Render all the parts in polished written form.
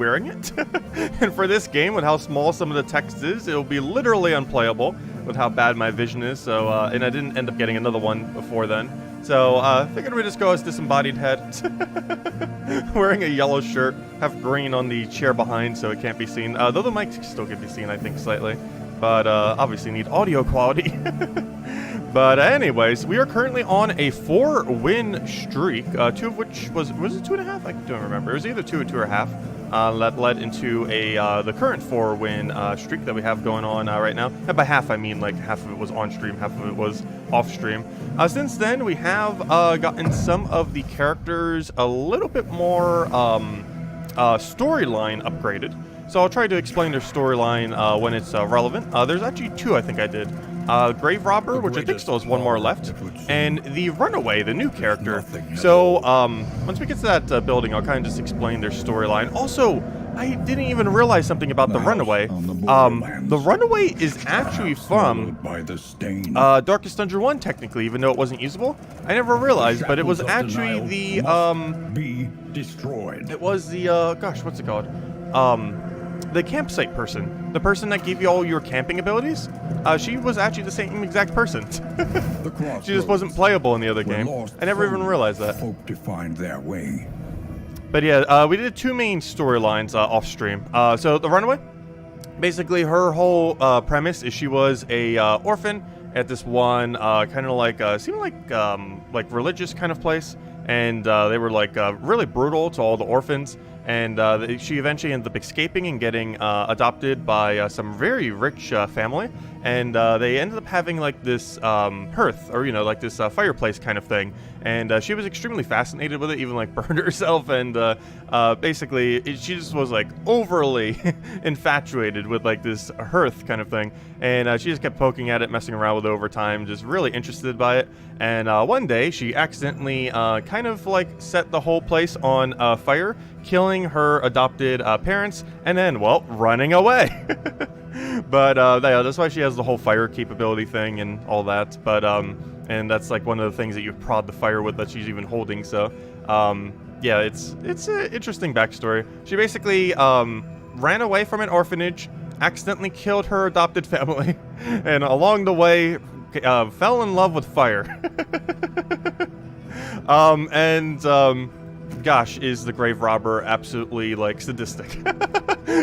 wearing it. And for this game, with how small some of the text is, it'll be literally unplayable with how bad my vision is. So, and I didn't end up getting another one before then. So, figured we'd just go as disembodied head. Wearing a yellow shirt, have green on the chair behind so it can't be seen. Though the mic still can be seen, I think, slightly. But, obviously need audio quality. But anyways, we are currently on a 4-win streak, 2 of which was it 2.5? I don't remember. It was either 2 or 2.5. That led into the current 4-win streak that we have going on right now. And by half, I mean like half of it was on stream, half of it was off stream. Since then, we have gotten some of the characters a little bit more storyline upgraded. So I'll try to explain their storyline when it's relevant. There's actually 2 I think I did. Grave Robber, which I think still has 1 more left, and the Runaway, the new character. So, once we get to that building, I'll kind of just explain their storyline. Also, I didn't even realize something about the Runaway. The Runaway is actually from Darkest Dungeon 1, technically, even though it wasn't usable. I never realized, but it was actually the, it was the, gosh, what's it called? The campsite person. The person that gave you all your camping abilities. She was actually the same exact person. She just wasn't playable in the other game. I never even realized that. Hope to find their way. But yeah, we did 2 main storylines off stream. So the Runaway, basically her whole premise is she was a orphan at this one kind of like seemed like religious kind of place, and they were like really brutal to all the orphans. And she eventually ended up escaping and getting adopted by some very rich family. And they ended up having like this hearth, or, you know, like this fireplace kind of thing. And she was extremely fascinated with it, even like burned herself. And basically, she just was like overly infatuated with like this hearth kind of thing. And she just kept poking at it, messing around with it over time, just really interested by it. And one day, she accidentally kind of like set the whole place on fire, killing her adopted parents, and then, well, running away. But yeah, that's why she has the whole fire capability thing and all that. But and that's like one of the things that you prod the fire with that she's even holding. So yeah, it's an interesting backstory. She basically ran away from an orphanage, accidentally killed her adopted family, and along the way fell in love with fire. Gosh, is the Grave Robber absolutely, like, sadistic.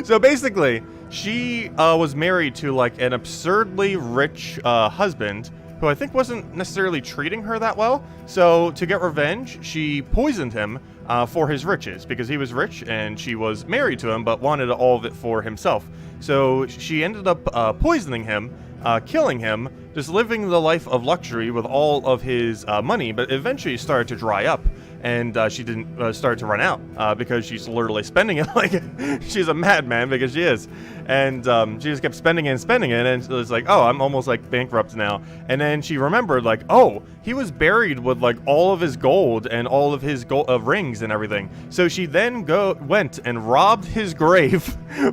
So basically, she was married to, like, an absurdly rich husband who I think wasn't necessarily treating her that well. So to get revenge, she poisoned him for his riches, because he was rich and she was married to him but wanted all of it for himself. So she ended up poisoning him, killing him, just living the life of luxury with all of his money, but eventually started to dry up. And she didn't start to run out because she's literally spending it like she's a madman, because she is. And she just kept spending it and spending it, and it was like, oh, I'm almost like bankrupt now. And then she remembered, like, oh, he was buried with like all of his gold and all of his rings and everything. So she then went and robbed his grave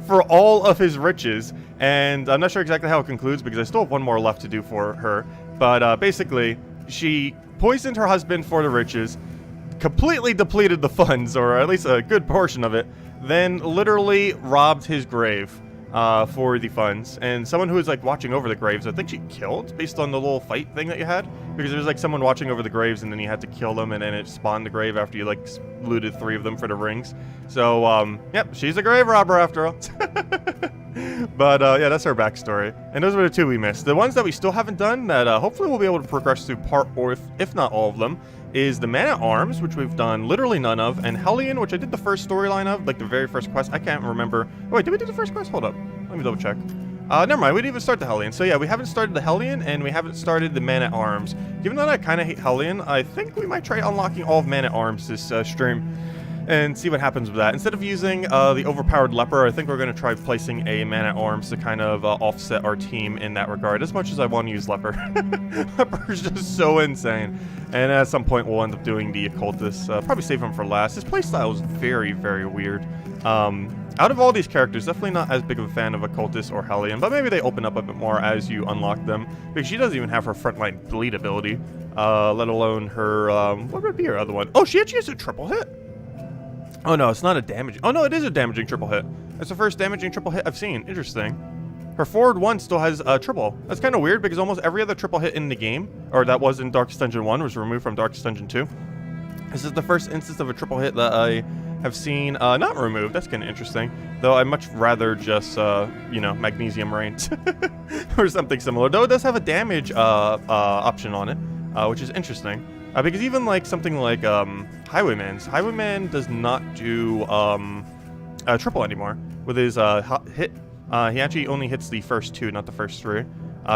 for all of his riches. And I'm not sure exactly how it concludes, because I still have 1 more left to do for her. But basically, she poisoned her husband for the riches, completely depleted the funds, or at least a good portion of it, then literally robbed his grave for the funds. And someone who was like watching over the graves, I think she killed, based on the little fight thing that you had, because there was like someone watching over the graves, and then you had to kill them, and then it spawned the grave after you like looted 3 of them for the rings. So yep, she's a grave robber after all. But yeah, that's her backstory. And those were the 2 we missed. The ones that we still haven't done that hopefully we'll be able to progress through part, or if not all of them, is the Man-at-Arms, which we've done literally none of, and Hellion, which I did the first storyline of, like the very first quest. I can't remember. Oh, wait, did we do the first quest? Hold up. Let me double check. Never mind, we didn't even start the Hellion. So yeah, we haven't started the Hellion, and we haven't started the Man-at-Arms. Given that I kind of hate Hellion, I think we might try unlocking all of Man-at-Arms this stream, and see what happens with that. Instead of using the overpowered leper, I think we're going to try placing a Man-at-Arms to kind of offset our team in that regard, as much as I want to use leper. Leper's just so insane. And at some point we'll end up doing the occultist. Probably save him for last. His playstyle is very, very weird. Out of all these characters, definitely not as big of a fan of occultist or Hellion, but maybe they open up a bit more as you unlock them, because she doesn't even have her frontline bleed ability, let alone her, what would be her other one? Oh, she actually has a triple hit. Oh no, it's not a damaging. Oh no, it is a damaging triple hit. That's the first damaging triple hit I've seen. Interesting. Her forward one still has a triple. That's kind of weird because almost every other triple hit in the game, or that was in Darkest Dungeon 1, was removed from Darkest Dungeon 2. This is the first instance of a triple hit that I have seen not removed. That's kind of interesting. Though I'd much rather just, you know, Magnesium Rains or something similar. Though it does have a damage option on it, which is interesting. Because even like something like Highwayman does not do triple anymore. With his hit, he actually only hits the first 2, not the first 3.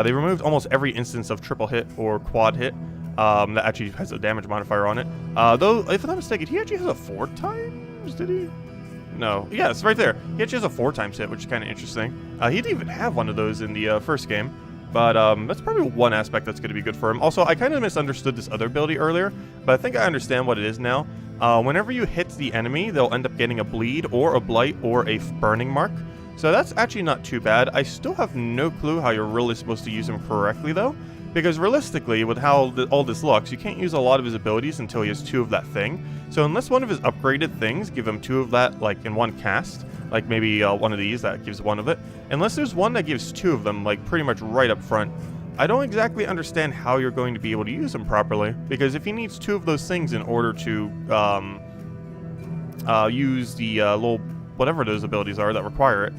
They removed almost every instance of triple hit or quad hit that actually has a damage modifier on it. Though, if I'm not mistaken, he actually has a 4 times, did he? No. Yeah, it's right there. He actually has a 4 times hit, which is kind of interesting. He didn't even have one of those in the first game. But that's probably one aspect that's going to be good for him. Also, I kind of misunderstood this other ability earlier, but I think I understand what it is now. Whenever you hit the enemy, they'll end up getting a bleed or a blight or a burning mark. So that's actually not too bad. I still have no clue how you're really supposed to use him correctly, though. Because realistically, with how all this looks, you can't use a lot of his abilities until he has 2 of that thing. So unless one of his upgraded things give him 2 of that, like in one cast, like maybe one of these that gives 1 of it, unless there's one that gives 2 of them, like pretty much right up front, I don't exactly understand how you're going to be able to use him properly. Because if he needs 2 of those things in order to use the little whatever those abilities are that require it,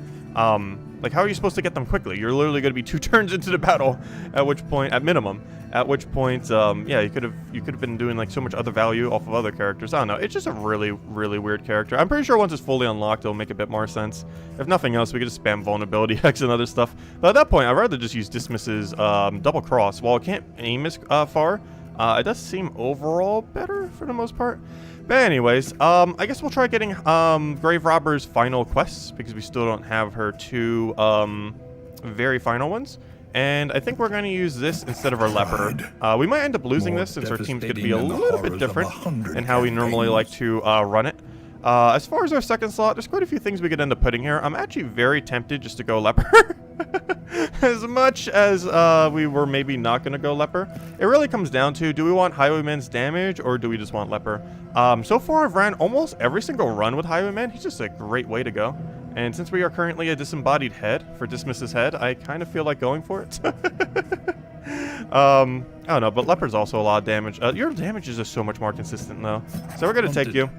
like how are you supposed to get them quickly? You're literally going to be 2 turns into the battle, at which point, at minimum, yeah, you could have been doing like so much other value off of other characters. I don't know. It's just a really, really weird character. I'm pretty sure once it's fully unlocked, it'll make a bit more sense. If nothing else, we could just spam vulnerability hacks and other stuff. But at that point, I'd rather just use Dismiss's double cross. While it can't aim as far, it does seem overall better for the most part. But anyways, I guess we'll try getting Grave Robber's final quests, because we still don't have her 2 very final ones. And I think we're going to use this instead of our leopard. We might end up losing this since our team's going to be a little bit different in how we normally like to run it. As far as our second slot, there's quite a few things we could end up putting here. I'm actually very tempted just to go leopard. As much as we were maybe not going to go leper. It really comes down to, do we want Highwayman's damage or do we just want leper? So far I've ran almost every single run with Highwayman. He's just a great way to go. And since we are currently a disembodied head for Dismiss's head, I kind of feel like going for it. I don't know, but leper's also a lot of damage. Your damage is just so much more consistent though. So we're going to take you.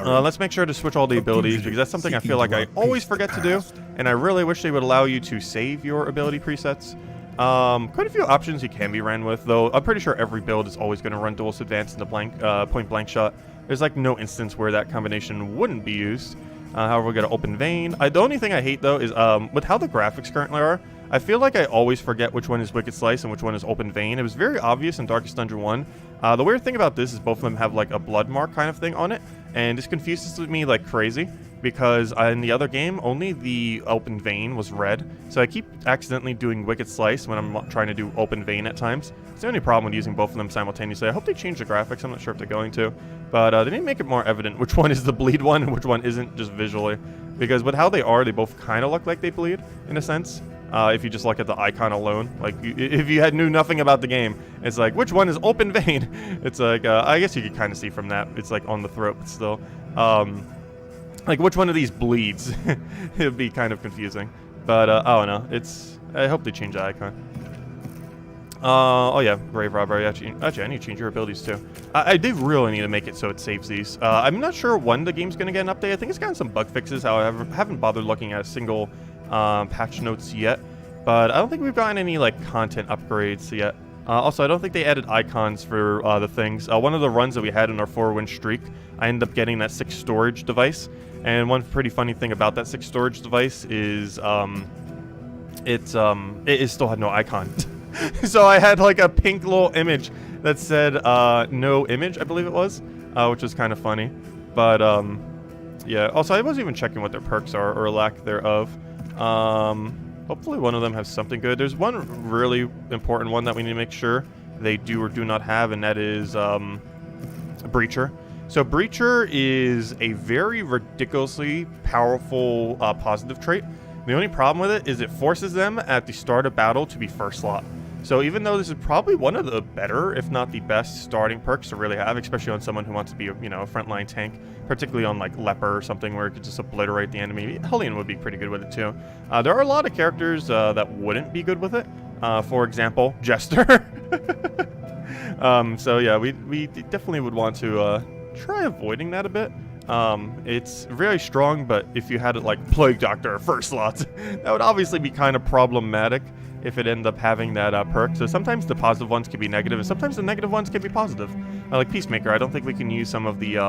Let's make sure to switch all the abilities, because that's something I feel like I always forget to do, and I really wish they would allow you to save your ability presets. Quite a few options you can be ran with, though I'm pretty sure every build is always going to run Duelist Advance into point blank shot. There's like no instance where that combination wouldn't be used. However, we got an Open Vein. The only thing I hate though is with how the graphics currently are, I feel like I always forget which one is Wicked Slice and which one is Open Vein. It was very obvious in Darkest Dungeon 1. The weird thing about this is both of them have like a blood mark kind of thing on it, and this confuses me like crazy, because in the other game, only the Open Vein was red, so I keep accidentally doing Wicked Slice when I'm trying to do Open Vein at times. It's the only problem with using both of them simultaneously. I hope they change the graphics. I'm not sure if they're going to, but they didn't make it more evident which one is the bleed one and which one isn't, just visually, because with how they are, they both kind of look like they bleed, in a sense. If you just look at the icon alone, like if you knew nothing about the game, it's like, which one is Open Vein? It's like, I guess you could kind of see from that, it's like on the throat, but still. Like which one of these bleeds? It'd be kind of confusing. But, I don't know, I hope they change the icon. Oh yeah, Grave Robber, actually I need to change your abilities too. I do really need to make it so it saves these. I'm not sure when the game's going to get an update. I think it's gotten some bug fixes, however, I haven't bothered looking at a single patch notes yet, but I don't think we've gotten any like content upgrades yet. Also, I don't think they added icons for the things. One of the runs that we had in our 4-win streak, I ended up getting that 6 storage device, and one pretty funny thing about that 6 storage device is it still had no icon. So I had like a pink little image that said no image, I believe it was, which was kind of funny. But yeah, also I wasn't even checking what their perks are or lack thereof. Hopefully one of them has something good. There's one really important one that we need to make sure they do or do not have, and that is Breacher. So Breacher is a very ridiculously powerful positive trait. The only problem with it is it forces them at the start of battle to be first slot. So even though this is probably one of the better, if not the best, starting perks to really have, especially on someone who wants to be, you know, a frontline tank, particularly on like Leper or something where it could just obliterate the enemy. Hellion would be pretty good with it too. There are a lot of characters that wouldn't be good with it. For example, Jester. So yeah, we definitely would want to try avoiding that a bit. It's very strong, but if you had it like Plague Doctor or First Slots, that would obviously be kind of problematic if it ended up having that perk. So sometimes the positive ones can be negative, and sometimes the negative ones can be positive. Like Peacemaker, I don't think we can use some of the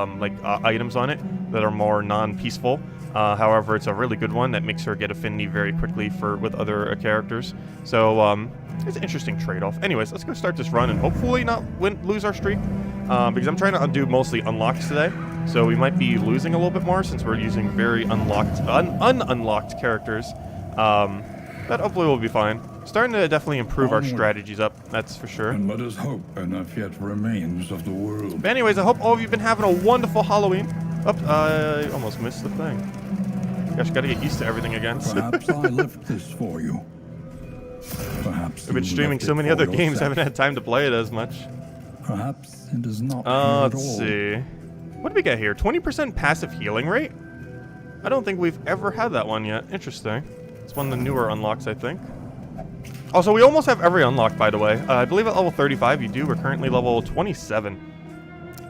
items on it that are more non-peaceful. However, it's a really good one that makes her get affinity very quickly with other characters. So it's an interesting trade-off. Anyways, let's go start this run and hopefully not lose our streak, because I'm trying to undo mostly unlocks today. So we might be losing a little bit more since we're using very unlocked characters. But hopefully we'll be fine. Starting to definitely improve our strategies up, that's for sure. And let us hope enough yet remains of the world. But anyways, I hope all of you have been having a wonderful Halloween. Oops, I almost missed the thing. Gosh, gotta get used to everything again. Perhaps I left this for you. Perhaps I've been streaming so many other games, I haven't had time to play it as much. Perhaps it is not let's see. What did we get here? 20% passive healing rate? I don't think we've ever had that one yet. Interesting. It's one of the newer unlocks, I think. Also, we almost have every unlock, by the way. I believe at level 35 you do. We're currently level 27.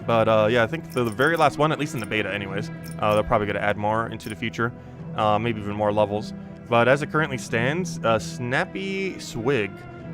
But yeah, I think the very last one, at least in the beta anyways, they're probably going to add more into the future. Maybe even more levels. But as it currently stands, Snappy Swig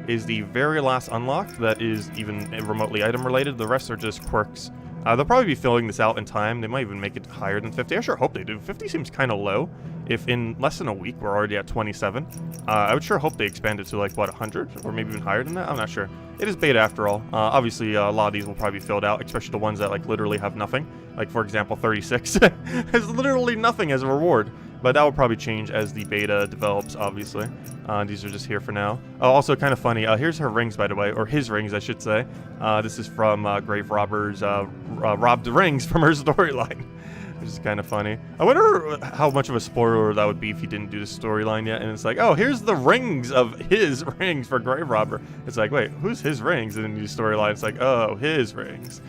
is the very last unlock that is even remotely item related. The rest are just quirks. They'll probably be filling this out in time. They might even make it higher than 50. I sure hope they do. 50 seems kind of low. If in less than a week we're already at 27, I would sure hope they expand it to like, what, 100? Or maybe even higher than that? I'm not sure. It is beta after all. Obviously, a lot of these will probably be filled out, especially the ones that like literally have nothing. Like, for example, 36 has literally nothing as a reward. But that will probably change as the beta develops, obviously. These are just here for now. Also, kind of funny. Here's her rings, by the way. Or his rings, I should say. This is from Grave Robber's robbed rings from her storyline. Which is kind of funny. I wonder how much of a spoiler that would be if he didn't do the storyline yet. And it's like, oh, here's the rings of his rings for Grave Robber. It's like, wait, who's his rings? And then you do storyline. It's like, oh, his rings.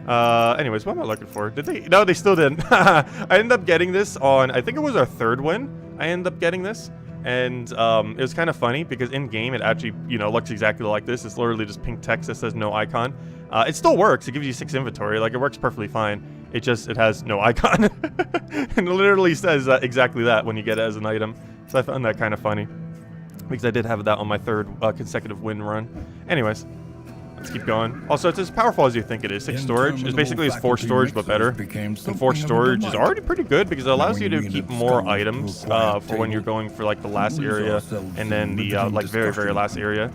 Anyways, what am I looking for? Did they? No, they still didn't. I ended up getting this on, I think it was our third win. I ended up getting this. And it was kind of funny because in game it actually, you know, looks exactly like this. It's literally just pink text that says no icon. It still works. It gives you 6 inventory. Like, it works perfectly fine. It has no icon. And it literally says exactly that when you get it as an item. So I found that kind of funny because I did have that on my third consecutive win run. Anyways. Let's keep going. Also, it's as powerful as you think it is. 6 storage is basically as 4 storage, but better. And 4 storage is already pretty good because it allows you to keep more items for when you're going for like the last area and then the like very, very last area,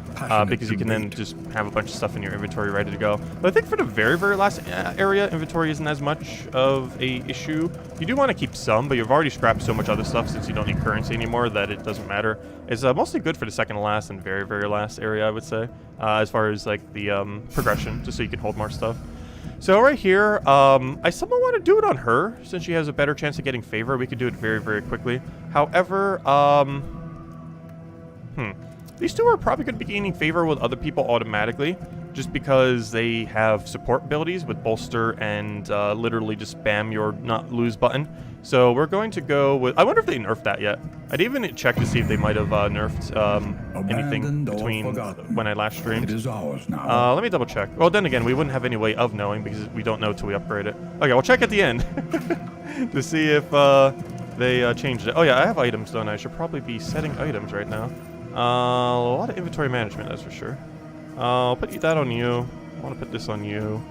because you can then just have a bunch of stuff in your inventory ready to go. But I think for the very, very last area, inventory isn't as much of a issue. You do want to keep some, but you've already scrapped so much other stuff since you don't need currency anymore that it doesn't matter. It's mostly good for the second to last and very, very last area, I would say, as far as like the progression, just so you can hold more stuff. So right here, I somewhat want to do it on her since she has a better chance of getting favor. We could do it very, very quickly. However, these two are probably going to be gaining favor with other people automatically, just because they have support abilities with bolster and literally just spam your not lose button. So we're going to go with, I wonder if they nerfed that yet. I didn't even check to see if they might have nerfed anything between when I last streamed. It is ours now. Let me double check. Well, then again, we wouldn't have any way of knowing because we don't know till we upgrade it. Okay, we'll check at the end to see if they changed it. Oh yeah, I have items done. I should probably be setting items right now. A lot of inventory management, that's for sure. I'll put that on you. I want to put this on you.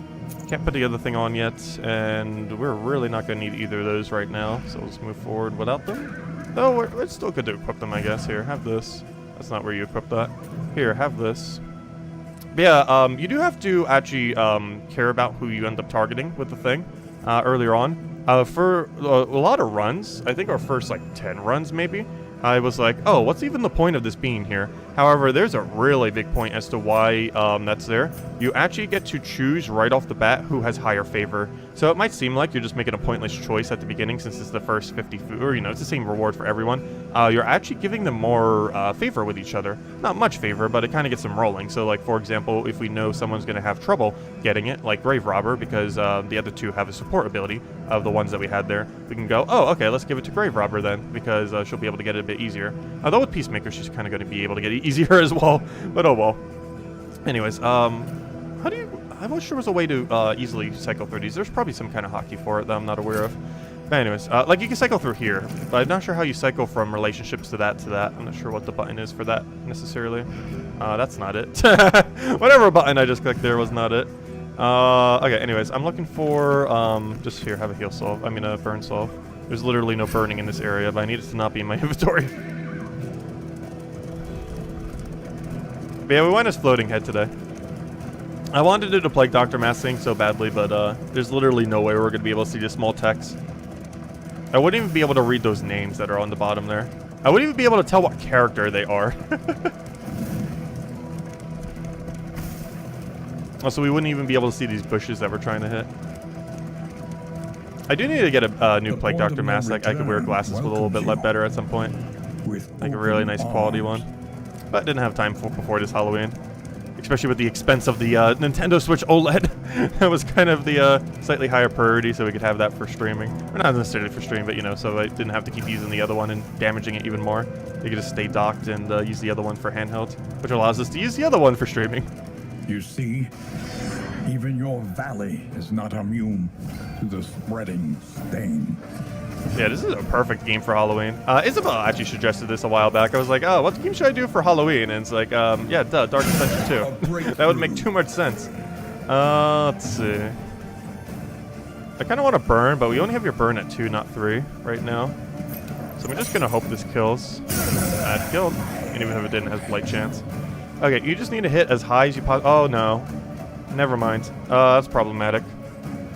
Can't put the other thing on yet, and we're really not going to need either of those right now, so let's move forward without them. Though, it's still good to equip them, I guess. Here, have this. That's not where you equip that. Here, have this. But yeah, you do have to actually care about who you end up targeting with the thing earlier on. For a lot of runs, I think our first, like, 10 runs, maybe, I was like, oh, what's even the point of this being here? However, there's a really big point as to why that's there. You actually get to choose right off the bat who has higher favor. So it might seem like you're just making a pointless choice at the beginning since it's the first 50 food, or it's the same reward for everyone. You're actually giving them more favor with each other. Not much favor, but it kind of gets them rolling. So like, for example, if we know someone's going to have trouble getting it, like Grave Robber, because the other two have a support ability of the ones that we had there, we can go, oh, okay, let's give it to Grave Robber then, because she'll be able to get it a bit easier. Although with Peacemaker, she's kind of going to be able to get it easier as well, but oh well. Anyways, how do you... I wish there was a way to easily cycle through these. There's probably some kind of hotkey for it that I'm not aware of. But anyways, like you can cycle through here, but I'm not sure how you cycle from relationships to that to that. I'm not sure what the button is for that necessarily. That's not it. Whatever button I just clicked there was not it. Okay, anyways, I'm looking for, just here, have a heal solve. I mean a burn solve. There's literally no burning in this area, but I need it to not be in my inventory. But yeah, we went as floating head today. I wanted to do the Plague Doctor mask thing so badly, but there's literally no way we're going to be able to see the small text. I wouldn't even be able to read those names that are on the bottom there. I wouldn't even be able to tell what character they are. Also, we wouldn't even be able to see these bushes that we're trying to hit. I do need to get a new Plague Doctor mask. Like I could wear glasses with a little bit better at some point. Like a really nice quality one. But didn't have time for before this Halloween. Especially with the expense of the Nintendo Switch OLED. That was kind of the slightly higher priority, so we could have that for streaming. Or not necessarily for stream, but so I didn't have to keep using the other one and damaging it even more. You could just stay docked and use the other one for handheld, which allows us to use the other one for streaming. You see, even your valley is not immune to the spreading stain. Yeah, this is a perfect game for Halloween. Isabel actually suggested this a while back. I was like, oh, what game should I do for Halloween? And it's like, yeah, duh, Dark Adventure 2. That would make too much sense. Let's see. I kind of want to burn, but we only have your burn at 2, not 3 right now. So I'm just going to hope this kills. That killed. And even if it didn't, it has a light chance. Okay, you just need to hit as high as you possibly... Oh, no. Never mind. That's problematic.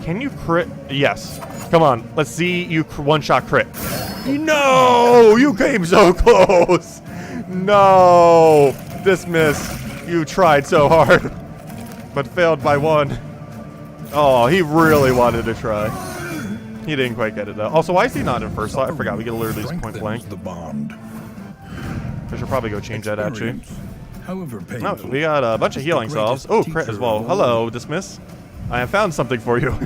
Can you crit? Yes. Come on. Let's see you one-shot crit. No! You came so close! No! Dismiss. You tried so hard. But failed by 1. Oh, he really wanted to try. He didn't quite get it, though. Also, why is he not in first slot? I forgot. We can literally just point blank. I should probably go change that, actually. No, we got a bunch of healing salves. Oh, crit as well. Hello, Dismiss. I have found something for you.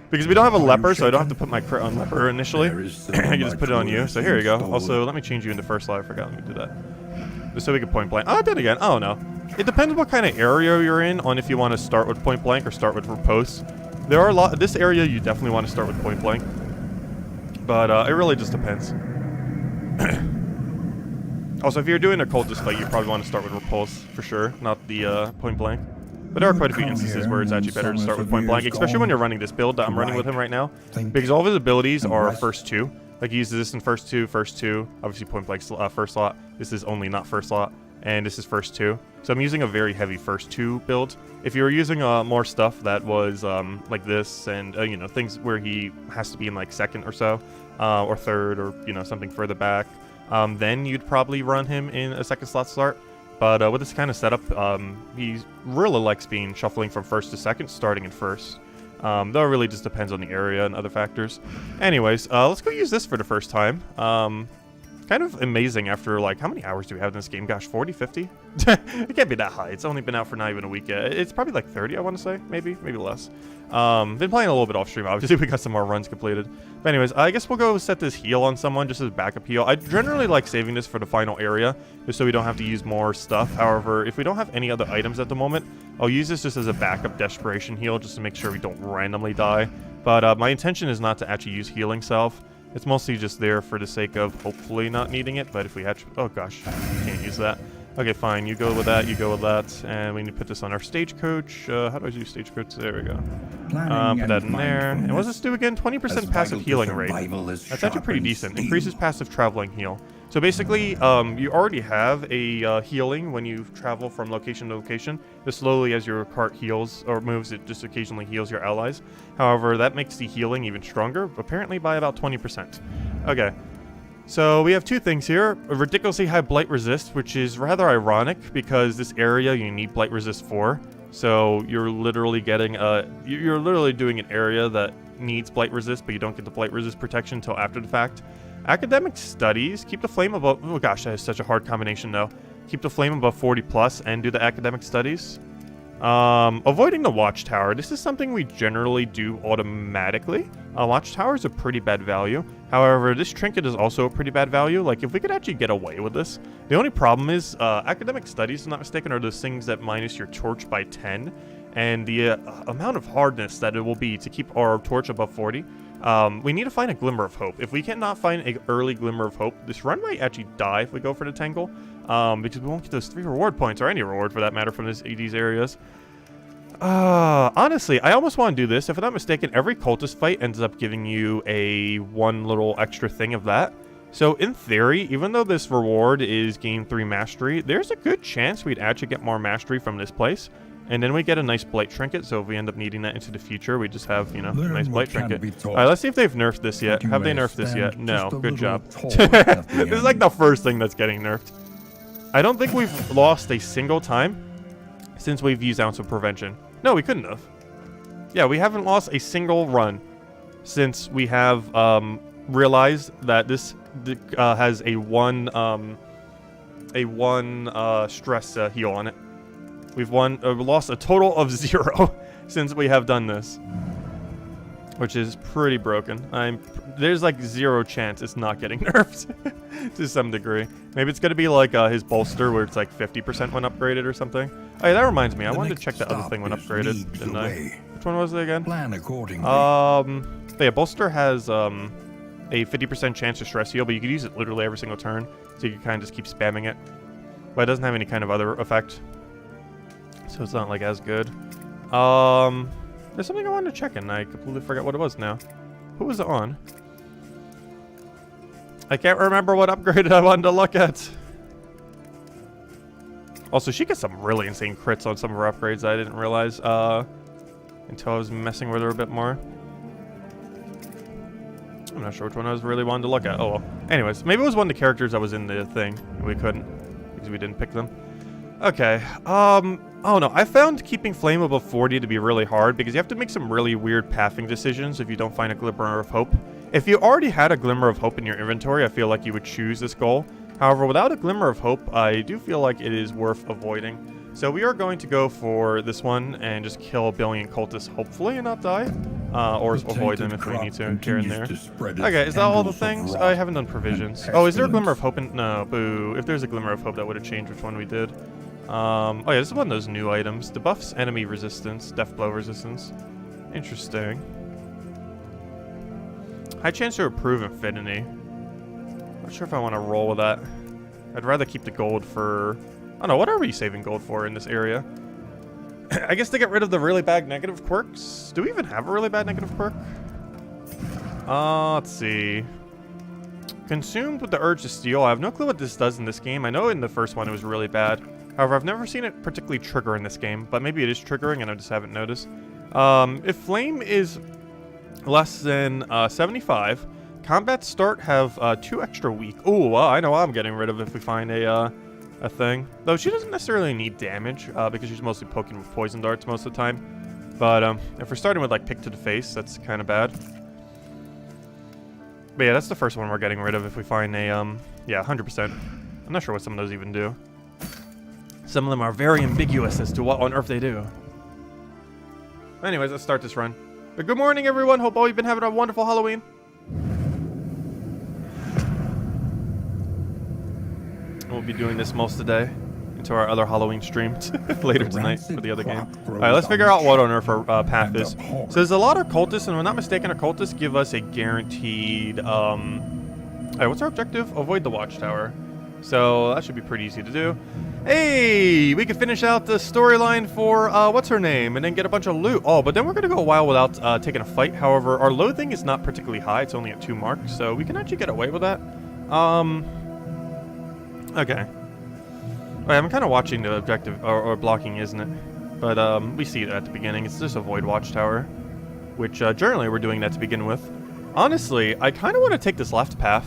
Because we don't have a leper, so I don't have to put my crit on leper initially. I can just put it on you. So here you go. Also, let me change you into first slot. I forgot. Let me do that. Just so we can point blank. Oh, I did again. Oh, no. It depends what kind of area you're in on if you want to start with point blank or start with riposte. There are a lot. This area, you definitely want to start with point blank. But it really just depends. Also, if you're doing a cultist fight, you probably want to start with repulse for sure, not the point blank. But there are quite a few instances where it's actually better to start with point blank, especially when you're running this build that I'm running with him right now. Because all of his abilities are first 2. Like he uses this in first 2, obviously point blank first slot. This is only not first slot, and this is first 2. So I'm using a very heavy first 2 build. If you were using more stuff that was like this and things where he has to be in like second or so, or third, or something further back, then you'd probably run him in a second slot start. But with this kind of setup, he really likes being shuffling from first to second, starting in first. Though it really just depends on the area and other factors. Anyways, let's go use this for the first time. Kind of amazing after, like, how many hours do we have in this game? Gosh, 40, 50? It can't be that high. It's only been out for not even a week yet. It's probably like 30, I want to say. Maybe less. Been playing a little bit off stream, obviously. We got some more runs completed. But anyways, I guess we'll go set this heal on someone just as backup heal. I generally like saving this for the final area, just so we don't have to use more stuff. However, if we don't have any other items at the moment, I'll use this just as a backup desperation heal, just to make sure we don't randomly die. But my intention is not to actually use healing salve. It's mostly just there for the sake of hopefully not needing it, but if we had to... Oh gosh, can't use that. Okay, fine, you go with that, you go with that, and we need to put this on our stagecoach. How do I do stagecoach? There we go. Put that in there. And what does this do again? 20% passive healing rate. That's actually pretty decent. Increases passive traveling heal. So basically, you already have a healing when you travel from location to location. Just slowly as your cart heals or moves, it just occasionally heals your allies. However, that makes the healing even stronger, apparently by about 20%. Okay. So we have two things here. A ridiculously high blight resist, which is rather ironic because this area you need blight resist for. So you're literally getting you're literally doing an area that needs blight resist, but you don't get the blight resist protection until after the fact. Academic studies, keep the flame above, oh gosh, that is such a hard combination though. Keep the flame above 40 plus and do the academic studies. Avoiding the watchtower. This is something we generally do automatically. Watchtower is a pretty bad value. However, this trinket is also a pretty bad value. Like, if we could actually get away with this. The only problem is, academic studies, if I'm not mistaken, are those things that minus your torch by 10. And the amount of hardness that it will be to keep our torch above 40. We need to find a glimmer of hope. If we cannot find an early glimmer of hope, this run might actually die if we go for the tangle. Because we won't get those 3 reward points, or any reward for that matter, from these areas. Honestly, I almost want to do this. If I'm not mistaken, every cultist fight ends up giving you one little extra thing of that. So in theory, even though this reward is gain 3 mastery, there's a good chance we'd actually get more mastery from this place. And then we get a nice blight trinket, so if we end up needing that into the future, we just have, you know, a nice blight trinket. Alright, let's see if they've nerfed this yet. Have they nerfed this yet? No, good job. This is like the first thing that's getting nerfed. I don't think we've lost a single time since we've used Ounce of Prevention. No, we couldn't have. Yeah, we haven't lost a single run since we have realized that this has a one stress heal on it. We've lost a total of 0 since we have done this, which is pretty broken. There's like 0 chance it's not getting nerfed to some degree. Maybe it's gonna be like his bolster where it's like 50% when upgraded or something. Oh yeah, that reminds me. I wanted to check the other thing when upgraded, didn't I? Which one was it again? Plan accordingly. Yeah, bolster has a 50% chance to stress heal, but you could use it literally every single turn, so you can kind of just keep spamming it. But it doesn't have any kind of other effect, so it's not like as good. There's something I wanted to check and I completely forgot what it was now. Who was it on? I can't remember what upgrade I wanted to look at. Also, she gets some really insane crits on some of her upgrades that I didn't realize until I was messing with her a bit more. I'm not sure which one I was really wanting to look at. Oh well. Anyways, maybe it was one of the characters that was in the thing and we couldn't because we didn't pick them. Okay. Oh no, I found keeping flame above 40 to be really hard because you have to make some really weird pathing decisions if you don't find a glimmer of hope. If you already had a glimmer of hope in your inventory, I feel like you would choose this goal. However, without a glimmer of hope, I do feel like it is worth avoiding. So we are going to go for this one and just kill a billion cultists, hopefully, and not die. Or avoid them if we need to, here and there. Okay, is that all the things? I haven't done provisions. Oh, is there a glimmer of hope in... No, boo. If there's a glimmer of hope, that would have changed which one we did. Oh yeah, this is one of those new items. Debuffs enemy resistance, death blow resistance. Interesting. High chance to improve Infinity. Not sure if I want to roll with that. I'd rather keep the gold for... I don't know, what are we saving gold for in this area? I guess to get rid of the really bad negative quirks. Do we even have a really bad negative quirk? Let's see. Consumed with the urge to steal. I have no clue what this does in this game. I know in the first one it was really bad. However, I've never seen it particularly trigger in this game, but maybe it is triggering and I just haven't noticed. If flame is less than 75, combat start have 2 extra weak. Ooh, well, I know what I'm getting rid of if we find a thing. Though she doesn't necessarily need damage because she's mostly poking with poison darts most of the time. But if we're starting with like pick to the face, that's kind of bad. But yeah, that's the first one we're getting rid of if we find a yeah, 100%. I'm not sure what some of those even do. Some of them are very ambiguous as to what on earth they do. Anyways, let's start this run. But good morning, everyone. Hope all you've been having a wonderful Halloween. We'll be doing this most of the day until our other Halloween stream later tonight for the other game. Alright, let's figure out what on earth our path is. So there's a lot of cultists, and if I'm not mistaken, our cultists give us a guaranteed... Alright, what's our objective? Avoid the watchtower. So that should be pretty easy to do. Hey, we could finish out the storyline for, what's her name, and then get a bunch of loot. Oh, but then we're going to go a while without taking a fight. However, our loathing is not particularly high. It's only at 2 marks, so we can actually get away with that. Okay. Alright, I'm kind of watching the objective, or blocking, isn't it? But, we see it at the beginning. It's just avoid watchtower, which, generally we're doing that to begin with. Honestly, I kind of want to take this left path.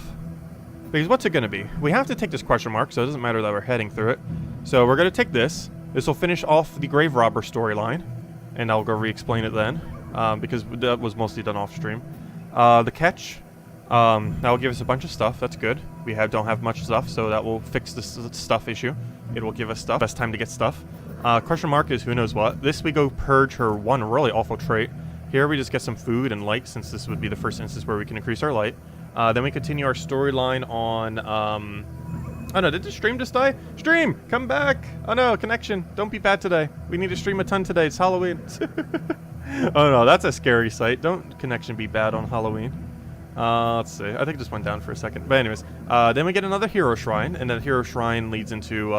Because what's it going to be? We have to take this question mark, so it doesn't matter that we're heading through it. So we're going to take this. This will finish off the grave robber storyline. And I'll go re-explain it then. Because that was mostly done off stream. The catch. That will give us a bunch of stuff. That's good. We don't have much stuff, so that will fix this stuff issue. It will give us stuff. Best time to get stuff. Question mark is who knows what. This we go purge her one really awful trait. Here we just get some food and light, since this would be the first instance where we can increase our light. Then we continue our storyline on, oh no, did the stream just die? Stream, come back! Oh no, connection, don't be bad today. We need to stream a ton today, it's Halloween. Oh no, that's a scary sight. Don't connection be bad on Halloween. Let's see, I think it just went down for a second. But anyways, then we get another hero shrine, and that hero shrine leads into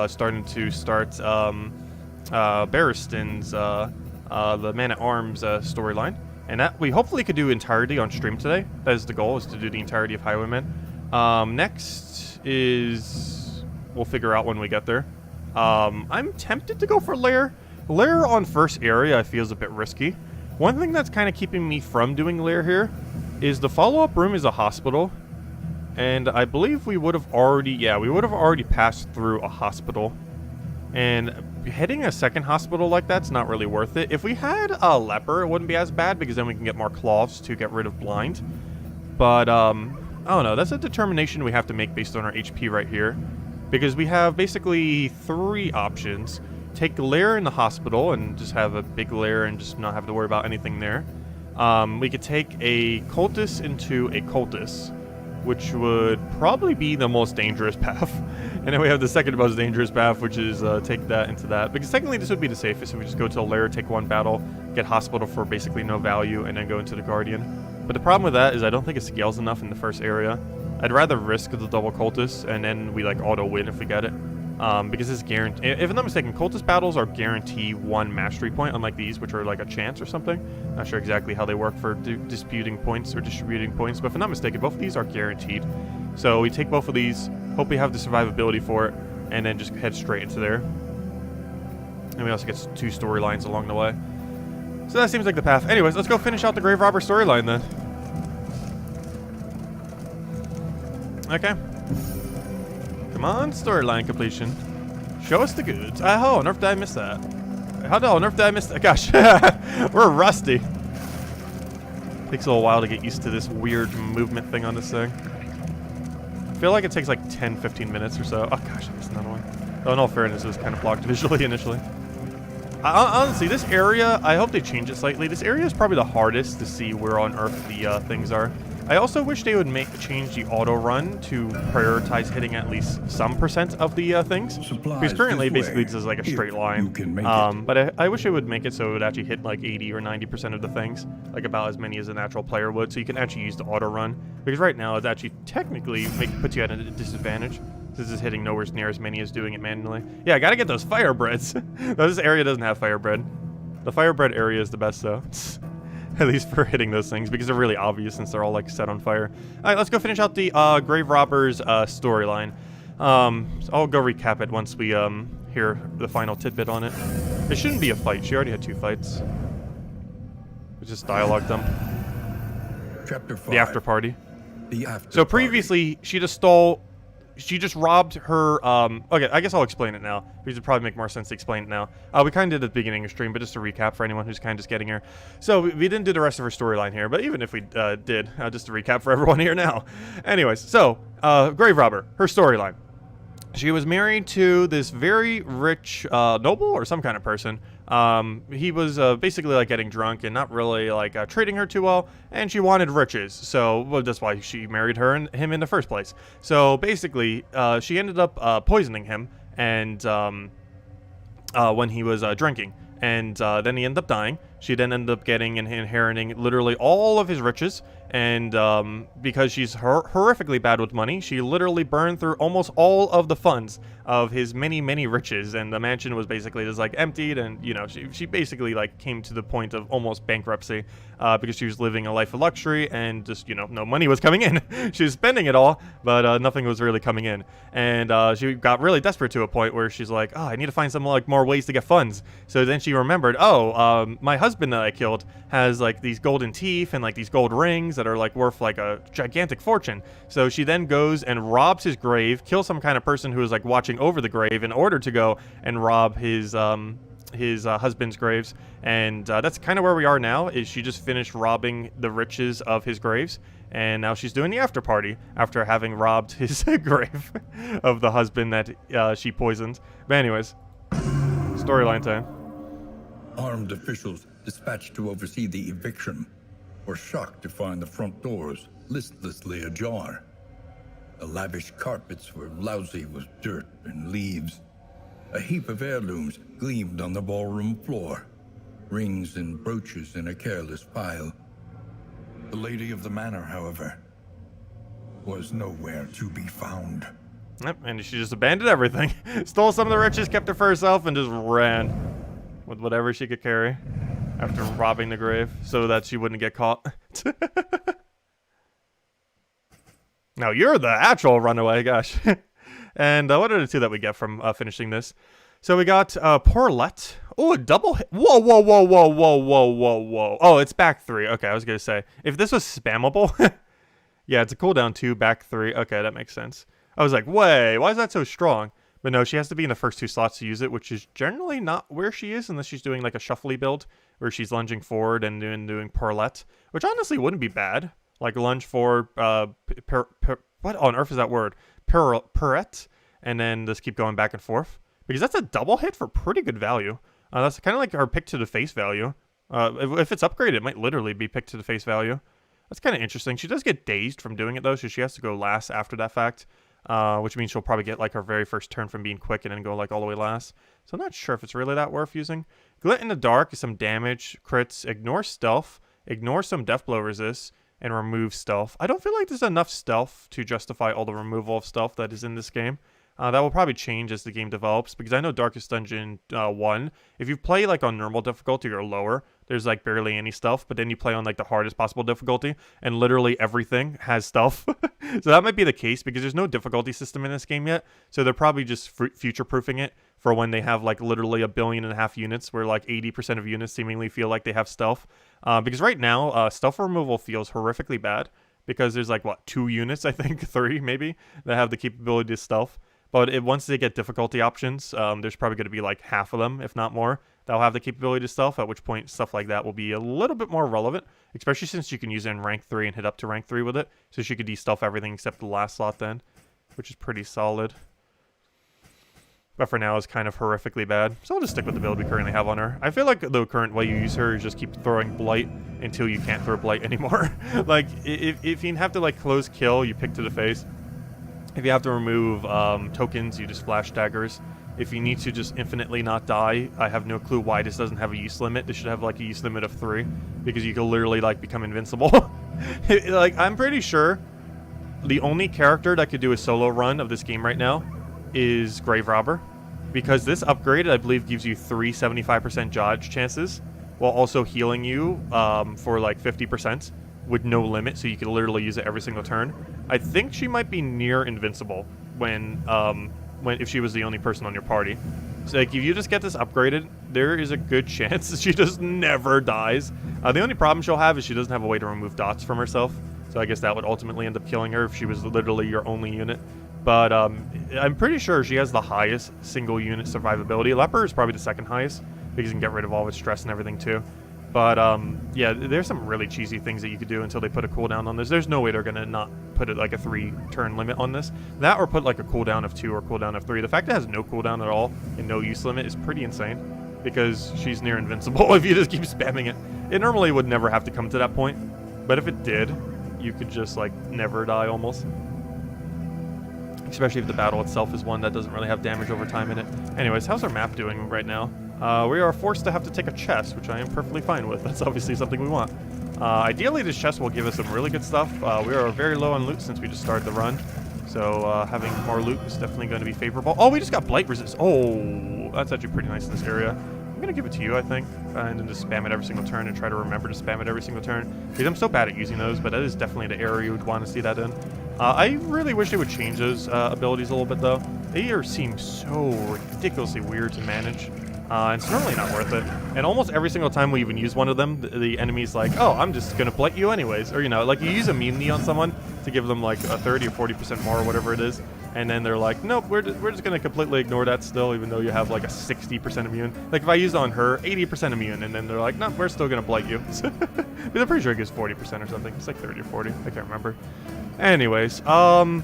Barristan's, the Man-at-Arms storyline. And that we hopefully could do entirety on stream today. That is the goal, is to do the entirety of Highwaymen. Next is... we'll figure out when we get there. I'm tempted to go for Lair. Lair on first area I feel is a bit risky. One thing that's kind of keeping me from doing Lair here is the follow-up room is a hospital. And I believe we would have already... yeah, we would have already passed through a hospital. And heading a second hospital like that's not really worth it. If we had a leper, it wouldn't be as bad, because then we can get more cloths to get rid of blind. But, I don't know. That's a determination we have to make based on our HP right here. Because we have basically 3 options. Take Lair in the hospital and just have a big Lair and just not have to worry about anything there. We could take a cultist into a cultist, which would probably be the most dangerous path. And then we have the second most dangerous path, which is take that into that. Because technically this would be the safest if we just go to a lair, take 1 battle, get hospital for basically no value, and then go into the Guardian. But the problem with that is I don't think it scales enough in the first area. I'd rather risk the double cultist, and then we like auto win if we get it. Because it's guaranteed. If I'm not mistaken, cultist battles are guarantee 1 mastery point, unlike these, which are like a chance or something. Not sure exactly how they work for disputing points or distributing points, but if I'm not mistaken, both of these are guaranteed. So we take both of these, hope we have the survivability for it, and then just head straight into there. And we also get 2 storylines along the way. So that seems like the path. Anyways, let's go finish out the Grave Robber storyline then. Okay. Come on, storyline completion. Show us the goods. Oh, on earth did I miss that? How on earth did I miss that? Gosh, we're rusty. Takes a little while to get used to this weird movement thing on this thing. I feel like it takes like 10-15 minutes or so. Oh gosh, I missed another one. Oh, in all fairness, it was kind of blocked visually initially. Honestly, this area, I hope they change it slightly. This area is probably the hardest to see where on earth the things are. I also wish they would change the auto run to prioritize hitting at least some percent of the things. Because currently, basically, this is like a straight line. But I wish it would make it so it would actually hit like 80 or 90% of the things, like about as many as a natural player would. So you can actually use the auto run. Because right now, it actually technically puts you at a disadvantage. This is hitting nowhere near as many as doing it manually. Yeah, I gotta get those firebreads. This area doesn't have firebread. The firebread area is the best though. At least for hitting those things, because they're really obvious since they're all like set on fire. Alright, let's go finish out the Grave Robbers storyline. So I'll go recap it once we hear the final tidbit on it. It shouldn't be a fight. She already had 2 fights. It's just dialogue dump. Chapter 5. The after party. The after So previously, she just robbed her, okay, I guess I'll explain it now, because it'd probably make more sense to explain it now. We kind of did at the beginning of stream, but just to recap for anyone who's kind of just getting here. So, we didn't do the rest of her storyline here, but even if we did, just to recap for everyone here now. Anyways, so, Grave Robber, her storyline. She was married to this very rich noble or some kind of person. He was basically like getting drunk and not really like treating her too well, and she wanted riches. So well, that's why she married her and him in the first place. So basically, she ended up poisoning him, and when he was drinking, and then he ended up dying. She then ended up getting and inheriting literally all of his riches. And because she's horrifically bad with money, she literally burned through almost all of the funds of his many, many riches. And the mansion was basically just like emptied. And, you know, she basically like came to the point of almost bankruptcy because she was living a life of luxury and just, you know, no money was coming in. She was spending it all, but nothing was really coming in. And she got really desperate to a point where she's like, oh, I need to find some like more ways to get funds. So then she remembered, oh, my husband that I killed has like these golden teeth and like these gold rings. things that are like worth like a gigantic fortune. So she then goes and robs his grave, kills some kind of person who is like watching over the grave in order to go and rob his husband's graves. And that's kind of where we are now, is she just finished robbing the riches of his graves, and now she's doing the after party after having robbed his grave of the husband that she poisoned. But anyways, storyline time. Armed officials dispatched to oversee the eviction were shocked to find the front doors listlessly ajar. The lavish carpets were lousy with dirt and leaves. A heap of heirlooms gleamed on the ballroom floor, rings and brooches in a careless pile. The lady of the manor, however, was nowhere to be found. Yep, and she just abandoned everything. Stole some of the riches, kept it for herself, and just ran with whatever she could carry after robbing the grave so that she wouldn't get caught. Now you're the actual runaway, gosh. And what are the two that we get from finishing this? So we got Porlet. Oh, a double hit. Whoa, whoa, whoa, whoa, whoa, whoa, whoa, whoa. Oh, it's back 3. Okay, I was going to say, if this was spammable. Yeah, it's a cooldown 2, back 3. Okay, that makes sense. I was like, wait, why is that so strong? But no, she has to be in the first 2 slots to use it, which is generally not where she is unless she's doing like a shuffly build where she's lunging forward and doing Porlet, which honestly wouldn't be bad. Like lunge forward, what on earth is that word? Pirouette, and then just keep going back and forth. Because that's a double hit for pretty good value. That's kind of like our pick to the face value. If it's upgraded, it might literally be picked to the face value. That's kind of interesting. She does get dazed from doing it, though, so she has to go last after that fact. Which means she'll probably get like her very first turn from being quick and then go like all the way last. So I'm not sure if it's really that worth using. Glint in the dark is some damage, crits, ignore stealth, ignore some death blow resist, and remove stealth. I don't feel like there's enough stealth to justify all the removal of stealth that is in this game. That will probably change as the game develops, because I know Darkest Dungeon 1, if you play like on normal difficulty or lower, there's like barely any stealth, but then you play on like the hardest possible difficulty, and literally everything has stealth. So that might be the case, because there's no difficulty system in this game yet, so they're probably just future-proofing it for when they have like literally 1.5 billion units, where like 80% of units seemingly feel like they have stealth. Because right now, stealth removal feels horrifically bad, because there's like, what, 2 units, I think, 3 maybe, that have the capability to stealth. But once they get difficulty options, there's probably going to be like half of them, if not more, that'll have the capability to stealth, at which point stuff like that will be a little bit more relevant, especially since you can use it in rank 3 and hit up to rank 3 with it. So she could de-stealth everything except the last slot then, which is pretty solid. But for now, it's kind of horrifically bad. So I'll just stick with the build we currently have on her. I feel like the current way you use her is just keep throwing Blight until you can't throw Blight anymore. Like, if you have to like close kill, you pick to the face. If you have to remove tokens, you just flash daggers. If you need to just infinitely not die, I have no clue why this doesn't have a use limit. This should have like a use limit of 3, because you can literally like become invincible. Like, I'm pretty sure the only character that could do a solo run of this game right now is Grave Robber, because this upgrade, I believe, gives you 3 75% dodge chances, while also healing you for like 50%. With no limit, so you can literally use it every single turn. I think she might be near invincible when if she was the only person on your party. So like, if you just get this upgraded, there is a good chance that she just never dies. The only problem she'll have is she doesn't have a way to remove dots from herself. So I guess that would ultimately end up killing her if she was literally your only unit. But I'm pretty sure she has the highest single unit survivability. Leper is probably the second highest, because you can get rid of all of its stress and everything too. But, yeah, there's some really cheesy things that you could do until they put a cooldown on this. There's no way they're going to not put it like a 3-turn limit on this. That, or put like a cooldown of 2 or cooldown of 3. The fact that it has no cooldown at all and no use limit is pretty insane, because she's near invincible if you just keep spamming it. It normally would never have to come to that point, but if it did, you could just, like, never die almost. Especially if the battle itself is one that doesn't really have damage over time in it. Anyways, how's our map doing right now? We are forced to have to take a chest, which I am perfectly fine with. That's obviously something we want. Ideally, this chest will give us some really good stuff. We are very low on loot since we just started the run. So having more loot is definitely going to be favorable. Oh, we just got Blight Resist. Oh, that's actually pretty nice in this area. I'm going to give it to you, I think, and then just spam it every single turn and try to remember to spam it every single turn. Because I'm so bad at using those, but that is definitely the area you would want to see that in. I really wish they would change those abilities a little bit, though. They seem so ridiculously weird to manage. And it's normally not worth it. And almost every single time we even use one of them, the enemy's like, oh, I'm just gonna blight you anyways. Or, you know, like you use immunity on someone to give them like a 30 or 40% more or whatever it is. And then they're like, nope, we're just gonna completely ignore that still, even though you have like a 60% immune. Like if I use on her, 80% immune, and then they're like, no, we're still gonna blight you. But I'm pretty sure it gives 40% or something. It's like 30 or 40, I can't remember. Anyways, so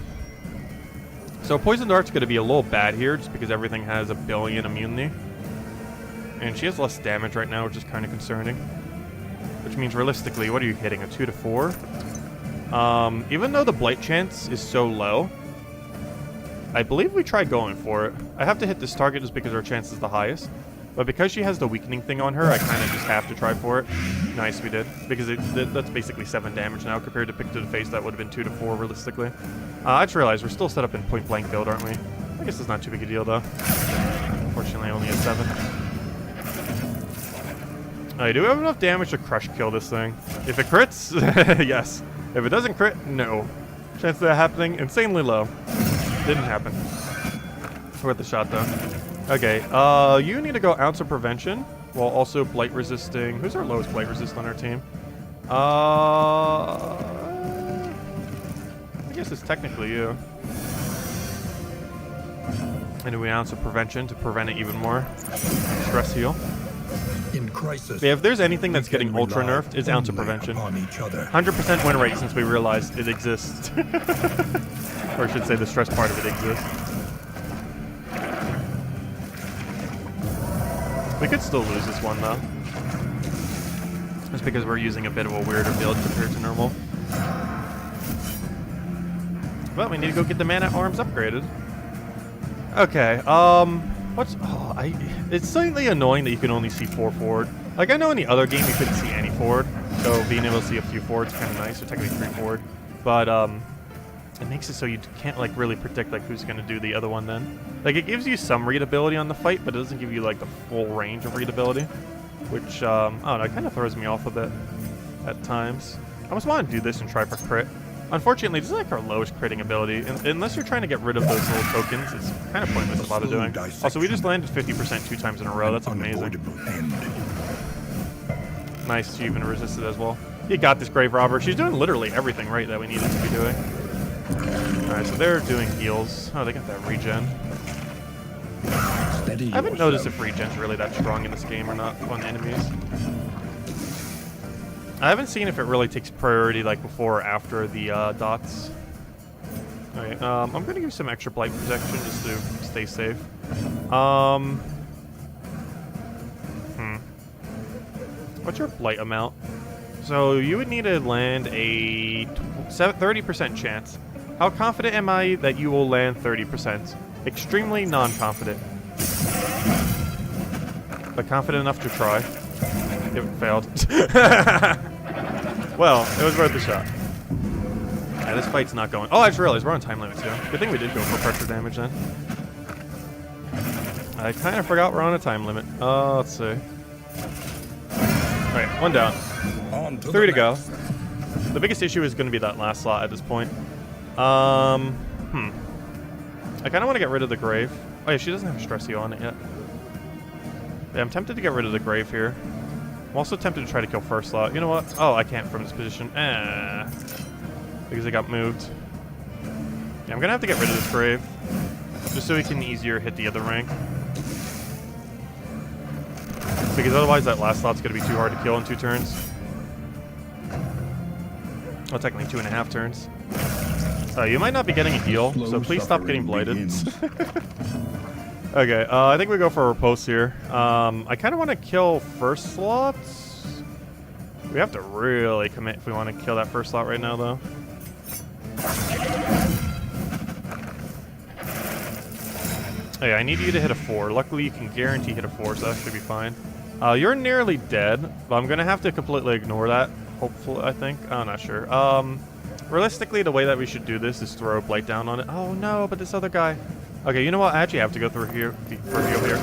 Poison Dart's gonna be a little bad here, just because everything has a billion immunity. And she has less damage right now, which is kind of concerning. Which means realistically, what are you hitting? A 2 to 4? Even though the blight chance is so low, I believe we tried going for it. I have to hit this target just because our chance is the highest. But because she has the weakening thing on her, I kind of just have to try for it. Nice, we did. Because that's basically 7 damage now compared to pick to the face. That would have been 2 to 4 realistically. I just realized we're still set up in point blank build, aren't we? I guess it's not too big a deal though. Unfortunately, only a 7. Do we have enough damage to crush kill this thing? If it crits, yes. If it doesn't crit, no. Chance of that happening, insanely low. Didn't happen. Worth the shot though. Okay, you need to go Ounce of Prevention while also blight resisting. Who's our lowest blight resist on our team? I guess it's technically you. And we Ounce of Prevention to prevent it even more. Stress heal. In crisis, yeah, if there's anything that's getting ultra nerfed, it's Ounce of Prevention. 100% win rate since we realized it exists. Or I should say the stress part of it exists. We could still lose this one though. Just because we're using a bit of a weirder build compared to normal. Well, we need to go get the mana arms upgraded. Okay, it's slightly annoying that you can only see 4 forward. Like, I know in the other game you couldn't see any forward, so being able to see a few forward is kind of nice, or technically 3 forward. But, it makes it so you can't, like, really predict, like, who's going to do the other one then. Like, it gives you some readability on the fight, but it doesn't give you, like, the full range of readability. Which, I don't know, it kind of throws me off a bit at times. I almost want to do this and try for crit. Unfortunately, this is like our lowest critting ability. Unless you're trying to get rid of those little tokens, it's kind of pointless to bother doing. Also, we just landed 50% 2 times in a row. That's amazing. Nice, she even resisted as well. You got this, Grave Robber. She's doing literally everything right that we needed to be doing. Alright, so they're doing heals. Oh, they got that regen. I haven't noticed if regen's really that strong in this game or not on enemies. I haven't seen if it really takes priority like before or after the dots. Alright, I'm gonna give some extra blight protection just to stay safe. What's your blight amount? So you would need to land a 30% chance. How confident am I that you will land 30%? Extremely non-confident. But confident enough to try. It failed. Well, it was worth a shot. Yeah, this fight's not going. Oh, I just realized we're on time limit too. Good thing we did go for pressure damage then. I kind of forgot we're on a time limit. Let's see. Alright, 1 down. 3 to go. The biggest issue is going to be that last slot at this point. I kind of want to get rid of the Grave. Oh yeah, she doesn't have a stress heal on it yet. Yeah, I'm tempted to get rid of the Grave here. I'm also tempted to try to kill first slot. You know what? Oh, I can't from this position. Because it got moved. Yeah, I'm going to have to get rid of this Grave. Just so we can easier hit the other rank. Because otherwise that last slot's going to be too hard to kill in 2 turns. Well, technically 2.5 turns. You might not be getting a heal, so please stop getting blighted. Okay, I think we go for a riposte here. I kind of want to kill first slots. We have to really commit if we want to kill that first slot right now, though. Hey, I need you to hit a 4. Luckily, you can guarantee hit a 4, so that should be fine. You're nearly dead, but I'm going to have to completely ignore that, hopefully, I think. I'm not sure. Realistically, the way that we should do this is throw Blight down on it. Oh, no, but this other guy... Okay, you know what? I actually have to go through here for heal here.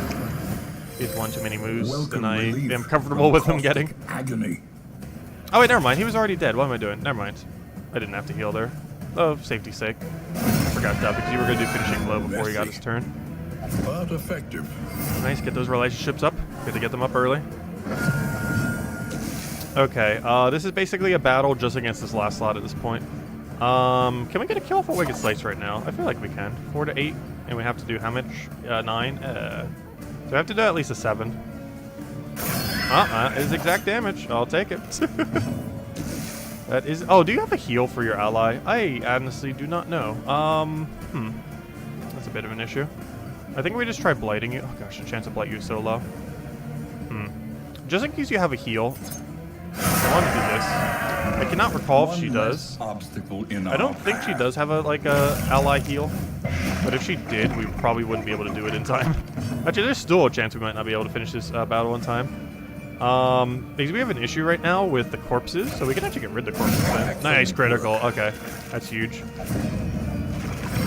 He's one too many moves, and I am comfortable with him getting. Agony. Oh, wait, never mind. He was already dead. What am I doing? Never mind. I didn't have to heal there. Oh, safety's sake. I forgot that because you were going to do finishing blow before he got his turn. but effective. Nice, get those relationships up. Good to get them up early. Okay, this is basically a battle just against this last slot at this point. Can we get a kill for Wicked Slice right now? I feel like we can. 4 to 8, and we have to do how much? 9? So we have to do at least a 7. Is exact damage. I'll take it. That is... Oh, do you have a heal for your ally? I honestly do not know. That's a bit of an issue. I think we just try blighting you. Oh gosh, the chance to blight you is so low. Just in case you have a heal, I want to do this. I cannot recall if she does. Obstacle in I don't think she does have a ally heal, but if she did, we probably wouldn't be able to do it in time. Actually, there's still a chance we might not be able to finish this battle in time. Because we have an issue right now with the corpses, so we can actually get rid of the corpses then. Nice, critical. Okay, that's huge.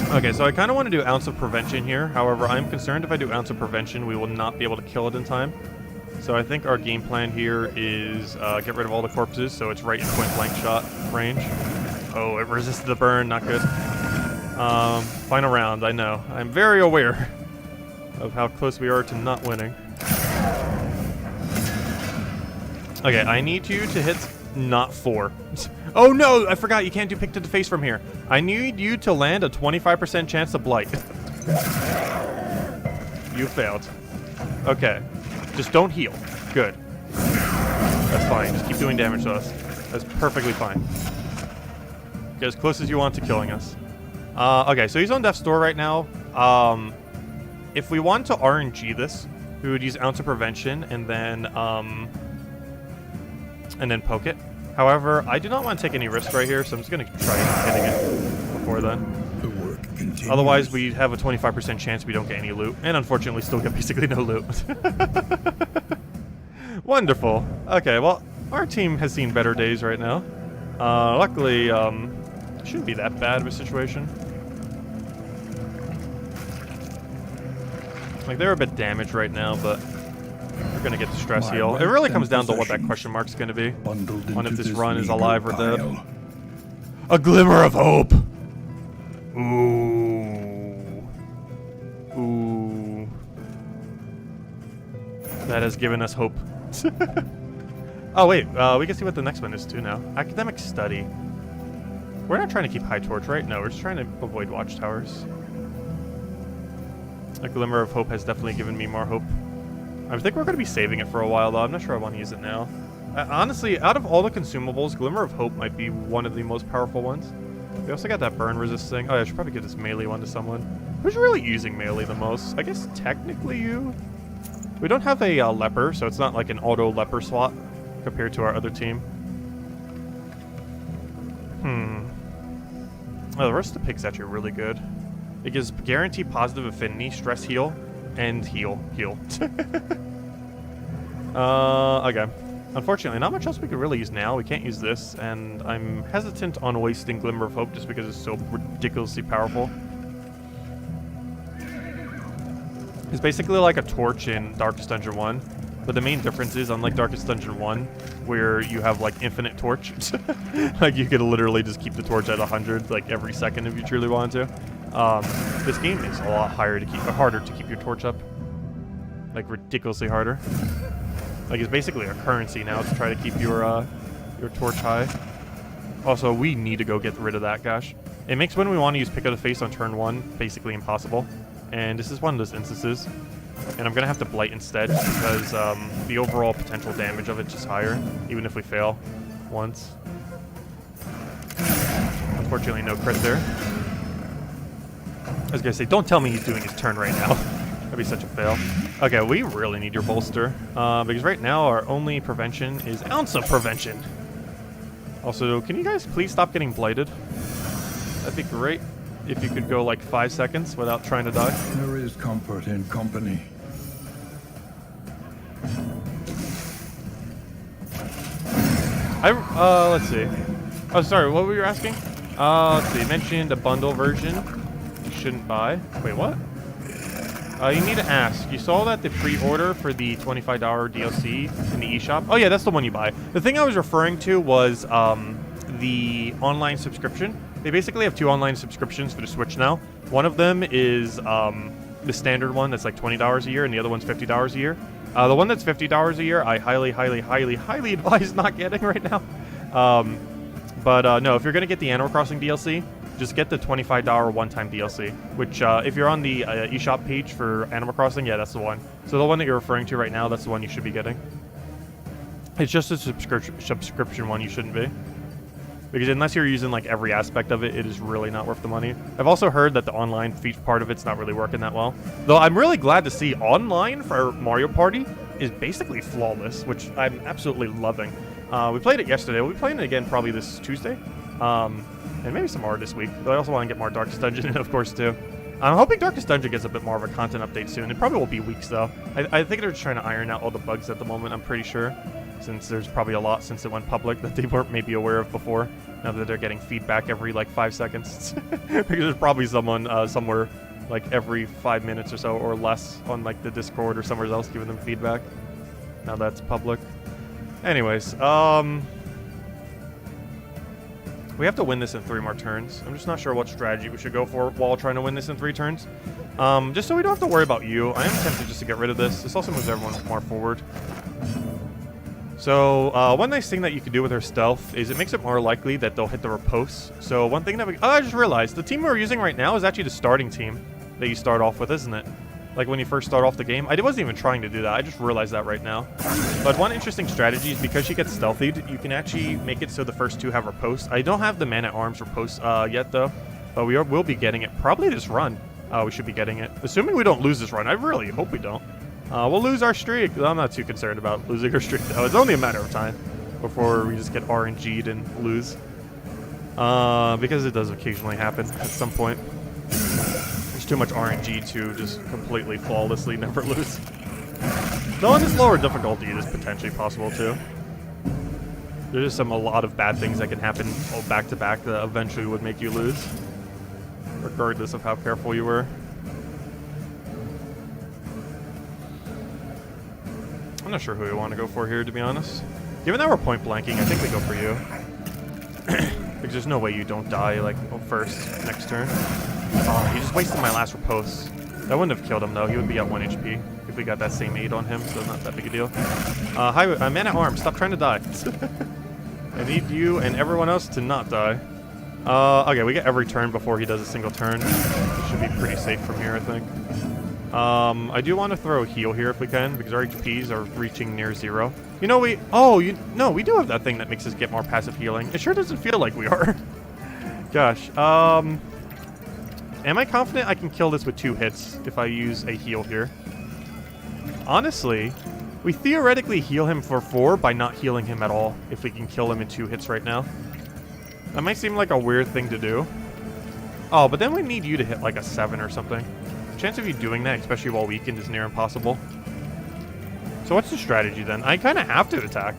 Okay, so I kind of want to do Ounce of Prevention here. However, I'm concerned if I do Ounce of Prevention, we will not be able to kill it in time. So I think our game plan here is get rid of all the corpses, so it's right in point-blank shot range. Oh, it resisted the burn, not good. Final round, I know. I'm very aware of how close we are to not winning. Okay, I need you to hit not 4. Oh no, I forgot you can't do pick to the face from here. I need you to land a 25% chance to blight. You failed. Okay. Just don't heal. Good. That's fine. Just keep doing damage to us. That's perfectly fine. Get as close as you want to killing us. Okay, so he's on death's door right now. If we want to RNG this, we would use Ounce of Prevention and then poke it. However, I do not want to take any risk right here, so I'm just going to try hitting it before then. Otherwise, we have a 25% chance we don't get any loot, and unfortunately still get basically no loot. Wonderful. Okay, well, our team has seen better days right now. Luckily, it shouldn't be that bad of a situation. Like, they're a bit damaged right now, but we're going to get the stress heal. It really comes down to what that question mark's going to be. On if this run is alive or dead. A glimmer of hope! Ooh. Ooh. That has given us hope. Oh, wait. We can see what the next one is, too, now. Academic Study. We're not trying to keep high torch, right? No, we're just trying to avoid watchtowers. A Glimmer of Hope has definitely given me more hope. I think we're going to be saving it for a while, though. I'm not sure I want to use it now. Honestly, out of all the consumables, Glimmer of Hope might be one of the most powerful ones. We also got that burn resist thing. Oh, yeah, I should probably give this melee one to someone. Who's really using melee the most? I guess technically you. We don't have a leper, so it's not like an auto leper slot compared to our other team. Oh, the rest of the picks actually really good. It gives guaranteed positive affinity, stress heal, and heal. Okay. Unfortunately, not much else we could really use now. We can't use this, and I'm hesitant on wasting Glimmer of Hope just because it's so ridiculously powerful. It's basically like a torch in Darkest Dungeon 1, but the main difference is, unlike Darkest Dungeon 1, where you have like infinite torch, like you could literally just keep the torch at 100 like every second if you truly wanted to. This game is a lot harder to keep your torch up, like ridiculously harder. Like, it's basically a currency now to try to keep your torch high. Also, we need to go get rid of that, gosh. It makes when we want to use Pick of the Face on turn 1 basically impossible. And this is one of those instances. And I'm going to have to Blight instead because the overall potential damage of it's just higher, even if we fail once. Unfortunately, no crit there. I was going to say, don't tell me he's doing his turn right now. That'd be such a fail. Okay, we really need your bolster. Because right now our only prevention is Ounce of Prevention. Also, can you guys please stop getting blighted? That'd be great if you could go like 5 seconds without trying to die. There is comfort in company. Let's see. Oh, sorry, what were you asking? Let's see, you mentioned a bundle version you shouldn't buy. Wait, what? You need to ask. You saw that the pre-order for the $25 DLC in the eShop? Oh yeah, that's the one you buy. The thing I was referring to was the online subscription. They basically have 2 online subscriptions for the Switch now. One of them is the standard one that's like $20 a year, and the other one's $50 a year. The one that's $50 a year, I highly advise not getting right now. No, if you're gonna get the Animal Crossing DLC, just get the $25 one-time DLC, which if you're on the eShop page for Animal Crossing, yeah, that's the one. So the one that you're referring to right now, that's the one you should be getting. It's just a subscription one you shouldn't be. Because unless you're using like every aspect of it, it is really not worth the money. I've also heard that the online part of it's not really working that well. Though I'm really glad to see online for Mario Party is basically flawless, which I'm absolutely loving. We played it yesterday. We'll be playing it again probably this Tuesday. And maybe some more this week. But I also want to get more Darkest Dungeon in, of course, too. I'm hoping Darkest Dungeon gets a bit more of a content update soon. It probably will be weeks, though. I think they're just trying to iron out all the bugs at the moment, I'm pretty sure. Since there's probably a lot since it went public that they weren't maybe aware of before. Now that they're getting feedback every, like, 5 seconds. Because there's probably someone somewhere, like, every 5 minutes or so or less on, like, the Discord or somewhere else giving them feedback. Now that's public. Anyways, we have to win this in 3 more turns. I'm just not sure what strategy we should go for while trying to win this in 3 turns. Just so we don't have to worry about you. I am tempted just to get rid of this. This also moves everyone more forward. So, one nice thing that you can do with her stealth is it makes it more likely that they'll hit the riposte. So, one thing that we... Oh, I just realized. The team we're using right now is actually the starting team that you start off with, isn't it? Like, when you first start off the game. I wasn't even trying to do that. I just realized that right now. But one interesting strategy is because she gets stealthied, you can actually make it so the first 2 have riposte. I don't have the man-at-arms riposte yet, though. But we'll be getting it. Probably this run. We should be getting it. Assuming we don't lose this run. I really hope we don't. We'll lose our streak. I'm not too concerned about losing our streak, though. It's only a matter of time before we just get RNG'd and lose. Because it does occasionally happen at some point. There's too much RNG to just completely flawlessly never lose. Though on this lower difficulty, it is potentially possible, too. There's just a lot of bad things that can happen back-to-back that eventually would make you lose. Regardless of how careful you were. I'm not sure who we want to go for here, to be honest. Given that we're point blanking, I think we go for you. Because there's no way you don't die, like, first, next turn. Oh, he just wasted my last riposte. That wouldn't have killed him, though. He would be at 1 HP if we got that same 8 on him, so not that big a deal. Hi, man-at-arms, stop trying to die. I need you and everyone else to not die. Okay, we get every turn before he does a single turn. We should be pretty safe from here, I think. I do want to throw a heal here if we can, because our HPs are reaching near 0. You know, we do have that thing that makes us get more passive healing. It sure doesn't feel like we are. Gosh, am I confident I can kill this with 2 hits if I use a heal here? Honestly, we theoretically heal him for 4 by not healing him at all, if we can kill him in 2 hits right now. That might seem like a weird thing to do. Oh, but then we need you to hit like a 7 or something. The chance of you doing that, especially while weakened, is near impossible. So what's the strategy then? I kind of have to attack.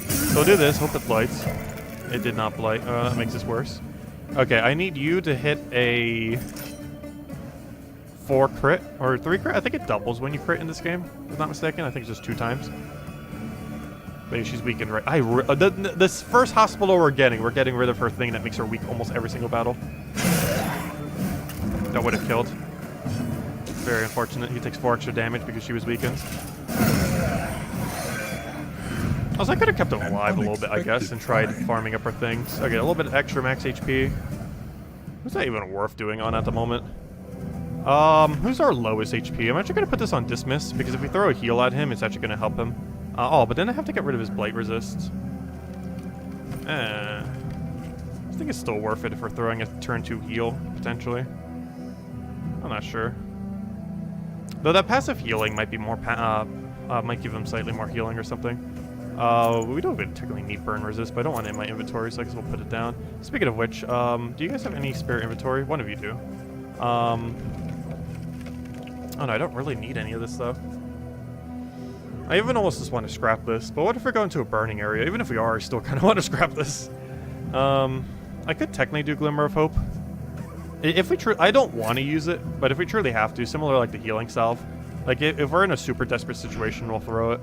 So I'll do this, hope it blights. It did not blight. That makes this worse. Okay, I need you to hit a 4 crit, or 3 crit. I think it doubles when you crit in this game, if I'm not mistaken. I think it's just 2 times. But she's weakened right. This first hospital we're getting rid of her thing that makes her weak almost every single battle. That would have killed. Very unfortunate. He takes 4 extra damage because she was weakened. Also, I could have kept him alive a little bit, I guess, and tried farming up her things. Okay, a little bit extra max HP. What's that even worth doing on at the moment? Who's our lowest HP? I'm actually going to put this on Dismiss, because if we throw a heal at him, it's actually going to help him. But then I have to get rid of his Blight Resist. I think it's still worth it if we're throwing a turn 2 heal, potentially. I'm not sure. Though that passive healing might be more, might give him slightly more healing or something. We don't even technically need Burn Resist, but I don't want it in my inventory, so I guess we'll put it down. Speaking of which, do you guys have any spare inventory? One of you do. Oh no, I don't really need any of this stuff. I even almost just want to scrap this, but what if we're going to a burning area? Even if we are, I still kind of want to scrap this. I could technically do Glimmer of Hope. If we I don't want to use it, but if we truly have to, similar like the healing salve, like if we're in a super desperate situation, we'll throw it.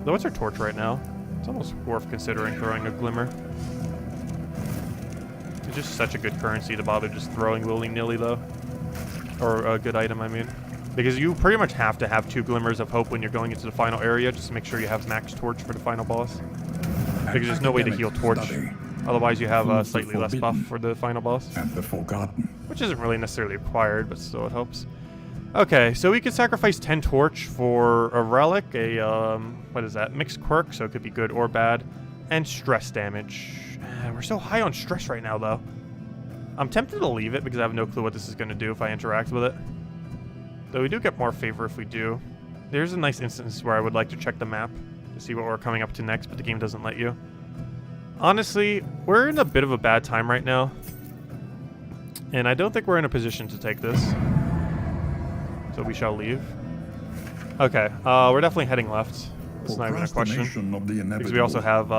Though what's our torch right now? It's almost worth considering throwing a Glimmer. It's just such a good currency to bother just throwing willy-nilly, though. or a good item, I mean. Because you pretty much have to have 2 glimmers of hope when you're going into the final area, just to make sure you have max torch for the final boss. Because there's no way to heal torch. Otherwise, you have a slightly less buff for the final boss. And the forgotten. Which isn't really necessarily required, but still it helps. Okay, so we could sacrifice 10 torch for a relic, what is that? Mixed quirk, so it could be good or bad. And stress damage. We're so high on stress right now, though. I'm tempted to leave it because I have no clue what this is going to do if I interact with it. Though we do get more favor if we do. There's a nice instance where I would like to check the map to see what we're coming up to next, but the game doesn't let you. Honestly, we're in a bit of a bad time right now. And I don't think we're in a position to take this. So we shall leave. Okay, we're definitely heading left. It's not even a question. Because we also have,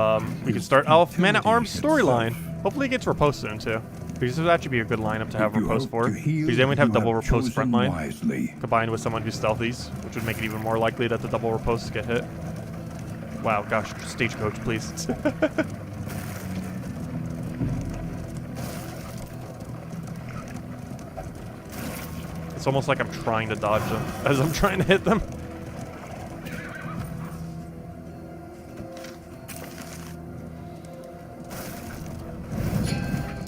we can start off Man-at-Arms storyline. Hopefully it gets riposte soon too. Because this would actually be a good lineup to have riposte for. Because then we'd have double riposte front line. Combined with someone who's stealthies, which would make it even more likely that the double ripostes get hit. Wow, gosh, stagecoach, please. It's almost like I'm trying to dodge them as I'm trying to hit them.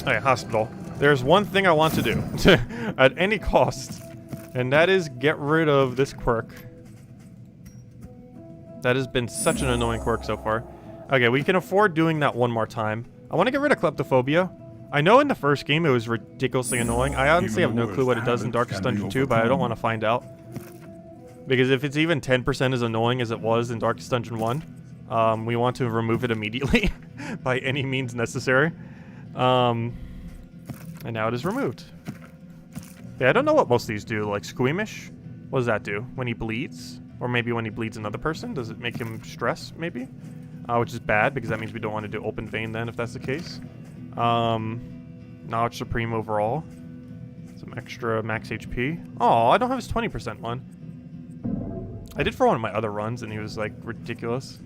Okay, hospital. There's one thing I want to do at any cost, and that is get rid of this quirk. That has been such an annoying quirk so far. Okay, we can afford doing that one more time. I want to get rid of kleptophobia. I know in the first game it was ridiculously annoying. I honestly have no clue what it does in Darkest Dungeon 2, but I don't want to find out. Because if it's even 10% as annoying as it was in Darkest Dungeon 1, we want to remove it immediately by any means necessary. And now it is removed. Yeah, I don't know what most of these do. Like Squeamish? What does that do? When he bleeds? Or maybe when he bleeds another person? Does it make him stress, maybe? Which is bad, because that means we don't want to do Open Vein then, if that's the case. Knowledge Supreme overall. Some extra max HP. Oh, I don't have his 20% one. I did for one of my other runs, and he was, like, ridiculous.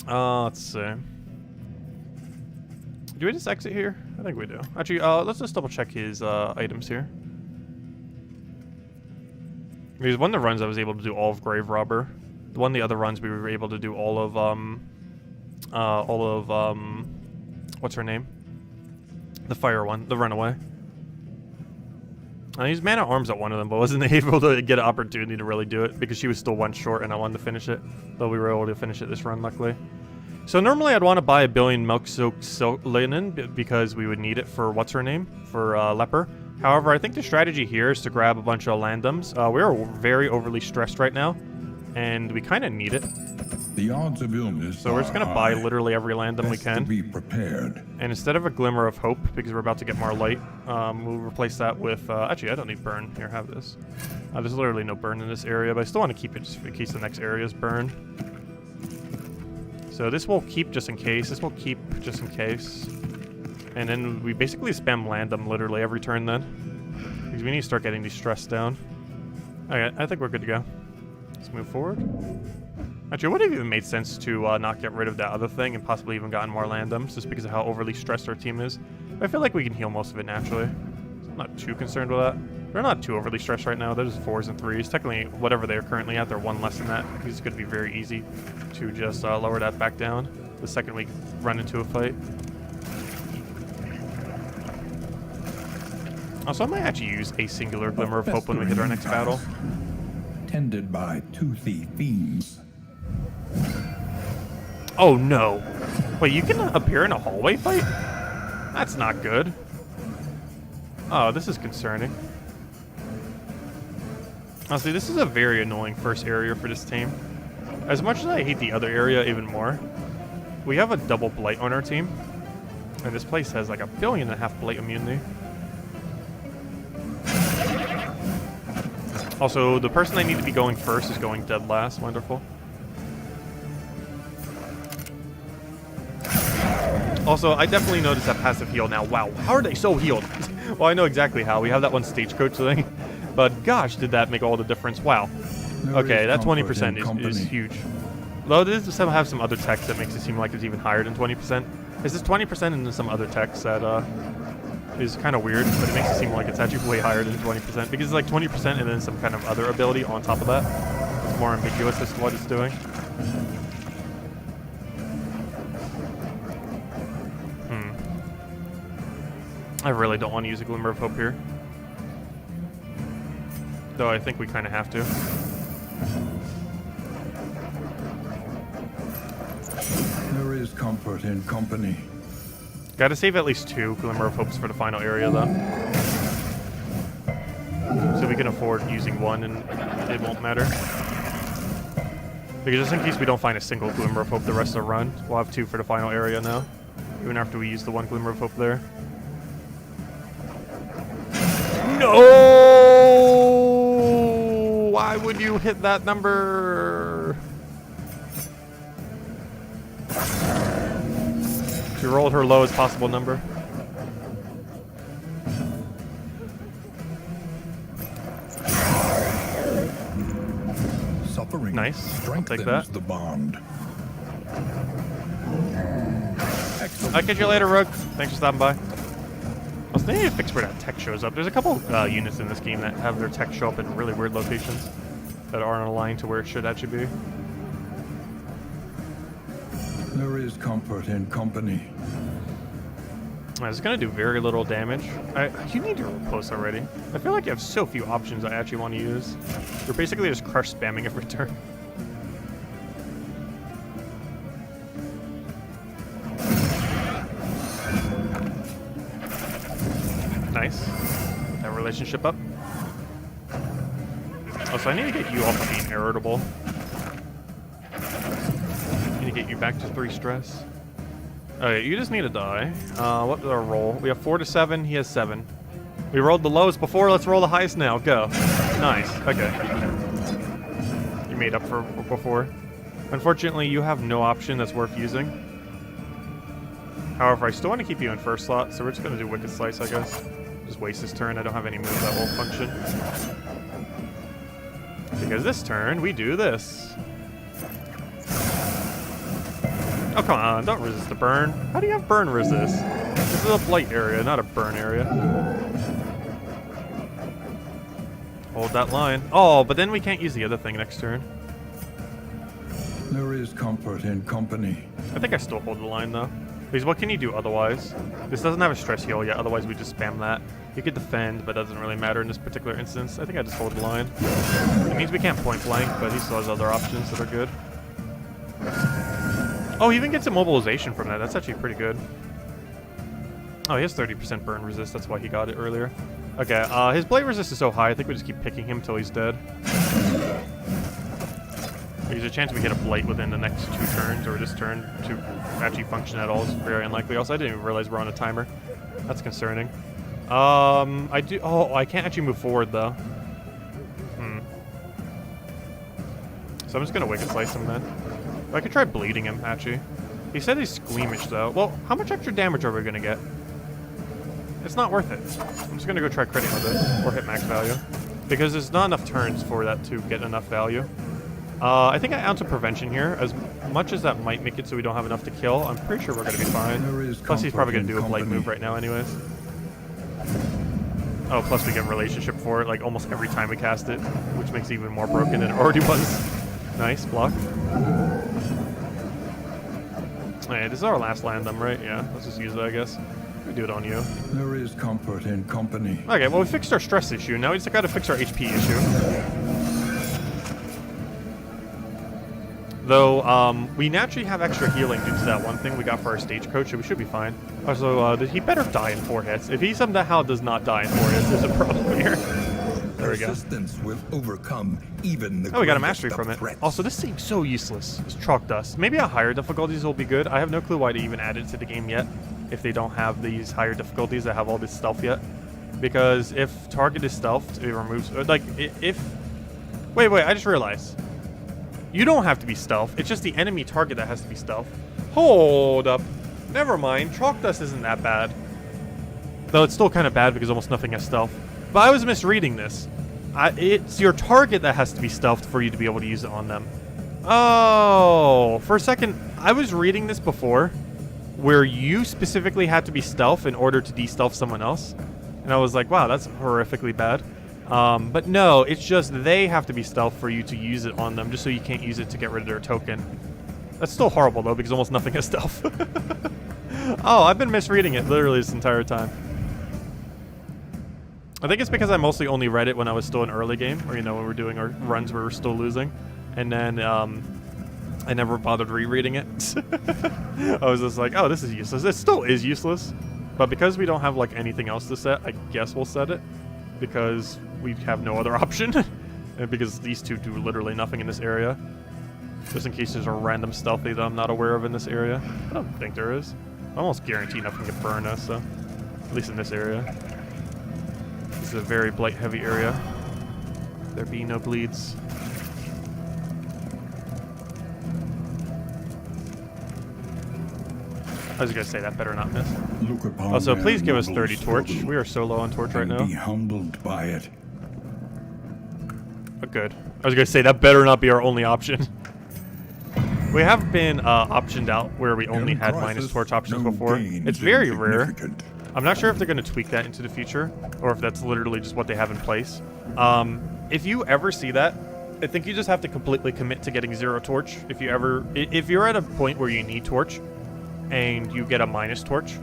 Let's see. Do we just exit here? I think we do. Actually, let's just double check his items here. Because one of the runs I was able to do all of Grave Robber. One of the other runs we were able to do all of what's her name? The fire one, the runaway. I used Man-at-Arms at one of them, but wasn't able to get an opportunity to really do it because she was still one short and I wanted to finish it. Though we were able to finish it this run, luckily. So normally I'd want to buy a billion milk-soaked silk linen because we would need it for what's her name? For leper. However, I think the strategy here is to grab a bunch of landoms. We're very overly stressed right now, and we kind of need it. The odds of illness so we're just gonna buy literally every landom we can. Be prepared. And instead of a glimmer of hope, because we're about to get more light, we'll replace that with. Actually, I don't need burn. Here, have this. There's literally no burn in this area, but I still want to keep it just in case the next area is burned. So this will keep just in case. This will keep just in case. And then we basically spam landom literally every turn then, because we need to start getting these stress down. Okay, I think we're good to go. Let's move forward. Actually, it would have even made sense to not get rid of that other thing and possibly even gotten more landoms, just because of how overly stressed our team is. But I feel like we can heal most of it naturally. So I'm not too concerned with that. They're not too overly stressed right now. They're just 4s and 3s. Technically, whatever they're currently at, they're 1 less than that. It's going to be very easy to just lower that back down the second we run into a fight. Also, I might actually use a singular glimmer of hope when we hit our next battle. Tended by toothy fiends. Oh no. Wait, you can appear in a hallway fight? That's not good. Oh, this is concerning. Honestly, this is a very annoying first area for this team. As much as I hate the other area even more, we have a double blight on our team. And this place has like 1.5 billion blight immunity. Also, the person I need to be going first is going dead last. Wonderful. Also, I definitely noticed that passive heal now. Wow, how are they so healed? Well, I know exactly how. We have that one stagecoach thing. But gosh, did that make all the difference. Wow. Okay, that 20% is huge. Though it does have some other text that makes it seem like it's even higher than 20%. Is this 20% and then some other text that is kind of weird, but it makes it seem like it's actually way higher than 20% because it's like 20% and then some kind of other ability on top of that. It's more ambiguous as to what it's doing. I really don't want to use a Glimmer of Hope here. Though I think we kind of have to. There is comfort in company. Gotta save at least 2 Glimmer of Hopes for the final area, though. So we can afford using 1 and it won't matter. Because just in case we don't find a single Glimmer of Hope the rest of the run, we'll have 2 for the final area now. Even after we use the 1 Glimmer of Hope there. No! Why would you hit that number? She rolled her lowest possible number. Suffering nice. I'll take that. The bond. I'll catch you later, Rogue. Thanks for stopping by. I was thinking to fix where that tech shows up. There's a couple units in this game that have their tech show up in really weird locations that aren't aligned to where it should actually be. There is comfort in company. It's going to do very little damage. You need your post already. I feel like you have so few options I actually want to use. You're basically just crush spamming every turn. Nice. Put that relationship up. Oh, so I need to get you off of being irritable. Need to get you back to 3 stress. Okay, you just need to die. What did our roll? We have 4 to 7. He has 7. We rolled the lowest before. Let's roll the highest now. Go. Nice. Okay. You made up for before. Unfortunately, you have no option that's worth using. However, I still want to keep you in first slot, so we're just going to do Wicked Slice, I guess. Just waste this turn. I don't have any moves that will function. Because this turn, we do this. Oh, come on. Don't resist the burn. How do you have burn resist? This is a blight area, not a burn area. Hold that line. Oh, but then we can't use the other thing next turn. There is comfort in company. I think I still hold the line, though. Because what can you do otherwise? This doesn't have a stress heal yet, otherwise we just spam that. You could defend, but it doesn't really matter in this particular instance. I think I just hold the line. It means we can't point blank, but he still has other options that are good. Oh, he even gets immobilization from that. That's actually pretty good. Oh, he has 30% burn resist. That's why he got it earlier. Okay, his blade resist is so high, I think we just keep picking him till he's dead. There's a chance we hit a blight within the next 2 turns, or this turn, to actually function at all is very unlikely. Also, I didn't even realize we're on a timer. That's concerning. I can't actually move forward, though. So I'm just gonna Wicked Slice him then. I could try bleeding him, actually. He said he's squeamish, though. Well, how much extra damage are we gonna get? It's not worth it. I'm just gonna go try critting with this, or hit max value. Because there's not enough turns for that to get enough value. I think I ounce of prevention here. As much as that might make it so we don't have enough to kill, I'm pretty sure we're gonna be fine. Plus he's probably gonna do a blight move right now anyways. Oh, plus we get relationship for it, like almost every time we cast it, which makes it even more broken than it already was. Nice, block. Alright, this is our last land them, right? Yeah, let's just use it, I guess. We do it on you. There is comfort in company. Okay, well we fixed our stress issue. Now we just gotta fix our HP issue. Though, we naturally have extra healing due to that one thing we got for our stagecoach, so we should be fine. Also, he better die in 4 hits. If he somehow does not die in 4 hits, there's a problem here. There we go. Persistence will overcome even the we got a mastery from it. Also, this seems so useless. It's chalk dust. Maybe at higher difficulties will be good. I have no clue why they even added it to the game yet, if they don't have these higher difficulties that have all this stealth yet. Because if target is stealthed, it removes... Like, if... Wait, I just realized. You don't have to be stealth. It's just the enemy target that has to be stealth. Hold up. Never mind. Chalk dust isn't that bad. Though it's still kind of bad because almost nothing has stealth. But I was misreading this. It's your target that has to be stealthed for you to be able to use it on them. Oh, for a second, I was reading this before. where you specifically had to be stealth in order to de-stealth someone else. And I was like, wow, that's horrifically bad. But no, it's just they have to be stealth for you to use it on them, just so you can't use it to get rid of their token. That's still horrible, though, because almost nothing has stealth. Oh, I've been misreading it literally this entire time. I think it's because I mostly only read it when I was still in early game, or, you know, when we're doing our runs where we're still losing. And then, I never bothered rereading it. I was just like, oh, this is useless. It still is useless. But because we don't have, like, anything else to set, I guess we'll set it. Because we have no other option. And because these two do literally nothing in this area. Just in case there's a random stealthy that I'm not aware of in this area. I don't think there is. I almost guarantee nothing can burn us, so. At least in this area. This is a very blight-heavy area. There be no bleeds. I was gonna say that better not miss. Also, please give us 30 torch. We are so low on torch right now. Be humbled by it. Oh, good. I was gonna say that better not be our only option. We have been optioned out where we only had minus torch options before. It's very rare. I'm not sure if they're gonna tweak that into the future, or if that's literally just what they have in place. If you ever see that, I think you just have to completely commit to getting 0 torch. If you're at a point where you need torch, and you get a minus torch,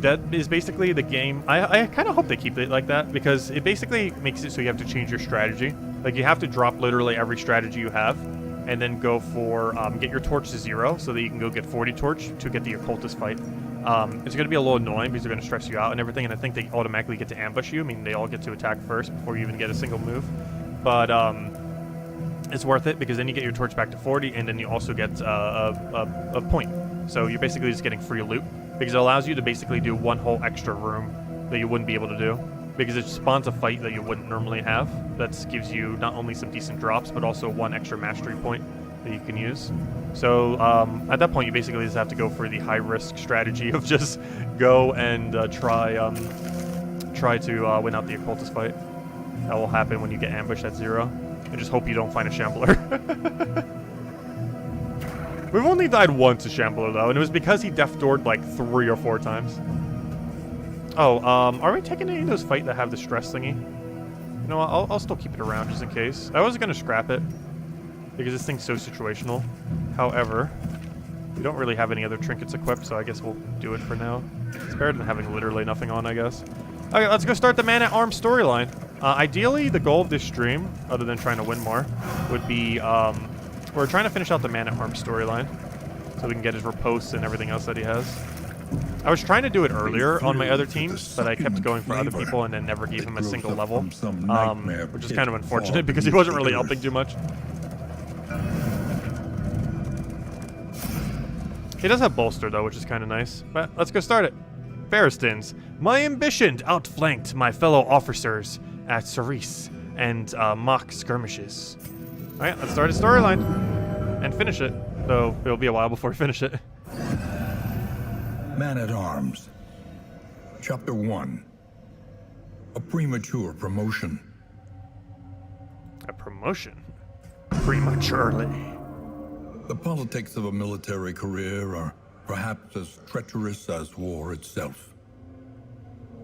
that is basically the game. I kind of hope they keep it like that, because it basically makes it so you have to change your strategy. Like, you have to drop literally every strategy you have, and then go for, get your torch to 0, so that you can go get 40 torch to get the occultist fight. It's going to be a little annoying, because they're going to stress you out and everything, and I think they automatically get to ambush you. I mean, they all get to attack first before you even get a single move. But, it's worth it, because then you get your torch back to 40, and then you also get a point. So you're basically just getting free loot, because it allows you to basically do one whole extra room that you wouldn't be able to do, because it spawns a fight that you wouldn't normally have. That gives you not only some decent drops, but also 1 extra mastery point that you can use. So at that point, you basically just have to go for the high-risk strategy of just go and try to win out the occultist fight. That will happen when you get ambushed at 0. And just hope you don't find a Shambler. We've only died once to Shambler, though, and it was because he Death Doored like 3 or 4 times. Oh, are we taking any of those fight that have the stress thingy? You know what, I'll still keep it around just in case. I was going to scrap it, because this thing's so situational. However, we don't really have any other trinkets equipped, so I guess we'll do it for now. It's better than having literally nothing on, I guess. Okay, let's go start the Man-at-Arms storyline. Ideally, the goal of this stream, other than trying to win more, would be, we're trying to finish out the Man-at-Arms storyline, so we can get his riposte and everything else that he has. I was trying to do it earlier on my other teams, but I kept going for other people and then never gave him a single level, which is kind of unfortunate because he wasn't really helping too much. He does have bolster, though, which is kind of nice, but let's go start it. Ferristins, my ambition outflanked my fellow officers at ssaszix and mock skirmishes. Alright, let's start a storyline and finish it, though it'll be a while before we finish it. Man-at-Arms. Chapter 1. A premature promotion. A promotion? Prematurely. The politics of a military career are perhaps as treacherous as war itself.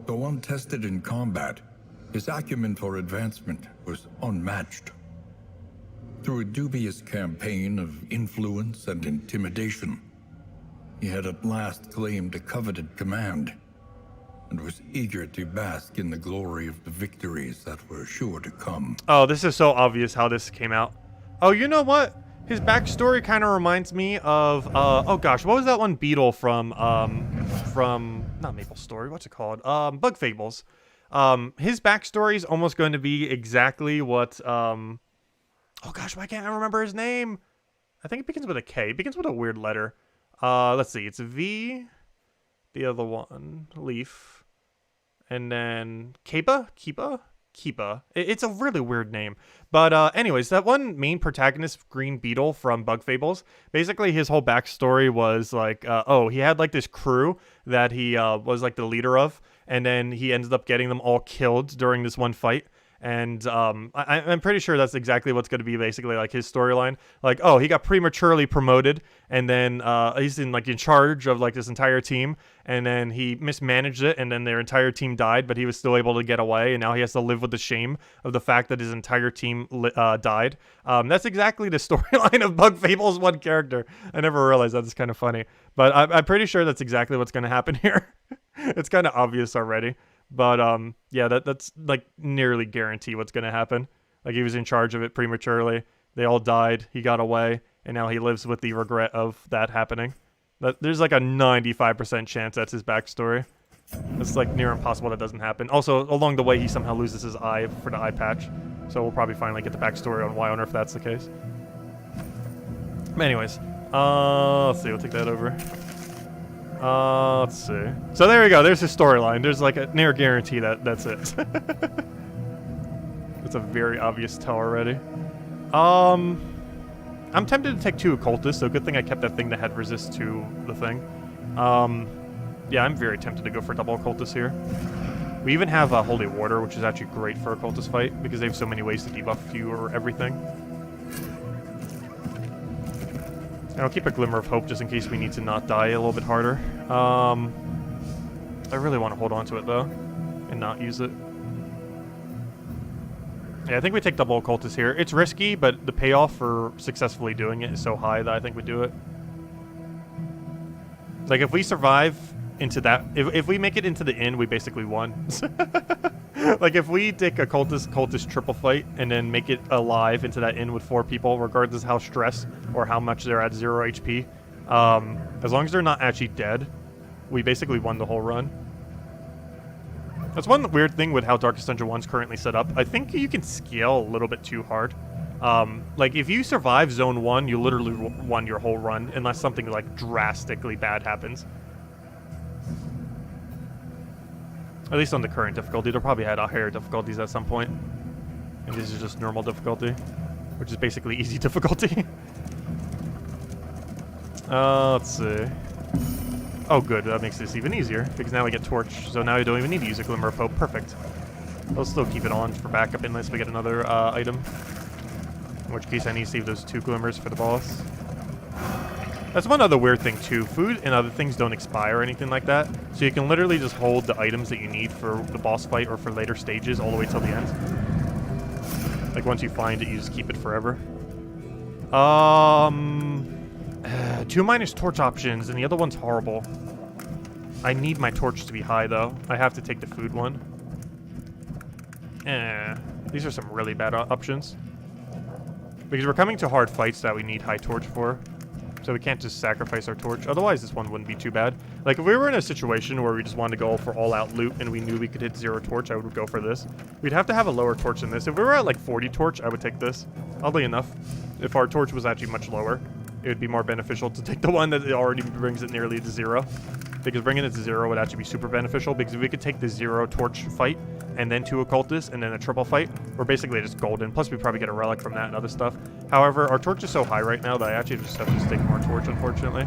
Though untested in combat, his acumen for advancement was unmatched. Through a dubious campaign of influence and intimidation, he had at last claimed a coveted command, and was eager to bask in the glory of the victories that were sure to come. Oh, this is so obvious how this came out. Oh, you know what? His backstory kind of reminds me of, oh gosh, what was that one beetle from not Maple Story, what's it called? Bug Fables. His backstory is almost going to be exactly what, oh gosh, why can't I remember his name? I think it begins with a K. It begins with a weird letter. Let's see, it's V, the other one, Leaf, and then Kepa? It's a really weird name. But anyways, that one main protagonist, Green Beetle from Bug Fables, basically his whole backstory was like, oh, he had like this crew that he was like the leader of, and then he ended up getting them all killed during this one fight. And I'm pretty sure that's exactly what's going to be basically like his storyline. Like, oh, he got prematurely promoted, and then he's in charge of like this entire team, and then he mismanaged it, and then their entire team died, but he was still able to get away, and now he has to live with the shame of the fact that his entire team died. That's exactly the storyline of Bug Fable's one character. I never realized that. It's kind of funny, but I'm pretty sure that's exactly what's going to happen here. It's kind of obvious already. But yeah, that's like nearly guarantee what's gonna happen. Like he was in charge of it prematurely. They all died. He got away, and now he lives with the regret of that happening. There's like a 95% chance that's his backstory. It's like near impossible that doesn't happen. Also, along the way, he somehow loses his eye for the eye patch. So we'll probably finally get the backstory on why on earth that's the case. But anyways, let's see. We'll take that over. Let's see. So there we go. There's his storyline. There's like a near guarantee that that's it. It's a very obvious tell already. I'm tempted to take 2 occultists, so good thing I kept that thing that had resist to the thing. Yeah, I'm very tempted to go for double occultist here. We even have Holy Water, which is actually great for a cultist fight because they have so many ways to debuff you or everything. And I'll keep a Glimmer of Hope just in case we need to not die a little bit harder. I really want to hold on to it, though, and not use it. Yeah, I think we take double occultist here. It's risky, but the payoff for successfully doing it is so high that I think we do it. Like, if we survive into that... If we make it into the inn, we basically won. Like, if we take a cultist triple fight and then make it alive into that inn with 4 people, regardless of how stressed or how much they're at 0 HP, as long as they're not actually dead, we basically won the whole run. That's one weird thing with how Darkest Dungeon 1's currently set up. I think you can scale a little bit too hard. Like, if you survive Zone 1, you literally won your whole run, unless something, like, drastically bad happens. At least on the current difficulty. They'll probably had higher difficulties at some point. And this is just normal difficulty, which is basically easy difficulty. Let's see. Oh, good. That makes this even easier, because now we get Torch, so now we don't even need to use a Glimmer of Hope. Perfect. I'll still keep it on for backup unless we get another item. In which case I need to save those 2 Glimmers for the boss. That's one other weird thing, too. Food and other things don't expire or anything like that, so you can literally just hold the items that you need for the boss fight or for later stages all the way till the end. Like, once you find it, you just keep it forever. 2 minus torch options, and the other one's horrible. I need my torch to be high, though. I have to take the food one. These are some really bad options. Because we're coming to hard fights that we need high torch for. So we can't just sacrifice our torch. Otherwise, this one wouldn't be too bad. Like, if we were in a situation where we just wanted to go for all-out loot and we knew we could hit 0 torch, I would go for this. We'd have to have a lower torch than this. If we were at, like, 40 torch, I would take this. Oddly enough, if our torch was actually much lower, it would be more beneficial to take the one that already brings it nearly to 0. Because bringing it to 0 would actually be super beneficial, because if we could take the 0 torch fight and then 2 occultists and then a triple fight, we're basically just golden. Plus, we probably get a relic from that and other stuff. However, our torch is so high right now that I actually just have to take more torch, unfortunately.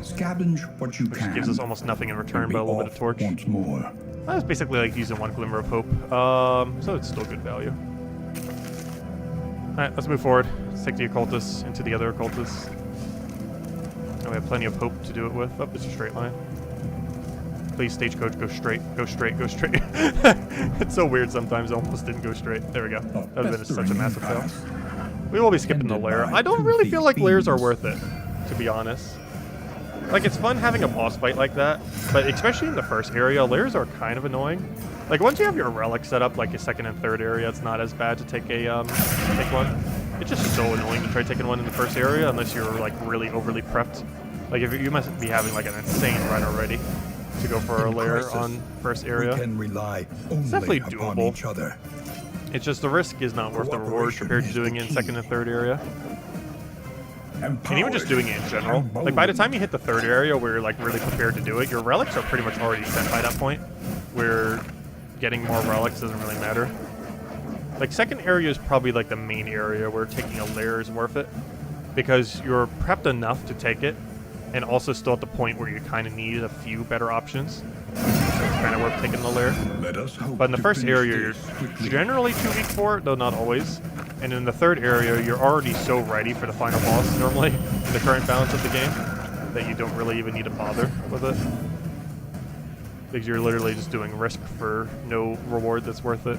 Scavenge what you Which can. gives us almost nothing in return, but a little bit of torch. Once more. That's basically like using 1 Glimmer of Hope. So it's still good value. Alright, let's move forward. Let's take the occultists into the other occultists. And we have plenty of hope to do it with. Oh, it's a straight line. Please, Stagecoach, go straight. Go straight, go straight. It's so weird sometimes. I almost didn't go straight. There we go. That would have been such a massive fail. We will be skipping the lair. I don't really feel like lairs are worth it, to be honest. Like, it's fun having a boss fight like that, but especially in the first area, lairs are kind of annoying. Like, once you have your relic set up, like a second and third area, it's not as bad to take a, take one. It's just so annoying to try taking one in the first area unless you're, like, really overly prepped. Like, if you must be having, like, an insane run already to go for a lair on first area. We can rely only It's definitely upon doable. each other. It's just the risk is not worth the reward compared to doing it in second and third area. And even just doing it in general. Like, by the time you hit the third area where you're, like, really prepared to do it, your relics are pretty much already spent by that point, where getting more relics doesn't really matter. Like, second area is probably, like, the main area where taking a lair is worth it, because you're prepped enough to take it, and also still at the point where you kind of need a few better options. kind of worth taking the lair. Let us hope But in the to first finish area, you're this quickly. generally too weak for it, though not always. And in the third area, you're already so ready for the final boss, normally, in the current balance of the game, that you don't really even need to bother with it. Because you're literally just doing risk for no reward that's worth it.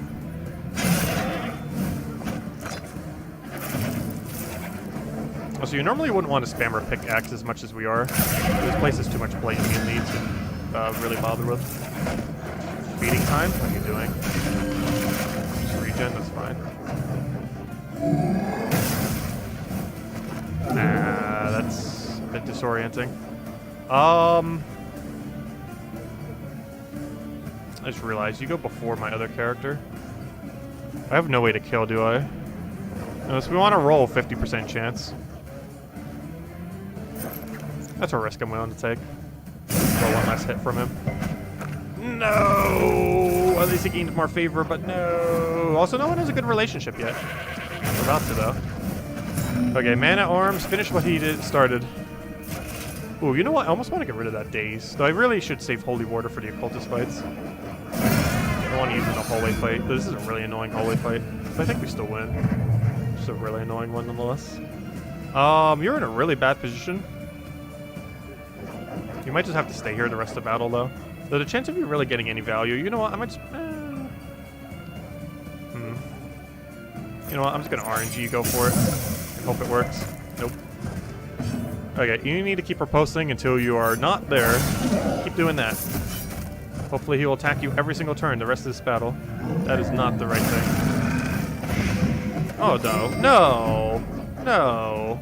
Also, you normally wouldn't want to spam or pickaxe as much as we are. This place is too much plate immediately to really bother with. Feeding time? What are you doing? Just regen, that's fine. That's a bit disorienting. I just realized you go before my other character. I have no way to kill, do I? Unless we want to roll 50% chance. That's a risk I'm willing to take. Roll one last hit from him. No! At least he gained more favor, but no! Also, no one has a good relationship yet. We're about to, though. Okay, man at arms, finish what he started. Ooh, you know what? I almost want to get rid of that daze. Though I really should save Holy Water for the occultist fights. I don't want to use it in a hallway fight. This is a really annoying hallway fight. But I think we still win. Just a really annoying one nonetheless. You're in a really bad position. You might just have to stay here the rest of the battle, though. Though the chance of you really getting any value, you know what? I might just... You know what? I'm just going to RNG go for it. And hope it works. Nope. Okay, you need to keep riposting until you are not there. Keep doing that. Hopefully he will attack you every single turn the rest of this battle. That is not the right thing. Oh, no. No! No!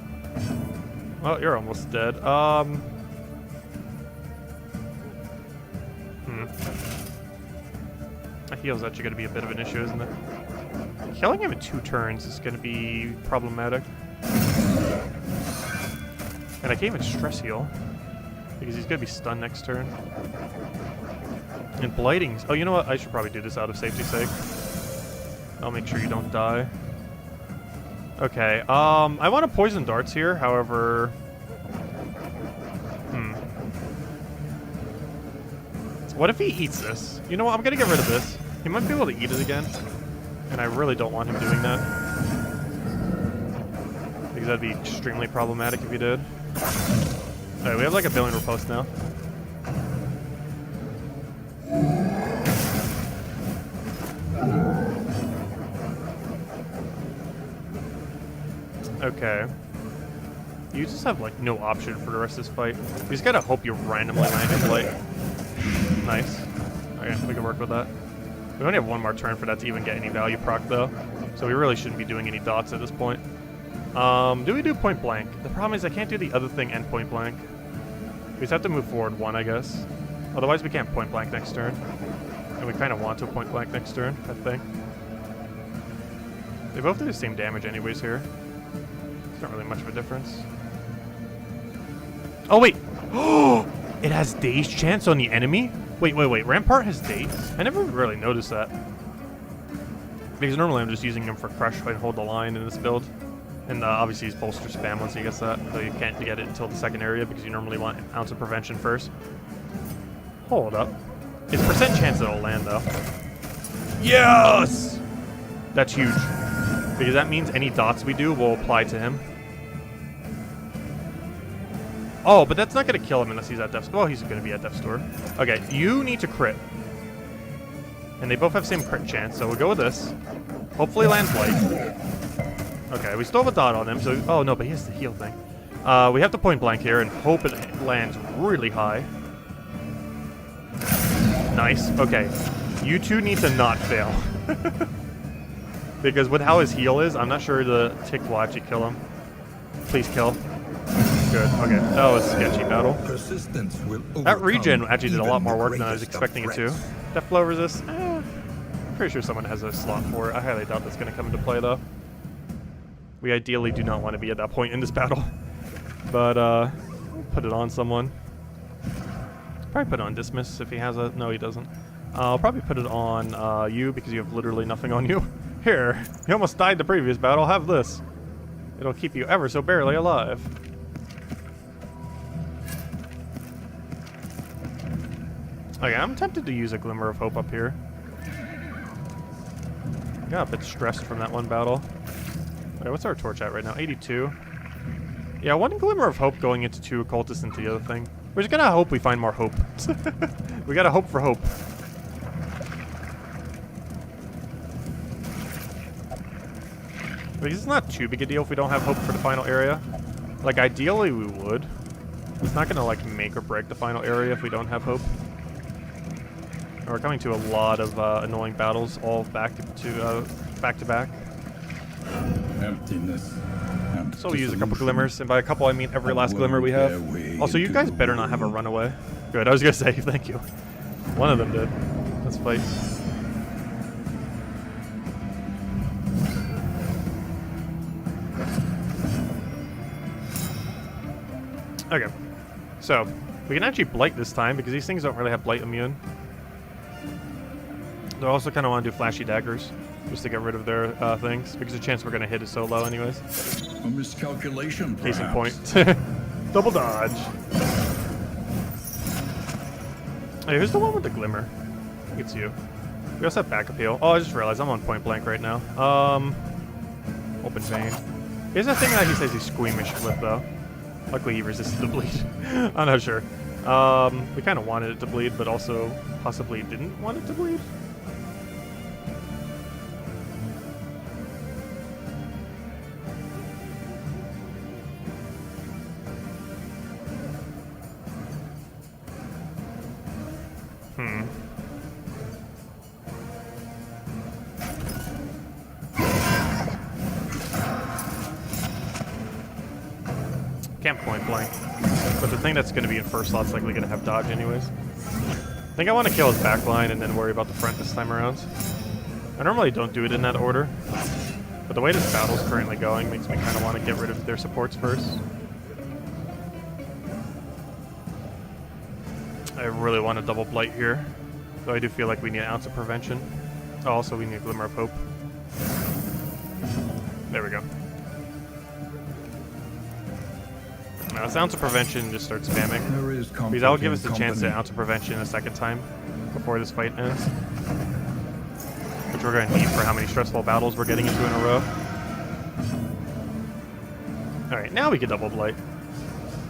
Well, you're almost dead. That heal's actually going to be a bit of an issue, isn't it? Killing him in 2 turns is going to be problematic. And I can't even stress heal, because he's going to be stunned next turn. And blighting. Oh, you know what? I should probably do this out of safety's sake. I'll make sure you don't die. Okay, I want to poison darts here, however... What if he eats this? You know what? I'm going to get rid of this. He might be able to eat it again. And I really don't want him doing that. Because that'd be extremely problematic if he did. Alright, we have like a billion riposte now. Okay. You just have like no option for the rest of this fight. You just gotta hope you randomly land in blight. Nice. Okay, we can work with that. We only have one more turn for that to even get any value proc though. So we really shouldn't be doing any dots at this point. Do we do point blank? The problem is I can't do the other thing and point blank. We just have to move forward 1, I guess. Otherwise we can't point blank next turn. And we kind of want to point blank next turn, I think. They both do the same damage anyways here. It's not really much of a difference. Oh, wait! Oh! It has daze chance on the enemy? Wait. Rampart has daze? I never really noticed that. Because normally I'm just using him for crush and hold the line in this build. And obviously he's bolster spam once he gets that. Though you can't get it until the second area because you normally want an ounce of prevention first. Hold up. It's percent chance that it'll land though. Yes! That's huge. Because that means any dots we do will apply to him. Oh, but that's not going to kill him unless he's at death's door. Oh, he's going to be at death's door. Okay, you need to crit. And they both have same crit chance, so we'll go with this. Hopefully lands light. Okay, we still have a dot on him, so... Oh, no, but he has the heal thing. We have to point blank here and hope it lands really high. Nice. Okay. You two need to not fail. Because with how his heal is, I'm not sure the tick will actually kill him. Please kill. Good. Okay. That was a sketchy battle. Persistence will That regen actually did a even lot more the work than I was greatest of expecting it to. threats. Death blow resist. Pretty sure someone has a slot for it. I highly doubt that's going to come into play, though. We ideally do not want to be at that point in this battle. But, put it on someone. Probably put it on Dismiss if he has a... No, he doesn't. I'll probably put it on you because you have literally nothing on you. Here, you almost died the previous battle. Have this. It'll keep you ever so barely alive. Okay, I'm tempted to use a Glimmer of Hope up here. Got a bit stressed from that one battle. Okay, what's our torch at right now? 82. Yeah, one Glimmer of Hope going into 2 occultists into the other thing. We're just gonna hope we find more hope. We gotta hope for hope. Like, it's not too big a deal if we don't have hope for the final area. Like, ideally we would. It's not gonna, like, make or break the final area if we don't have hope. And we're coming to a lot of annoying battles, all back to back. Emptiness. So we use a couple glimmers, and by a couple I mean every last glimmer we have. Also, you guys better not have a runaway. Good, I was gonna say, thank you. One of them did. Let's fight. Okay, so we can actually blight this time because these things don't really have blight immune. They also kind of want to do flashy daggers just to get rid of their things because the chance we're going to hit is so low anyways. A miscalculation, perhaps. Case in point. Double dodge. Hey, who's the one with the glimmer? I think it's you. We also have backup heal. Oh, I just realized I'm on point blank right now. Open vein. Here's the thing that he says he's squeamish with though. Luckily he resisted the bleed. I'm not sure. We kind of wanted it to bleed, but also possibly didn't want it to bleed. Can't point blank. But the thing that's going to be in first slot's likely going to have dodge anyways. I think I want to kill his backline and then worry about the front this time around. I normally don't do it in that order. But the way this battle's currently going makes me kind of want to get rid of their supports first. I really want to double blight here. Though I do feel like we need an ounce of prevention. Oh, also we need a glimmer of hope. There we go. Now, this ounce of prevention just starts spamming. Because that will give us a chance to ounce of prevention a second time before this fight ends. Which we're going to need for how many stressful battles we're getting into in a row. Alright, now we can double blight.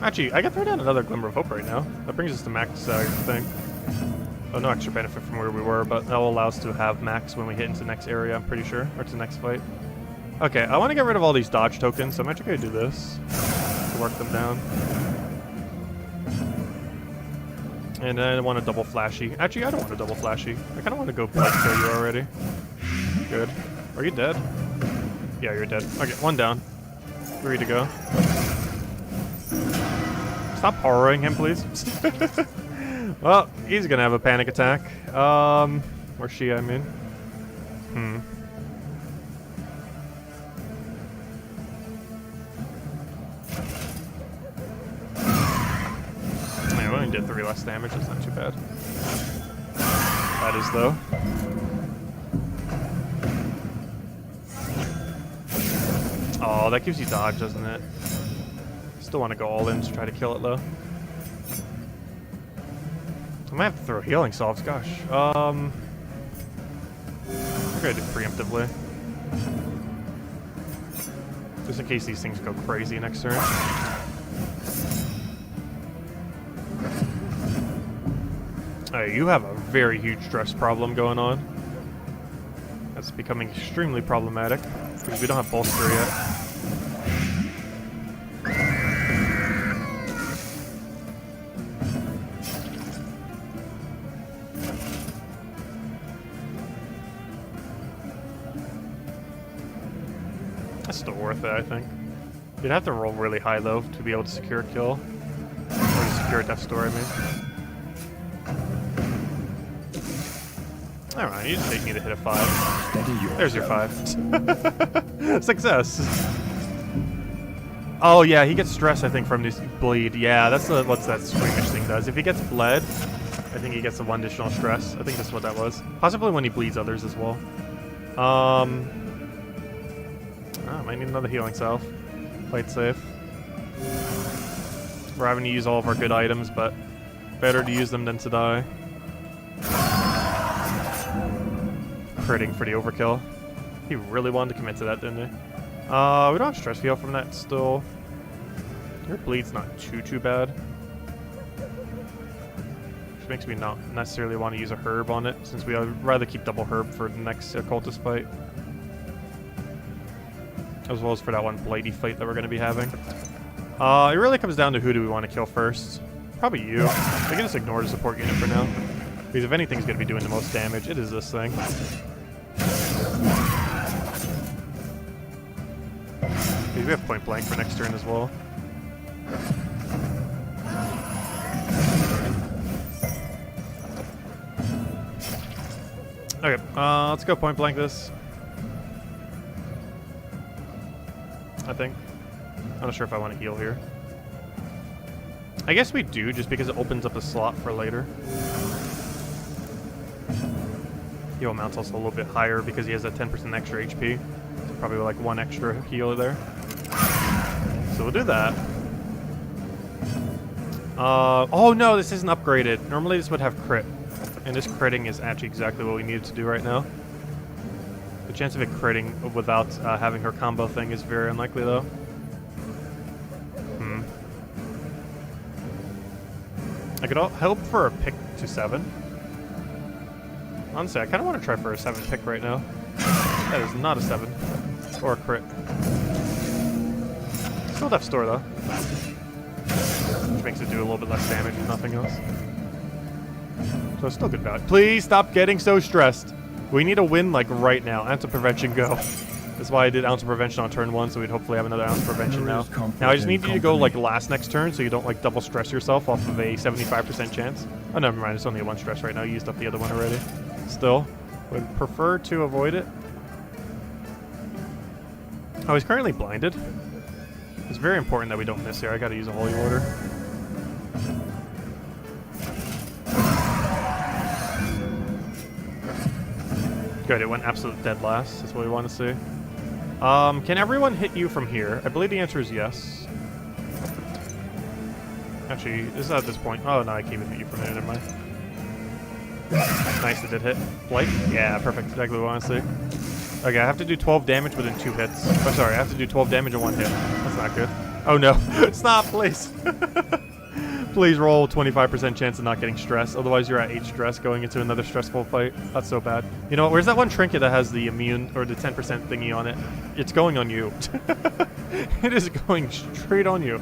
Actually, I can throw down another Glimmer of Hope right now. That brings us to max thing. Oh, no extra benefit from where we were, but that will allow us to have max when we hit into the next area, I'm pretty sure. Or to the next fight. Okay, I want to get rid of all these dodge tokens, so I'm actually going to do this. To work them down. And then I want a double flashy. Actually, I don't want a double flashy. I kind of want to go blood kill you already. Good. Are you dead? Yeah, you're dead. Okay, one down. Ready to go. Stop horroring him, please. Well, he's gonna have a panic attack. Or she, I mean. We only did 3 less damage, that's not too bad. That is, though. Oh, that gives you dodge, doesn't it? Still want to go all in to try to kill it, though. I might have to throw healing salves, gosh. I'm gonna do preemptively. Just in case these things go crazy next turn. Alright, you have a very huge stress problem going on. That's becoming extremely problematic because we don't have bolster yet. That's still worth it, I think. You'd have to roll really high though to be able to secure a kill. Or to secure a death store, I mean. Alright, you just need to hit a 5. There's your 5. Success. Oh yeah, he gets stress, I think, from this bleed. Yeah, that's what that squeamish thing does. If he gets bled, I think he gets the 1 additional stress. I think that's what that was. Possibly when he bleeds others as well. Oh, might need another healing salve. Play it safe. We're having to use all of our good items, but better to use them than to die. critting for the overkill. He really wanted to commit to that, didn't he? We don't have stress heal from that still. Your bleed's not too bad. Which makes me not necessarily want to use a herb on it, since we would rather keep double herb for the next cultist fight. As well as for that one blighty fight that we're going to be having. It really comes down to who do we want to kill first. Probably you. We can just ignore the support unit for now. Because if anything's going to be doing the most damage, it is this thing. Okay, we have point blank for next turn as well. Okay, let's go point blank this. I think. I'm not sure if I want to heal here. I guess we do, just because it opens up a slot for later. Heal amount's also a little bit higher because he has that 10% extra HP. So probably like 1 extra heal there. So we'll do that. Oh no, this isn't upgraded. Normally this would have crit. And this critting is actually exactly what we needed to do right now. The chance of it critting without having her combo thing is very unlikely though. I could hope for a pick to 7. Honestly, I kind of want to try for a 7 pick right now. That is not a 7. Or a crit. Still have store though. Which makes it do a little bit less damage if nothing else. So it's still good value. Please stop getting so stressed. We need a win like right now. Ounce of prevention, go. That's why I did ounce of prevention on turn 1, so we'd hopefully have another ounce of prevention now. Now I just need you to go like last next turn so you don't like double stress yourself off of a 75% chance. Oh, never mind. It's only a 1 stress right now. You used up the other one already. Still, would prefer to avoid it. Oh, he's currently blinded. It's very important that we don't miss here. I gotta use a holy water. Good, it went absolute dead last. That's what we want to see. Can everyone hit you from here? I believe the answer is yes. Actually, is that at this point? Oh, no, I can't even hit you from there. Never mind. Nice, it did hit. Blight? Yeah, perfect. Exactly what I want to see. Okay, I have to do 12 damage within 2 hits. Oh, sorry, I have to do 12 damage in 1 hit. That's not good. Oh, no. Stop, please. Please roll 25% chance of not getting stressed. Otherwise, you're at 8 stress going into another stressful fight. That's so bad. You know what? Where's that one trinket that has the immune or the 10% thingy on it? It's going on you. It is going straight on you.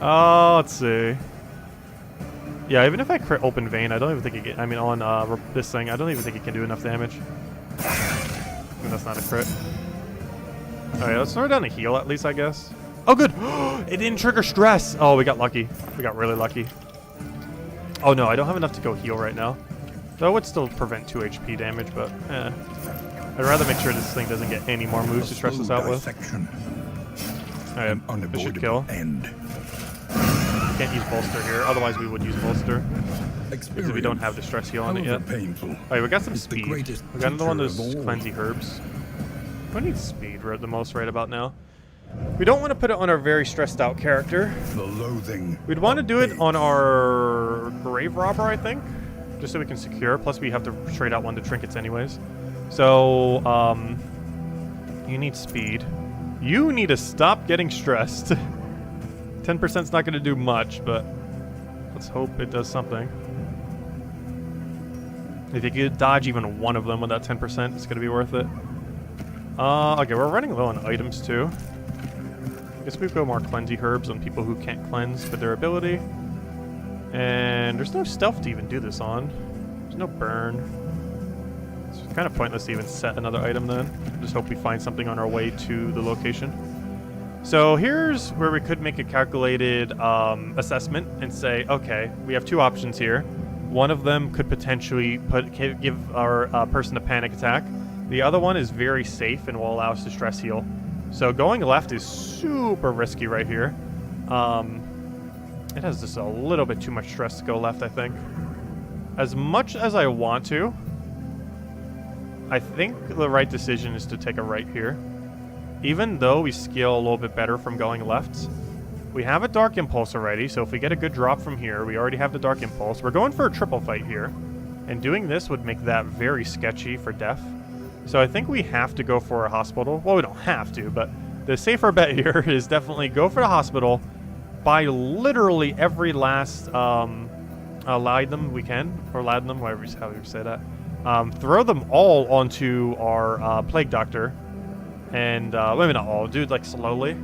Let's see. Yeah, even if I crit open vein, I don't even think it can, I mean, on this thing, I don't even think it can do enough damage. And that's not a crit. Alright, let's throw down a heal at least, I guess. Oh, good. It didn't trigger stress. Oh, we got lucky. We got really lucky. Oh, no, I don't have enough to go heal right now. Though it would still prevent 2 HP damage, but I'd rather make sure this thing doesn't get any more moves to stress us out with. Alright, this should kill. Can't use bolster here, otherwise we would use bolster. Because we don't have the stress heal on it yet. Alright, we got some speed. We got another one of those cleansy herbs. We need speed the most right about now. We don't want to put it on our very stressed out character. We'd want to do it on our grave robber, I think. Just so we can secure. Plus we have to trade out one of the trinkets anyways. So, you need speed. You need to stop getting stressed. 10%'s not going to do much, but let's hope it does something. If you could dodge even one of them with that 10%, it's going to be worth it. Okay, we're running low on items too. I guess we go more cleansy herbs on people who can't cleanse for their ability. And there's no stealth to even do this on. There's no burn. It's kind of pointless to even set another item then. Just hope we find something on our way to the location. So here's where we could make a calculated assessment and say, okay, we have 2 options here. One of them could potentially give our person a panic attack. The other one is very safe and will allow us to stress heal. So going left is super risky right here. It has just a little bit too much stress to go left, I think. As much as I want to, I think the right decision is to take a right here. Even though we scale a little bit better from going left, we have a Dark Impulse already, so if we get a good drop from here, we already have the Dark Impulse. We're going for a triple fight here, and doing this would make that very sketchy for death. So I think we have to go for a hospital. Well, we don't have to, but the safer bet here is definitely go for the hospital, buy literally every last ladanum we can, or ladanum, however you say that. Throw them all onto our plague doctor, and maybe not all, do it like slowly,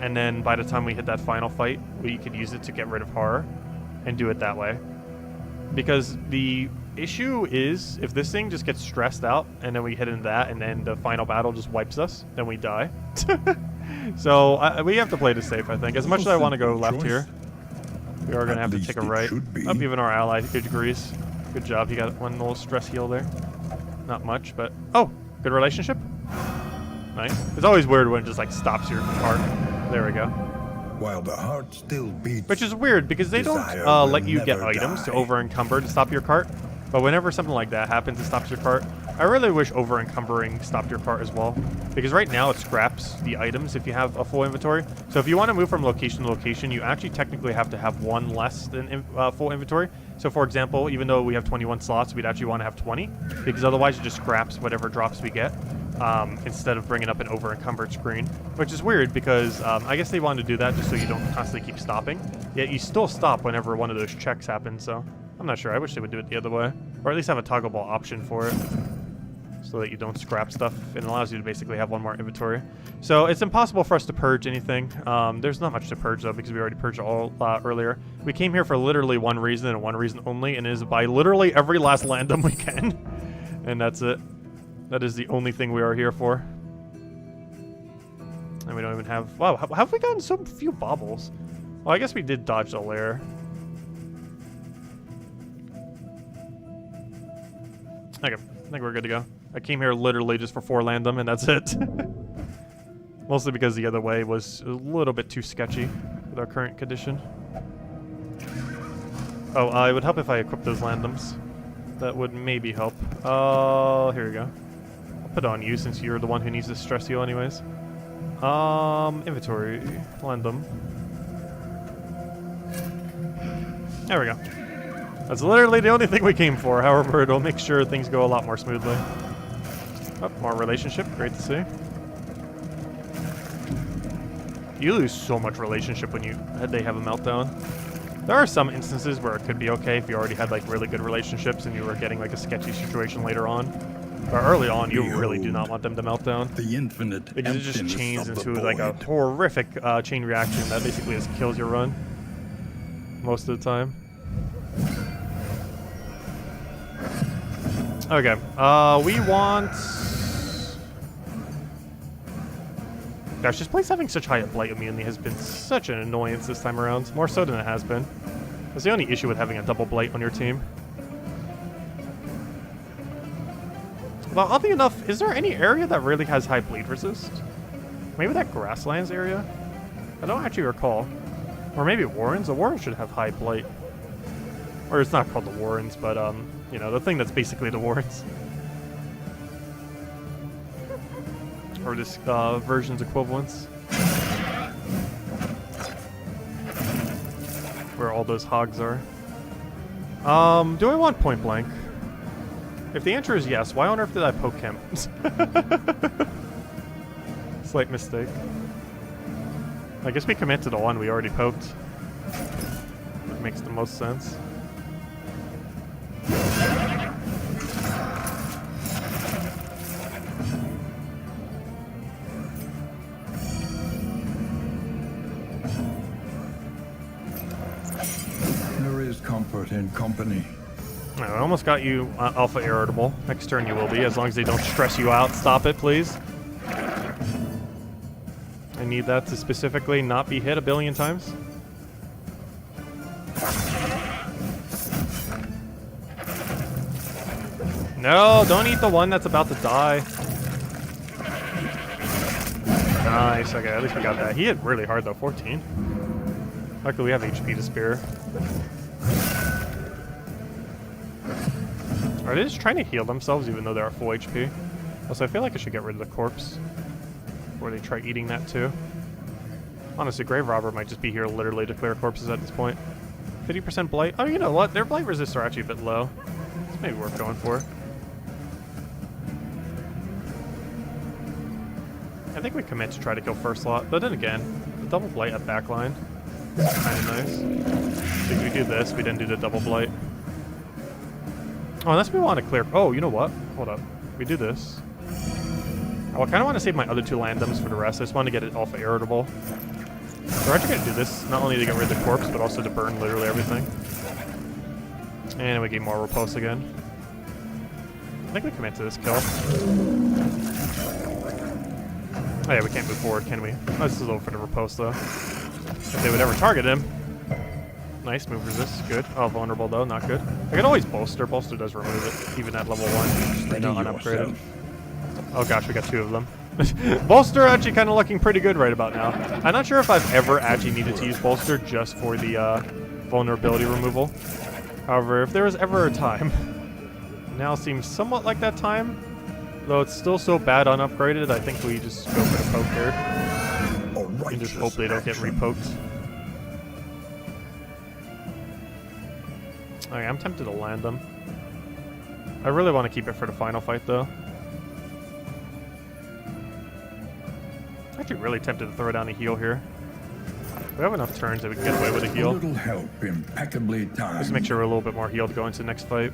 and then by the time we hit that final fight, we could use it to get rid of horror, and do it that way. Because the issue is, if this thing just gets stressed out, and then we hit into that, and then the final battle just wipes us, then we die. So we have to play this safe, I think. As much as I want to go left here, we are going to have to take a right. Oh, even our ally agrees. Good job, he got one little stress heal there. Not much, but... Oh, good relationship? Nice. It's always weird when it just like stops your heart. There we go. While the heart still beats, which is weird because they don't let you get items to over-encumber to stop your cart. But whenever something like that happens, it stops your cart. I really wish over-encumbering stopped your cart as well. Because right now it scraps the items if you have a full inventory. So if you want to move from location to location, you actually technically have to have one less than full inventory. So for example, even though we have 21 slots, we'd actually want to have 20. Because otherwise it just scraps whatever drops we get. Instead of bringing up an over-encumbered screen. Which is weird because I guess they wanted to do that just so you don't constantly keep stopping. Yet you still stop whenever one of those checks happens, so... I'm not sure. I wish they would do it the other way. Or at least have a toggle ball option for it. So that you don't scrap stuff. And it allows you to basically have one more inventory. So it's impossible for us to purge anything. There's not much to purge though because we already purged all earlier. We came here for literally one reason and one reason only. And it is by literally every last landum we can. And that's it. That is the only thing we are here for. And we don't even have... Wow, have we gotten so few baubles? Well, I guess we did dodge the lair. Okay, I think we're good to go. I came here literally just for 4 landum, and that's it. Mostly because the other way was a little bit too sketchy with our current condition. Oh, it would help if I equipped those landums. That would maybe help. Oh, here we go. I'll put it on you since you're the one who needs this stress heal anyways. Inventory. Landum. There we go. That's literally the only thing we came for. However, it'll make sure things go a lot more smoothly. Oh, more relationship. Great to see. You lose so much relationship when they have a meltdown. There are some instances where it could be okay if you already had like really good relationships and you were getting like a sketchy situation later on. But early on, you really do not want them to melt down. The infinite because it just chains into like a horrific chain reaction that basically just kills your run most of the time. Okay, we want... Gosh, this place having such high blight immunity has been such an annoyance this time around. More so than it has been. That's the only issue with having a double blight on your team. Well, oddly enough, is there any area that really has high bleed resist? Maybe that grasslands area? I don't actually recall. Or maybe Warrens? The Warrens should have high blight. Or it's not called the Warrens, but, you know, the thing that's basically the Warrens. Or this version's equivalents. Where all those hogs are. Do I want point blank? If the answer is yes, why on earth did I poke him? Slight mistake. I guess we commit to the one we already poked. That makes the most sense. There is comfort in company. I almost got you alpha irritable. Next turn you will be, as long as they don't stress you out. Stop it, please. I need that to specifically not be hit a billion times. No, don't eat the one that's about to die. Nice, okay, at least we got that. He hit really hard though, 14. Luckily we have HP to spare. Are they just trying to heal themselves even though they're at full HP? Also, I feel like I should get rid of the corpse. Before they try eating that too. Honestly, Grave Robber might just be here literally to clear corpses at this point. 50% blight? Oh, you know what? Their blight resists are actually a bit low. It's maybe worth going for. I think we commit to try to kill first slot, but then again, the double blight at backline is kind of nice. If we do this, we didn't do the double blight. Oh, unless we want to clear... Oh, you know what? Hold up. We do this. Oh, I kind of want to save my other 2 randoms for the rest. I just want to get it alpha irritable. We're actually going to do this, not only to get rid of the corpse, but also to burn literally everything. And we get more repulse again. I think we commit to this kill. Oh yeah, we can't move forward, can we? Oh, this is low for the repulse, though. If they would ever target him. Nice, move resist, good. Oh, vulnerable, though, not good. I can always bolster. Bolster does remove it, even at level 1. No, unupgraded. Oh gosh, we got 2 of them. Bolster actually kind of looking pretty good right about now. I'm not sure if I've ever actually needed to use Bolster just for the vulnerability removal. However, if there was ever a time, now seems somewhat like that time. Though it's still so bad unupgraded, I think we just go for the poke here. And just hope they don't get repoked. Okay, I'm tempted to land them. I really want to keep it for the final fight, though. Actually really tempted to throw down a heal here. We have enough turns that we can get away with a heal. Little help, impeccably timed. Just make sure we're a little bit more healed going to the next fight.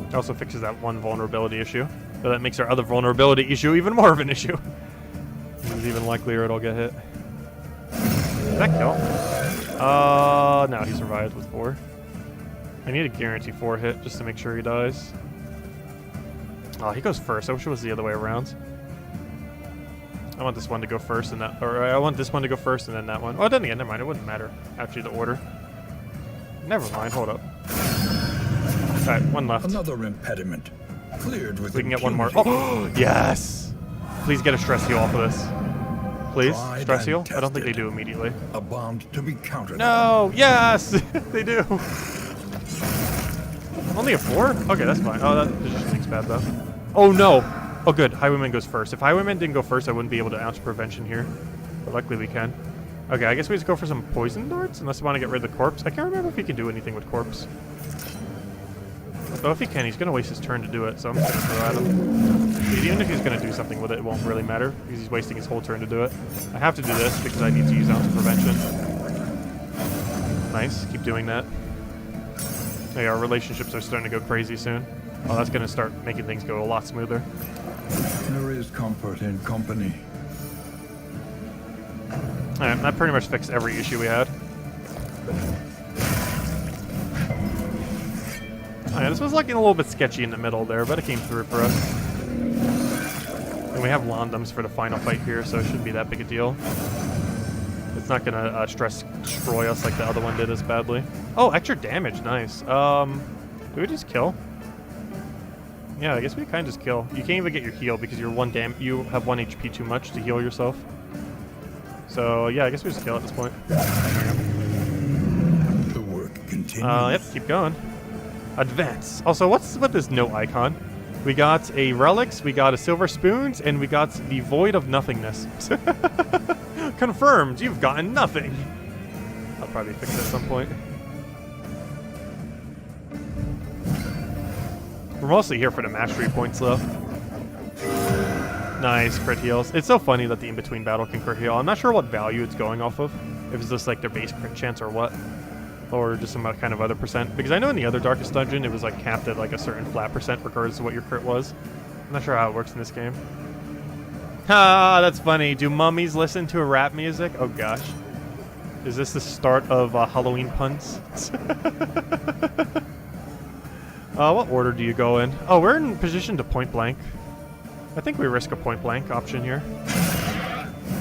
It also fixes that one vulnerability issue. So that makes our other vulnerability issue even more of an issue. It's even likelier it'll get hit. Did that kill? No, he survived with 4. I need a guarantee 4 hit just to make sure he dies. Oh, he goes first. I wish it was the other way around. I want this one to go first and that, or I want this one to go first and then that one. Oh, then again, never mind. It wouldn't matter. Actually, the order. Never mind. Hold up. All right, one left. Another impediment cleared with. We can get one more. Oh, yes! Please get a stress heal off of this. Please, stress heal. I don't think they do immediately. A bond to be counted. No, yes, they do. Only a 4? Okay, that's fine. Oh, that just makes bad though. Oh no. Oh good, Highwayman goes first. If Highwayman didn't go first, I wouldn't be able to ounce prevention here. But luckily we can. Okay, I guess we just go for some poison darts, unless we want to get rid of the corpse. I can't remember if he can do anything with corpse. Oh, if he can, he's going to waste his turn to do it, so I'm just going to throw at him. Even if he's going to do something with it, it won't really matter, because he's wasting his whole turn to do it. I have to do this, because I need to use ounce prevention. Nice, keep doing that. Hey, our relationships are starting to go crazy soon. Oh, that's going to start making things go a lot smoother. There is comfort in company. Alright, that pretty much fixed every issue we had. Alright, this was looking a little bit sketchy in the middle there, but it came through for us. And we have Londoms for the final fight here, so it shouldn't be that big a deal. It's not gonna destroy us like the other one did as badly. Oh, extra damage, nice. Do we just kill? Yeah, I guess we kind of just kill. You can't even get your heal because you're you have 1 HP too much to heal yourself. So yeah, I guess we just kill at this point. The work continues. Yep, keep going. Advance. Also, what's with this note icon? We got a relics, we got a silver spoons, and we got the void of nothingness. Confirmed, you've gotten nothing. I'll probably fix it at some point. We're mostly here for the mastery points, though. Nice, crit heals. It's so funny that the in-between battle can crit heal. I'm not sure what value it's going off of. If it's just like their base crit chance or what. Or just some kind of other percent. Because I know in the other Darkest Dungeon, it was like capped at like a certain flat percent regardless of what your crit was. I'm not sure how it works in this game. Ah, that's funny. Do mummies listen to rap music? Oh gosh. Is this the start of Halloween puns? What order do you go in? Oh, we're in position to point blank. I think we risk a point blank option here.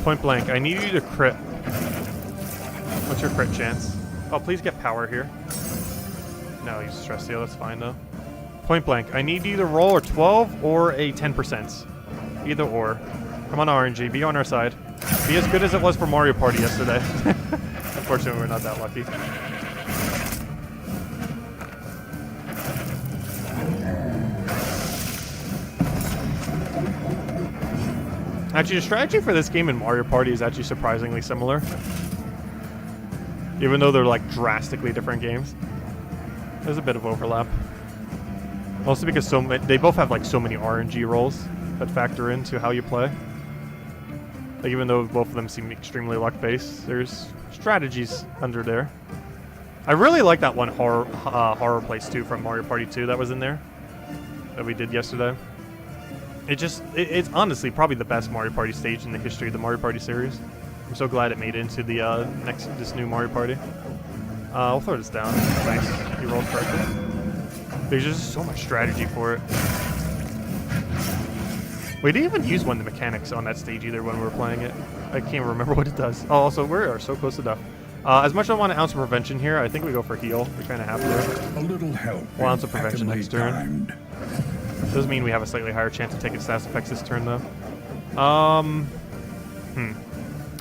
Point blank, I need you to crit. What's your crit chance? Oh, please get power here. No, use stress heal, that's fine though. Point blank, I need you to roll a 12 or a 10%. Either or. Come on, RNG, be on our side. Be as good as it was for Mario Party yesterday. Unfortunately, we're not that lucky. Actually, the strategy for this game and Mario Party is actually surprisingly similar. Even though they're like drastically different games. There's a bit of overlap. Also because they both have like so many RNG rolls that factor into how you play. Like even though both of them seem extremely luck-based, there's strategies under there. I really like that one horror place too from Mario Party 2 that was in there that we did yesterday. It's honestly probably the best Mario Party stage in the history of the Mario Party series. I'm so glad it made it into the this new Mario Party. I'll throw this down. Nice, he rolled correctly. There's just so much strategy for it. We didn't even use one of the mechanics on that stage either when we were playing it. I can't remember what it does. Oh, also, we are so close to death. As much as I want an ounce of prevention here, I think we go for heal. We kind of have to. A little help. 1 ounce of prevention next turn. Does mean we have a slightly higher chance of taking status effects this turn, though. I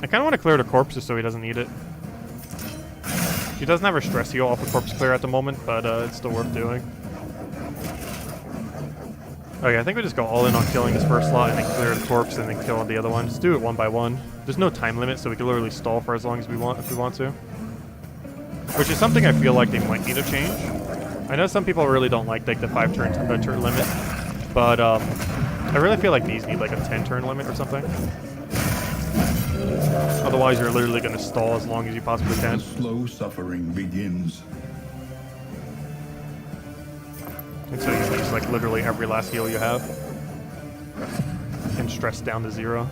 kind of want to clear the corpse just so he doesn't need it. He doesn't have a stress heal off the corpse clear at the moment, but it's still worth doing. Okay, I think we just go all in on killing this first slot and then clear the corpse and then kill the other one. Just do it one by one. There's no time limit, so we can literally stall for as long as we want if we want to. Which is something I feel like they might need to change. I know some people really don't like the 5 turn limit, but I really feel like these need like a 10 turn limit or something. Otherwise, you're literally going to stall as long as you possibly can. The slow suffering begins. And so you use like literally every last heal you have. And stress down to 0.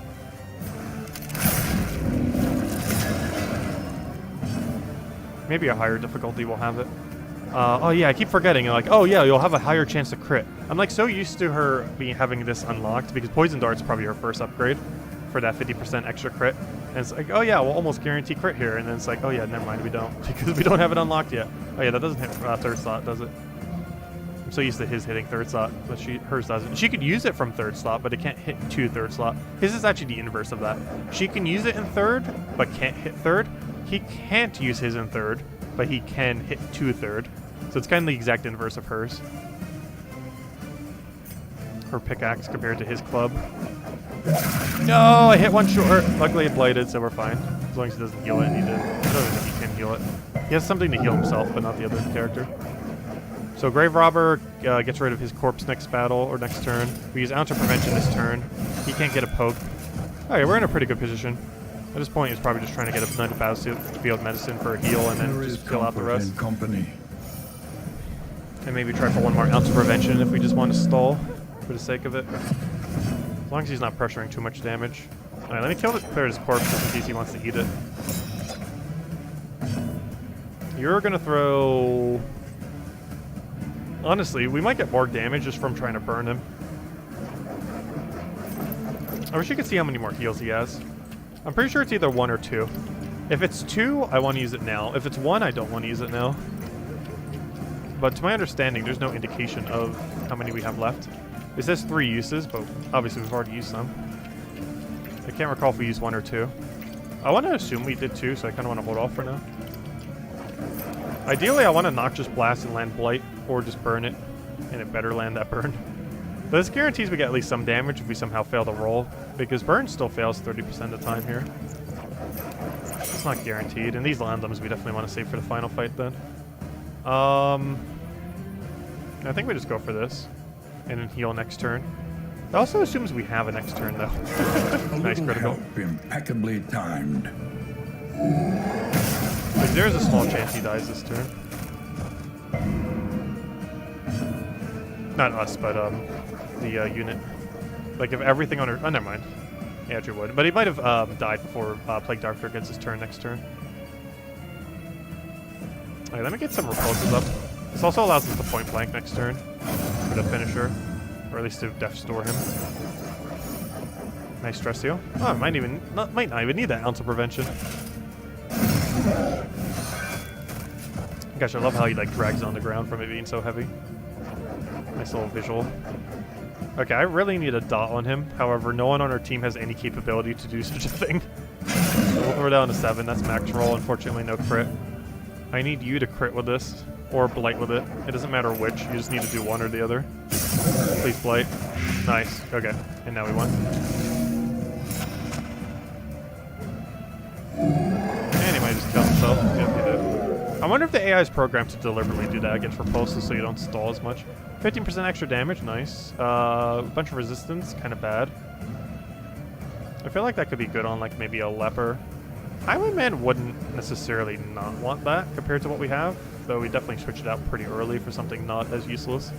Maybe a higher difficulty will have it. Oh yeah, I keep forgetting. Like, oh yeah, you'll have a higher chance to crit. I'm like so used to her having this unlocked because Poison Dart's probably her first upgrade for that 50% extra crit. And it's like, oh yeah, we'll almost guarantee crit here. And then it's like, oh yeah, never mind, we don't because we don't have it unlocked yet. Oh yeah, that doesn't hit third slot, does it? I'm so used to his hitting third slot, but hers doesn't. She could use it from third slot, but it can't hit to third slot. His is actually the inverse of that. She can use it in third, but can't hit third. He can't use his in third, but he can hit to third. So it's kind of the exact inverse of hers. Her pickaxe compared to his club. No, I hit one short. Luckily it blighted, so we're fine. As long as he doesn't heal it, I don't think he can heal it. He has something to heal himself, but not the other character. So Grave Robber gets rid of his corpse next battle, or next turn. We use Ounce of Prevention this turn. He can't get a poke. Okay, we're in a pretty good position. At this point, he's probably just trying to get a Knight of Battlefield Medicine for a heal and then just kill out the rest. And maybe try for one more Ounce of Prevention if we just want to stall for the sake of it. As long as he's not pressuring too much damage. Alright, let me clear his corpse just in case he wants to eat it. You're gonna throw... Honestly, we might get more damage just from trying to burn him. I wish you could see how many more heals he has. I'm pretty sure it's either 1 or 2. If it's 2, I want to use it now. If it's 1, I don't want to use it now. But to my understanding, there's no indication of how many we have left. It says 3 uses, but obviously we've already used some. I can't recall if we used 1 or 2. I want to assume we did 2, so I kind of want to hold off for now. Ideally, I want to Noxious Blast and land Blight, or just burn it, and it better land that burn. But this guarantees we get at least some damage if we somehow fail to roll, because burn still fails 30% of the time here. It's not guaranteed, and these randoms we definitely want to save for the final fight then. I think we just go for this, and then heal next turn. It also assumes we have a next turn though. Nice critical. Impeccably timed. Like, there's a small chance he dies this turn. Not us, but the unit. Like if everything on her... Oh, never mind. Yeah, Andrew would. But he might have died before Plague Doctor gets his turn next turn. Alright, let me get some repulses up. This also allows us to point blank next turn for the finisher. Or at least to Death Store him. Nice stress heal. Oh, might not even need that Ounce of Prevention. Gosh, I love how he like drags on the ground from it being so heavy. Nice little visual. Okay, I really need a dot on him. However, no one on our team has any capability to do such a thing. So we'll throw down to 7. That's max roll. Unfortunately, no crit. I need you to crit with this, or blight with it. It doesn't matter which. You just need to do one or the other. Please blight. Nice. Okay, and now we won. And he might just kill himself. Yep, he did. I wonder if the AI is programmed to deliberately do that against repulses so you don't stall as much. 15% extra damage, nice. A bunch of resistance, kind of bad. I feel like that could be good on like maybe a leper. Highwayman wouldn't necessarily not want that compared to what we have, though we definitely switch it out pretty early for something not as useless.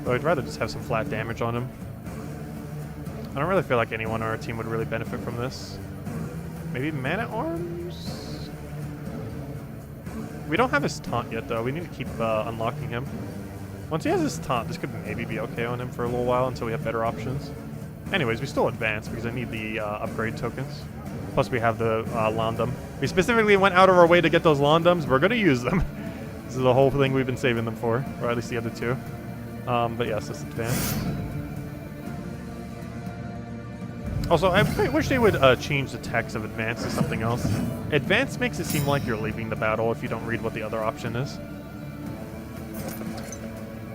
But I'd rather just have some flat damage on him. I don't really feel like anyone on our team would really benefit from this. Maybe Man-at-Arms? We don't have his taunt yet, though. We need to keep unlocking him. Once he has his taunt, this could maybe be okay on him for a little while until we have better options. Anyways, we still advance because I need the upgrade tokens. Plus, we have the Londum. We specifically went out of our way to get those Londums. We're going to use them. This is the whole thing we've been saving them for, or at least the other two. But yes, let's advance. Also, I wish they would change the text of advance to something else. Advance makes it seem like you're leaving the battle if you don't read what the other option is.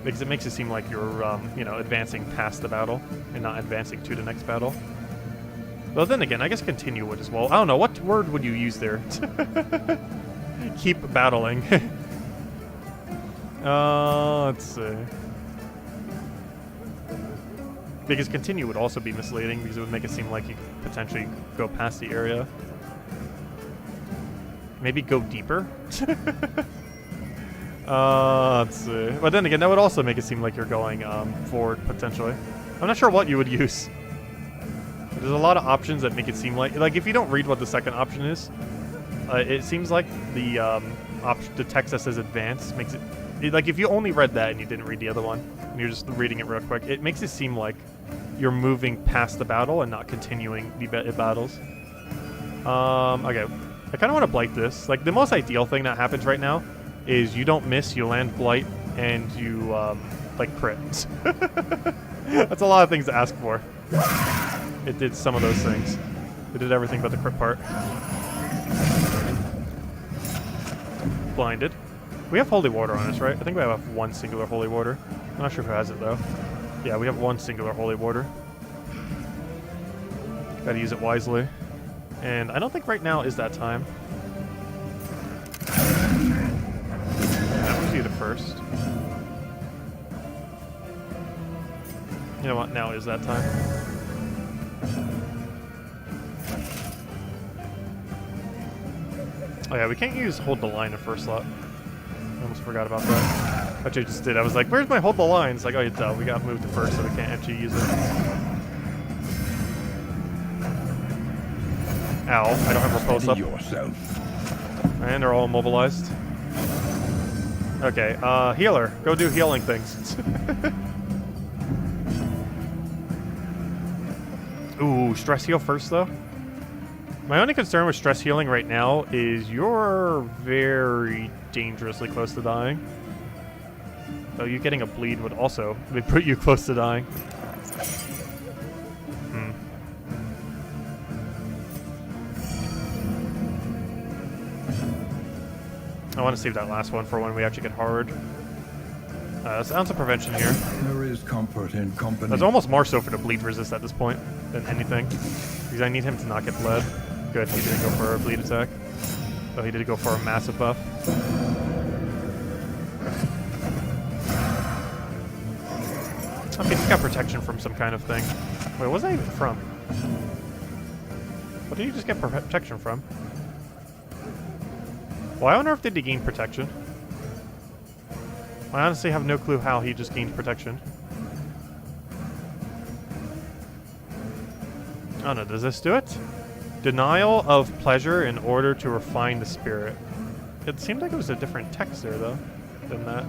Because it makes it seem like you're, you know, advancing past the battle and not advancing to the next battle. Well, then again, I guess continue would as well. I don't know, what word would you use there? Keep battling. Let's see. Because continue would also be misleading because it would make it seem like you could potentially go past the area. Maybe go deeper? Let's see. But then again, that would also make it seem like you're going forward, potentially. I'm not sure what you would use. There's a lot of options that make it seem like if you don't read what the second option is, it seems like the text that says advance makes it, like if you only read that and you didn't read the other one, and you're just reading it real quick, it makes it seem like you're moving past the battle and not continuing the battles. Okay. I kind of want to blight this. Like, the most ideal thing that happens right now is you don't miss, you land blight, and you, like, crit. That's a lot of things to ask for. It did some of those things. It did everything but the crit part. Blinded. We have holy water on us, right? I think we have one singular holy water. I'm not sure who has it, though. Yeah, we have one singular holy water. Gotta use it wisely. And I don't think right now is that time. That was you the first. You know what? Now is that time. Oh yeah, we can't use hold the line in first slot. I almost forgot about that. Which I just did. I was like, where's my hold the line? It's like, oh, duh, we got moved to first, so we can't actually use it. Ow, I don't have repulse up. And they're all immobilized. Okay, healer, go do healing things. Ooh, stress heal first, though. My only concern with stress healing right now is you're very dangerously close to dying. So you getting a bleed would also put you close to dying. I want to save that last one for when we actually get hard. That's an ounce of prevention here. There is comfort in company. That's almost more so for the bleed resist at this point than anything. Because I need him to not get bled. Good, he didn't go for a bleed attack. Oh, he did go for a massive buff. Okay, he's got protection from some kind of thing. Wait, what was that even from? What did he just get protection from? Well, I wonder if did he gain protection. I honestly have no clue how he just gained protection. Oh no, does this do it? Denial of pleasure in order to refine the spirit. It seemed like it was a different text there, though, than that.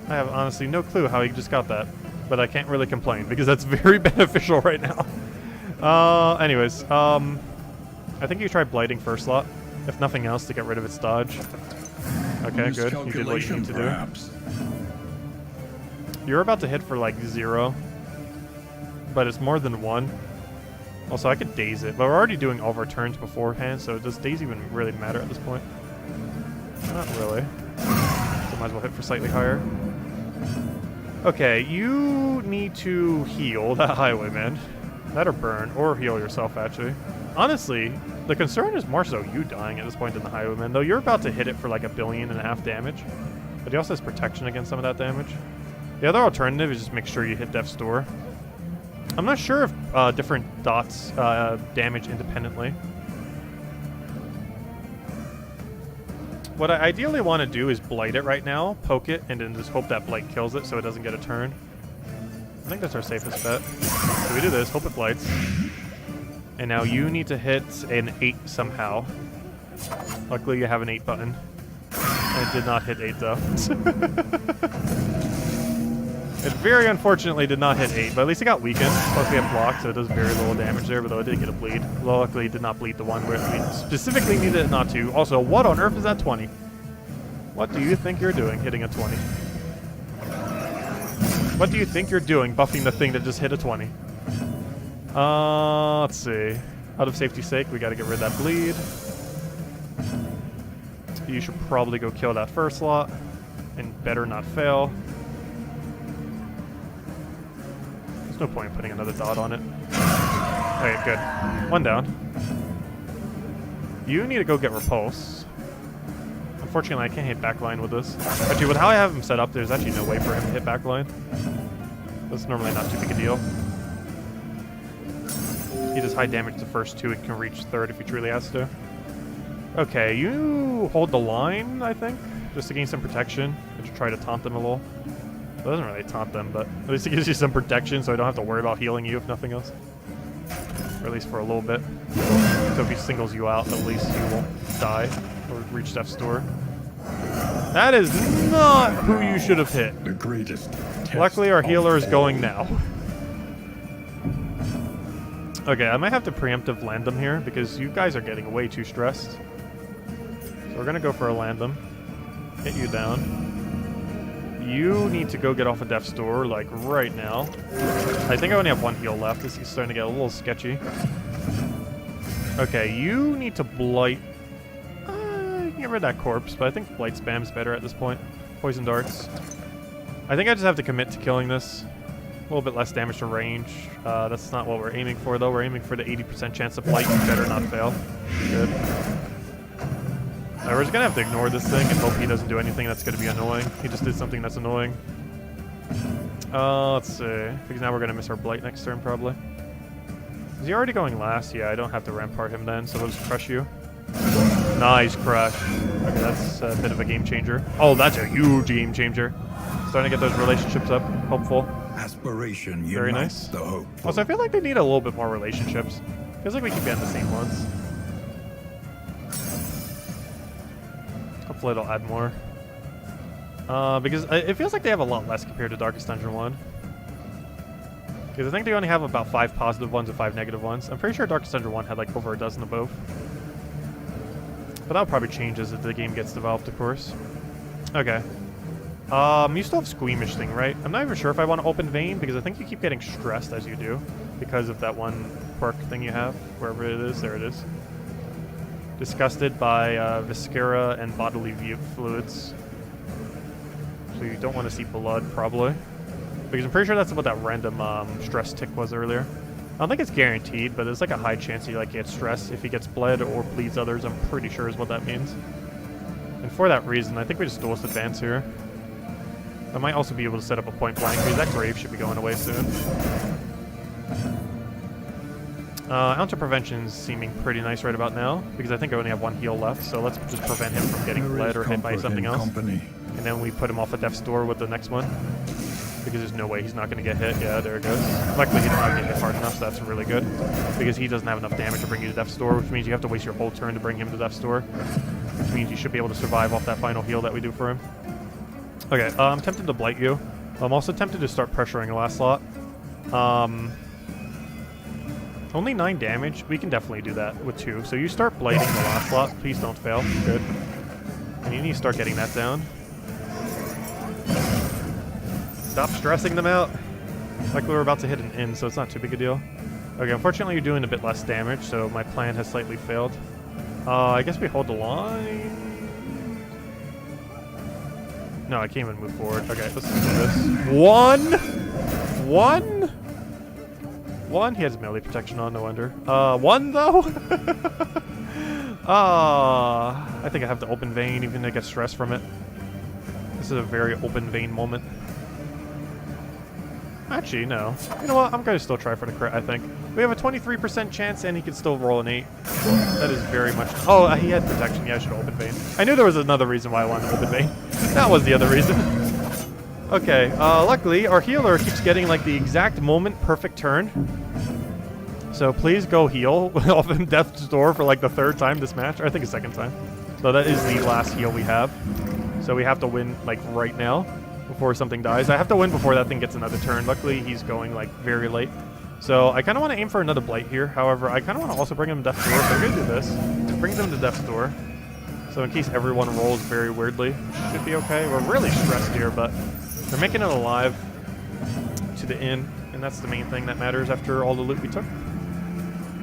I have honestly no clue how he just got that, but I can't really complain because that's very beneficial right now. Anyways, I think you try blighting first slot, if nothing else, to get rid of its dodge. Okay, good. You did what you need to do. You're about to hit for like 0, but it's more than 1. Also, I could daze it, but we're already doing all of our turns beforehand, so does daze even really matter at this point? Not really. So might as well hit for slightly higher. Okay, you need to heal that highwayman. That or burn, or heal yourself, actually. Honestly, the concern is more so you dying at this point than the Highwayman, though you're about to hit it for like 1.5 billion damage. But he also has protection against some of that damage. The other alternative is just make sure you hit Death's Door. I'm not sure if different dots damage independently. What I ideally want to do is blight it right now, poke it, and then just hope that blight kills it so it doesn't get a turn. I think that's our safest bet. So we do this, hope it blights. And now you need to hit an 8 somehow. Luckily you have an 8 button. And it did not hit 8 though. It very unfortunately did not hit 8, but at least it got weakened. Plus we have blocked, so it does very little damage there, but though it did get a bleed. Well, luckily it did not bleed the one where we specifically needed it not to. Also, what on earth is that 20? What do you think you're doing hitting a 20? What do you think you're doing buffing the thing that just hit a 20? Let's see. Out of safety's sake, we gotta get rid of that bleed. You should probably go kill that first slot, and better not fail. There's no point in putting another dot on it. Alright, good. 1 down. You need to go get Repulse. Unfortunately, I can't hit backline with this. Actually, with how I have him set up, there's actually no way for him to hit backline. That's normally not too big a deal. He does high damage to the first 2 and can reach 3rd if he truly has to. Okay, you hold the line, I think, just to gain some protection and to try to taunt them a little. It doesn't really taunt them, but at least it gives you some protection so I don't have to worry about healing you if nothing else. Or at least for a little bit. So if he singles you out, at least you won't die or reach Death's Door. That is not who you should have hit. The greatest. Luckily, our healer is going now. Okay, I might have to preemptive land them here because you guys are getting way too stressed. So we're gonna go for a land them. Hit you down. You need to go get off of Death's Door, like, right now. I think I only have 1 heal left. This is starting to get a little sketchy. Okay, you need to blight. You can get rid of that corpse, but I think blight spam's better at this point. Poison darts. I think I just have to commit to killing this. A little bit less damage to range. That's not what we're aiming for, though. We're aiming for the 80% chance of blight. You better not fail. Good. We're just gonna have to ignore this thing and hope he doesn't do anything that's gonna be annoying. He just did something that's annoying. Let's see. Because now we're gonna miss our blight next turn, probably. Is he already going last? Yeah, I don't have to rampart him then, so we'll just crush you. Nice crush. Okay, that's a bit of a game changer. Oh, that's a huge game changer. Starting to get those relationships up. Hopeful. Aspiration. Very nice. The hope. Also, I feel like they need a little bit more relationships. Feels like we keep getting the same ones. Hopefully it'll add more. Because it feels like they have a lot less compared to Darkest Dungeon 1. Because I think they only have about 5 positive ones and 5 negative ones. I'm pretty sure Darkest Dungeon 1 had like over a dozen of both. But that'll probably change as the game gets developed, of course. Okay. You still have Squeamish thing, right? I'm not even sure if I want to open Vein, because I think you keep getting stressed as you do. Because of that one quirk thing you have. Wherever it is, there it is. Disgusted by viscera and bodily fluids. So you don't want to see blood, probably. Because I'm pretty sure that's what that random stress tick was earlier. I don't think it's guaranteed, but there's like a high chance he like gets stressed if he gets bled or bleeds others. I'm pretty sure is what that means. And for that reason, I think we just duelist advance here. I might also be able to set up a point blank because that grave should be going away soon. Ounce of Prevention's seeming pretty nice right about now, because I think I only have 1 heal left, so let's just prevent him from getting bled or hit by something else. And then we put him off at Death's Door with the next one, because there's no way he's not going to get hit. Yeah, there it goes. Luckily he did not get hit hard enough, so that's really good, because he doesn't have enough damage to bring you to Death's Door, which means you have to waste your whole turn to bring him to Death's Door, which means you should be able to survive off that final heal that we do for him. Okay, I'm tempted to blight you. I'm also tempted to start pressuring the last slot. Only 9 damage. We can definitely do that with 2. So you start blighting the last slot. Please don't fail. Good. And you need to start getting that down. Stop stressing them out. Like we were about to hit an in, so it's not too big a deal. Okay, unfortunately you're doing a bit less damage, so my plan has slightly failed. I guess we hold the line. No, I can't even move forward. Okay, let's do this. 1! 1. He has melee protection on, no wonder. 1 though? I think I have to open vein even to get stressed from it. This is a very open vein moment. Actually, no. You know what? I'm going to still try for the crit, I think. We have a 23% chance, and he can still roll an 8. That is very much... Oh, he had protection. Yeah, I should have opened vein. I knew there was another reason why I wanted to open vein. That was the other reason. Okay, luckily, our healer keeps getting, like, the exact moment perfect turn. So please go heal off him Death's Door for, like, the 3rd time this match. Or I think a 2nd time. So that is the last heal we have. So we have to win, like, right now. Before something dies. I have to win before that thing gets another turn. Luckily, he's going, like, very late. So I kind of want to aim for another Blight here. However, I kind of want to also bring him Death's Door. So I'm going to do this. Bring them to Death's Door. So in case everyone rolls very weirdly, should be okay. We're really stressed here, but they're making it alive to the inn. And that's the main thing that matters after all the loot we took.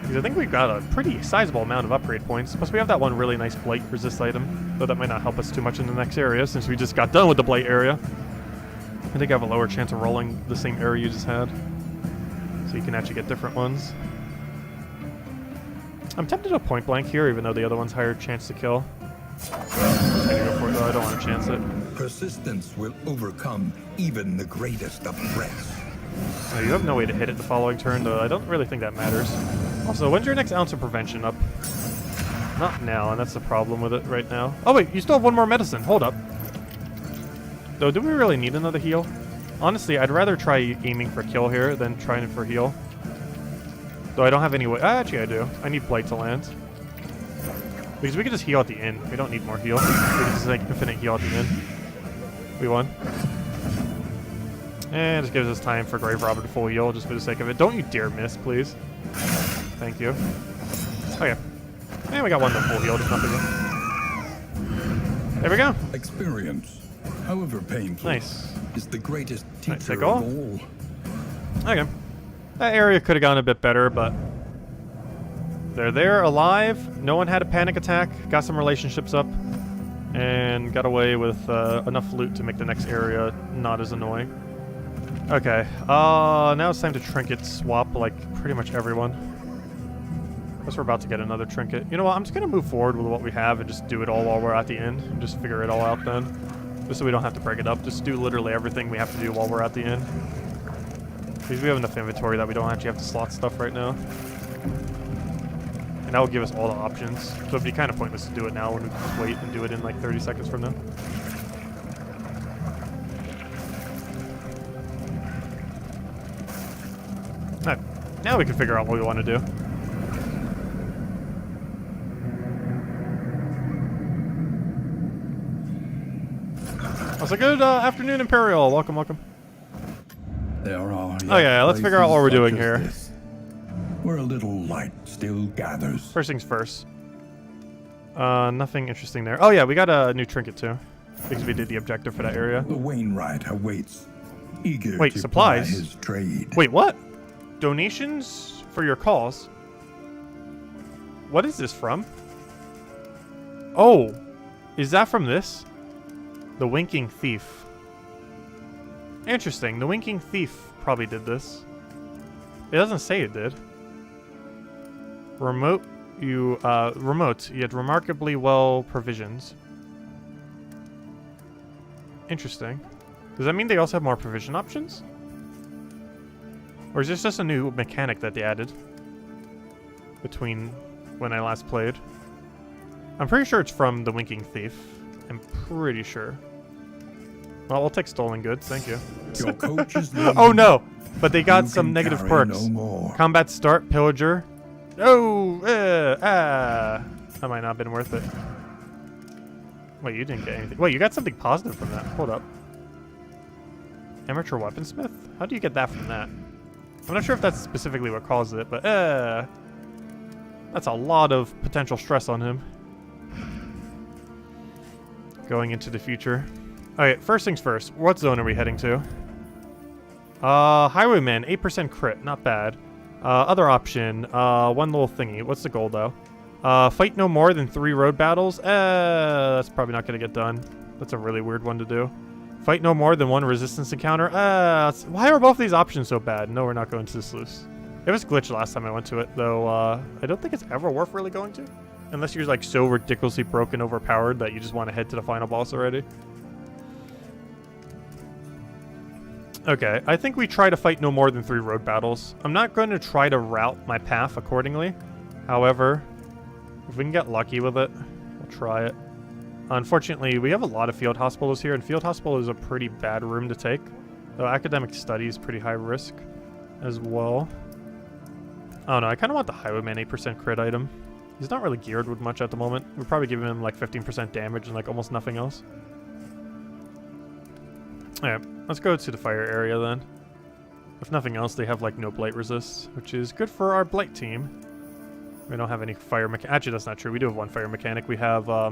Because I think we've got a pretty sizable amount of upgrade points. Plus we have that one really nice Blight resist item. Though that might not help us too much in the next area since we just got done with the Blight area. I think I have a lower chance of rolling the same area you just had. So you can actually get different ones. I'm tempted to point blank here, even though the other one's higher chance to kill. I'm gonna go for it though, I don't want to chance it. Persistence will overcome even the greatest of threats. Oh, you have no way to hit it the following turn, though I don't really think that matters. Also, when's your next ounce of prevention up? Not now, and that's the problem with it right now. Oh wait, you still have 1 more medicine, hold up. Though, do we really need another heal? Honestly, I'd rather try aiming for kill here than trying for heal. Though I don't have any way. Actually, I do. I need Blight to land. Because we can just heal at the end. We don't need more heal. We can just like infinite heal at the end. We won. And it just gives us time for Grave Robber to full heal just for the sake of it. Don't you dare miss, please. Thank you. Okay. And we got 1 to full heal, just nothing. There we go. Experience, however painful, is the greatest teacher of all. Okay. That area could have gone a bit better, but they're there, alive. No one had a panic attack. Got some relationships up. And got away with enough loot to make the next area not as annoying. Okay. Now it's time to trinket swap, like, pretty much everyone. Guess we're about to get another trinket. You know what? I'm just going to move forward with what we have and just do it all while we're at the end. And just figure it all out then. Just so we don't have to break it up. Just do literally everything we have to do while we're at the end. Because we have enough inventory that we don't actually have to slot stuff right now. And that will give us all the options. So it'd be kind of pointless to do it now when we can just wait and do it in like 30 seconds from now. Alright, now we can figure out what we want to do. Also, good afternoon, Imperial. Welcome, welcome. There are let's figure out what we're doing here. This, where a little light still gathers. First things first. Nothing interesting there. Oh yeah, we got a new trinket too. Because we did the objective for that area. The Wainwright awaits, eager Wait, to supplies? ply his trade. Wait, what? Donations for your cause? What is this from? Oh, is that from this? The Winking Thief. Interesting. The Winking Thief probably did this. It doesn't say it did. Remote, you had remarkably well provisions. Interesting. Does that mean they also have more provision options? Or is this just a new mechanic that they added between when I last played? I'm pretty sure it's from the Winking Thief. I'm pretty sure. Well, we'll take stolen goods, thank you. Your coach is oh no! But they got some negative carry perks. no more. Combat start, pillager. Oh! That might not have been worth it. Wait, you didn't get anything. Wait, you got something positive from that. Hold up. Amateur weaponsmith? How do you get that from that? I'm not sure if that's specifically what caused it, but that's a lot of potential stress on him. Going into the future. Alright, first things first. What zone are we heading to? Highwayman, 8% crit. Not bad. Other option, one little thingy. What's the goal, though? Fight no more than 3 road battles. That's probably not going to get done. That's a really weird one to do. Fight no more than 1 resistance encounter. Why are both these options so bad? No, we're not going to the sluice. It was glitched last time I went to it, though. I don't think it's ever worth really going to. Unless you're like so ridiculously broken, overpowered that you just want to head to the final boss already. Okay, I think we try to fight no more than 3 road battles. I'm not going to try to route my path accordingly. However, if we can get lucky with it, we'll try it. Unfortunately, we have a lot of field hospitals here, and field hospital is a pretty bad room to take. Though academic study is pretty high risk as well. Oh no, I kind of want the Highwayman 8% crit item. He's not really geared with much at the moment. We're probably giving him like 15% damage and like almost nothing else. Alright, let's go to the fire area then. If nothing else, they have like no blight resist, which is good for our blight team. We don't have any fire mechanic. Actually, that's not true. We do have 1 fire mechanic. We have a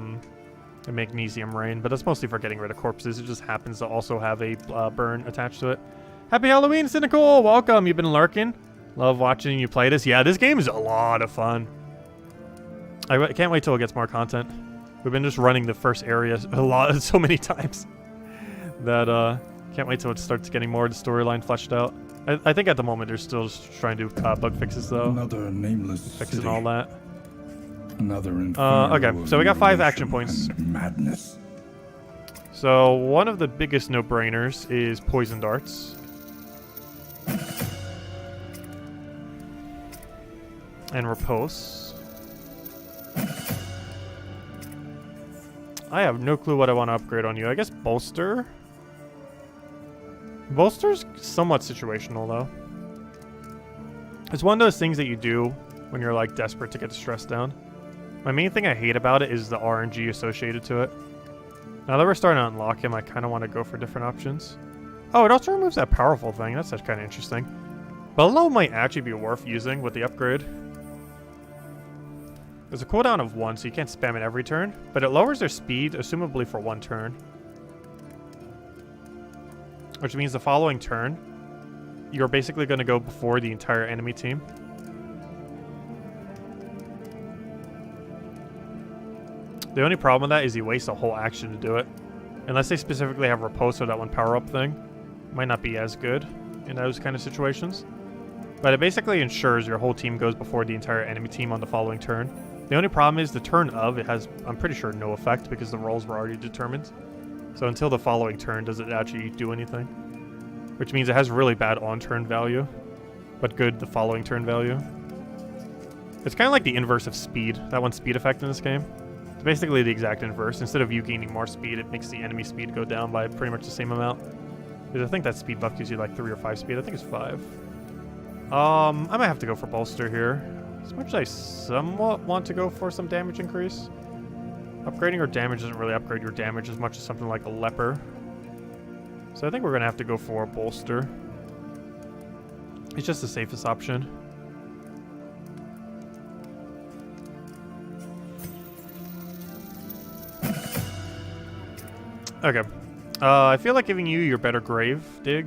magnesium rain, but that's mostly for getting rid of corpses. It just happens to also have a burn attached to it. Happy Halloween, Cynical! Welcome! You've been lurking. Love watching you play this. Yeah, this game is a lot of fun. I can't wait till it gets more content. We've been just running the first area so many times that can't wait till it starts getting more of the storyline fleshed out. I think at the moment they're still just trying to do bug fixes though. Another nameless Fixing city. all that. Another okay, so we got 5 action points. Madness. So one of the biggest no-brainers is poison darts. And repulse. I have no clue what I want to upgrade on you. I guess bolster? Bolster's somewhat situational though. It's one of those things that you do when you're like desperate to get the stress down. My main thing I hate about it is the RNG associated to it. Now that we're starting to unlock him, I kind of want to go for different options. Oh, it also removes that powerful thing. That's kind of interesting. Bellow might actually be worth using with the upgrade. There's a cooldown of 1, so you can't spam it every turn, but it lowers their speed, assumably for 1 turn. Which means the following turn, you're basically going to go before the entire enemy team. The only problem with that is you waste a whole action to do it. Unless they specifically have repulse or that 1 power-up thing. Might not be as good in those kind of situations. But it basically ensures your whole team goes before the entire enemy team on the following turn. The only problem is the turn of, it has, I'm pretty sure, no effect because the rolls were already determined. So until the following turn, does it actually do anything? Which means it has really bad on-turn value, but good the following turn value. It's kind of like the inverse of speed, that 1 speed effect in this game. It's basically the exact inverse. Instead of you gaining more speed, it makes the enemy speed go down by pretty much the same amount. Because I think that speed buff gives you like 3 or 5 speed. I think it's 5. I might have to go for bolster here. As much as I somewhat want to go for some damage increase. Upgrading your damage doesn't really upgrade your damage as much as something like a leper. So I think we're going to have to go for bolster. It's just the safest option. Okay. I feel like giving you your better grave dig.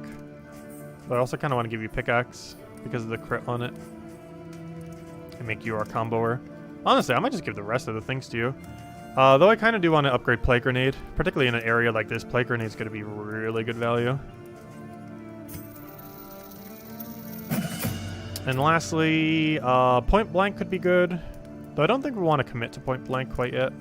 But I also kind of want to give you pickaxe because of the crit on it. And make you our comboer. Honestly, I might just give the rest of the things to you. Though I kind of do want to upgrade Plague Grenade. Particularly in an area like this, Plague Grenade is going to be really good value. And lastly, Point Blank could be good. Though I don't think we want to commit to Point Blank quite yet.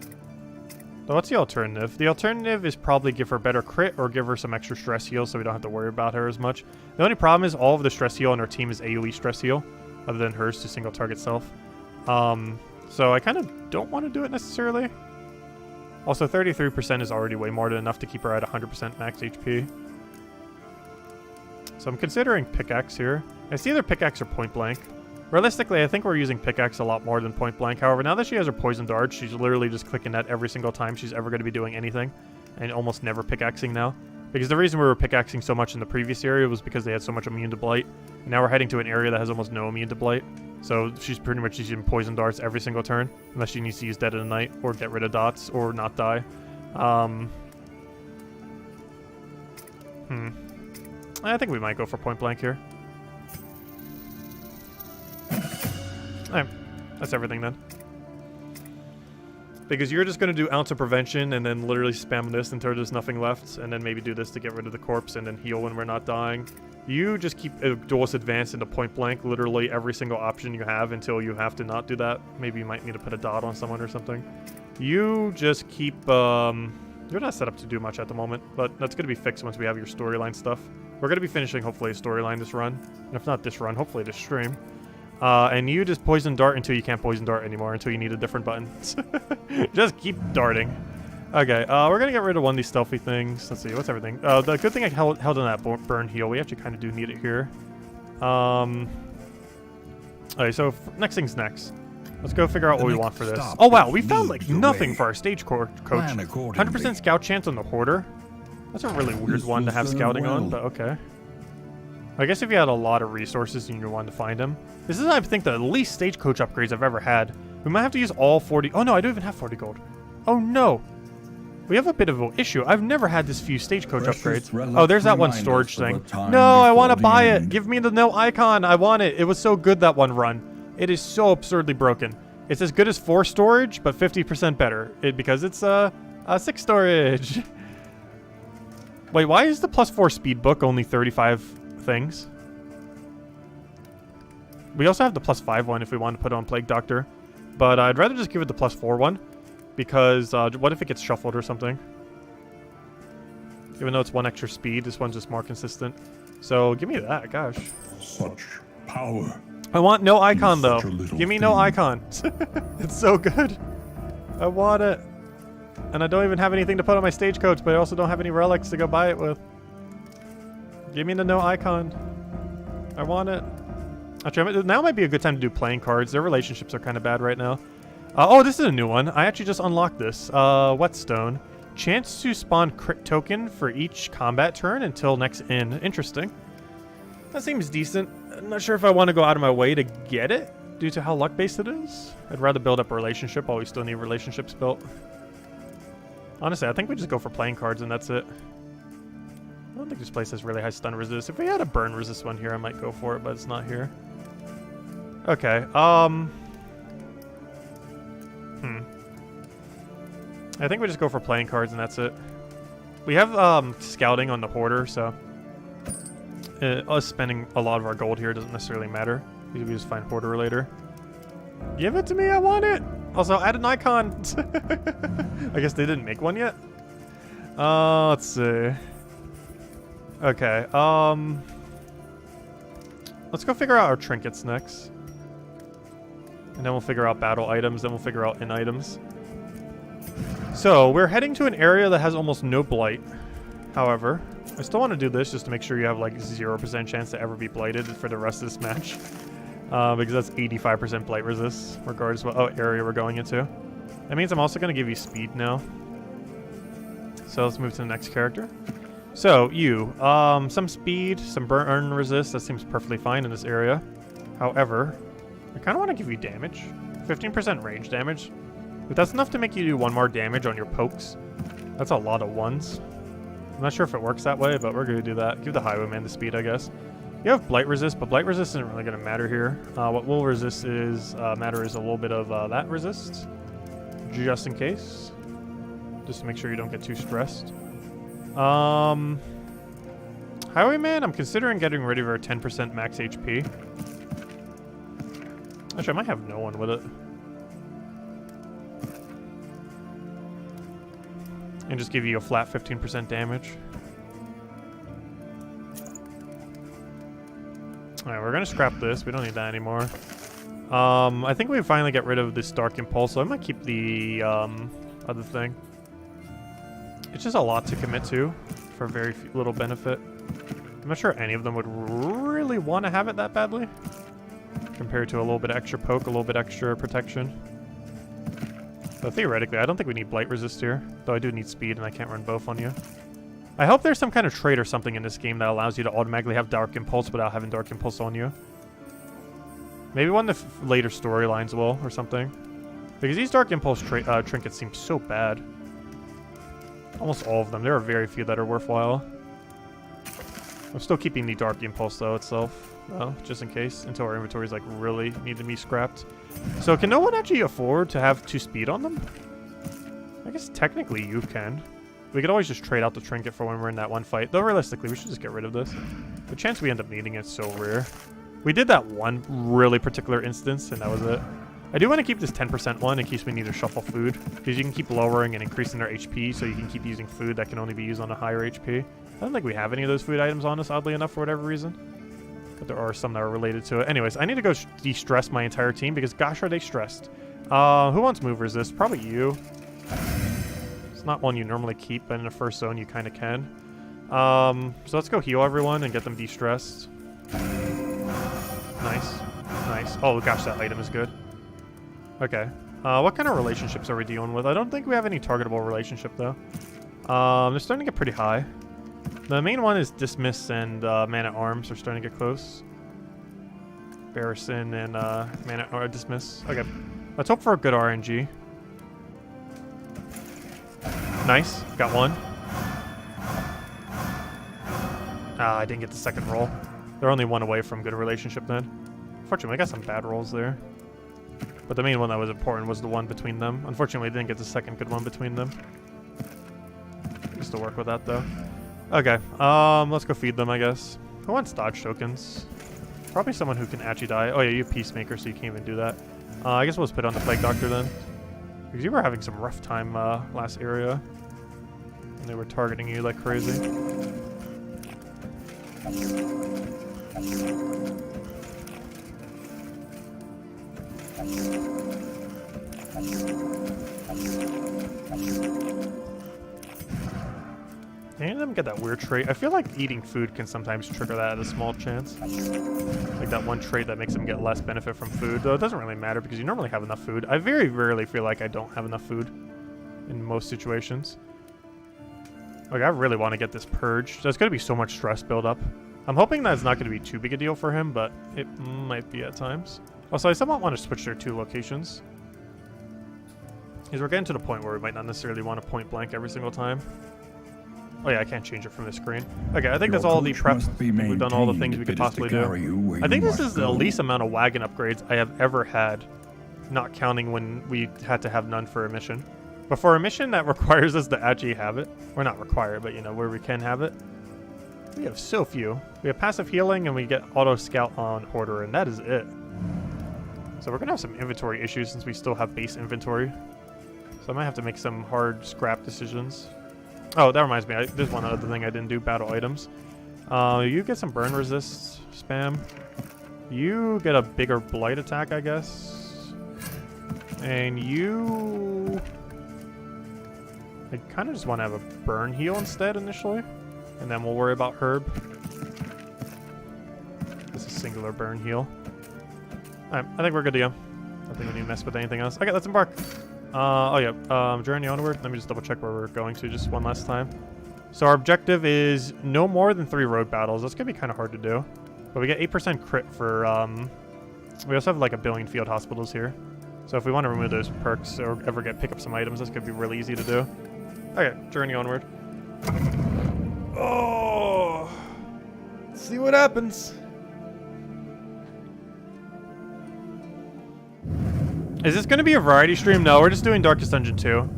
Though what's the alternative? The alternative is probably give her better crit or give her some extra stress heal so we don't have to worry about her as much. The only problem is all of the stress heal on our team is AoE stress heal, other than hers to single target self. So I kind of don't want to do it necessarily. Also, 33% is already way more than enough to keep her at 100% max HP. So I'm considering pickaxe here. It's either pickaxe or point blank. Realistically, I think we're using pickaxe a lot more than point blank. However, now that she has her poison dart, she's literally just clicking that every single time she's ever going to be doing anything. And almost never pickaxing now. Because the reason we were pickaxing so much in the previous area was because they had so much immune to blight. And now we're heading to an area that has almost no immune to blight. So she's pretty much using poison darts every single turn. Unless she needs to use Dead of the Night or get rid of dots or not die. I think we might go for point blank here. Alright, that's everything then. Because you're just going to do ounce of prevention and then literally spam this until there's nothing left, and then maybe do this to get rid of the corpse and then heal when we're not dying. You just keep Duelist Advance into point blank, literally every single option you have until you have to not do that. Maybe you might need to put a dot on someone or something. You just keep, you're not set up to do much at the moment, but that's going to be fixed once we have your storyline stuff. We're going to be finishing, hopefully, a storyline this run. And if not this run, hopefully this stream. And you just poison dart until you can't poison dart anymore, until you need a different button. Just keep darting. Okay, we're going to get rid of one of these stealthy things. Let's see, what's everything? The good thing I held in that burn heal. We actually kind of do need it here. Okay, so next thing's next. Let's go figure out what we want for this. Oh, wow, we found, like, nothing for our stage coach. 100% scout chance on the Hoarder. That's a really weird one to have scouting on, but okay. I guess if you had a lot of resources and you wanted to find him. This is, I think, the least stagecoach upgrades I've ever had. We might have to use all 40. Oh, no, I don't even have 40 gold. Oh, no. We have a bit of an issue. I've never had this few stagecoach upgrades. Oh, there's that one storage thing. No, I want to buy it. Give me the no icon. I want it. It was so good that one run. It is so absurdly broken. It's as good as 4 storage, but 50% better. Because it's 6 storage. Wait, why is the +4 speed book only 35 things? We also have the +5 one if we want to put on Plague Doctor. But I'd rather just give it the +4 one. Because what if it gets shuffled or something? Even though it's 1 extra speed, this one's just more consistent. So give me that, gosh. Such power. I want no icon though. Give me no icon. It's so good. I want it. And I don't even have anything to put on my stagecoach, but I also don't have any relics to go buy it with. Give me the no icon. I want it. Actually, now might be a good time to do playing cards. Their relationships are kind of bad right now. Oh, this is a new one. I actually just unlocked this. Whetstone. Chance to spawn crit token for each combat turn until next end. Interesting. That seems decent. I'm not sure if I want to go out of my way to get it due to how luck-based it is. I'd rather build up a relationship while we still need relationships built. Honestly, I think we just go for playing cards and that's it. I don't think this place has really high stun resist. If we had a burn resist one here, I might go for it, but it's not here. Okay, I think we just go for playing cards and that's it. We have scouting on the Hoarder, so us spending a lot of our gold here doesn't necessarily matter. We just find Hoarder later. Give it to me, I want it! Also, add an icon! I guess they didn't make one yet? Let's see. Okay, let's go figure out our trinkets next. And then we'll figure out battle items, then we'll figure out in items. So, we're heading to an area that has almost no blight. However, I still want to do this just to make sure you have like 0% chance to ever be blighted for the rest of this match. Because that's 85% blight resist, regardless of what area we're going into. That means I'm also going to give you speed now. So let's move to the next character. So, you. Some speed, some burn resist, that seems perfectly fine in this area. However, I kind of want to give you damage. 15% range damage. If that's enough to make you do 1 more damage on your pokes, that's a lot of ones. I'm not sure if it works that way, but we're going to do that. Give the Highwayman the speed, I guess. You have Blight Resist, but Blight Resist isn't really going to matter here. What will resist is, matter is a little bit of that resist. Just in case. Just to make sure you don't get too stressed. Highwayman, I'm considering getting rid of her 10% max HP. Actually, I might have no one with it. And just give you a flat 15% damage. Alright, we're gonna scrap this. We don't need that anymore. I think we finally get rid of this Dark Impulse, so I might keep the other thing. It's just a lot to commit to for very little benefit. I'm not sure any of them would really want to have it that badly. Compared to a little bit of extra poke, a little bit extra protection. So theoretically, I don't think we need Blight Resist here. Though I do need speed and I can't run both on you. I hope there's some kind of trait or something in this game that allows you to automatically have Dark Impulse without having Dark Impulse on you. Maybe one of the later storylines will, or something. Because these Dark Impulse trinkets seem so bad. Almost all of them. There are very few that are worthwhile. I'm still keeping the Dark Impulse, though, itself. Just in case, until our inventories, like, really need to be scrapped. So, can no one actually afford to have 2 speed on them? I guess technically you can. We could always just trade out the trinket for when we're in that one fight. Though realistically, we should just get rid of this. The chance we end up needing it's so rare. We did that one really particular instance, and that was it. I do want to keep this 10% one in case we need to shuffle food, because you can keep lowering and increasing their HP, so you can keep using food that can only be used on a higher HP. I don't think we have any of those food items on us, oddly enough, for whatever reason. But there are some that are related to it. Anyways, I need to go de-stress my entire team, because gosh, are they stressed. Who wants move resist? Probably you. It's not one you normally keep, but in the first zone you kind of can. So let's go heal everyone and get them de-stressed. Nice. Nice. Oh gosh, that item is good. Okay. What kind of relationships are we dealing with? I don't think we have any targetable relationship, though. They're starting to get pretty high. The main one is Dismiss and Man-at-Arms are starting to get close. Barrison and Man-at-Arms Dismiss. Okay. Let's hope for a good RNG. Nice. Got one. I didn't get the second roll. They're only one away from good relationship then. Fortunately, I got some bad rolls there. But the main one that was important was the one between them. Unfortunately, I didn't get the second good one between them. Used to work with that, though. Okay, let's go feed them, I guess. Who wants dodge tokens? Probably someone who can actually die. Oh yeah, you have Peacemaker, so you can't even do that. I guess we'll just put on the Plague Doctor then. Because you were having some rough time last area. And they were targeting you like crazy. Any of them get that weird trait? I feel like eating food can sometimes trigger that at a small chance. Like that one trait that makes them get less benefit from food. Though it doesn't really matter because you normally have enough food. I very rarely feel like I don't have enough food in most situations. Like I really want to get this purged. There's going to be so much stress buildup. I'm hoping that it's not going to be too big a deal for him, but it might be at times. Also, I somewhat want to switch their 2 locations. Because we're getting to the point where we might not necessarily want to point blank every single time. Oh yeah, I can't change it from the screen. Okay, I think that's all the preps. We've done all the things we could possibly do. I think this is the least amount of wagon upgrades I have ever had, not counting when we had to have none for a mission. But for a mission that requires us to actually have it, or not require, but you know, where we can have it, we have so few. We have passive healing and we get auto scout on Hoarder, and that is it. So we're gonna have some inventory issues since we still have base inventory. So I might have to make some hard scrap decisions. Oh, that reminds me. There's one other thing I didn't do. Battle items. You get some burn resist spam. You get a bigger blight attack, I guess. And you... I kind of just want to have a burn heal instead initially. And then we'll worry about herb. This is singular burn heal. Alright, I think we're good to go. I don't think we need to mess with anything else. Okay, let's embark. Oh yeah, journey onward. Let me just double check where we're going to just one last time. So our objective is no more than 3 road battles. That's gonna be kind of hard to do. But we get 8% crit for, we also have like 1 billion field hospitals here. So if we want to remove those perks or ever pick up some items, that's gonna be really easy to do. Okay, journey onward. Oh, let's see what happens. Is this going to be a variety stream? No, we're just doing Darkest Dungeon 2.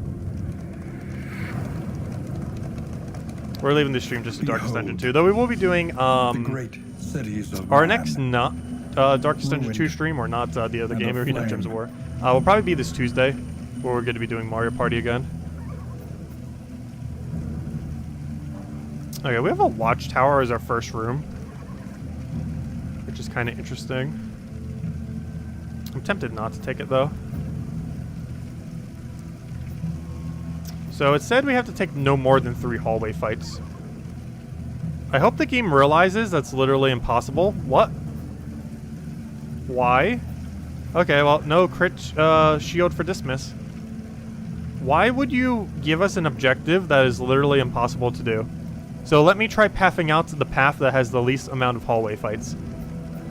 We're leaving this stream just to Darkest Dungeon 2. Though we will be doing the great cities of our next not Darkest Dungeon 2 stream, or not the other game, Arena Gems of War. Will probably be this Tuesday, where we're going to be doing Mario Party again. Okay, we have a watchtower as our first room, which is kind of interesting. I'm tempted not to take it, though. So it said we have to take no more than 3 hallway fights. I hope the game realizes that's literally impossible. What? Why? Okay, well, no crit shield for dismiss. Why would you give us an objective that is literally impossible to do? So let me try pathing out to the path that has the least amount of hallway fights.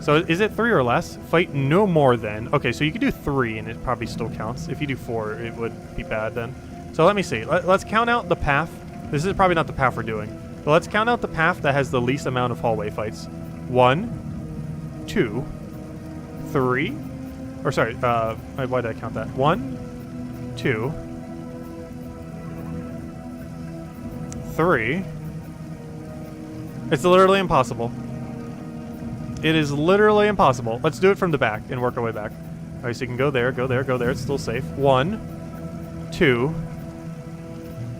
So is it 3 or less? Fight no more than. Okay, so you could do 3 and it probably still counts. If you do 4, it would be bad then. So let me see. Let's count out the path. This is probably not the path we're doing. But let's count out the path that has the least amount of hallway fights. 1, 2, 3. Or sorry, why did I count that? 1, 2, 3. It's literally impossible. It is literally impossible. Let's do it from the back and work our way back. All right, so you can go there, go there, go there. It's still safe. 1, 2,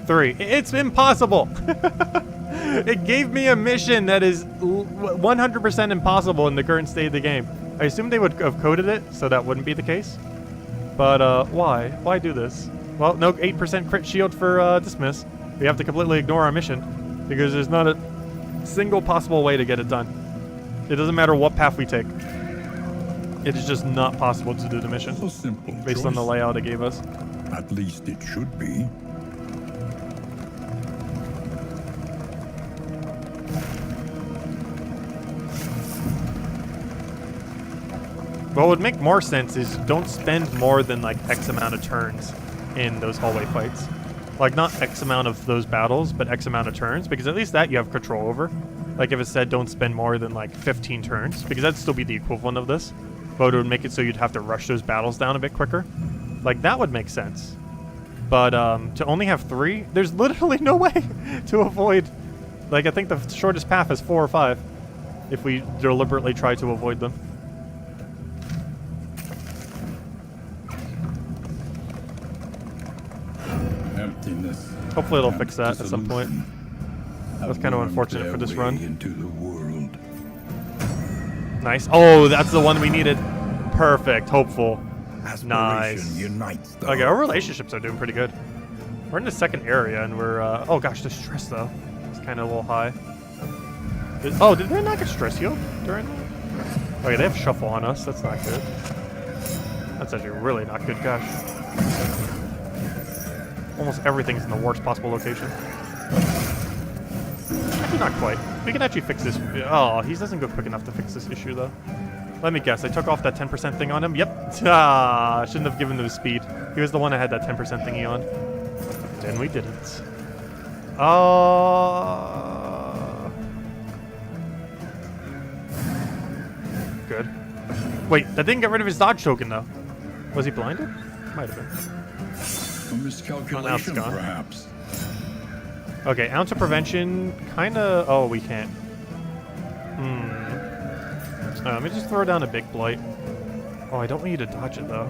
3. It's impossible. It gave me a mission that is 100% impossible in the current state of the game. I assume they would have coded it so that wouldn't be the case. But why? Why do this? Well, no 8% crit shield for dismiss. We have to completely ignore our mission because there's not a single possible way to get it done. It doesn't matter what path we take. It is just not possible to do the mission So simple based on the layout it gave us. At least it should be. What would make more sense is don't spend more than like X amount of turns in those hallway fights. Like not X amount of those battles, but X amount of turns, because at least that you have control over. Like if it said don't spend more than like 15 turns, because that'd still be the equivalent of this. But it would make it so you'd have to rush those battles down a bit quicker. Like that would make sense. But to only have 3, there's literally no way to avoid. Like I think the shortest path is 4 or 5 if we deliberately try to avoid them. Emptiness. Hopefully it'll fix that at some point. That's kind of unfortunate for this run. Into the world. Nice. Oh, that's the one we needed. Perfect. Hopeful. Nice. Unites the Okay, our relationships are doing pretty good. We're in the second area, and we're... oh, gosh, the stress, though. It's kind of a little high. Did they not get stress healed during that? Okay, they have shuffle on us. That's not good. That's actually really not good. Gosh. Almost everything's in the worst possible location. Actually, not quite. We can actually fix this. Oh, he doesn't go quick enough to fix this issue, though. Let me guess. I took off that 10% thing on him. Yep. Ah, shouldn't have given him the speed. He was the one that had that 10% thingy on. Then we didn't. Good. Wait, that didn't get rid of his dodge token, though. Was he blinded? Might have been. A miscalculation, perhaps. Okay, ounce of prevention, kinda... Oh, we can't. Let me just throw down a big blight. Oh, I don't want you to dodge it, though.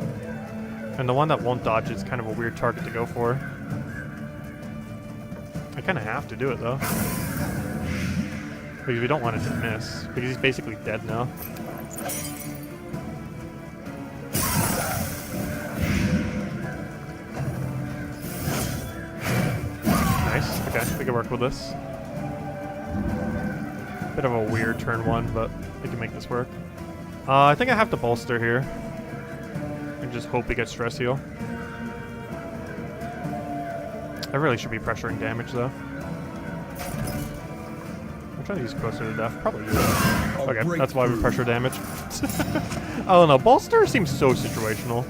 And the one that won't dodge is kind of a weird target to go for. I kind of have to do it, though. Because we don't want it to miss. Because he's basically dead now. Nice. Okay, we can work with this. Bit of a weird turn 1, but we can make this work. I think I have to bolster here. And just hope we get stress heal. I really should be pressuring damage, though. I'm trying to use closer to death. Probably use it. Okay, that's why we pressure damage. I don't know. Bolster seems so situational.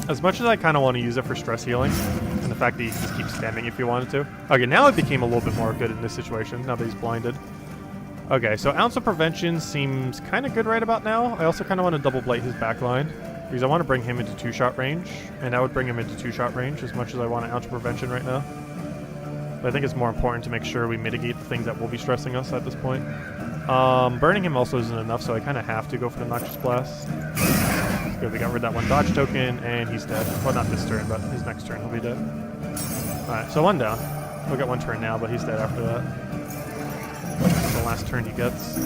As much as I kind of want to use it for stress healing, and the fact that you can just keep spamming if you wanted to. Okay, now it became a little bit more good in this situation, now that he's blinded. Okay, so Ounce of Prevention seems kind of good right about now. I also kind of want to double blight his backline, because I want to bring him into 2-shot range, and that would bring him into 2-shot range as much as I want an Ounce of Prevention right now. But I think it's more important to make sure we mitigate the things that will be stressing us at this point. Burning him also isn't enough, so I kind of have to go for the Noxious Blast. Good, we got rid of that one dodge token, and he's dead. Well, not this turn, but his next turn he'll be dead. Alright, so 1 down. We'll get 1 turn now, but he's dead after that. That's the last turn he gets.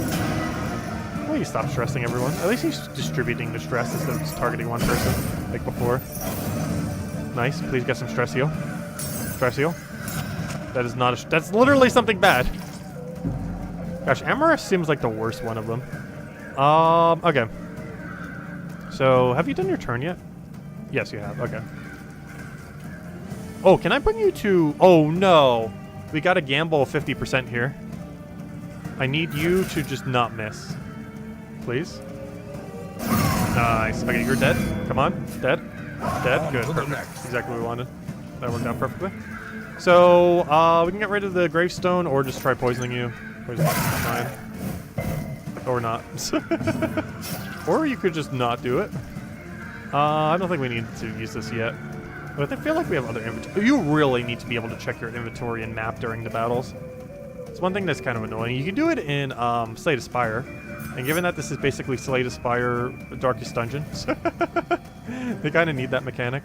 Well, he stopped stressing everyone. At least he's distributing the stress instead of just targeting one person, like before. Nice, please get some stress heal. Stress heal. That is not a... That's literally something bad. Gosh, Amorous seems like the worst one of them. Okay. So, have you done your turn yet? Yes, you have. Okay. Oh, can I bring you to... Oh, no. We got to gamble 50% here. I need you to just not miss. Please. Nice. Okay, you're dead. Come on. Dead. Dead. Good. Perfect. Exactly what we wanted. That worked out perfectly. So, we can get rid of the gravestone or just try poisoning you. Poisoning is fine. Or not. Or you could just not do it. I don't think we need to use this yet. But I feel like we have other inventory. You really need to be able to check your inventory and map during the battles. It's one thing that's kind of annoying. You can do it in Slay the Spire. And given that this is basically Slay the Spire Darkest Dungeon, they kind of need that mechanic.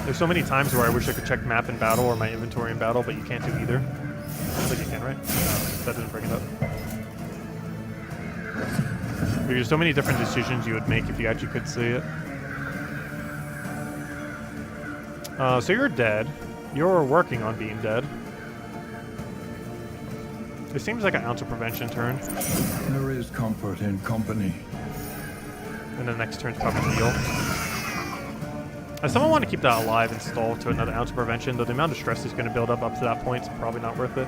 There's so many times where I wish I could check map in battle or my inventory in battle, but you can't do either. I think you can, right? No, that didn't bring it up. There's so many different decisions you would make if you actually could see it. So you're dead. You're working on being dead. It seems like an ounce of prevention turn. There is comfort in company. And the next turn's probably heal. Someone want to keep that alive and stall to another ounce of prevention, though the amount of stress is going to build up to that point is probably not worth it.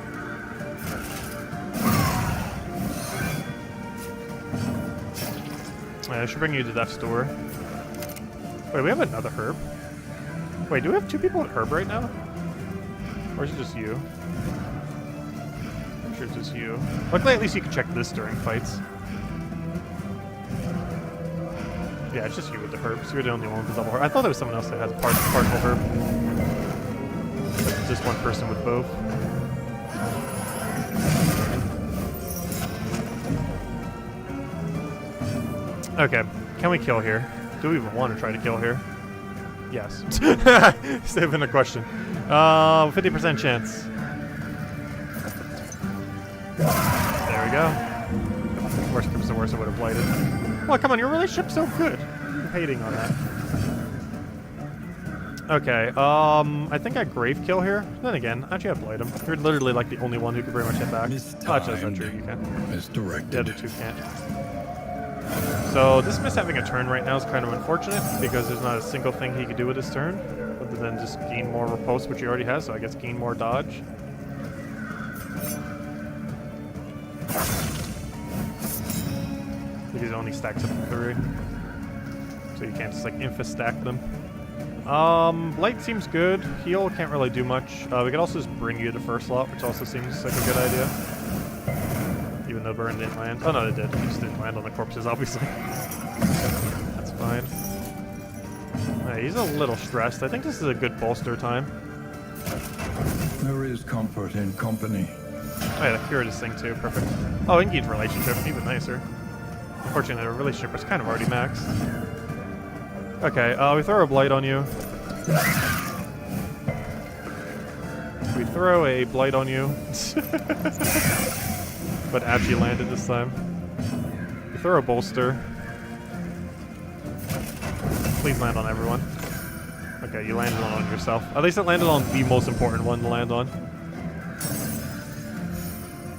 I should bring you to Death's Door. Wait, we have another herb? Wait, do we have 2 people at herb right now? Or is it just you? I'm sure it's just you. Luckily, at least you can check this during fights. Yeah, it's just you with the herbs. You're the only one with the double herb. I thought there was someone else that has a particle herb. But just one person with both. Okay, can we kill here? Do we even want to try to kill here? Yes. Saving a question. 50% chance. There we go. Worst comes to worst, I would have blighted. Oh, come on, your relationship's so good. I'm hating on that. Okay, I think I grave kill here. Then again, actually I blight him. You're literally like the only one who can pretty much hit back. Oh, actually, that's not true. You can. Misdirected. The other 2 can't. So this miss having a turn right now is kind of unfortunate because there's not a single thing he could do with his turn other than just gain more riposte, which he already has, so I guess gain more dodge. Because it only stacks up to 3. So you can't just like insta-stack them. Blight seems good. Heal can't really do much. We could also just bring you to first slot, which also seems like a good idea. Even though Burn didn't land. Oh no, it did. He just didn't land on the corpses, obviously. That's fine. Alright, he's a little stressed. I think this is a good bolster time. There is comfort in company. Oh yeah, the cure this thing too. Perfect. Oh, engage relationship. Even nicer. Unfortunately, the relationship was kind of already maxed. Okay, we throw a blight on you. We throw a blight on you. But actually landed this time. We throw a bolster. Please land on everyone. Okay, you landed on yourself. At least it landed on the most important one to land on.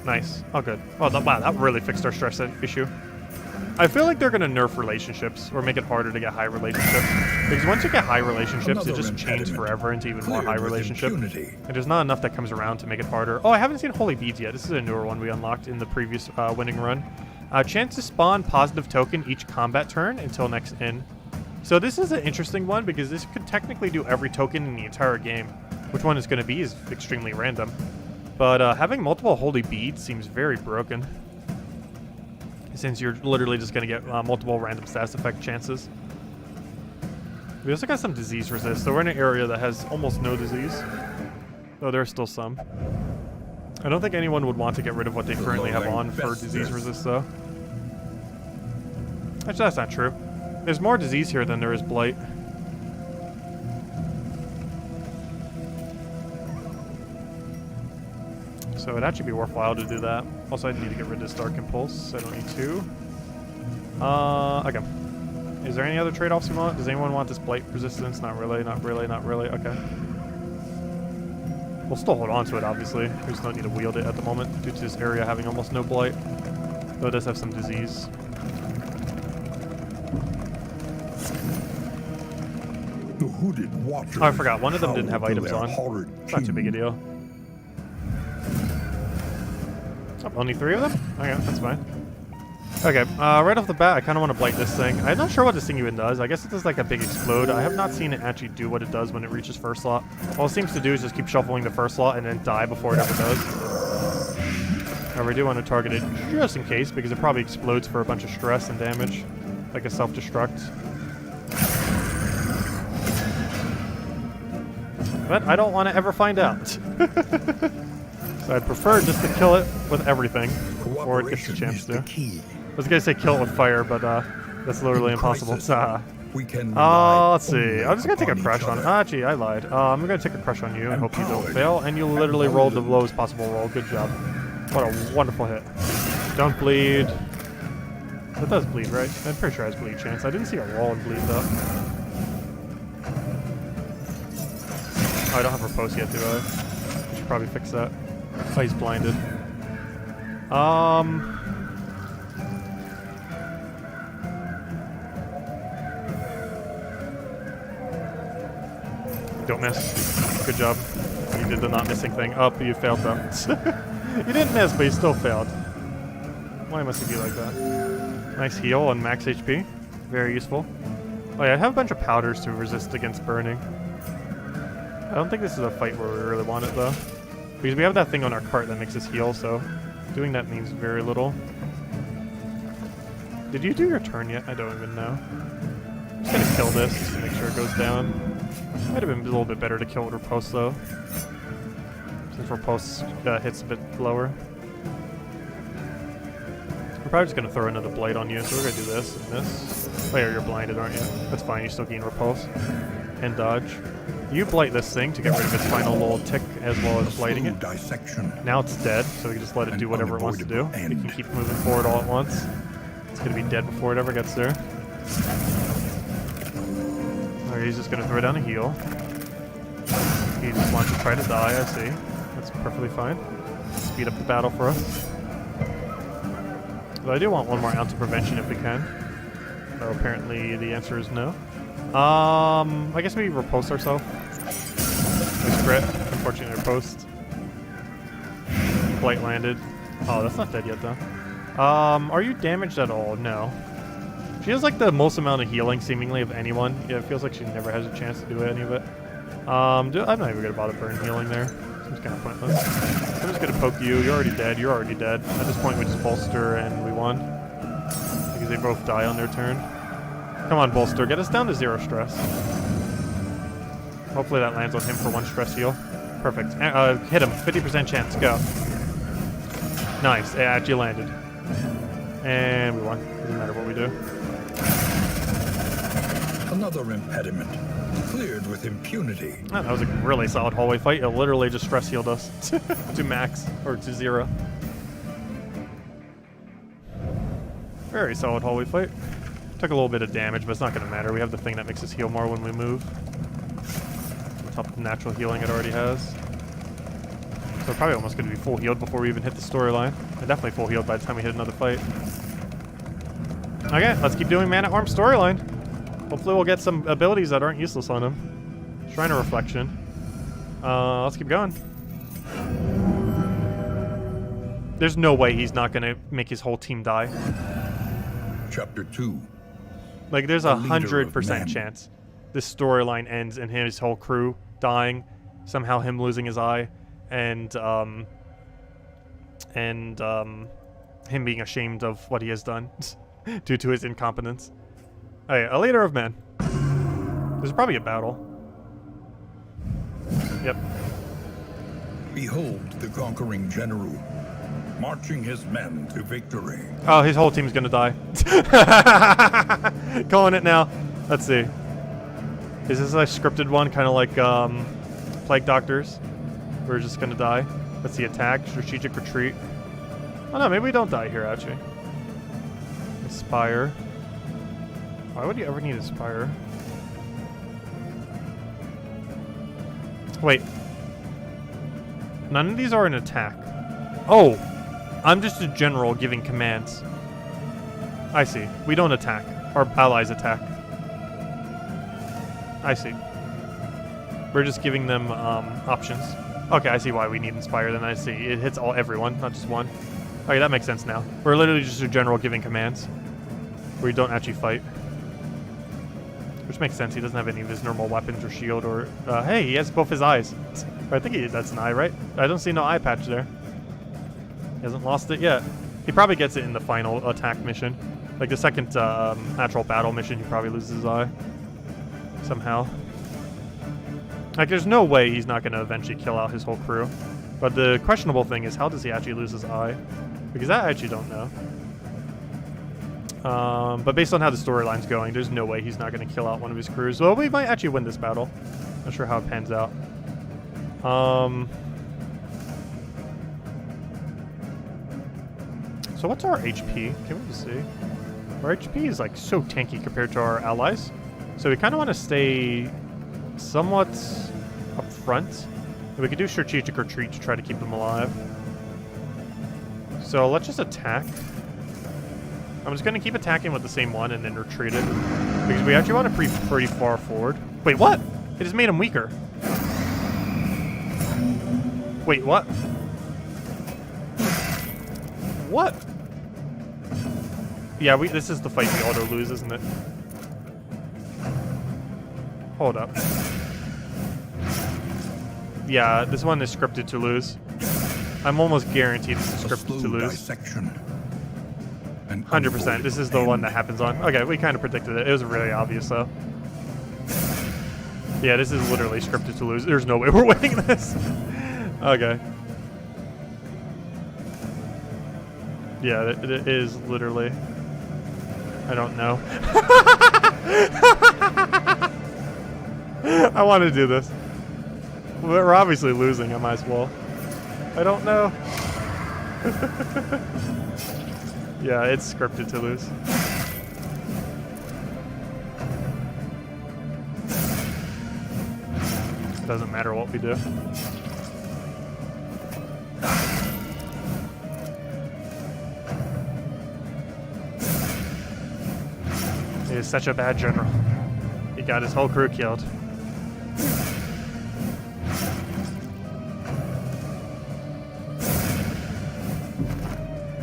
Nice. Oh, good. Oh, wow, that really fixed our stress issue. I feel like they're going to nerf relationships or make it harder to get high relationships. Because once you get high relationships, it just chains forever into even more high relationship. And there's not enough that comes around to make it harder. Oh, I haven't seen Holy Beads yet. This is a newer one we unlocked in the previous winning run. Chance to spawn positive token each combat turn until next in. So this is an interesting one because this could technically do every token in the entire game. Which one it's going to be is extremely random. But having multiple Holy Beads seems very broken. Since you're literally just going to get multiple random status effect chances. We also got some disease resist, so we're in an area that has almost no disease. Though there's still some. I don't think anyone would want to get rid of what they currently have on for disease resist, though. Actually, that's not true. There's more disease here than there is blight. So it'd actually be worthwhile to do that. Also, I need to get rid of this Dark Impulse. I don't need 2. Okay. Is there any other trade-offs you want? Does anyone want this Blight Resistance? Not really, not really, not really. Okay. We'll still hold on to it, obviously. We just don't need to wield it at the moment due to this area having almost no Blight. Though it does have some disease. The hooded watcher. Oh, I forgot. One of them didn't have items on. Not too big a deal. Oh, only 3 of them? Okay, that's fine. Okay, right off the bat, I kind of want to blight this thing. I'm not sure what this thing even does. I guess it does like a big explode. I have not seen it actually do what it does when it reaches first slot. All it seems to do is just keep shuffling the first slot and then die before it ever does. However, I do want to target it just in case, because it probably explodes for a bunch of stress and damage. Like a self-destruct. But I don't want to ever find out. So I'd prefer just to kill it with everything before it gets a chance to. Key. I was gonna say kill it with fire, but that's literally impossible. We can Let's see. I'm just gonna take a crush on it. Gee, I lied. I'm gonna take a crush on you and hope you don't fail. And you literally rolled the lowest possible roll. Good job. What a wonderful hit. Don't bleed. That does bleed, right? I'm pretty sure it has bleed chance. I didn't see a wall and bleed though. Oh, I don't have riposte yet, do I? I should probably fix that. Oh, he's blinded. Don't miss. Good job. You did the not missing thing. Oh, but you failed though. You didn't miss, but you still failed. Why must it be like that? Nice heal on max HP. Very useful. Oh yeah, I have a bunch of powders to resist against burning. I don't think this is a fight where we really want it though. Because we have that thing on our cart that makes us heal, so doing that means very little. Did you do your turn yet? I don't even know. I'm just gonna kill this just to make sure it goes down. Might have been a little bit better to kill with riposte though. Since riposte hits a bit lower. We're probably just gonna throw another blade on you, so we're gonna do this and this. Oh yeah, you're blinded, aren't you? That's fine, you still gain riposte. And dodge. You blight this thing to get rid of its final little tick as well as blighting it. Now it's dead, so we can just let it do whatever it wants to do. We can keep moving forward all at once. It's gonna be dead before it ever gets there. Alright, he's just gonna throw down a heal. He just wants to try to die, I see. That's perfectly fine. Speed up the battle for us. But I do want one more ounce of prevention if we can. Though apparently the answer is no. I guess we riposte ourselves. Nice crit. Unfortunately, riposte. Blight landed. Oh, that's not dead yet, though. Are you damaged at all? No. She has, like, the most amount of healing, seemingly, of anyone. Yeah, it feels like she never has a chance to do any of it. I'm not even gonna bother burn healing there. Seems kind of pointless. I'm just gonna poke you. You're already dead. You're already dead. At this point, we just bolster and we won. Because they both die on their turn. Come on, bolster. Get us down to 0 stress. Hopefully that lands on him for 1 stress heal. Perfect. Hit him. 50% chance. Go. Nice. It actually landed. And we won. Doesn't matter what we do. Another impediment. Cleared with impunity. Oh, that was a really solid hallway fight. It literally just stress healed us to max, or to 0. Very solid hallway fight. Took a little bit of damage, but it's not going to matter. We have the thing that makes us heal more when we move. On top of the natural healing it already has. So we're probably almost going to be full healed before we even hit the storyline. And definitely full healed by the time we hit another fight. Okay, let's keep doing Man-at-Arm storyline. Hopefully we'll get some abilities that aren't useless on him. Shrine of Reflection. Let's keep going. There's no way he's not going to make his whole team die. Chapter 2. Like, there's 100% chance this storyline ends in his whole crew dying, somehow him losing his eye, and him being ashamed of what he has done due to his incompetence. Oh yeah, a leader of men. There's probably a battle. Yep. Behold the conquering general, marching his men to victory. Oh, his whole team's gonna die. Calling it now. Let's see. Is this a scripted one, kind of like Plague Doctors? We're just gonna die. Let's see, attack, strategic retreat. Oh no, maybe we don't die here, actually. Aspire. Why would you ever need Aspire? Wait. None of these are an attack. Oh! I'm just a general giving commands. I see. We don't attack. Our allies attack. I see. We're just giving them options. Okay, I see why we need Inspire then. I see. It hits everyone, not just one. Okay, that makes sense now. We're literally just a general giving commands. We don't actually fight. Which makes sense. He doesn't have any of his normal weapons or shield or... hey, he has both his eyes. I think that's an eye, right? I don't see no eye patch there. He hasn't lost it yet. He probably gets it in the final attack mission. Like the second natural battle mission, he probably loses his eye. Somehow. Like, there's no way he's not going to eventually kill out his whole crew. But the questionable thing is, how does he actually lose his eye? Because that I actually don't know. But based on how the storyline's going, there's no way he's not going to kill out one of his crews. Well, we might actually win this battle. Not sure how it pans out. So what's our HP? Can we see? Our HP is like so tanky compared to our allies. So we kind of want to stay somewhat up front. And we could do strategic retreat to try to keep them alive. So let's just attack. I'm just going to keep attacking with the same one and then retreat it. Because we actually want to be pretty far forward. Wait, what? It just made him weaker. Wait, what? What? Yeah, this is the fight we auto lose, isn't it? Hold up. Yeah, this one is scripted to lose. I'm almost guaranteed this is scripted to lose. 100%. This is the one that happens on. Okay, we kind of predicted it. It was really obvious, though. Yeah, this is literally scripted to lose. There's no way we're winning this. Okay. Yeah, it is literally. I don't know. I want to do this. We're obviously losing. I might as well. I don't know. Yeah, it's scripted to lose. Doesn't matter what we do. He is such a bad general. He got his whole crew killed.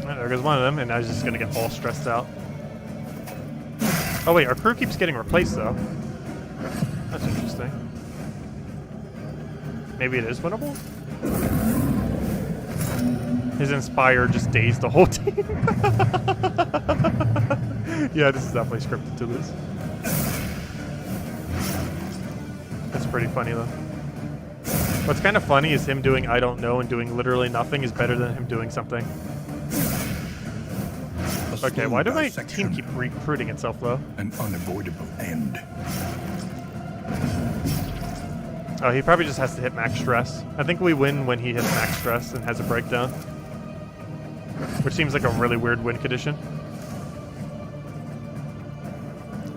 There goes one of them, and now he's just gonna get all stressed out. Oh wait, our crew keeps getting replaced though. That's interesting. Maybe it is winnable? His Inspire just dazed the whole team. Yeah, this is definitely scripted to lose. That's pretty funny though. What's kind of funny is him doing I don't know and doing literally nothing is better than him doing something. Okay, why did my team keep recruiting itself though? An unavoidable end. Oh, he probably just has to hit max stress. I think we win when he hits max stress and has a breakdown. Which seems like a really weird win condition.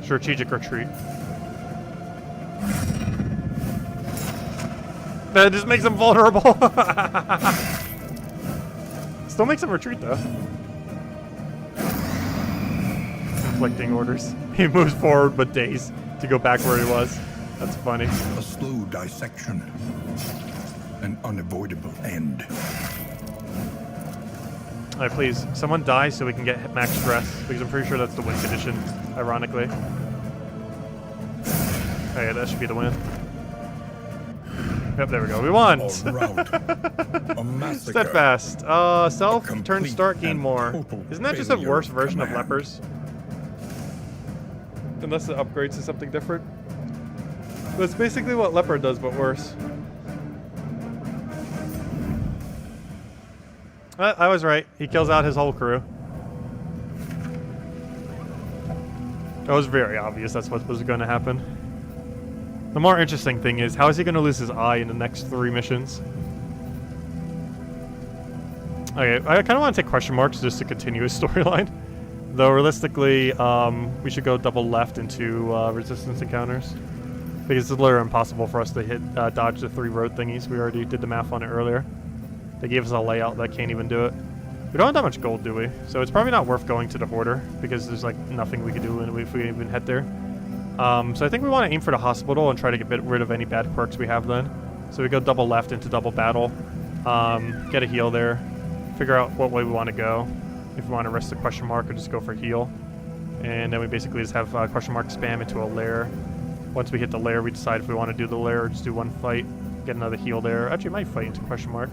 Strategic retreat. That just makes him vulnerable. Still makes him retreat though. Conflicting orders. He moves forward but dazed to go back where he was. That's funny. A slow dissection. An unavoidable end. Alright, please. Someone die so we can get max stress. Because I'm pretty sure that's the win condition, ironically. Oh yeah, that should be the win. Yep, there we go. We won! Steadfast. Self, turn start, gain more. Isn't that just a worse version of lepers? Unless it upgrades to something different. That's basically what leper does, but worse. I was right. He kills out his whole crew. That was very obvious that's what was going to happen. The more interesting thing is, how is he going to lose his eye in the next 3 missions? Okay, I kind of want to take question marks just to continue his storyline. Though realistically, we should go double left into resistance encounters. Because it's literally impossible for us to hit dodge the 3 road thingies. We already did the math on it earlier. They gave us a layout that can't even do it. We don't have that much gold, do we? So it's probably not worth going to the Hoarder, because there's like nothing we could do if we even head there. So I think we want to aim for the hospital and try to get rid of any bad quirks we have then. So we go double left into double battle. Get a heal there. Figure out what way we want to go. If we want to rest the question mark or just go for heal. And then we basically just have question mark spam into a lair. Once we hit the lair, we decide if we want to do the lair or just do one fight. Get another heal there. Actually, might fight into question mark.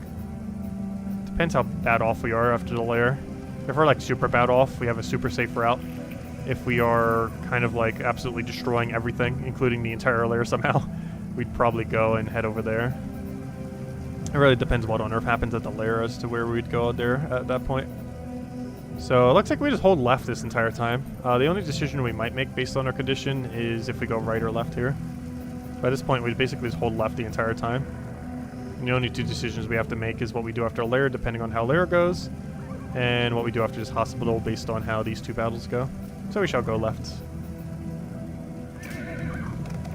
Depends how bad off we are after the lair. If we're like super bad off, we have a super safe route. If we are kind of like absolutely destroying everything, including the entire lair somehow, we'd probably go and head over there. It really depends what on Earth happens at the lair as to where we'd go there at that point. So it looks like we just hold left this entire time. The only decision we might make based on our condition is if we go right or left here. By this point, we basically just hold left the entire time. And the only two decisions we have to make is what we do after lair, depending on how lair goes, and what we do after this hospital based on how these two battles go. So we shall go left.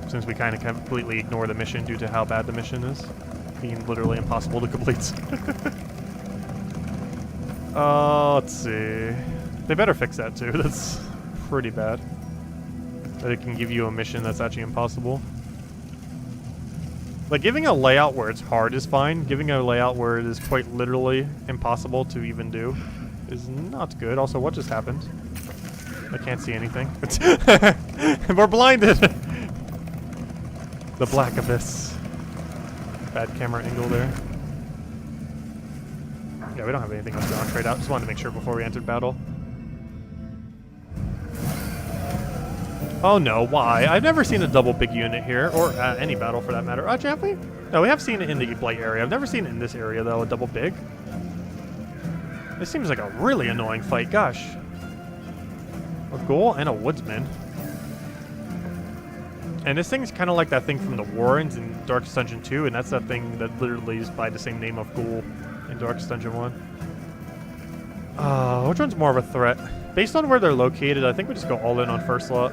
Since we kind of completely ignore the mission due to how bad the mission is. Being literally impossible to complete. Let's see. They better fix that too. That's pretty bad. That it can give you a mission that's actually impossible. Like, giving a layout where it's hard is fine. Giving a layout where it is quite literally impossible to even do is not good. Also, what just happened? I can't see anything. We're blinded! The black abyss. Bad camera angle there. Yeah, we don't have anything else to trade out. Just wanted to make sure before we entered battle. Oh no, why? I've never seen a double big unit here, or any battle for that matter. Actually, have we? No, we have seen it in the Blight area. I've never seen it in this area, though, a double big. This seems like a really annoying fight, gosh. A ghoul and a woodsman. And this thing's kind of like that thing from the Warrens in Darkest Dungeon 2, and that's that thing that literally is by the same name of ghoul in Darkest Dungeon 1. Which one's more of a threat? Based on where they're located, I think we just go all in on first slot.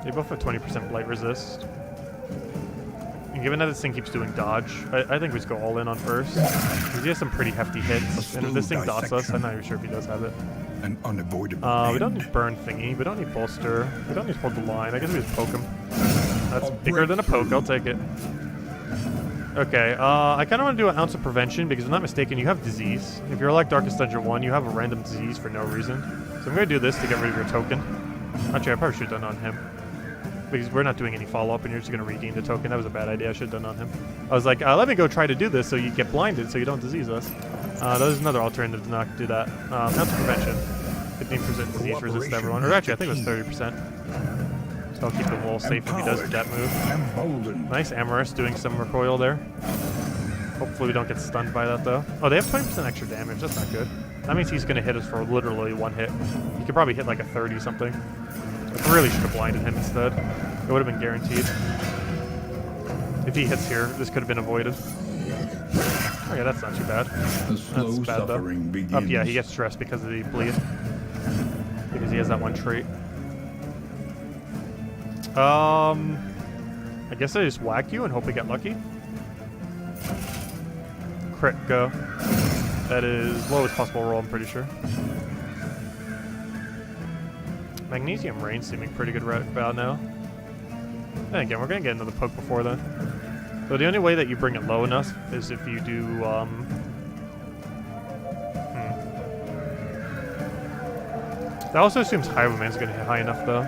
They both have 20% blight resist. And given that this thing keeps doing dodge, I think we just go all in on first. Because he has some pretty hefty hits. And if this thing dots us, I'm not even sure if he does have it. An unavoidable we don't need burn thingy. We don't need bolster. We don't need to hold the line. I guess we just poke him. That's bigger than a poke. I'll take it. Okay, I kind of want to do an ounce of prevention because if I'm not mistaken, you have disease. If you're like Darkest Dungeon 1, you have a random disease for no reason. So I'm going to do this to get rid of your token. Actually, I probably should have done on him. Because we're not doing any follow-up and you're just going to regain the token. That was a bad idea. I should have done on him. I was like, let me go try to do this so you get blinded so you don't disease us. There's another alternative to not do that. Ounce of prevention. 15% disease resist to everyone. Or actually, I think it was 30%. So I'll keep him a little safe if he does that move. Nice Amorous doing some recoil there. Hopefully we don't get stunned by that though. Oh, they have 20% extra damage. That's not good. That means he's going to hit us for literally one hit. He could probably hit like a 30 something. I really should have blinded him instead. It would have been guaranteed. If he hits here, this could have been avoided. Oh yeah, that's not too bad. That's bad though. Oh yeah, he gets stressed because of the bleed. Because he has that one trait. I guess I just whack you and hope we get lucky. Crit, go. That is lowest possible roll, I'm pretty sure. Magnesium Rain seeming pretty good right about now. And again, we're going to get another poke before then. So the only way that you bring it low enough is if you do, That also assumes Highwayman's going to hit high enough, though.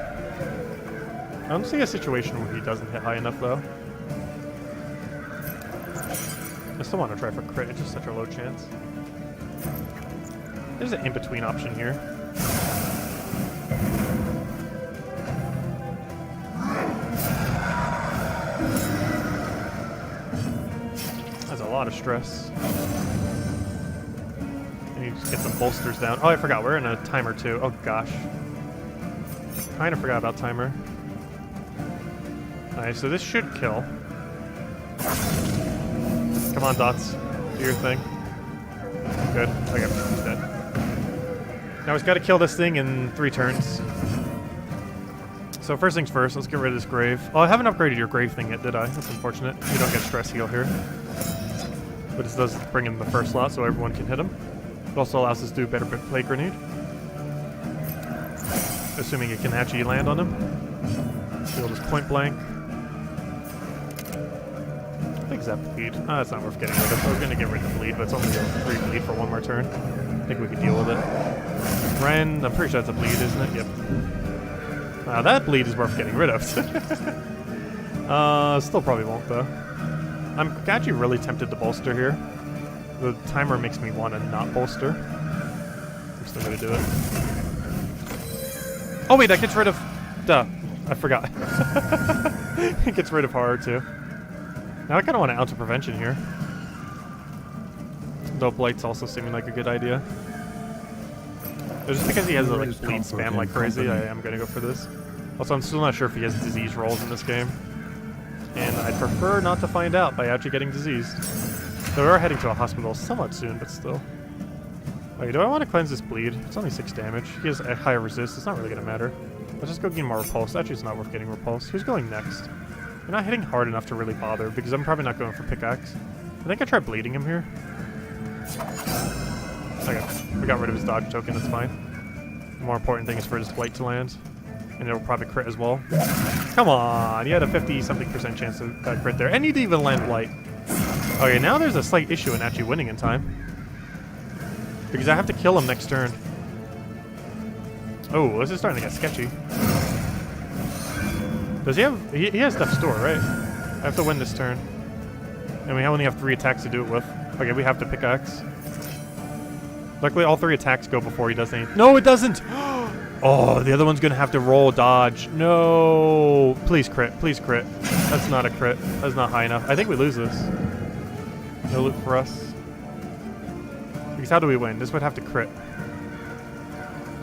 I don't see a situation where he doesn't hit high enough, though. I still want to try for crit, it's just such a low chance. There's an in-between option here. That's a lot of stress. And you just get some bolsters down. Oh, I forgot, we're in a timer too. Oh gosh. Kinda forgot about timer. Alright, so this should kill. Come on, Dots. Do your thing. Good. Okay, he's dead. Now we've got to kill this thing in 3 turns. So first things first, let's get rid of this grave. Oh, I haven't upgraded your grave thing yet, did I? That's unfortunate. You don't get stress heal here. But this does bring in the first slot so everyone can hit him. It also allows us to do a better play grenade. Assuming it can actually land on him. Shield is point blank. Big Zap bleed. That's not worth getting rid of. I was going to get rid of the bleed, but it's only a 3 bleed for 1 more turn. I think we could deal with it. Ren, I'm pretty sure that's a bleed, isn't it? Yep. That bleed is worth getting rid of. Still probably won't, though. I'm actually really tempted to bolster here. The timer makes me want to not bolster. I'm still going to do it. Oh, wait, that gets rid of... Duh. I forgot. It gets rid of horror too. Now I kind of want to ounce of prevention here. Though Blight's also seeming like a good idea. Just because he has a like bleed spam like crazy, I am gonna go for this. Also, I'm still not sure if he has disease rolls in this game. And I'd prefer not to find out by actually getting diseased. So we are heading to a hospital somewhat soon, but still. Okay, do I want to cleanse this bleed? It's only 6 damage. He has a higher resist. It's not really going to matter. Let's just go gain more repulse. Actually, it's not worth getting repulse. Who's going next? We're not hitting hard enough to really bother, because I'm probably not going for pickaxe. I think I tried bleeding him here. Okay, we got rid of his dodge token. That's fine. The more important thing is for his Blight to land. And it'll probably crit as well. Come on! You had a 50-something% chance to crit there. And you'd even land Blight. Okay, now there's a slight issue in actually winning in time. Because I have to kill him next turn. Oh, this is starting to get sketchy. Does he have... He has Death Store, right? I have to win this turn. And we only have 3 attacks to do it with. Okay, we have to pickaxe. Luckily, all 3 attacks go before he does anything. No, it doesn't! Oh, the other one's gonna have to roll dodge. No! Please crit. Please crit. That's not a crit. That's not high enough. I think we lose this. No loot for us. Because how do we win? This would have to crit.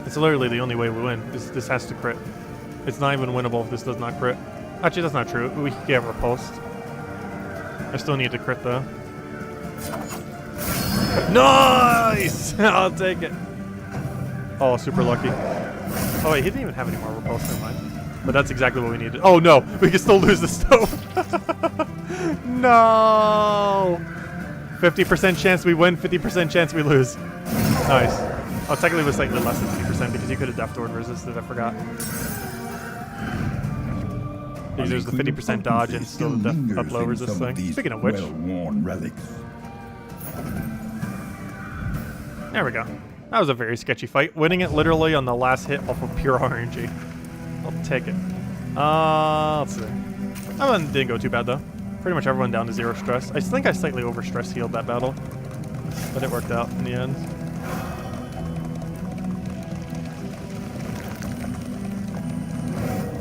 It's literally the only way we win. This has to crit. It's not even winnable if this does not crit. Actually, that's not true. We can get repulsed. I still need to crit, though. Nice! I'll take it. Oh, super lucky. Oh, wait, he didn't even have any more repulse. Never mind. But that's exactly what we needed. Oh, no! We can still lose the stove. No! 50% chance we win, 50% chance we lose. Nice. Oh, technically it was slightly less than 50% because you could have Death Door and resisted, I forgot. Because there's the 50% dodge and still the Death Upload resist thing. Speaking of which. Well-worn relics. There we go. That was a very sketchy fight. Winning it literally on the last hit off of pure RNG. I'll take it. Let's see. That one didn't go too bad though. Pretty much everyone down to 0 stress. I think I slightly over-stress healed that battle. But it worked out in the end.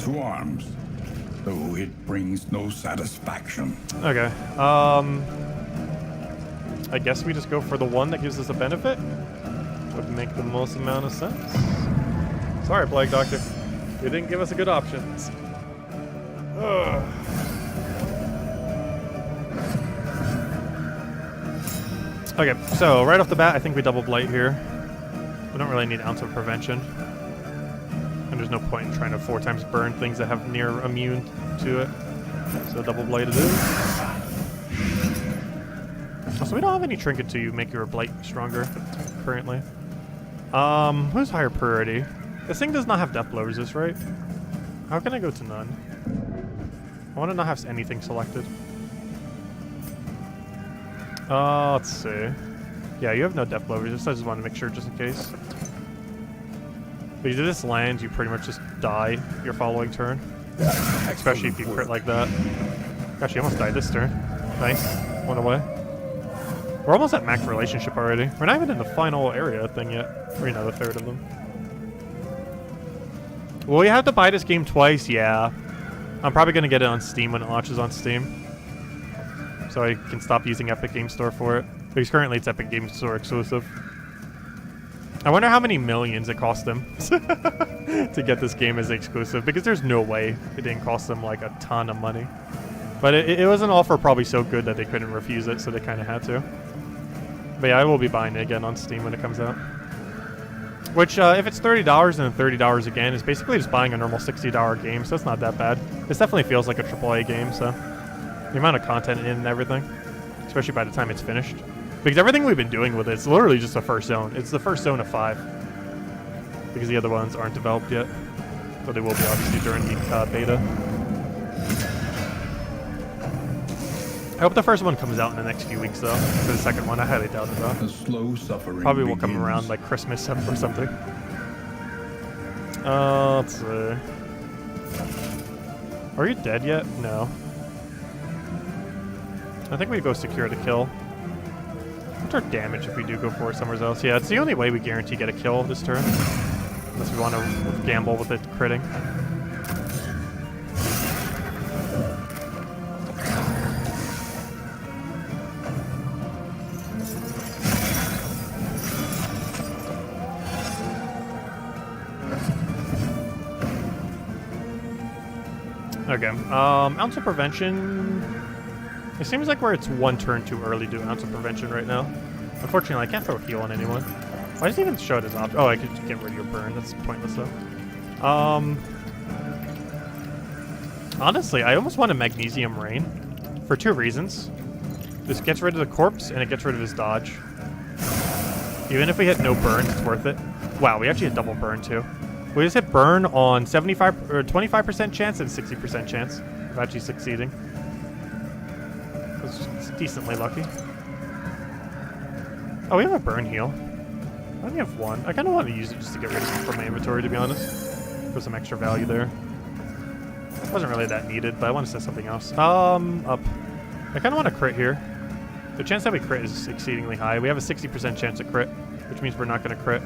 To arms, though it brings no satisfaction. Okay. I guess we just go for the one that gives us a benefit. Would make the most amount of sense. Sorry, Plague Doctor. You didn't give us a good option. Ugh. Okay, so right off the bat, I think we double Blight here. We don't really need ounce of prevention. And there's no point in trying to 4 times burn things that have near immune to it. So double Blight it is. Also, we don't have any trinket to make your Blight stronger currently. Who's higher priority? This thing does not have death blow resist, right? How can I go to none? I want to not have anything selected. Let's see. Yeah, you have no death blow resist. I just want to make sure just in case. But if this lands, you pretty much just die your following turn. Especially if you crit like that. Gosh, you almost died this turn. Nice. One away. We're almost at max relationship already. We're not even in the final area thing yet. Or, you know, the third of them. Will we have to buy this game twice? Yeah. I'm probably going to get it on Steam when it launches on Steam. So I can stop using Epic Game Store for it. Because currently it's Epic Game Store exclusive. I wonder how many millions it cost them to get this game as exclusive. Because there's no way it didn't cost them like a ton of money. But it was an offer probably so good that they couldn't refuse it, so they kind of had to. But yeah, I will be buying it again on Steam when it comes out. Which, if it's $30 and then $30 again, is basically just buying a normal $60 game, so it's not that bad. This definitely feels like a AAA game, so... The amount of content in it and everything. Especially by the time it's finished. Because everything we've been doing with it's literally just the first zone. It's the first zone of 5. Because the other ones aren't developed yet. But they will be, obviously, during the beta. I hope the first one comes out in the next few weeks, though. For the second one, I highly doubt it, though. The slow suffering Probably will come around, like, Christmas or something. Let's see. Are you dead yet? No. I think we go secure the kill. What's our damage if we do go for it somewhere else? Yeah, it's the only way we guarantee get a kill this turn. Unless we want to gamble with it critting. Okay. Ounce of Prevention. It seems like where it's one turn too early to do Ounce of Prevention right now. Unfortunately, I can't throw heal on anyone. Why does it even show it as option? Oh, I could get rid of your burn. That's pointless though. Honestly, I almost want a Magnesium Rain for 2 reasons. This gets rid of the corpse and it gets rid of his dodge. Even if we hit no burn, it's worth it. Wow, we actually hit double burn too. We just hit burn on 75 or 25% chance and 60% chance of actually succeeding. It's decently lucky. Oh, we have a burn heal. I only have 1. I kind of want to use it just to get rid of some from my inventory, to be honest. For some extra value there. Wasn't really that needed, but I want to set something else. Up. I kind of want to crit here. The chance that we crit is exceedingly high. We have a 60% chance to crit, which means we're not going to crit.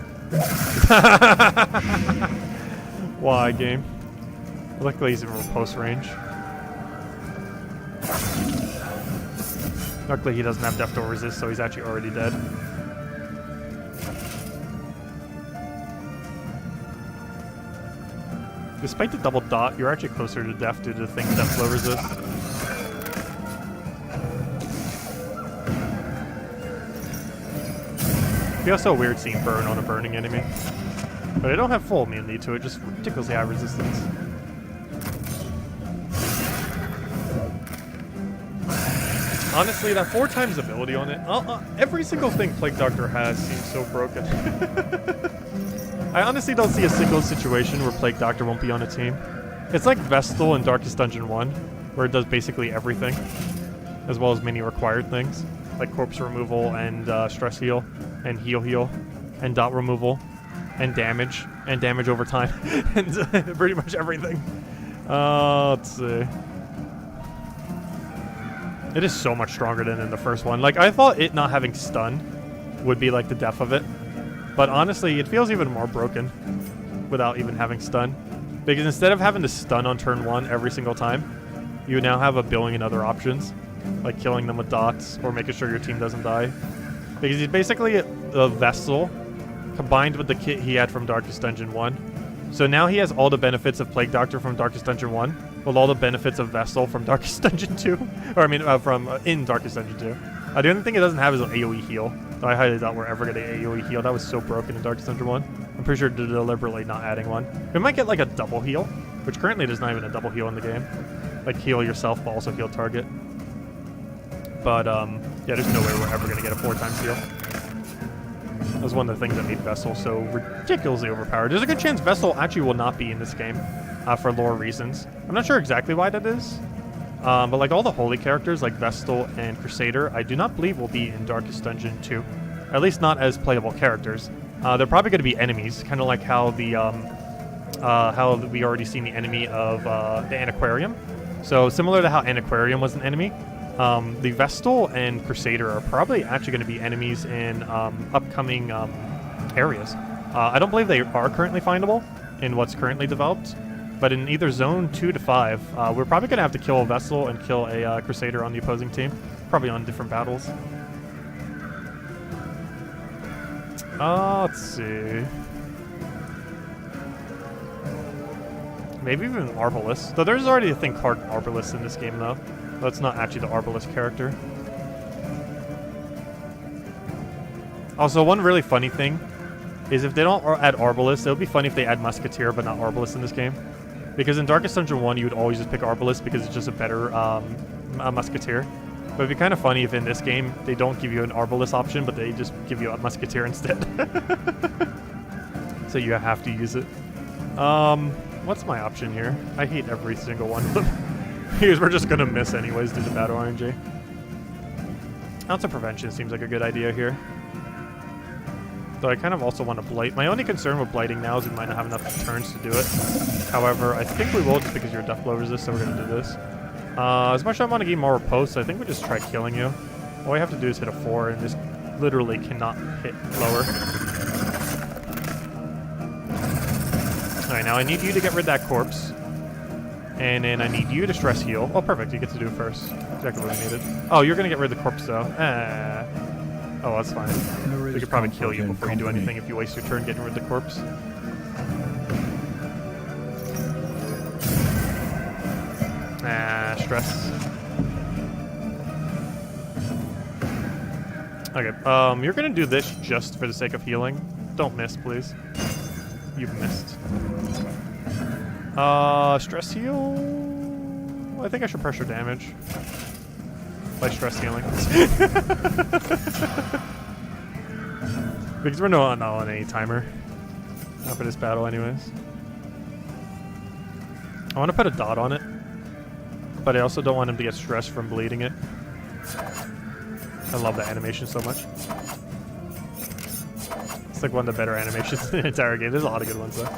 Why, game? Luckily, he's in riposte range. Luckily, he doesn't have Death Door Resist, so he's actually already dead. Despite the double dot, you're actually closer to death due to the thing Death Blow Resist. Feels so weird seeing burn on a burning enemy. But I don't have full immunity to it, just ridiculously high resistance. Honestly, that 4 times ability on it, every single thing Plague Doctor has seems so broken. I honestly don't see a single situation where Plague Doctor won't be on a team. It's like Vestal in Darkest Dungeon 1, where it does basically everything, as well as many required things, like corpse removal and stress heal, and heal, and dot removal, and damage over time, and pretty much everything. Let's see. It is so much stronger than in the first one. Like, I thought it not having stun would be like the death of it. But honestly, it feels even more broken without even having stun. Because instead of having to stun on turn 1 every single time, you now have a billion other options. Like killing them with dots or making sure your team doesn't die. Because he's basically a Vessel combined with the kit he had from Darkest Dungeon 1. So now he has all the benefits of Plague Doctor from Darkest Dungeon 1 with all the benefits of Vessel from Darkest Dungeon 2. Or I mean, in Darkest Dungeon 2. The only thing it doesn't have is an AoE heal. I highly doubt we're ever getting an AoE heal. That was so broken in Darkest Dungeon 1. I'm pretty sure they're deliberately not adding one. We might get like a double heal, which currently there's not even a double heal in the game. Like heal yourself, but also heal target. But yeah, there's no way we're ever going to get a 4 times heal. That was one of the things that made Vessel so ridiculously overpowered. There's a good chance Vessel actually will not be in this game for lore reasons. I'm not sure exactly why that is. But like all the holy characters like Vestal and Crusader, I do not believe will be in Darkest Dungeon 2. At least not as playable characters. They're probably going to be enemies, kind of like how the how we already seen the enemy of the Antiquarium. So similar to how Antiquarium was an enemy, the Vestal and Crusader are probably actually going to be enemies in upcoming areas. I don't believe they are currently findable in what's currently developed. But in either Zone 2 to 5, we're probably going to have to kill a Vessel and kill a Crusader on the opposing team. Probably on different battles. Let's see. Maybe even Arbalest. Though there's already a thing called Arbalest in this game, though. That's not actually the Arbalest character. Also, one really funny thing is if they don't add Arbalest, it would be funny if they add Musketeer but not Arbalest in this game. Because in Darkest Dungeon 1, you would always just pick Arbalest because it's just a better Musketeer. But it'd be kind of funny if in this game, they don't give you an Arbalest option, but they just give you a Musketeer instead. So you have to use it. What's my option here? I hate every single one of them. Because we're just going to miss anyways due to battle RNG. Ounce of Prevention seems like a good idea here. Though I kind of also want to Blight. My only concern with Blighting now is we might not have enough turns to do it. However, I think we will just because you're Death Blow Resist, so we're going to do this. As much as I want to gain more riposte, I think we just try killing you. All we have to do is hit a 4 and just literally cannot hit lower. Alright, now I need you to get rid of that corpse. And then I need you to stress heal. Oh, perfect. You get to do it first. Exactly what we needed. Oh, you're going to get rid of the corpse, though. Oh, that's fine. We could probably kill you before you do anything if you waste your turn getting rid of the corpse. that stress. Okay, you're gonna do this just for the sake of healing. Don't miss, please. You've missed. Stress heal. I think I should pressure damage by stress healing. Because we're not on any timer. Not for this battle, anyways. I want to put a dot on it, but I also don't want him to get stressed from bleeding it. I love that animation so much. It's like one of the better animations in the entire game. There's a lot of good ones though.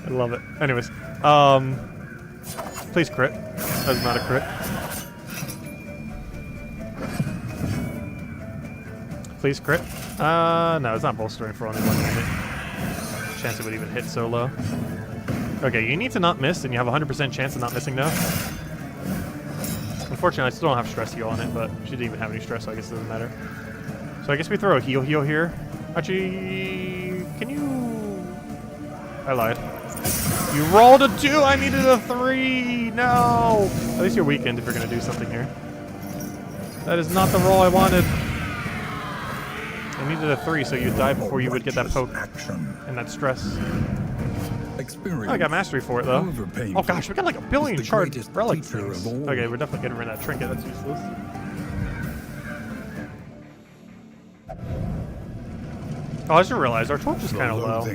I love it. Anyways, please crit. That's not a crit. Please crit. No, it's not bolstering for only 1 minute. Chance it would even hit so low. Okay, you need to not miss, and you have a 100% chance of not missing now. Unfortunately, I still don't have stress heal on it, but she didn't even have any stress, so I guess it doesn't matter. So I guess we throw a heal here. Actually, can you... I lied. You rolled a 2! I needed a 3! No! At least you're weakened if you're going to do something here. That is not the roll I wanted. I needed a 3, so you'd die before you would get that poke and that stress. Oh, I got mastery for it, though. Oh gosh, we got like a billion charged relic things. Okay, we're definitely getting rid of that trinket. That's useless. Oh, I just realized our torch is kind of low.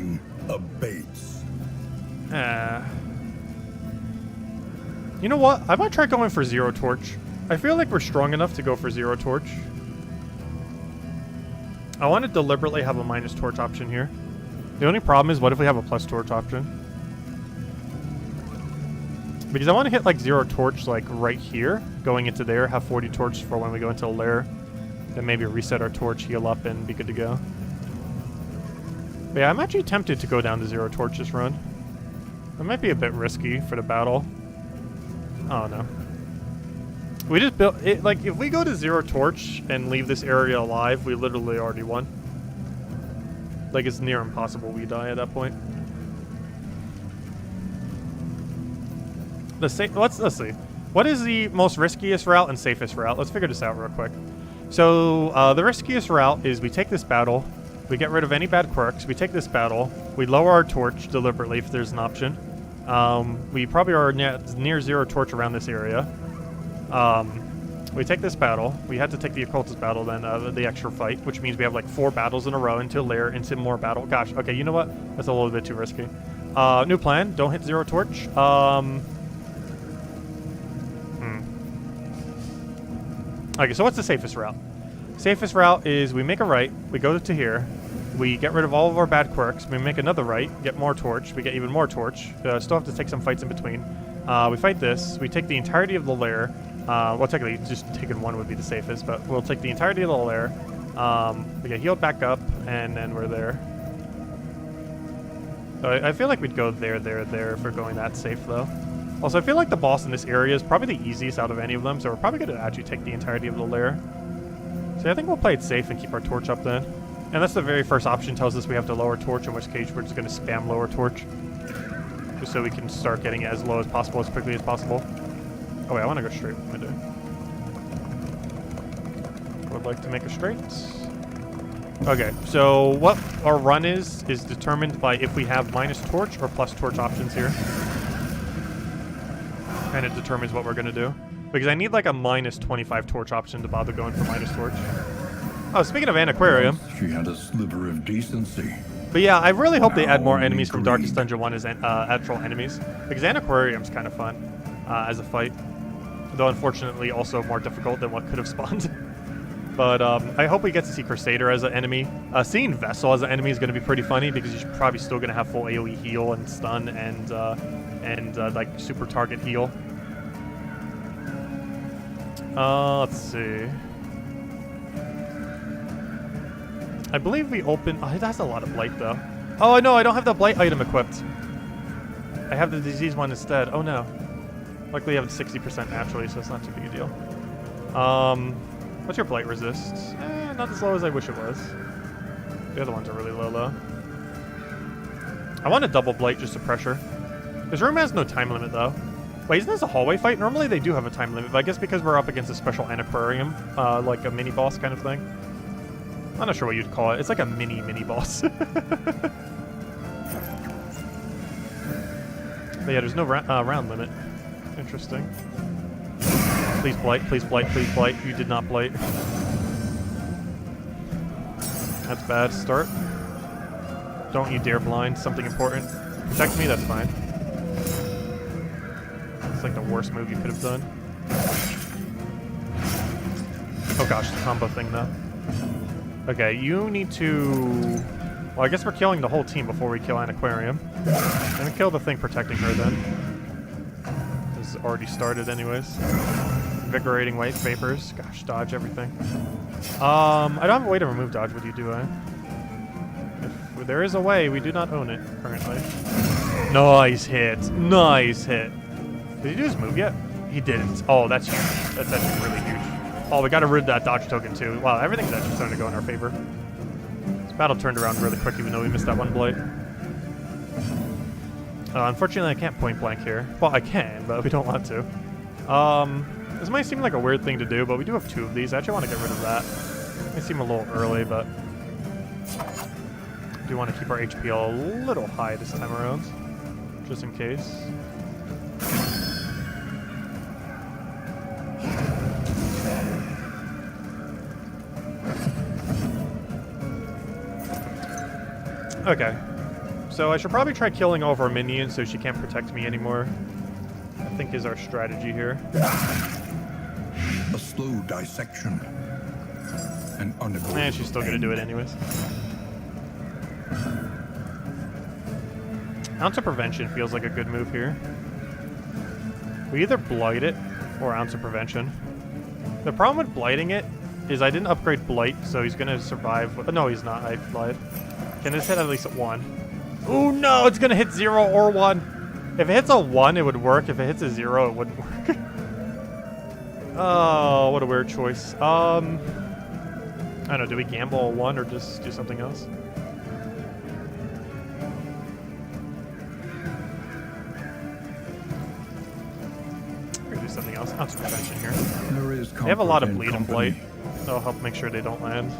You know what? I might try going for 0 torch. I feel like we're strong enough to go for 0 torch. I want to deliberately have a minus torch option here. The only problem is, what if we have a plus torch option? Because I want to hit like 0 torch like right here, going into there, have 40 torch for when we go into a lair. Then maybe reset our torch, heal up, and be good to go. But yeah, I'm actually tempted to go down to 0 torch this run. It might be a bit risky for the battle. Oh no. We just built it, like, if we go to 0 torch and leave this area alive, we literally already won. Like, it's near impossible we die at that point. Let's see. What is the most riskiest route and safest route? Let's figure this out real quick. So, the riskiest route is we take this battle, we get rid of any bad quirks, we take this battle, we lower our torch deliberately if there's an option. We probably are near 0 torch around this area. We take this battle. We had to take the occultist battle then, the extra fight, which means we have like 4 battles in a row into lair, into more battle. Gosh, okay, you know what? That's a little bit too risky. New plan, don't hit 0 torch. Okay, so what's the safest route? Safest route is we make a right, we go to here, we get rid of all of our bad quirks, we make another right, get more torch, we get even more torch, still have to take some fights in between. We fight this, we take the entirety of the lair. Well, technically, just taking 1 would be the safest, but we'll take the entirety of the lair. We get healed back up, and then we're there. So I feel like we'd go there if we're going that safe, though. Also, I feel like the boss in this area is probably the easiest out of any of them, so we're probably going to actually take the entirety of the lair. So I think we'll play it safe and keep our torch up then. And that's the very first option, tells us we have to lower torch, in which case we're just going to spam lower torch. Just so we can start getting it as low as possible, as quickly as possible. Oh wait, I want to go straight. What am I doing? I would like to make a straight. Okay, so what our run is determined by if we have minus torch or plus torch options here. And it determines what we're going to do. Because I need like a minus 25 torch option to bother going for minus torch. Oh, speaking of Antiquarium. She had a sliver of decency. But yeah, I really hope they add more enemies from Darkest Dungeon 1 as actual enemies. Because Antiquarium's kind of fun as a fight. Though unfortunately also more difficult than what could have spawned. But I hope we get to see Crusader as an enemy. Seeing Vessel as an enemy is going to be pretty funny because you're probably still going to have full AoE heal and stun and like super target heal. Let's see. I believe we open... Oh, it has a lot of blight though. Oh no, I don't have the blight item equipped. I have the disease one instead. Oh no. Luckily I have 60% naturally, so it's not too big a deal. What's your blight resist? Not as low as I wish it was. The other ones are really low, though. I want to double blight just to pressure. This room has no time limit, though. Wait, isn't this a hallway fight? Normally they do have a time limit, but I guess because we're up against a special aquarium, like a mini-boss kind of thing. I'm not sure what you'd call it. It's like a mini-boss. But yeah, there's no round limit. Interesting. Please blight, please blight, please blight. You did not blight. That's bad. Start. Don't you dare blind. Something important. Protect me, that's fine. It's like the worst move you could have done. Oh gosh, the combo thing though. Okay, you need to... Well, I guess we're killing the whole team before we kill an aquarium. I'm gonna kill the thing protecting her then. This is already started anyways. Invigorating white vapors. Gosh, dodge everything. I don't have a way to remove dodge with you, do I? If there is a way, we do not own it currently. Nice hit. Nice hit. Did he do his move yet? He didn't. Oh, that's huge. That's actually really huge. Oh, we gotta rid that dodge token too. Wow, everything's actually starting to go in our favor. This battle turned around really quick even though we missed that one blight. Unfortunately, I can't point blank here. Well, I can, but we don't want to. This might seem like a weird thing to do, but we do have 2 of these. I actually want to get rid of that. It may seem a little early, but I do want to keep our HP a little high this time around, just in case. Okay, so I should probably try killing all of our minions so she can't protect me anymore. I think is our strategy here. A slow dissection. An unavoidable And she's still gonna do it anyways. Ounce of Prevention feels like a good move here. We either blight it or Ounce of Prevention. The problem with blighting it is I didn't upgrade blight, so he's gonna survive. No, he's not. I lied. Can this hit at least 1? Oh no, it's gonna hit 0 or 1. If it hits a 1, it would work. If it hits a 0, it wouldn't work. Oh, what a weird choice. I don't know, do we gamble a 1 or just do something else? We're gonna do something else. Ounce of Prevention here. They have a lot of bleed and blight. That'll help make sure they don't land.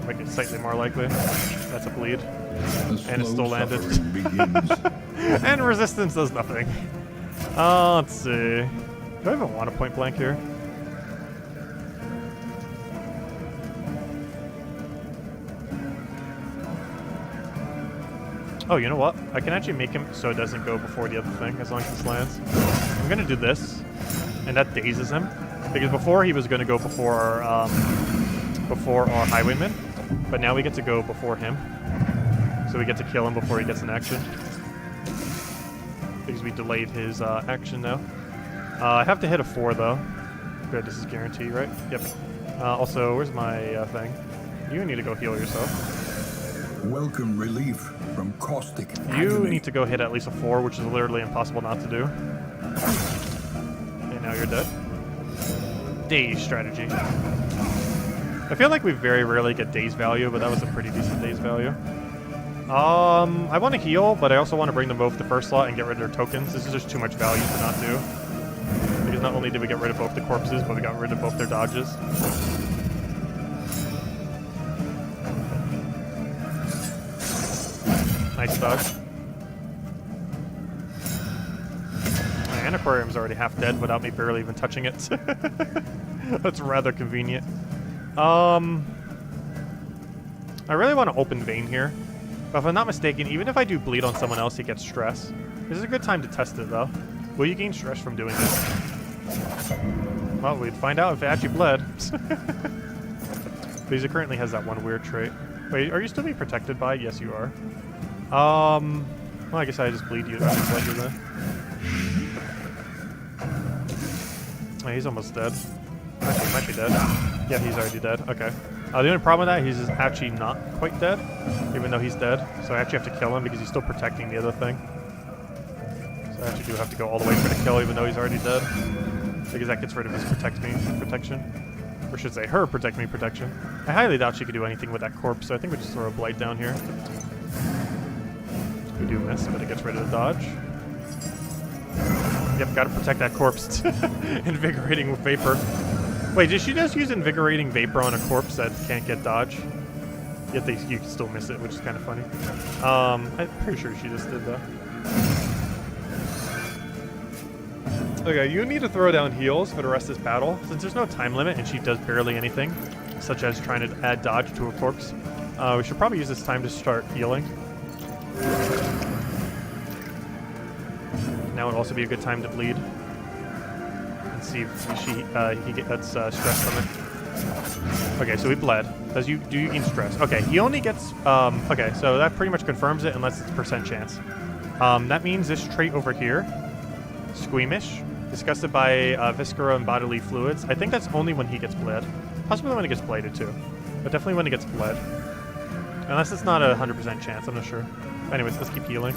Make it slightly more likely. That's a bleed. And it still landed. And resistance does nothing. Let's see. Do I even want a point blank here? Oh, you know what? I can actually make him so it doesn't go before the other thing as long as this lands. I'm gonna do this, and that dazes him. Because before he was gonna go before our highwayman. But now we get to go before him. So we get to kill him before he gets an action. Because we delayed his action now. I have to hit a 4 though. Good, this is guaranteed, right? Yep. Also, where's my thing? You need to go heal yourself. Welcome relief from caustic You agony. need to go hit at least a 4, which is literally impossible not to do. Okay, now you're dead. Daze strategy. I feel like we very rarely get daze value, but that was a pretty decent daze value. I want to heal, but I also want to bring them both to first slot and get rid of their tokens. This is just too much value to not do. Because not only did we get rid of both the corpses, but we got rid of both their dodges. Nice dodge. My Aquarium's already half dead without me barely even touching it. That's rather convenient. I really want to open Vein here. But if I'm not mistaken, even if I do bleed on someone else, he gets stress. This is a good time to test it, though. Will you gain stress from doing this? Well, we'd find out if it actually bled. But he currently has that one weird trait. Wait, are you still being protected by? Yes, you are. Well, I guess I just bleed you. I just bled you then. Oh, he's almost dead. Actually, he might be dead. Yeah, he's already dead. Okay. The only problem with that, he's actually not quite dead, even though he's dead. So I actually have to kill him because he's still protecting the other thing. So I actually do have to go all the way for the kill, even though he's already dead. Because that gets rid of his protection. Or should say her protect me protection. I highly doubt she could do anything with that corpse, so I think we just throw a blight down here. We do miss, but it gets rid of the dodge. Yep, gotta protect that corpse. Invigorating Vapor. Wait, did she just use Invigorating Vapor on a corpse that can't get dodge? Yet you can still miss it, which is kind of funny. I'm pretty sure she just did that. Okay, you need to throw down heals for the rest of this battle. Since there's no time limit and she does barely anything, such as trying to add dodge to a corpse, we should probably use this time to start healing. Now would also be a good time to bleed. And see if he gets stress from it. Okay, so we bled. Do you gain stress? Okay, he only gets... okay, so that pretty much confirms it unless it's percent chance. That means this trait over here, Squeamish, disgusted by viscera and bodily fluids. I think that's only when he gets bled. Possibly when he gets bladed too. But definitely when he gets bled. Unless it's not a 100% chance, I'm not sure. Anyways, let's keep healing.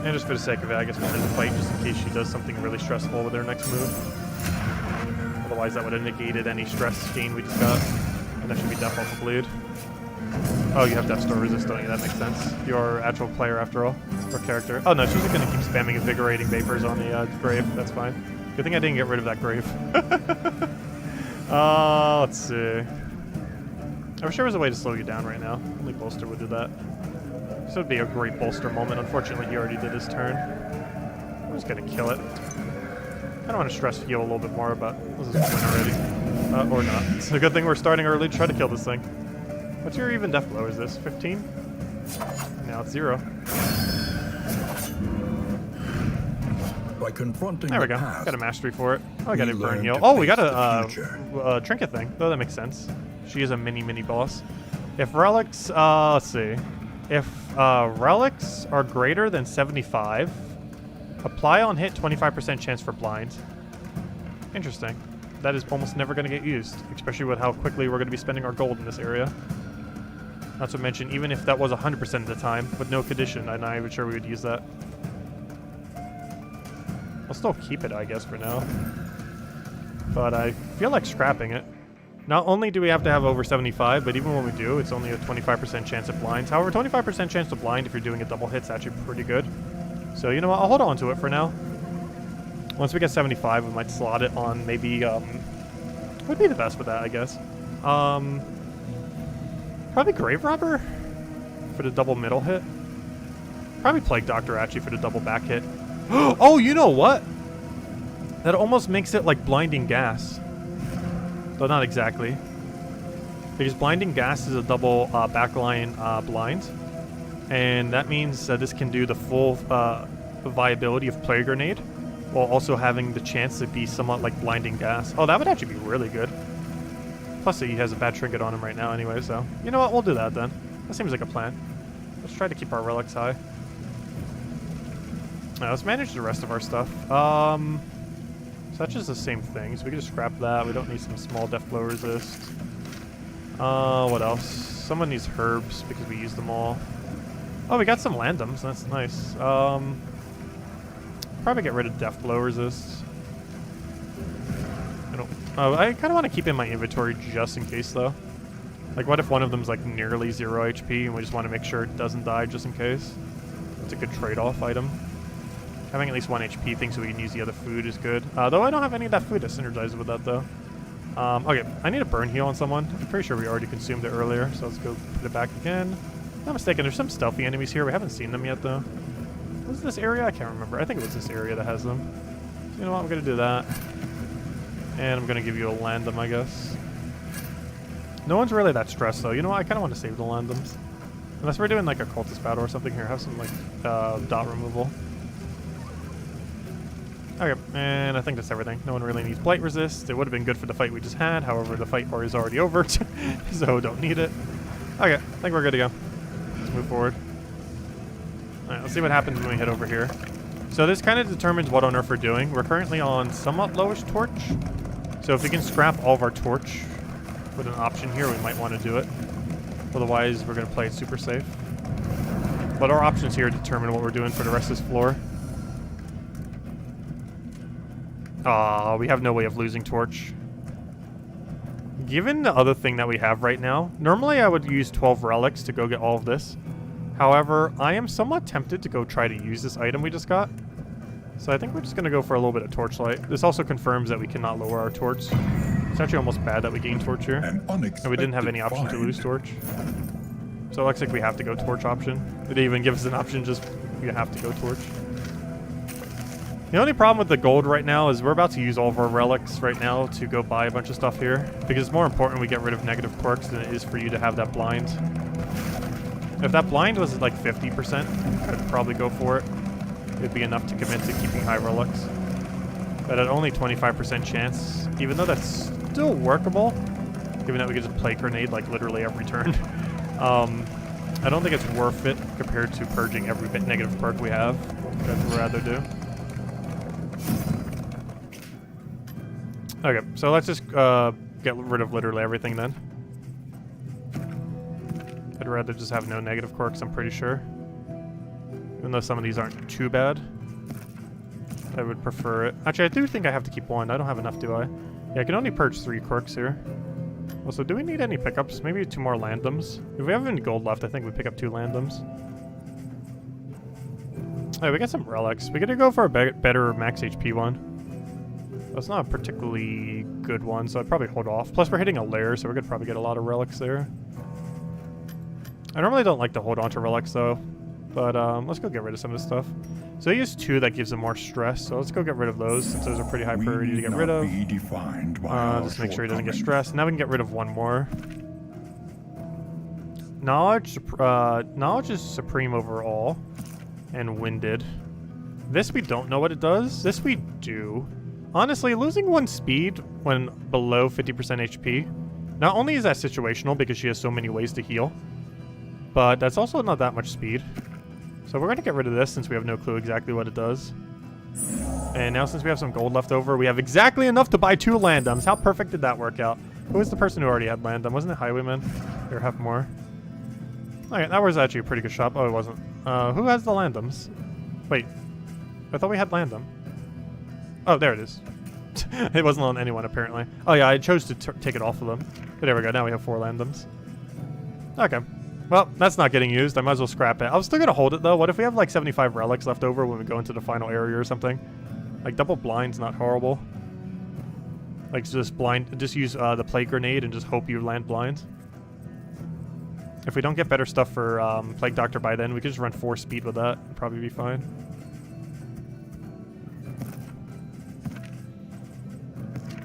And just for the sake of it, I guess we'll end the fight just in case she does something really stressful with her next move. Otherwise, that would have negated any stress gain we just got. And that should be death off of bleed. Oh, you have Death Store resist, don't you? That makes sense. You're actual player after all. Or character. Oh no, she's just gonna keep spamming Invigorating Vapors on the grave. That's fine. Good thing I didn't get rid of that grave. Let's see. I wish there was a way to slow you down right now. Only Bolster would do that. This would be a great Bolster moment. Unfortunately, he already did his turn. I'm just gonna kill it. I don't want to stress heal a little bit more, but let's just win already. Or not. It's a good thing we're starting early to try to kill this thing. What's your even death blow? Is this 15? Now it's 0. By confronting There we go. past, Got a mastery for it. Oh, I got a burn learn heal. to Oh, we face got the a trinket thing. Oh, that makes sense. She is a mini boss. If relics, let's see. If relics are greater than 75, apply on hit 25% chance for blind. Interesting. That is almost never going to get used, especially with how quickly we're going to be spending our gold in this area. Not to mention, even if that was 100% of the time, with no condition, I'm not even sure we would use that. I'll still keep it, I guess, for now. But I feel like scrapping it. Not only do we have to have over 75, but even when we do, it's only a 25% chance of blinds. However, 25% chance to blind if you're doing a double hit's actually pretty good. So, you know what? I'll hold on to it for now. Once we get 75, we might slot it on maybe, would be the best with that, I guess. Probably Grave Robber for the double middle hit. Probably Plague Doctor, actually, for the double back hit. Oh, you know what? That almost makes it like Blinding Gas. Though not exactly. Because Blinding Gas is a double backline blind. And that means this can do the full viability of Plague Grenade, while also having the chance to be somewhat like Blinding Gas. Oh, that would actually be really good. Plus, he has a bad trinket on him right now anyway, so... You know what? We'll do that then. That seems like a plan. Let's try to keep our relics high. Now, let's manage the rest of our stuff. So that's just the same thing, so we can just scrap that. We don't need some small death blow resist. What else? Someone needs herbs because we used them all. Oh, we got some landoms. That's nice. Probably get rid of death blow resist. I kind of want to keep in my inventory just in case, though. Like, what if one of them's like nearly 0 HP and we just want to make sure it doesn't die just in case? It's a good trade-off item. Having at least 1 HP thing so we can use the other food is good. Though I don't have any of that food to synergize with that, though. Okay, I need a burn heal on someone. I'm pretty sure we already consumed it earlier, so let's go put it back again. If I'm not mistaken, there's some stealthy enemies here. We haven't seen them yet, though. Was this area? I can't remember. I think it was this area that has them. So you know what? I'm going to do that. And I'm going to give you a landom, I guess. No one's really that stressed, though. You know what? I kind of want to save the landoms. Unless we're doing, like, a cultist battle or something here. Have some, like, dot removal. Okay, and I think that's everything. No one really needs blight resist. It would have been good for the fight we just had. However, the fight is already over, so don't need it. Okay, I think we're good to go. Let's move forward. Alright, let's see what happens when we head over here. So this kind of determines what on earth we're doing. We're currently on somewhat lowish torch. So if we can scrap all of our torch with an option here, we might want to do it. Otherwise, we're going to play it super safe. But our options here determine what we're doing for the rest of this floor. We have no way of losing torch. Given the other thing that we have right now, normally I would use 12 relics to go get all of this. However, I am somewhat tempted to go try to use this item we just got. So I think we're just going to go for a little bit of torchlight. This also confirms that we cannot lower our torch. It's actually almost bad that we gained torch here. And we didn't have any option to lose torch. So it looks like we have to go torch option. It didn't even give us an option, just we have to go torch. The only problem with the gold right now is we're about to use all of our relics right now to go buy a bunch of stuff here. Because it's more important we get rid of negative quirks than it is for you to have that blind. If that blind was like 50%, I'd probably go for it. It'd be enough to commit to keeping high relics. But at only 25% chance, even though that's still workable, given that we could just play grenade like literally every turn, I don't think it's worth it compared to purging every bit negative perk we have. I'd rather do. Okay, so let's just get rid of literally everything then. I'd rather just have no negative quirks, I'm pretty sure. Even though some of these aren't too bad. I would prefer it. Actually, I do think I have to keep one. I don't have enough, do I? Yeah, I can only purge 3 quirks here. Also, do we need any pickups? Maybe 2 more landoms. If we have any gold left, I think we pick up 2 landoms. Alright, we got some relics. We gotta go for a better max HP one. That's not a particularly good one, so I'd probably hold off. Plus, we're hitting a lair, so we're gonna probably get a lot of relics there. I normally don't like to hold on to relics, though. But let's go get rid of some of this stuff. So he has 2 that gives him more stress, so let's go get rid of those, since those are pretty high priority to get rid of. Just make sure he doesn't get stressed. Now we can get rid of 1 more. Knowledge is supreme overall, and winded. This we don't know what it does. This we do. Honestly, losing 1 speed when below 50% HP, not only is that situational because she has so many ways to heal, but that's also not that much speed. So we're going to get rid of this since we have no clue exactly what it does. And now since we have some gold left over, we have exactly enough to buy 2 landoms. How perfect did that work out? Who was the person who already had landom? Wasn't it Highwayman? Here, have more. Okay, that was actually a pretty good shop. Oh, it wasn't. Who has the landoms? Wait. I thought we had landom. Oh, there it is. It wasn't on anyone, apparently. Oh, yeah, I chose to take it off of them. But there we go. Now we have 4 landoms. Okay. Well, that's not getting used. I might as well scrap it. I was still going to hold it, though. What if we have, like, 75 relics left over when we go into the final area or something? Like, double blind's not horrible. Like, just use the plague grenade and just hope you land blind. If we don't get better stuff for Plague Doctor by then, we could just run 4 speed with that. It'd probably be fine.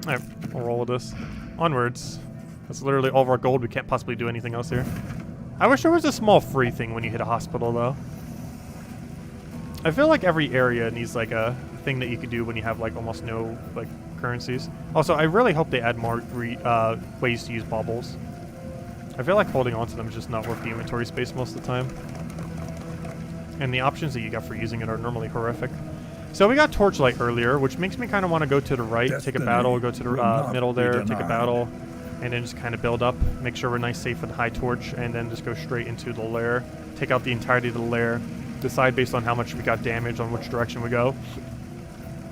Alright, we'll roll with this. Onwards. That's literally all of our gold. We can't possibly do anything else here. I wish there was a small free thing when you hit a hospital, though. I feel like every area needs, like, a thing that you could do when you have, like, almost no, like, currencies. Also, I really hope they add more ways to use baubles. I feel like holding on to them is just not worth the inventory space most of the time. And the options that you got for using it are normally horrific. So we got Torchlight earlier, which makes me kind of want to go to the right, take a battle, go to the middle there, take a battle, and then just kind of build up, make sure we're nice, safe with high torch, and then just go straight into the lair, take out the entirety of the lair, decide based on how much we got damage on which direction we go.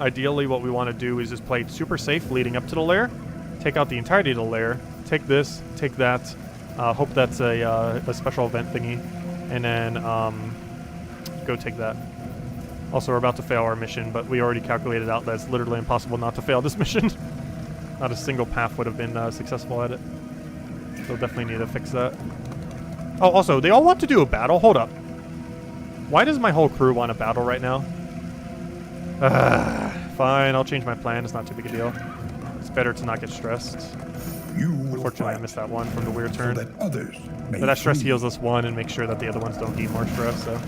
Ideally, what we want to do is just play it super safe leading up to the lair, take out the entirety of the lair, take this, take that, hope that's a special event thingy, and then go take that. Also, we're about to fail our mission, but we already calculated out that it's literally impossible not to fail this mission. Not a single path would have been successful at it. So definitely need to fix that. Oh, also, they all want to do a battle? Hold up. Why does my whole crew want a battle right now? Fine, I'll change my plan. It's not too big a deal. It's better to not get stressed. Unfortunately, I missed that one from the weird turn. But that stress heals us 1 and makes sure that the other ones don't gain more stress, so...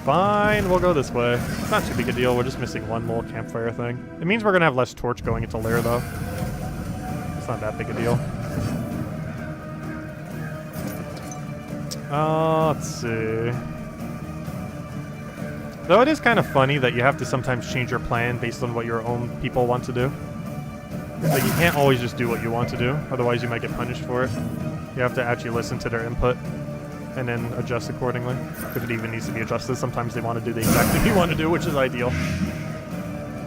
Fine, we'll go this way. It's not too big a deal. We're just missing 1 little campfire thing. It means we're going to have less torch going into lair, though. It's not that big a deal. Let's see. Though it is kind of funny that you have to sometimes change your plan based on what your own people want to do. Like, you can't always just do what you want to do. Otherwise, you might get punished for it. You have to actually listen to their input and then adjust accordingly, if it even needs to be adjusted. Sometimes they want to do the exact thing you want to do, which is ideal.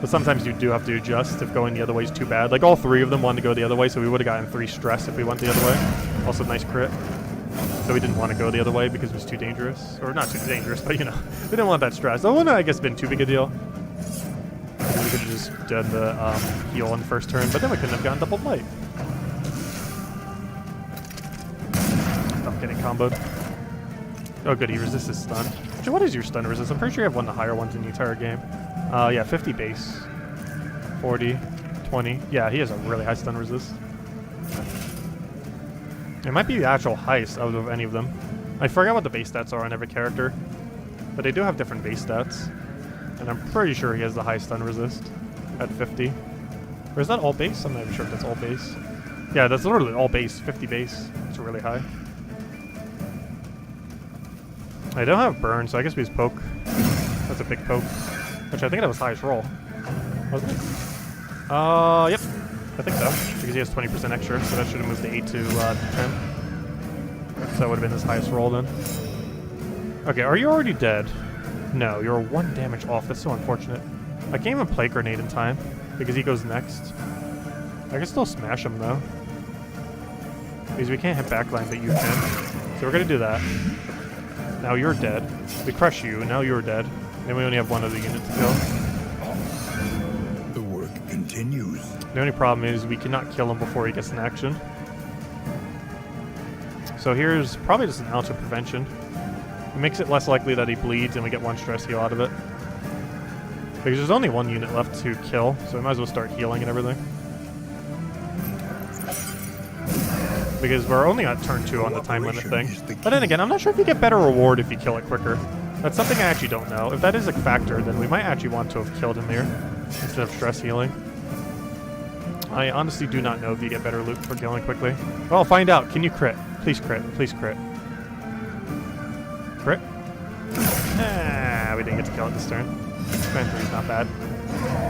But sometimes you do have to adjust if going the other way is too bad. Like all 3 of them wanted to go the other way, so we would have gotten 3 stress if we went the other way. Also nice crit. So we didn't want to go the other way because it was too dangerous. Or not too dangerous, but you know, we didn't want that stress. That wouldn't, I guess, been too big a deal. We could have just done the heal on the first turn, but then we couldn't have gotten double blight. I'm getting comboed. Oh good, he resists his stun. Actually, what is your stun resist? I'm pretty sure you have one of the higher ones in the entire game. Yeah, 50 base. 40, 20. Yeah, he has a really high stun resist. It might be the actual highest out of any of them. I forgot what the base stats are on every character, but they do have different base stats. And I'm pretty sure he has the highest stun resist at 50. Or is that all base? I'm not even sure if that's all base. Yeah, that's literally all base, 50 base. It's really high. I don't have burn, so I guess we just poke. That's a big poke. Which I think that was highest roll. Wasn't it? Yep. I think so. Because he has 20% extra, so that should have moved the 8 to 10. So that would have been his highest roll then. Okay, are you already dead? No, you're 1 damage off. That's so unfortunate. I can't even play grenade in time because he goes next. I can still smash him though. Because we can't hit backline, but you can. So we're gonna do that. Now you're dead. We crush you, and now you're dead. And we only have 1 other unit to kill. The work continues. The only problem is we cannot kill him before he gets an action. So here's probably just an ounce of prevention. It makes it less likely that he bleeds and we get 1 stress heal out of it. Because there's only 1 unit left to kill, so we might as well start healing and everything. Because we're only at turn 2 on the time limit thing. But then again, I'm not sure if you get better reward if you kill it quicker. That's something I actually don't know. If that is a factor, then we might actually want to have killed him here instead of stress healing. I honestly do not know if you get better loot for killing quickly. Well, I'll find out. Can you crit? Please crit. Please crit. Crit? Ah, we didn't get to kill it this turn. Turn 3 is not bad.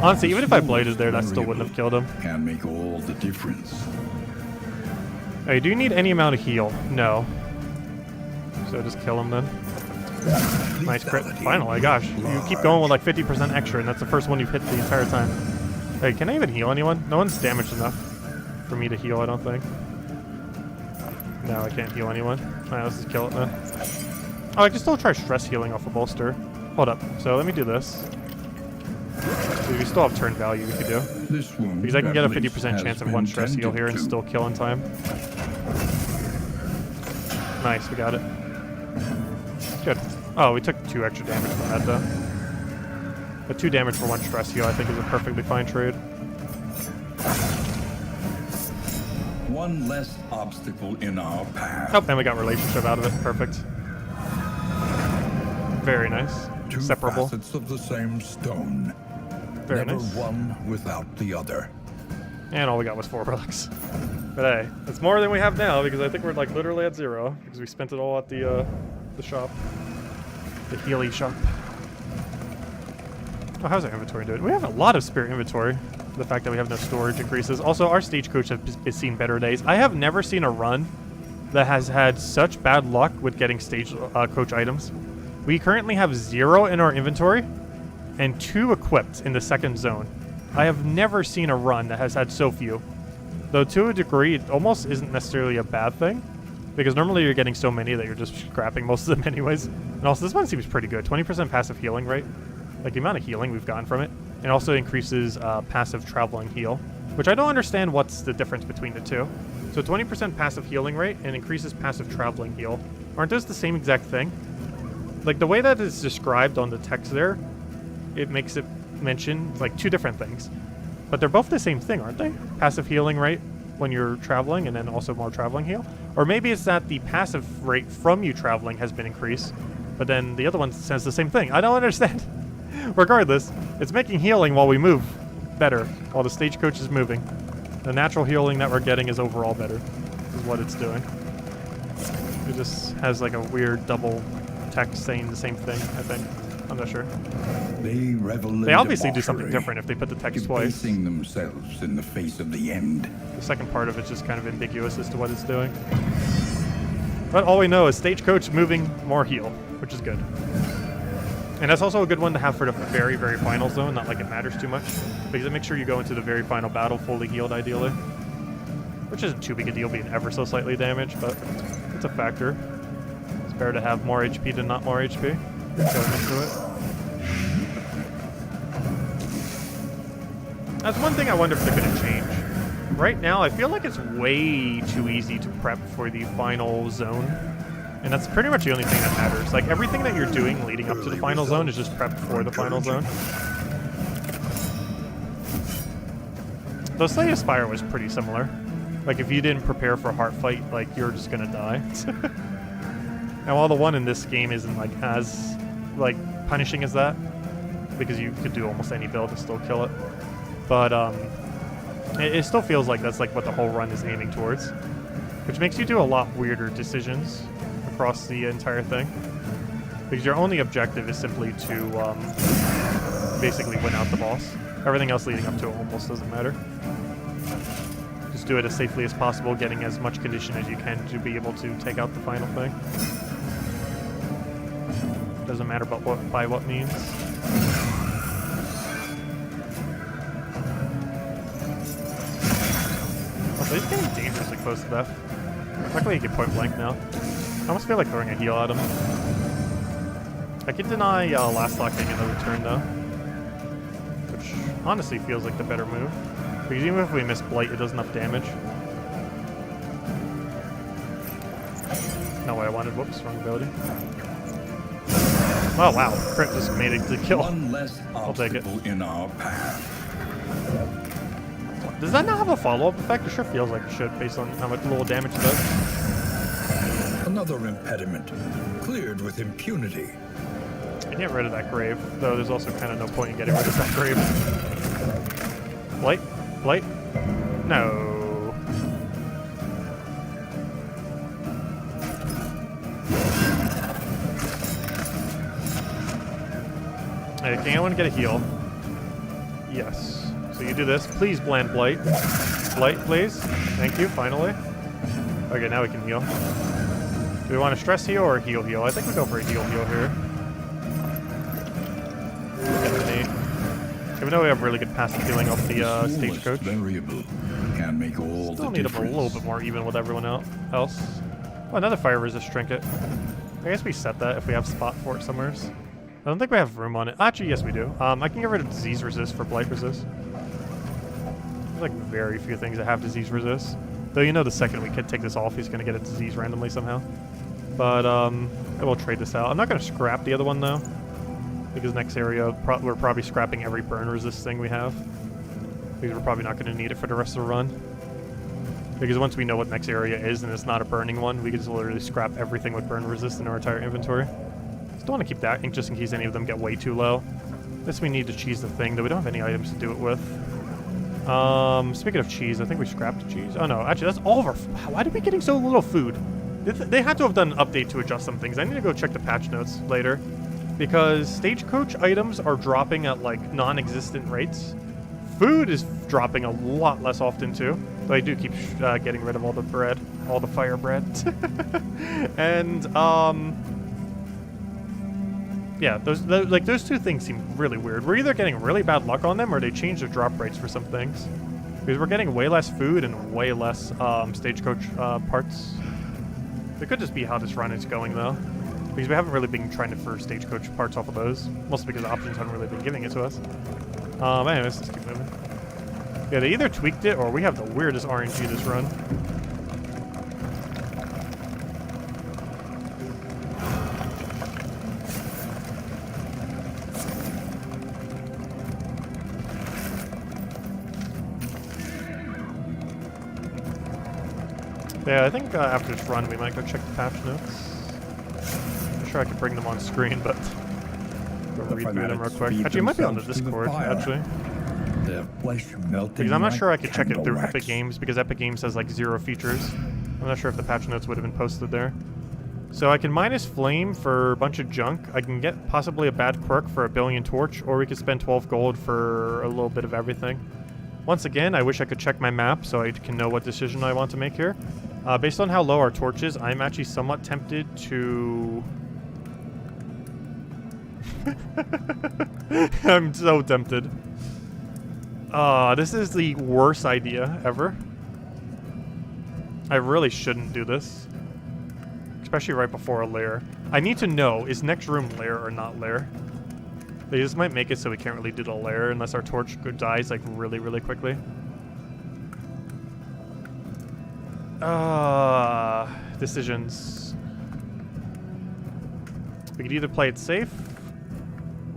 Honestly, even if I bladed there, that still wouldn't have killed him. Can make all the difference. Hey, do you need any amount of heal? No. So just kill him then. Nice crit. Finally, gosh. You keep going with like 50% extra, and that's the first one you've hit the entire time. Hey, can I even heal anyone? No one's damaged enough for me to heal, I don't think. No, I can't heal anyone. Alright, let's just kill it then. Oh, I can still try stress healing off a bolster. Hold up. So let me do this. We still have turn value we could do. Because I can get a 50% chance of 1 stress heal here and still kill in time. Nice, we got it. Good. Oh, we took 2 extra damage from that though. But 2 damage for 1 stress heal I think is a perfectly fine trade. 1 less obstacle in our path. Oh, and we got relationship out of it. Perfect. Very nice. 2 Separable. facets of the same stone. Very Never nice. one without the other. And all we got was 4 relics. But hey, it's more than we have now because I think we're like literally at 0 because we spent it all at the shop. The Healy shop. Oh, how's our inventory doing? We have a lot of spare inventory. The fact that we have no storage increases. Also, our stagecoach has seen better days. I have never seen a run that has had such bad luck with getting stagecoach items. We currently have 0 in our inventory and 2 equipped in the 2nd zone. I have never seen a run that has had so few. Though to a degree, it almost isn't necessarily a bad thing. Because normally you're getting so many that you're just scrapping most of them anyways. And also, this one seems pretty good. 20% passive healing rate. Like the amount of healing we've gotten from it. It also increases passive traveling heal. Which I don't understand what's the difference between the two. So 20% passive healing rate and increases passive traveling heal. Aren't those the same exact thing? Like the way that it's described on the text there, it makes it mention like 2 different things. But they're both the same thing, aren't they? Passive healing rate when you're traveling and then also more traveling heal. Or maybe it's that the passive rate from you traveling has been increased, but then the other one says the same thing. I don't understand. Regardless, it's making healing while we move better, while the stagecoach is moving. The natural healing that we're getting is overall better, is what it's doing. It just has like a weird double text saying the same thing, I think. I'm not sure. They obviously do something different if they put the text twice. Debasing themselves in the face of the end. The second part of it's just kind of ambiguous as to what it's doing. But all we know is stagecoach moving more heal, which is good. And that's also a good one to have for the very, very final zone, not like it matters too much, because it makes sure you go into the very final battle fully healed, ideally. Which isn't too big a deal being ever so slightly damaged, but it's a factor. It's better to have more HP than not more HP going into it. That's one thing I wonder if they're going to change. Right now, I feel like it's way too easy to prep for the final zone. And that's pretty much the only thing that matters. Like, everything that you're doing leading up to the final zone is just prepped for the final zone. Though Slay Aspire was pretty similar. Like, if you didn't prepare for a heart fight, like, you're just gonna die. Now, while the one in this game isn't, like, as, like, punishing as that, because you could do almost any build to still kill it. But, it still feels like that's, like, what the whole run is aiming towards. Which makes you do a lot weirder decisions across the entire thing, because your only objective is simply to basically win out the boss. Everything else leading up to it almost doesn't matter. Just do it as safely as possible, getting as much condition as you can to be able to take out the final thing. Doesn't matter about what by what means. Also, he's getting dangerously close to death. Luckily, he can point blank now. I almost feel like throwing a heal at him. I can deny last locking another turn though, which honestly feels like the better move. Because even if we miss Blight, it does enough damage. No way, I wanted. Whoops, wrong ability. Oh wow, crit just made it to kill. One less I'll take it. in our path. Does that not have a follow-up effect? It sure feels like it should, based on how much little damage it does. Another impediment, cleared with impunity. I get rid of that grave, though there's also kind of no point in getting rid of that grave. Blight? Blight? No. Hey, can anyone get a heal? Yes. So you do this. Please bland Blight. Blight, please. Thank you, finally. Okay, now we can heal. Do we want a stress heal or a heal heal? I think we go for a heal heal here. Even though we have really good passive healing off the stagecoach. Variable can make all Still the need them a little bit more even with everyone else. Oh, another fire resist trinket. I guess we set that if we have spot for it somewhere. I don't think we have room on it. Actually, yes we do. I can get rid of disease resist for blight resist. There's like very few things that have disease resist. Though you know the second we could take this off, he's going to get a disease randomly somehow. But I will trade this out. I'm not going to scrap the other one though, because next area we're probably scrapping every burn resist thing we have, because we're probably not going to need it for the rest of the run. Because once we know what next area is and it's not a burning one, we can just literally scrap everything with burn resist in our entire inventory. Still want to keep that just in case any of them get way too low. This we need to cheese the thing, though we don't have any items to do it with. Speaking of cheese, I think we scrapped the cheese. Oh no, actually that's all of our... Why are we getting so little food? They had to have done an update to adjust some things. I need to go check the patch notes later, because stagecoach items are dropping at like non-existent rates. Food is dropping a lot less often too, but I do keep getting rid of all the bread, all the fire bread. And yeah, those two things seem really weird. We're either getting really bad luck on them, or they change their drop rates for some things. Because we're getting way less food and way less stagecoach parts. It could just be how this run is going though, because we haven't really been trying to for stagecoach parts off of those, mostly because the options haven't really been giving it to us. Anyways, let's keep moving. Yeah, they either tweaked it or we have the weirdest RNG this run. Yeah, I think after this run we might go check the patch notes. I'm sure I could bring them on screen, but we'll read through them real quick. Actually, it might be on the Discord, actually. Because I'm not sure I could check it through Epic Games, because Epic Games has like 0 features. I'm not sure if the patch notes would have been posted there. So I can minus Flame for a bunch of junk. I can get possibly a bad quirk for a billion torch, or we could spend 12 gold for a little bit of everything. Once again, I wish I could check my map so I can know what decision I want to make here. Based on how low our torch is, I'm actually somewhat tempted to... I'm so tempted. This is the worst idea ever. I really shouldn't do this. Especially right before a lair. I need to know, is next room lair or not lair? This might make it so we can't really do the lair unless our torch dies like really, really quickly. Decisions. We could either play it safe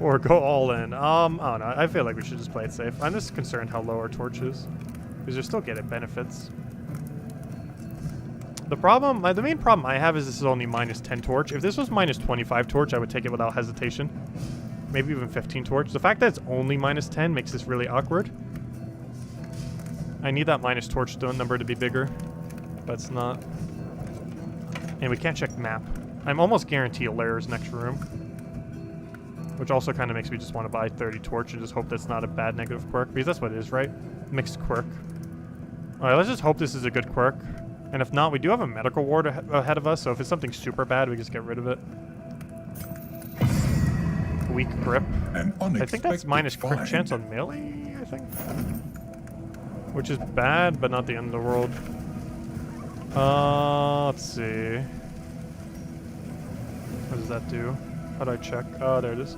or go all in. I don't know. I feel like we should just play it safe. I'm just concerned how low our torch is, because you're still getting benefits. The problem, the main problem I have is this is only minus 10 torch. If this was minus 25 torch, I would take it without hesitation. Maybe even 15 torch. The fact that it's only minus 10 makes this really awkward. I need that minus torch stone number to be bigger, but it's not. And we can't check map. I'm almost guaranteed a lair is next room. Which also kind of makes me just want to buy 30 torch and just hope that's not a bad negative quirk. Because that's what it is, right? Mixed quirk. Alright, let's just hope this is a good quirk. And if not, we do have a medical ward ahead of us, so if it's something super bad, we just get rid of it. Weak grip. I think that's minus crit chance on melee, I think. Which is bad, but not the end of the world. Let's see. What does that do? How do I check? Oh, there it is.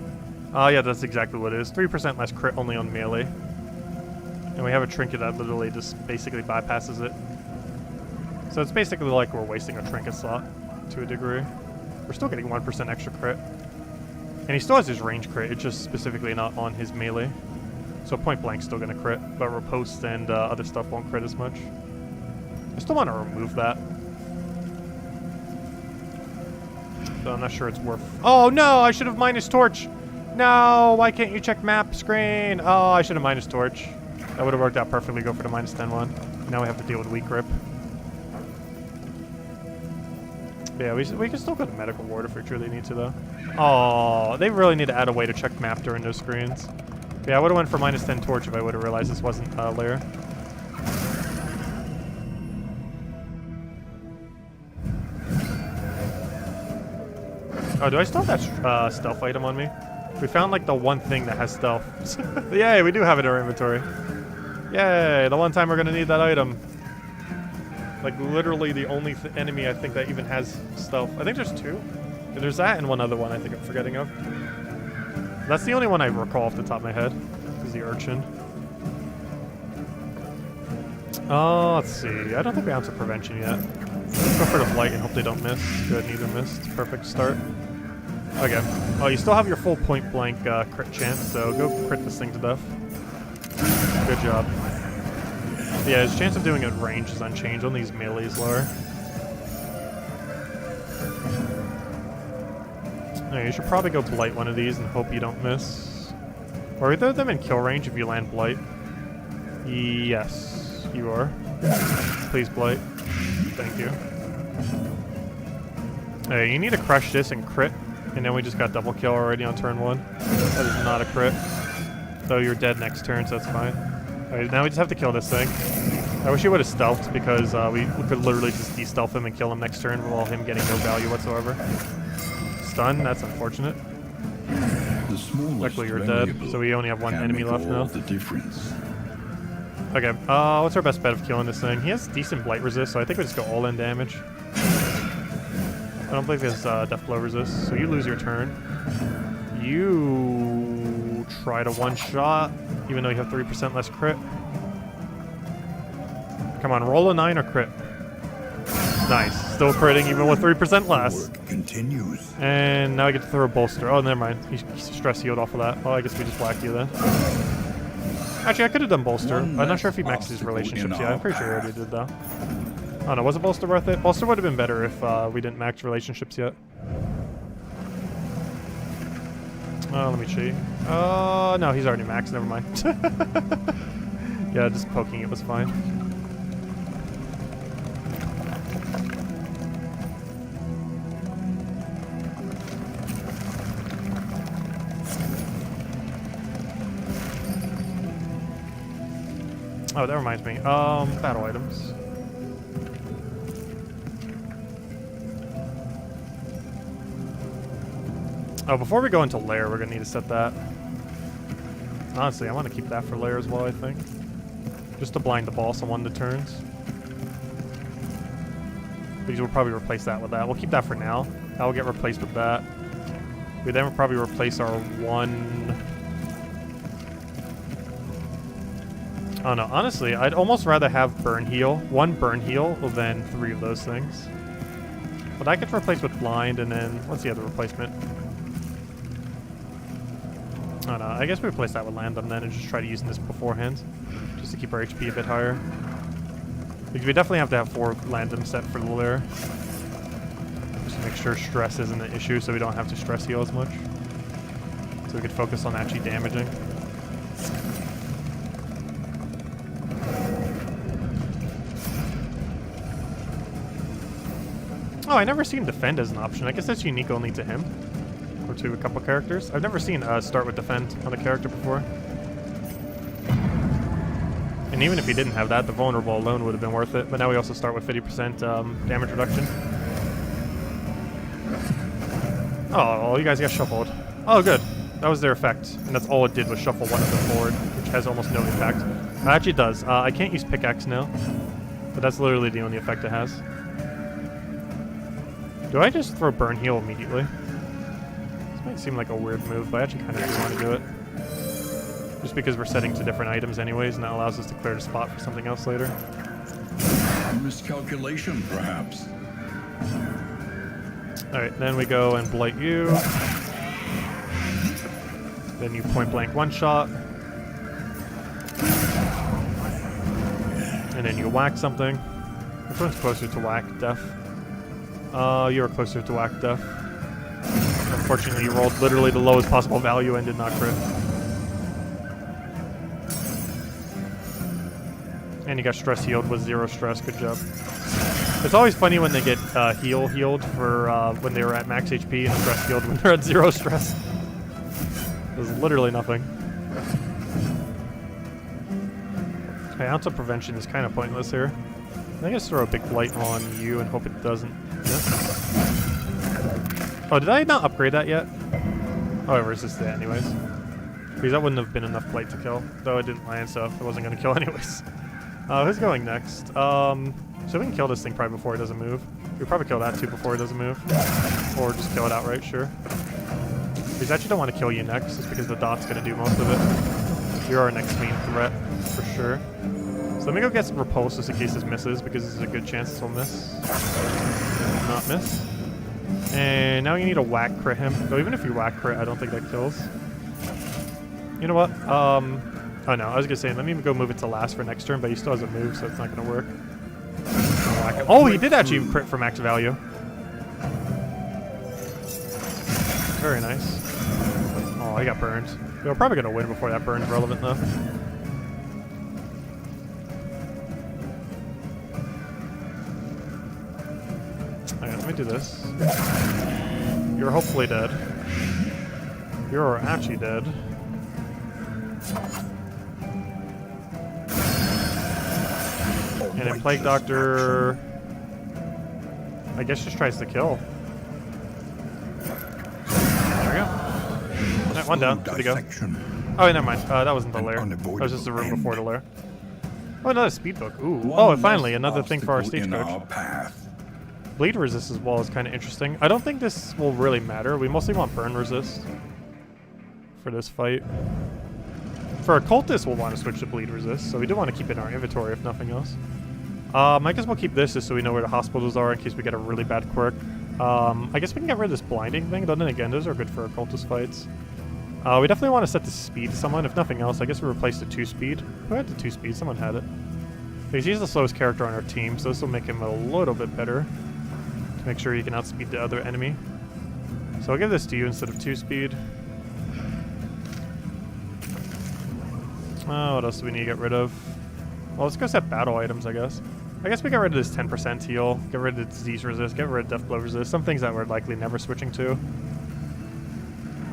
Oh, yeah, that's exactly what it is. 3% less crit only on melee. And we have a trinket that literally just basically bypasses it. So it's basically like we're wasting a trinket slot to a degree. We're still getting 1% extra crit. And he still has his range crit, it's just specifically not on his melee. So point blank's still gonna crit, but riposte and other stuff won't crit as much. I still want to remove that. So I'm not sure it's worth... Oh no, I should have minus torch! No, why can't you check map screen? Oh, I should have minus torch. That would have worked out perfectly, go for the minus 10 one. Now we have to deal with weak grip. Yeah, we can still go to medical ward if we truly need to, though. Oh, they really need to add a way to check map during those screens. Yeah, I would have went for minus 10 torch if I would have realized this wasn't a lair. Oh, do I still have that stealth item on me? We found like the one thing that has stealth. Yay, we do have it in our inventory. Yay, the one time we're gonna need that item. Like literally the only enemy I think that even has stealth. I think there's two. There's that and one other one I think I'm forgetting of. That's the only one I recall off the top of my head. Is the urchin. Oh, let's see. I don't think we have some prevention yet. Let's go for the flight and hope they don't miss. Good, neither missed. Perfect start. Okay. Oh, you still have your full point blank crit chance, so go crit this thing to death. Good job. Yeah, his chance of doing it at range is unchanged. Only his melee is lower. Okay, you should probably go blight one of these and hope you don't miss. Or throw them in kill range if you land blight. Yes, you are. Please blight. Thank you. Hey, you need to crush this and crit, and then we just got double kill already on turn 1. That is not a crit. Though you're dead next turn, so that's fine. Alright, now we just have to kill this thing. I wish he would have stealthed, because we could literally just de-stealth him and kill him next turn while him getting no value whatsoever. Stun, that's unfortunate. Luckily you're dead, so we only have one enemy left now. Okay, what's our best bet of killing this thing? He has decent blight resist, so I think we just go all-in damage. I don't believe he has death blow resist, so you lose your turn. You try to one-shot, even though you have 3% less crit. Come on, roll a 9 or crit. Nice, still critting even with 3% less. Continues. And now I get to throw a bolster. Oh, never mind. He's stress healed off of that. Oh, I guess we just whacked you then. Actually, I could have done bolster. I'm not sure if he maxed his relationships yet. I'm pretty sure he already did, though. I don't know. Was a bolster worth it? Bolster would have been better if we didn't max relationships yet. Oh, let me cheat. Oh, no, he's already maxed. Never mind. Yeah, just poking it was fine. Oh, that reminds me. Battle items. Oh, before we go into lair, we're gonna need to set that. Honestly, I want to keep that for lair as well, I think. Just to blind the boss on one of the turns. Because we'll probably replace that with that. We'll keep that for now. That will get replaced with that. We then will probably replace our one... Oh no, honestly, I'd almost rather have burn heal. One burn heal than 3 of those things. But I could replace with blind and then... What's the other replacement? Oh no, I guess we replace that with Landum then and just try to use this beforehand. Just to keep our HP a bit higher. Because we definitely have to have 4 Landum set for the lair. Just to make sure stress isn't an issue so we don't have to stress heal as much. So we could focus on actually damaging. Oh, I never seen defend as an option. I guess that's unique only to him. Or to a couple characters. I've never seen start with defend on a character before. And even if he didn't have that, the vulnerable alone would have been worth it. But now we also start with 50% damage reduction. Oh, you guys got shuffled. Oh, good. That was their effect. And that's all it did was shuffle one of them forward, which has almost no impact. It actually does. I can't use pickaxe now. But that's literally the only effect it has. Do I just throw burn heal immediately? This might seem like a weird move, but I actually kind of do want to do it. Just because we're setting to different items anyways, and that allows us to clear the spot for something else later. Miscalculation, perhaps. Alright, then we go and blight you. Then you point blank one shot. And then you whack something. Which one's closer to whack? Death. You're closer to whack death. Unfortunately, you rolled literally the lowest possible value and did not crit. And you got stress healed with 0 stress. Good job. It's always funny when they get healed for when they were at max HP and stress healed when they're at 0 stress. There's literally nothing. Okay, ounce of prevention is kind of pointless here. I guess throw a big blight on you and hope it doesn't miss. Oh, did I not upgrade that yet? Oh, I resisted it anyways. Because that wouldn't have been enough blight to kill. Though it didn't land, so it wasn't going to kill anyways. Who's going next? So we can kill this thing probably before it doesn't move. We probably kill that too before it doesn't move. Or just kill it outright, sure. Because I actually don't want to kill you next, just because the dot's going to do most of it. You're our next main threat, for sure. So let me go get some repulse just in case this misses, because this is a good chance this will miss. Not miss. And now you need to whack crit him. Though even if you whack crit, I don't think that kills. You know what? Oh no, I was gonna say, let me go move it to last for next turn, but he still hasn't moved, so it's not gonna work. Oh, he did actually crit for max value. Very nice. Oh, he got burned. We're probably gonna win before that burn's relevant though. Alright, let me do this. You're hopefully dead. You're actually dead. And then Plague Doctor, I guess, just tries to kill. There we go. Alright, one down. Good to go. Oh, never mind. That wasn't the lair. That was just the room before the lair. Oh, another speed book. Ooh. Oh, and finally, another thing for our stagecoach. Bleed resist as well is kind of interesting. I don't think this will really matter. We mostly want burn resist for this fight. For a cultist, we'll want to switch to bleed resist, so we do want to keep it in our inventory if nothing else. I guess we'll keep this just so we know where the hospitals are in case we get a really bad quirk. I guess we can get rid of this blinding thing, though then again, those are good for occultist fights. We definitely want to set the speed to someone. If nothing else, I guess we replace the 2-speed. Who had the 2-speed? Someone had it. Because he's the slowest character on our team, so this will make him a little bit better. To make sure he can outspeed the other enemy. So I'll give this to you instead of 2-speed. What else do we need to get rid of? Well, let's go set battle items, I guess. I guess we get rid of this 10% heal, get rid of the disease resist, get rid of death blow resist, some things that we're likely never switching to.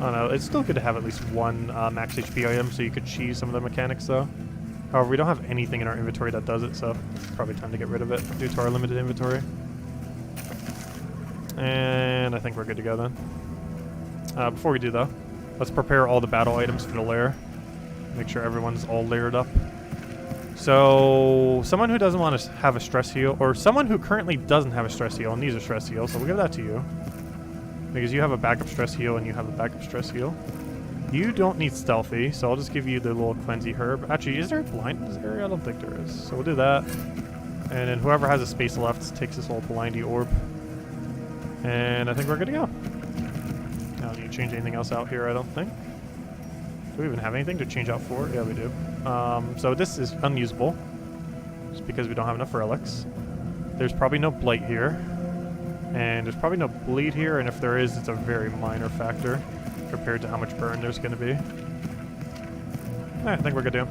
I don't know, it's still good to have at least one max HP item so you could cheese some of the mechanics though. However, we don't have anything in our inventory that does it, so it's probably time to get rid of it due to our limited inventory. And I think we're good to go then. Before we do though, let's prepare all the battle items for the lair. Make sure everyone's all layered up. So, someone who doesn't want to have a stress heal, or someone who currently doesn't have a stress heal and needs a stress heal, so we'll give that to you. Because you have a backup stress heal and you have a backup stress heal. You don't need stealthy, so I'll just give you the little cleansey herb. Actually, is there a blind in this area? I don't think there is. So we'll do that. And then whoever has a space left takes this little blindy orb. And I think we're good to go. I don't need to change anything else out here, I don't think. Do we even have anything to change out for? Yeah, we do. So this is unusable, just because we don't have enough relics. There's probably no blight here. And there's probably no bleed here, and if there is, it's a very minor factor compared to how much burn there's going to be. I think we're good to go.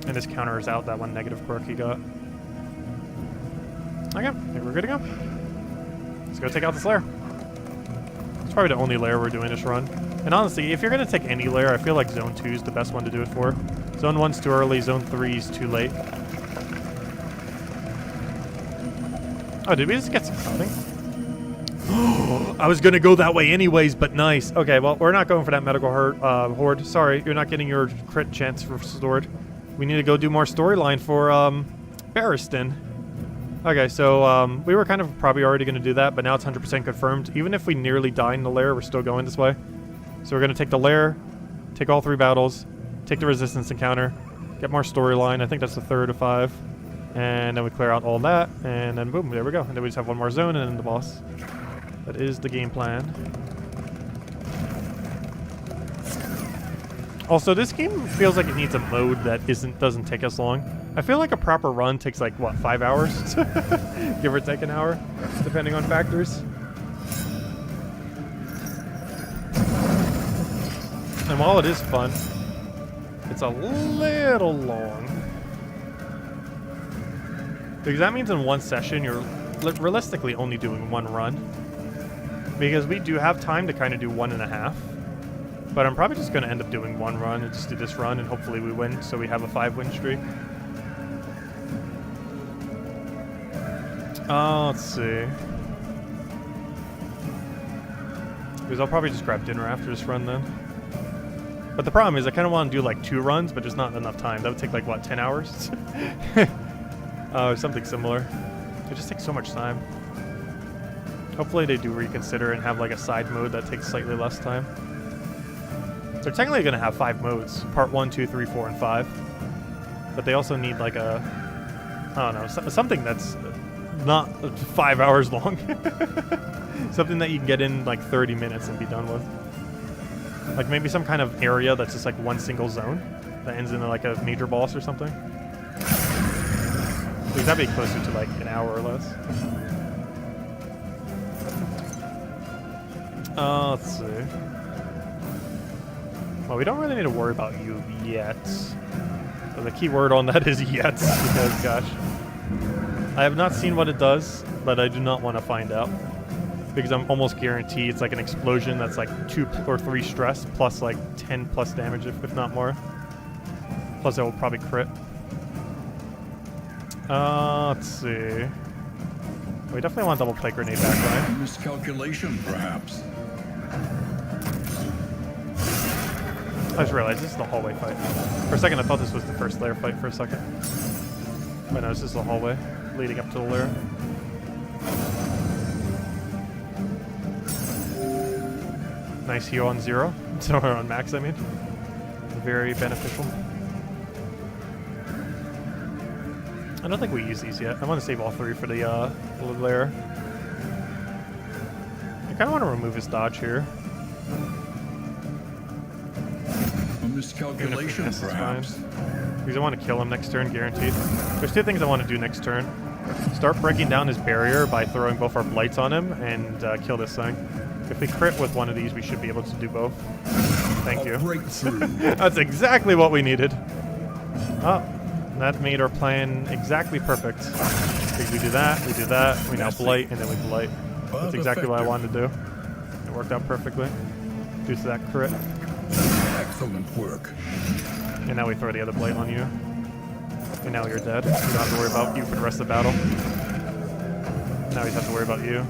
And this counters out that one negative quirk he got. Okay, I think we're good to go. Let's go take out this lair. It's probably the only lair we're doing this run. And honestly, if you're going to take any lair, I feel like Zone 2 is the best one to do it for. Zone 1's too early, Zone 3 is too late. Oh, did we just get some cutting? I was going to go that way anyways, but nice. Okay, well, we're not going for that medical horde. Sorry, you're not getting your crit chance restored. We need to go do more storyline for Barristan. Okay, so we were kind of probably already going to do that, but now it's 100% confirmed. Even if we nearly die in the lair, we're still going this way. So we're going to take the lair, take all 3 battles, take the resistance encounter, get more storyline. I think that's the 3rd of 5. And then we clear out all that, and then boom, there we go. And then we just have one more zone and then the boss. That is the game plan. Also, this game feels like it needs a mode that doesn't take us long. I feel like a proper run takes like, what, 5 hours? Give or take an hour, depending on factors. And while it is fun, it's a little long. Because that means in one session, you're realistically only doing 1 run. Because we do have time to kind of do 1.5. But I'm probably just going to end up doing 1 run and just do this run, and hopefully we win, so we have a 5-win streak. Let's see. Because I'll probably just grab dinner after this run then. But the problem is I kind of want to do like 2 runs, but there's not enough time. That would take like, what, 10 hours? Or something similar. It just takes so much time. Hopefully they do reconsider and have like a side mode that takes slightly less time. They're technically going to have 5 modes. Part 1, 2, 3, 4, and 5. But they also need like a... I don't know. Something that's not 5 hours long. Something that you can get in like 30 minutes and be done with. Like maybe some kind of area that's just like one single zone. That ends in like a major boss or something. Because that'd be closer to like an hour or less. Let's see. Well, we don't really need to worry about you yet. So the key word on that is yet, because gosh. I have not seen what it does, but I do not want to find out. Because I'm almost guaranteed it's like an explosion that's like 2 or 3 stress, plus like 10 plus damage, if not more. Plus it will probably crit. Let's see. We definitely want double plate grenade back, right? Miscalculation, perhaps. I just realized this is the hallway fight. For a second, I thought this was the first lair fight for a second. But no, this is the hallway leading up to the lair. Nice heal on 0. So on max, I mean. Very beneficial. I don't think we use these yet. I want to save all 3 for the lair. I kind of want to remove his dodge here. A miscalculation, perhaps. Because I want to kill him next turn, guaranteed. There's 2 things I want to do next turn. Start breaking down his barrier by throwing both our blights on him and kill this thing. If we crit with one of these, we should be able to do both. Thank you. That's exactly what we needed. Oh, that made our plan exactly perfect. Because we do that, we now blight, and then we blight. That's exactly what I wanted to do. It worked out perfectly. Due to that crit. Excellent work. And now we throw the other blight on you. And now you're dead. We don't have to worry about you for the rest of the battle. Now we have to worry about you.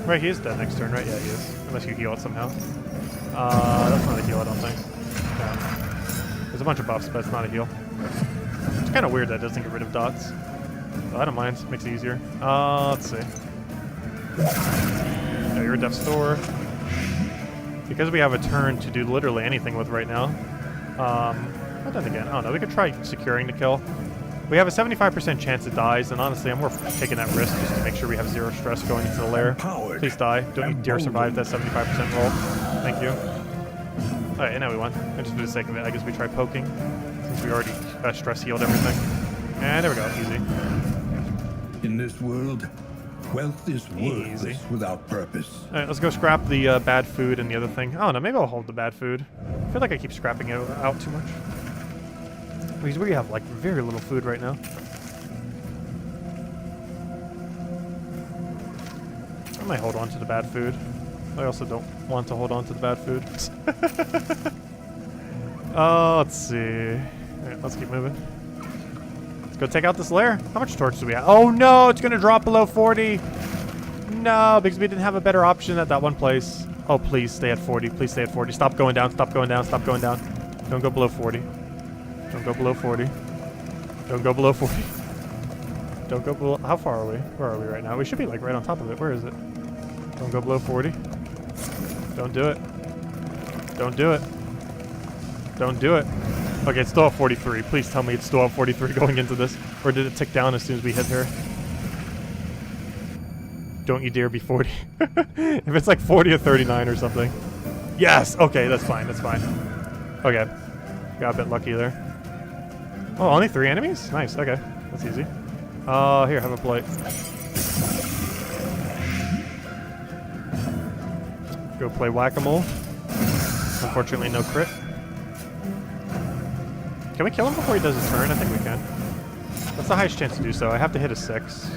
Right, he is dead next turn, right? Yeah, he is. Unless you heal it somehow. That's not a heal, I don't think. Yeah. There's a bunch of buffs, but it's not a heal. It's kind of weird that it doesn't get rid of dots. But I don't mind. It makes it easier. Let's see. Yeah, you're a Death Store. Because we have a turn to do literally anything with right now. Well, then again, I don't know. We could try securing the kill. We have a 75% chance it dies, and honestly, I'm more taking that risk just to make sure we have zero stress going into the lair. Please die. Don't you dare survive that 75% roll. Thank you. Alright, and now we won. And just for the sake of it, I guess we try poking, since we already stress healed everything. And there we go. Easy. In this world, wealth is worthless without purpose. Alright, let's go scrap the bad food and the other thing. I don't know, maybe I'll hold the bad food. I feel like I keep scrapping it out too much. Because we have, like, very little food right now. I might hold on to the bad food. I also don't want to hold on to the bad food. Let's see. Alright, let's keep moving. Let's go take out this lair. How much torch do we have? Oh no, it's gonna drop below 40. No, because we didn't have a better option at that one place. Oh, please stay at 40. Please stay at 40. Stop going down. Stop going down. Stop going down. Don't go below 40. Don't go below 40. Don't go below 40. Don't go below... How far are we? Where are we right now? We should be, like, right on top of it. Where is it? Don't go below 40. Don't do it. Don't do it. Don't do it. Okay, it's still at 43. Please tell me it's still at 43 going into this. Or did it tick down as soon as we hit her? Don't you dare be 40. If it's like 40 or 39 or something. Yes! Okay, that's fine. That's fine. Okay. Got a bit lucky there. Oh, only 3 enemies? Nice. Okay. That's easy. Here, have a plate. Go play Whack-A-Mole. Unfortunately, no crit. Can we kill him before he does his turn? I think we can. That's the highest chance to do so. I have to hit a 6.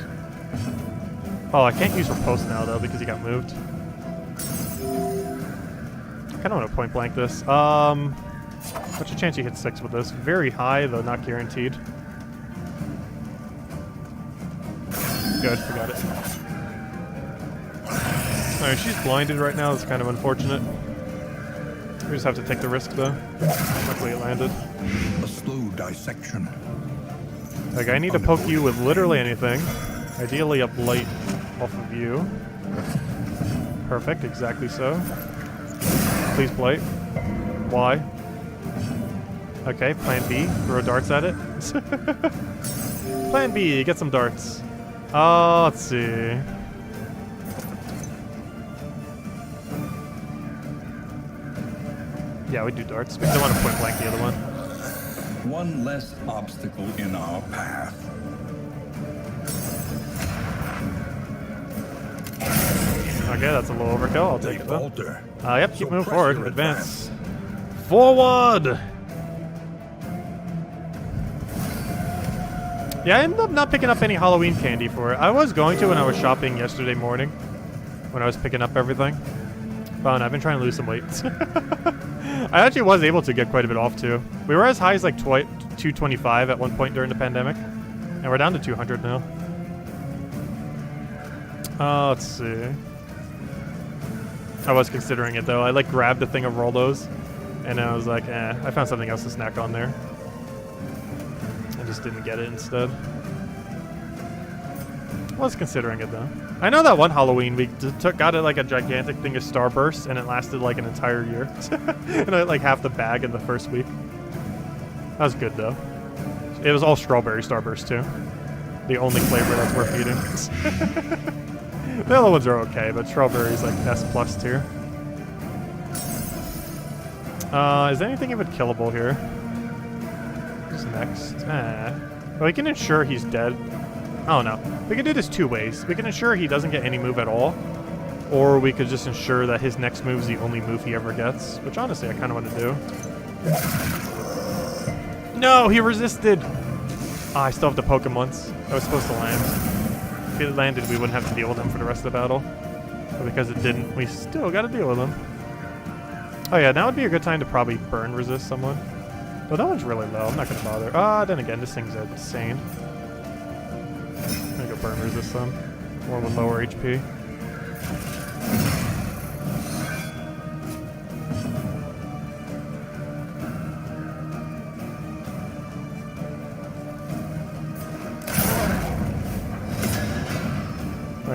Oh, I can't use Riposte now, though, because he got moved. I kind of want to point blank this. What's your chance you hit 6 with this? Very high, though not guaranteed. Good, forgot it. Alright, she's blinded right now. It's kind of unfortunate. We just have to take the risk, though. Luckily it landed. A slow dissection. Like, I need to poke you with literally anything. Ideally a blight off of you. Perfect, exactly so. Please blight. Why? Okay, plan B. Throw darts at it. Plan B, get some darts. Let's see. Yeah, we do darts because I want to point blank the other one. One less obstacle in our path. Okay, that's a little overkill. I'll take it though. Alter. Yep, keep So moving press forward. your Advance. Forward! Yeah, I ended up not picking up any Halloween candy for it. I was going to when I was shopping yesterday morning. When I was picking up everything. But I've been trying to lose some weight. I actually was able to get quite a bit off too. We were as high as like 225 at one point during the pandemic. And we're down to 200 now. Let's see. I was considering it though. I like grabbed a thing of Rollos. And I was like, I found something else to snack on there. I just didn't get it instead. I was considering it though. I know that one Halloween we got it like a gigantic thing of Starburst and it lasted like an entire year. And I had like half the bag in the first week. That was good though. It was all strawberry Starburst too. The only flavor that's worth eating. The other ones are okay, but strawberry's like S+ tier. Is there anything even killable here? Who's next? Well, we can ensure he's dead. I don't know. We can do this 2 ways. We can ensure he doesn't get any move at all, or we could just ensure that his next move is the only move he ever gets, which honestly I kind of want to do. No, he resisted! I still have to poke him once. That was supposed to land. If it landed, we wouldn't have to deal with him for the rest of the battle. But because it didn't, we still got to deal with him. Oh yeah, now would be a good time to probably burn resist someone. Though that one's really low. I'm not going to bother. Then again, this thing's insane. I'm going to go burn resist them. Or with lower HP.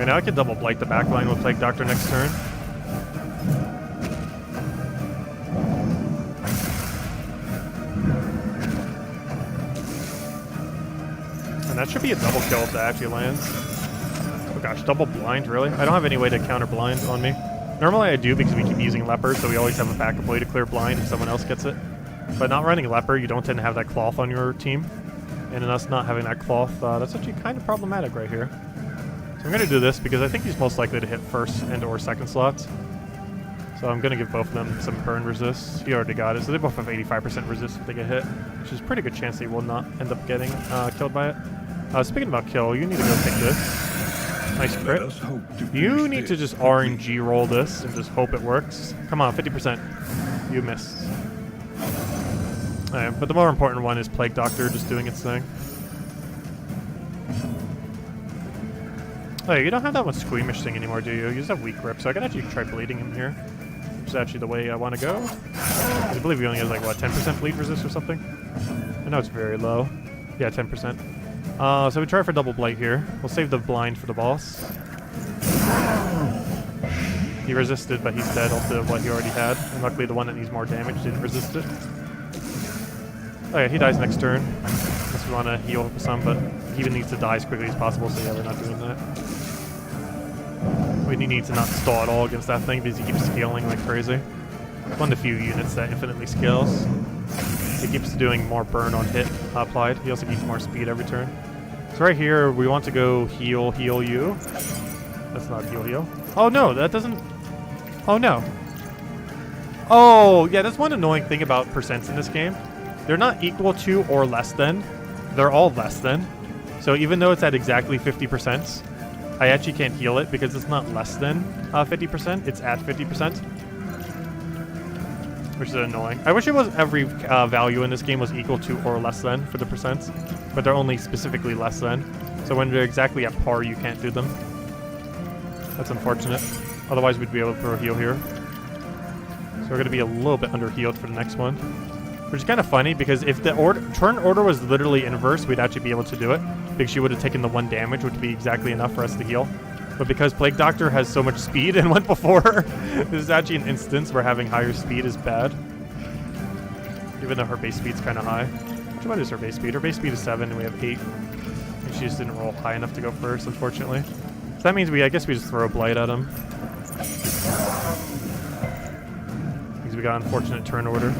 Okay, now I can double blight the backline with Plague Doctor next turn. And that should be a double kill if that actually lands. Oh gosh, double blind, really? I don't have any way to counter blind on me. Normally I do because we keep using leper, so we always have a backup way to clear blind if someone else gets it. But not running leper, you don't tend to have that cloth on your team. And in us not having that cloth, that's actually kind of problematic right here. So I'm going to do this because I think he's most likely to hit first and or second slots. So I'm going to give both of them some burn resist. He already got it, so they both have 85% resist if they get hit, which is a pretty good chance they will not end up getting killed by it. Speaking about kill, you need to go take this. Nice crit. You need to just RNG roll this and just hope it works. Come on, 50%. You missed. Alright, but the more important one is Plague Doctor just doing its thing. Oh, you don't have that one squeamish thing anymore, do you? You just have weak grip, so I can actually try bleeding him here. Which is actually the way I want to go. I believe he only has like, what, 10% bleed resist or something? I know it's very low. Yeah, 10%. So we try for double blight here. We'll save the blind for the boss. He resisted, but he's dead off to what he already had. And luckily the one that needs more damage didn't resist it. Oh yeah, he dies next turn. Unless we want to heal some, but he needs to die as quickly as possible, so yeah, we're not doing that. We need to not stall at all against that thing because he keeps scaling like crazy. It's one of the few units that infinitely scales. He keeps doing more burn on hit applied. He also gains more speed every turn. So right here, we want to go heal you. That's not heal. Oh no, that doesn't... Oh no. Oh, yeah, that's one annoying thing about percents in this game. They're not equal to or less than. They're all less than. So even though it's at exactly 50%, I actually can't heal it because it's not less than 50%. It's at 50%. Which is annoying. I wish it was every value in this game was equal to or less than for the percents, but they're only specifically less than. So when they're exactly at par, you can't do them. That's unfortunate. Otherwise, we'd be able to throw a heal here. So we're going to be a little bit under healed for the next one, which is kind of funny because if the turn order was literally inverse, we'd actually be able to do it because she would have taken the 1 damage, which would be exactly enough for us to heal. But because Plague Doctor has so much speed and went before, this is actually an instance where having higher speed is bad. Even though her base speed's kind of high. What is her base speed? Her base speed is 7 and we have 8. And she just didn't roll high enough to go first, unfortunately. So that means I guess we just throw a blight at him. Because we got unfortunate turn order.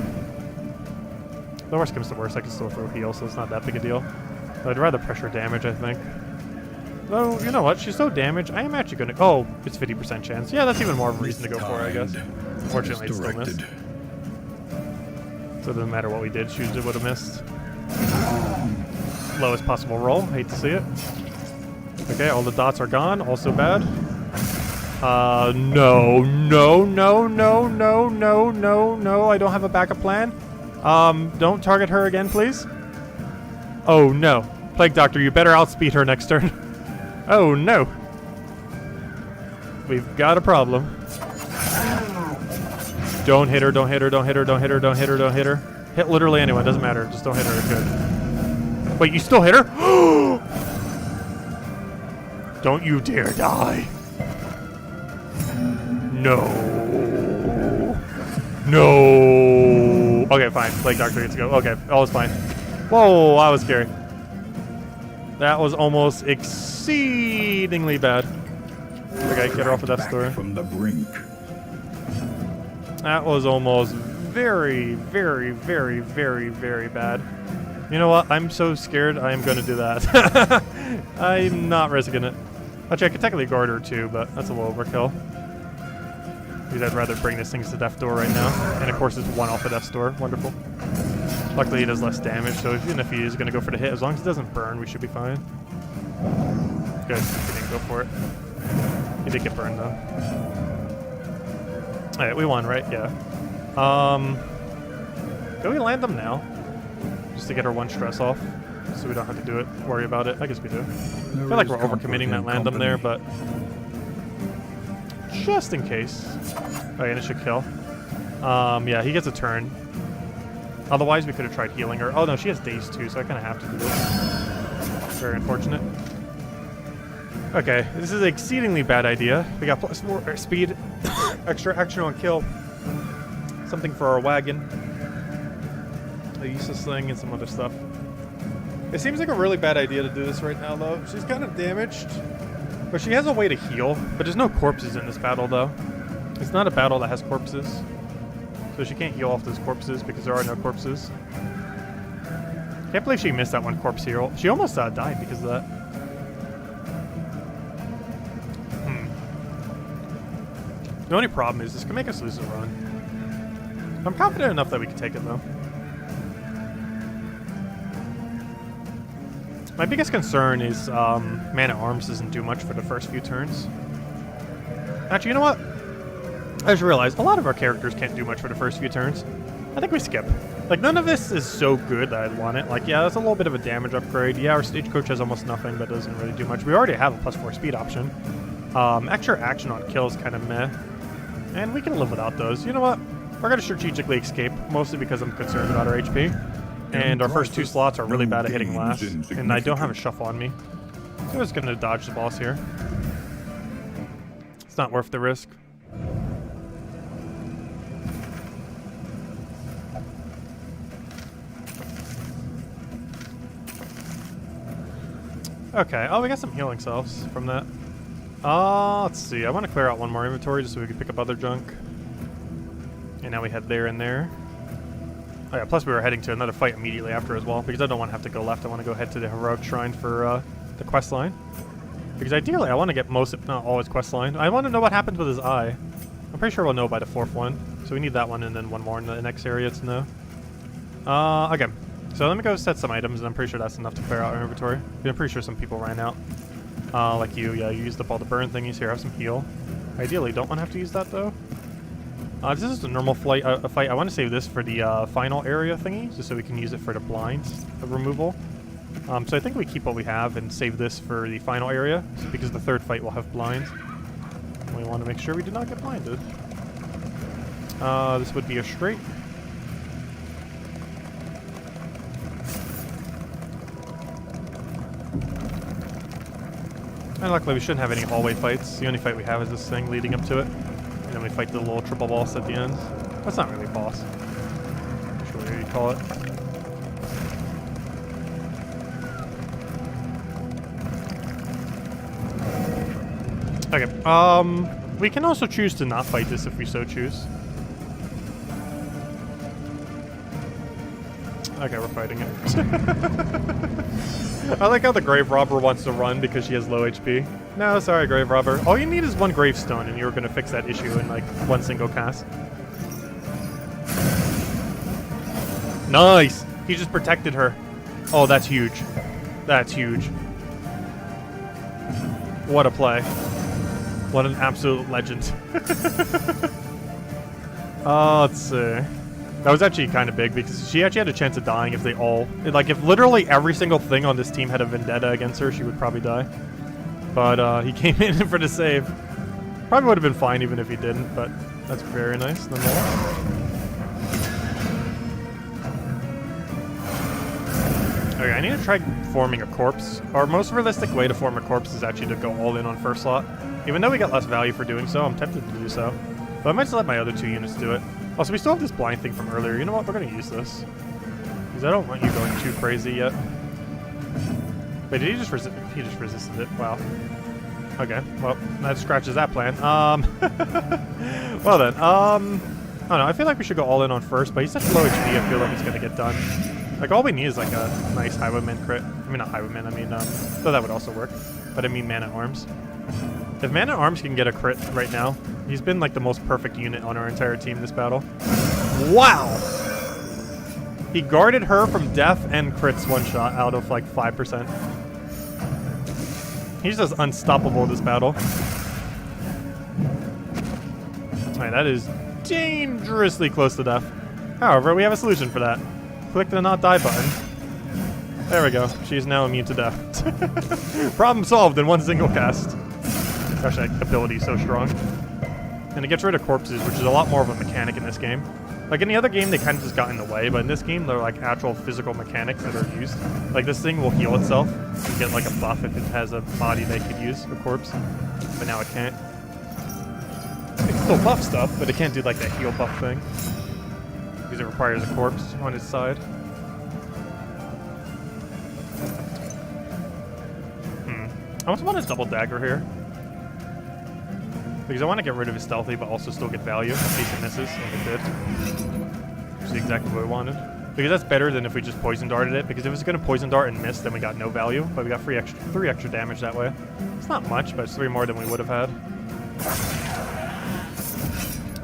The worst comes to worst, I can still throw heal, so it's not that big a deal. But I'd rather pressure damage, I think. Though, you know what? She's so damaged, I am actually going to... Oh, it's 50% chance. Yeah, that's even more of a reason to go for it, I guess. Unfortunately, it still missed. So it doesn't matter what we did, she would have missed. Lowest possible roll. Hate to see it. Okay, all the dots are gone. Also bad. No. I don't have a backup plan. Don't target her again, please. Oh, no. Plague Doctor, you better outspeed her next turn. Oh, no. We've got a problem. Don't hit her, don't hit her, don't hit her, don't hit her, don't hit her, don't hit her. Hit literally anyone, doesn't matter. Just don't hit her, good. Wait, you still hit her? Don't you dare die. No. No. Okay, fine. Plague Doctor gets to go. Okay, all is fine. Whoa, that was scary. That was almost exceedingly bad. Okay, get her off of that story. From the brink. That was almost very, very, very, very, very bad. You know what? I'm so scared I am going to do that. I'm not risking it. Actually, I could technically guard her too, but that's a little overkill. Because I'd rather bring this thing to the death door right now. And of course, it's 1 off the death door. Wonderful. Luckily, he does less damage, so even if he is going to go for the hit, as long as it doesn't burn, we should be fine. Good. He didn't go for it. He did get burned, though. Alright, we won, right? Yeah. Can we land them now? Just to get our 1 stress off, so we don't have to do it, worry about it. I guess we do. I feel like we're overcommitting that land them there, but just in case. Oh, and it should kill. Yeah, he gets a turn. Otherwise, we could have tried healing her. Oh no, she has daze too, so I kind of have to do this. Very unfortunate. Okay, this is an exceedingly bad idea. We got +4 speed, extra action on kill, something for our wagon, a useless thing, and some other stuff. It seems like a really bad idea to do this right now, though. She's kind of damaged, but she has a way to heal. But there's no corpses in this battle, though. It's not a battle that has corpses, so she can't heal off those corpses because there are no corpses. Can't believe she missed that one corpse heal. She almost died because of that. The only problem is this can make us lose a run. I'm confident enough that we can take it, though. My biggest concern is Man-at-Arms doesn't do much for the first few turns. Actually, you know what? I just realized a lot of our characters can't do much for the first few turns. I think we skip. Like, none of this is so good that I'd want it. Like, yeah, that's a little bit of a damage upgrade. Yeah, our Stagecoach has almost nothing, but doesn't really do much. We already have a +4 speed option. Extra action on kill is kind of meh. And we can live without those. You know what? We're going to strategically escape, mostly because I'm concerned about our HP. And our first 2 slots are really bad at hitting last. And I don't have a shuffle on me. So I'm just going to dodge the boss here. It's not worth the risk. Okay, oh, we got some healing cells from that. Let's see, I want to clear out one more inventory just so we can pick up other junk. And now we head there and there. Oh yeah, plus we were heading to another fight immediately after as well, because I don't want to have to go left. I want to go head to the Heroic Shrine for the quest line. Because ideally, I want to get most, if not all, his quest line. I want to know what happens with his eye. I'm pretty sure we'll know by the 4th one. So we need that one and then one more in the next area to know. Okay. So let me go set some items, and I'm pretty sure that's enough to clear out our inventory. I'm pretty sure some people ran out. Like you, yeah, you used up all the burn thingies. Here, have some heal. Ideally, don't want to have to use that, though. This is a normal fight. I want to save this for the final area thingy, just so we can use it for the blinds removal. So I think we keep what we have and save this for the final area, because the 3rd fight will have blinds. We want to make sure we do not get blinded. This would be a straight. And luckily we shouldn't have any hallway fights. The only fight we have is this thing leading up to it. And then we fight the little triple boss at the end. That's not really a boss. I'm sure what you call it. Okay, we can also choose to not fight this if we so choose. Okay, we're fighting it. I like how the Grave Robber wants to run because she has low HP. No, sorry, Grave Robber. All you need is 1 Gravestone and you're going to fix that issue in like 1 single cast. Nice! He just protected her. Oh, that's huge. That's huge. What a play. What an absolute legend. Let's see. That was actually kind of big because she actually had a chance of dying if they all... Like, if literally every single thing on this team had a vendetta against her, she would probably die. But he came in for the save. Probably would have been fine even if he didn't, but that's very nice nonetheless. Okay, I need to try forming a corpse. Our most realistic way to form a corpse is actually to go all in on first slot. Even though we got less value for doing so, I'm tempted to do so. But I might just let my other 2 units do it. Also, we still have this blind thing from earlier. You know what? We're going to use this. Because I don't want you going too crazy yet. Wait, did he just resist? He just resisted it. Wow. Okay, well, that scratches that plan. Well then, I don't know. I feel like we should go all in on first, but he's such low HP, I feel like it's going to get done. Like, all we need is, like, a nice Highwayman crit. I mean, not Highwayman, I mean, though that would also work. But I mean Man-at-Arms. If Man-at-Arms can get a crit right now, he's been, like, the most perfect unit on our entire team this battle. Wow! He guarded her from death and crits one shot out of, like, 5%. He's just unstoppable this battle. Alright, that is dangerously close to death. However, we have a solution for that. Click the not die button. There we go. She's now immune to death. Problem solved in 1 single cast. Gosh, that ability is so strong. And it gets rid of corpses, which is a lot more of a mechanic in this game. Like any other game, they kind of just got in the way, but in this game, they're like actual physical mechanics that are used. Like this thing will heal itself and get like a buff if it has a body they could use, a corpse. But now it can't. It can still buff stuff, but it can't do like that heal buff thing. Because it requires a corpse on its side. I almost want a double dagger here. Because I want to get rid of his stealthy, but also still get value in case it misses, and it did. Which is exactly what we wanted. Because that's better than if we just poison darted it, because if it's going to poison dart and miss, then we got no value, but we got three extra damage that way. It's not much, but it's 3 more than we would have had.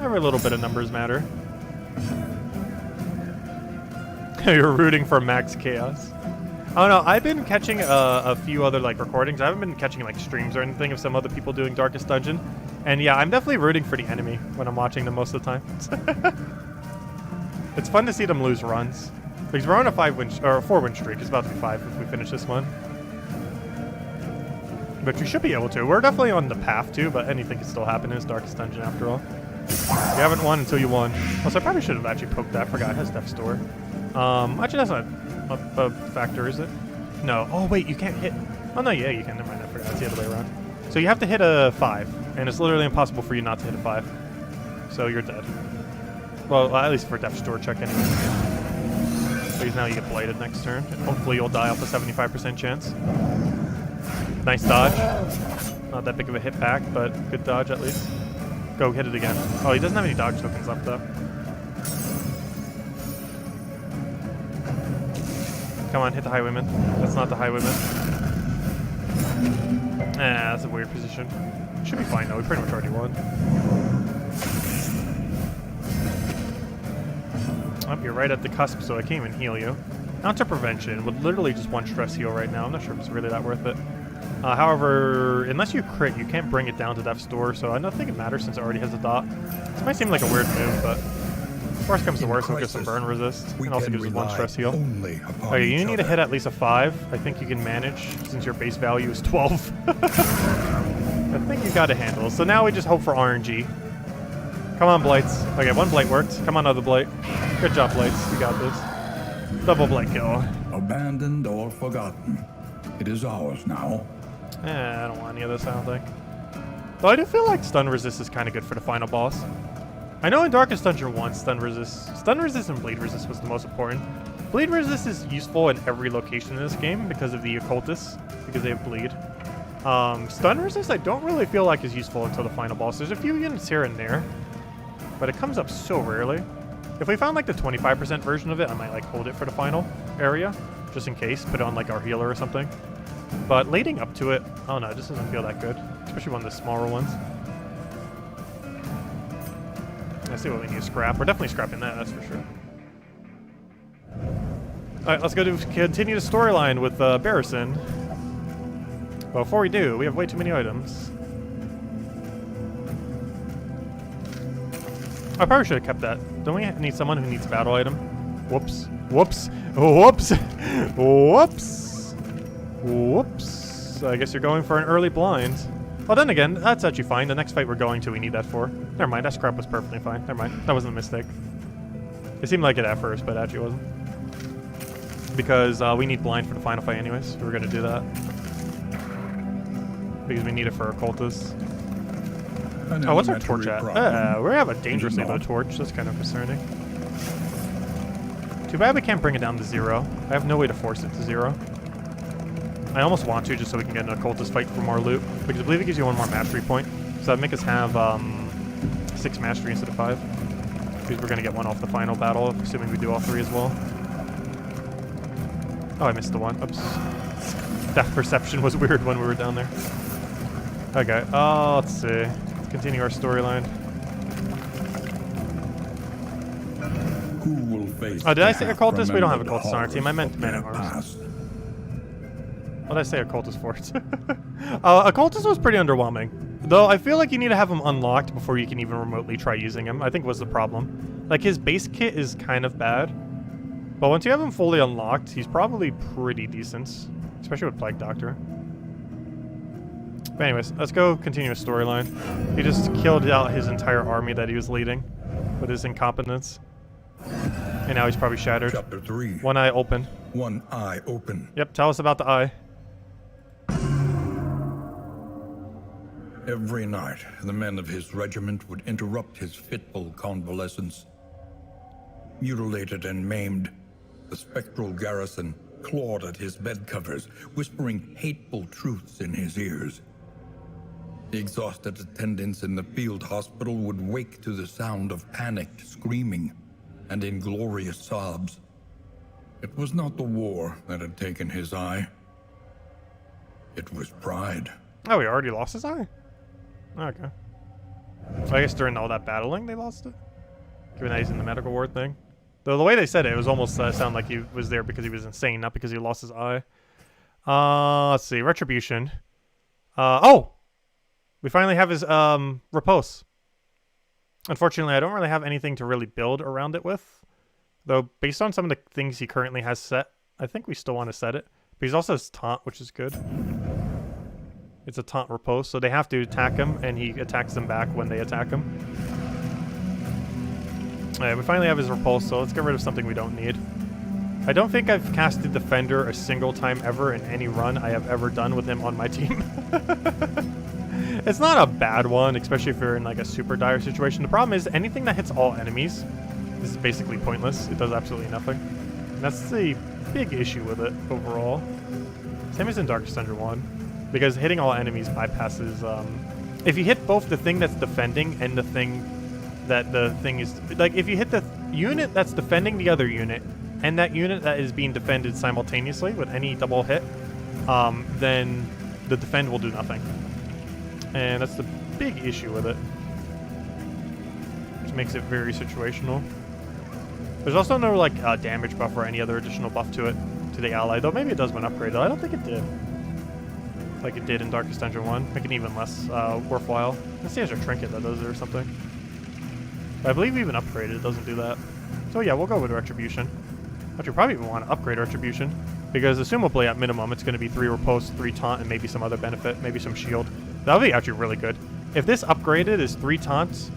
Every little bit of numbers matter. You're rooting for max chaos. I don't know, I've been catching a few other like recordings. I haven't been catching like streams or anything of some other people doing Darkest Dungeon. And yeah, I'm definitely rooting for the enemy when I'm watching them most of the time. It's fun to see them lose runs. Because we're on a 4-win streak. It's about to be 5 if we finish this one. But we should be able to. We're definitely on the path too, but anything can still happen in this Darkest Dungeon after all. You haven't won until you won. Also, I probably should have actually poked that. I forgot it has Death Store. Actually, that's not a factor, is it? No. Oh, wait, you can't hit. Oh, no, yeah, you can. Never mind, I forgot. It's the other way around. So you have to hit a 5, and it's literally impossible for you not to hit a 5. So you're dead. Well, at least for Death Store check anyway. Because now you get blighted next turn, and hopefully you'll die off a 75% chance. Nice dodge. Not that big of a hit back, but good dodge at least. Go, hit it again. Oh, he doesn't have any dodge tokens left, though. Come on, hit the Highwayman. That's not the Highwayman. Ah, that's a weird position. Should be fine, though. We pretty much already won. Oh, you're right at the cusp, so I can't even heal you. Counter prevention would literally just 1 stress heal right now. I'm not sure if it's really that worth it. However, unless you crit, you can't bring it down to Death Store, so I don't think it matters since it already has a dot. This might seem like a weird move, but worst comes to worst, we'll get some burn resist, and also gives us 1 stress heal. Okay, you need to hit at least a 5. I think you can manage, since your base value is 12. I think you got a handle. So now we just hope for RNG. Come on, Blights. Okay, 1 Blight worked. Come on, other Blight. Good job, Blights. You got this. Double Blight kill. Abandoned or forgotten. It is ours now. I don't want any of this, I don't think. Though I do feel like stun resist is kind of good for the final boss. I know in Darkest Dungeon 1, stun resist and bleed resist was the most important. Bleed resist is useful in every location in this game because of the occultists, because they have bleed. Stun resist I don't really feel like is useful until the final boss. There's a few units here and there, but it comes up so rarely. If we found like the 25% version of it, I might like hold it for the final area, just in case, put it on like our healer or something. But leading up to it, I don't know, it just doesn't feel that good, especially one of the smaller ones. Let's see what we need to scrap. We're definitely scrapping that, that's for sure. Alright, let's go to continue the storyline with Barrison. But before we do, we have way too many items. I probably should have kept that. Don't we need someone who needs a battle item? Whoops. Whoops. Whoops. Whoops. Whoops. I guess you're going for an early blind. Well, then again, that's actually fine. The next fight we're going to, we need that for. Never mind, that scrap was perfectly fine. Never mind. That wasn't a mistake. It seemed like it at first, but it actually wasn't. Because we need blind for the final fight anyways. So we're going to do that. Because we need it for our cultists. Oh, what's our torch at? We have a dangerously low torch. That's kind of concerning. Too bad we can't bring it down to 0. I have no way to force it to 0. I almost want to, just so we can get an occultist fight for more loot. Because I believe it gives you 1 more mastery point. So that'd make us have 6 mastery instead of 5. Because we're going to get 1 off the final battle, assuming we do all 3 as well. Oh, I missed the 1. Oops. That perception was weird when we were down there. Okay, let's see. Let's continue our storyline. Who will face Oh, did I say occultist? We don't have occultist on our team. I meant men at arms. What did I say occultist for? Occultist was pretty underwhelming. Though I feel like you need to have him unlocked before you can even remotely try using him. I think was the problem. Like his base kit is kind of bad. But once you have him fully unlocked, he's probably pretty decent. Especially with Plague Doctor. But anyways, let's go continue his storyline. He just killed out his entire army that he was leading with his incompetence. And now he's probably shattered. Chapter 3. One eye open. One eye open. Yep, tell us about the eye. Every night, the men of his regiment would interrupt his fitful convalescence. Mutilated and maimed, the spectral garrison clawed at his bed covers, whispering hateful truths in his ears. The exhausted attendants in the field hospital would wake to the sound of panicked screaming and inglorious sobs. It was not the war that had taken his eye. It was pride. Oh, he already lost his eye? Okay. So I guess during all that battling, they lost it? Given that he's in the medical ward thing? Though the way they said it, it was almost sound like he was there because he was insane, not because he lost his eye. Let's see. Retribution. Oh! We finally have his repose. Unfortunately, I don't really have anything to really build around it with. Though, based on some of the things he currently has set, I think we still want to set it. But he's also his taunt, which is good. It's a taunt repose, so they have to attack him, and he attacks them back when they attack him. Alright, we finally have his repulse, so let's get rid of something we don't need. I don't think I've casted Defender a single time ever in any run I have ever done with him on my team. It's not a bad one, especially if you're in like a super dire situation. The problem is anything that hits all enemies, this is basically pointless. It does absolutely nothing. And that's the big issue with it overall. Same as in Darkest Dungeon 1. Because hitting all enemies bypasses... if you hit both the thing that's defending and the thing that the thing is... Like, if you hit the unit that's defending the other unit, and that unit that is being defended simultaneously with any double hit, then the defend will do nothing. And that's the big issue with it. Which makes it very situational. There's also no, like, damage buff or any other additional buff to it, to the ally, though maybe it does when upgraded. I don't think it did. Like it did in Darkest Dungeon 1. Make it even less worthwhile. Let's see, there's a trinket that does it or something. But I believe even upgraded, it doesn't do that. So yeah, we'll go with Retribution. Actually, probably even want to upgrade Retribution. Because assumably, at minimum, it's going to be 3 Repulse, 3 Taunt, and maybe some other benefit. Maybe some Shield. That would be actually really good. If this upgraded is 3 Taunts,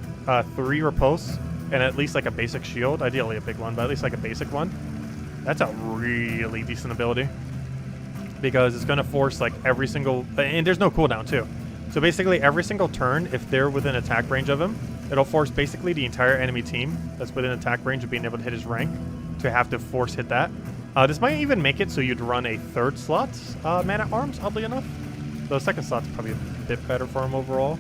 3 Repulse, and at least like a basic Shield, ideally a big one, but at least like a basic one, that's a really decent ability. Because it's going to force like every single... And there's no cooldown too. So basically every single turn, if they're within attack range of him, it'll force basically the entire enemy team that's within attack range of being able to hit his rank to have to force hit that. This might even make it so you'd run a 3rd slot man-at-arms, oddly enough. The 2nd slot's probably a bit better for him overall.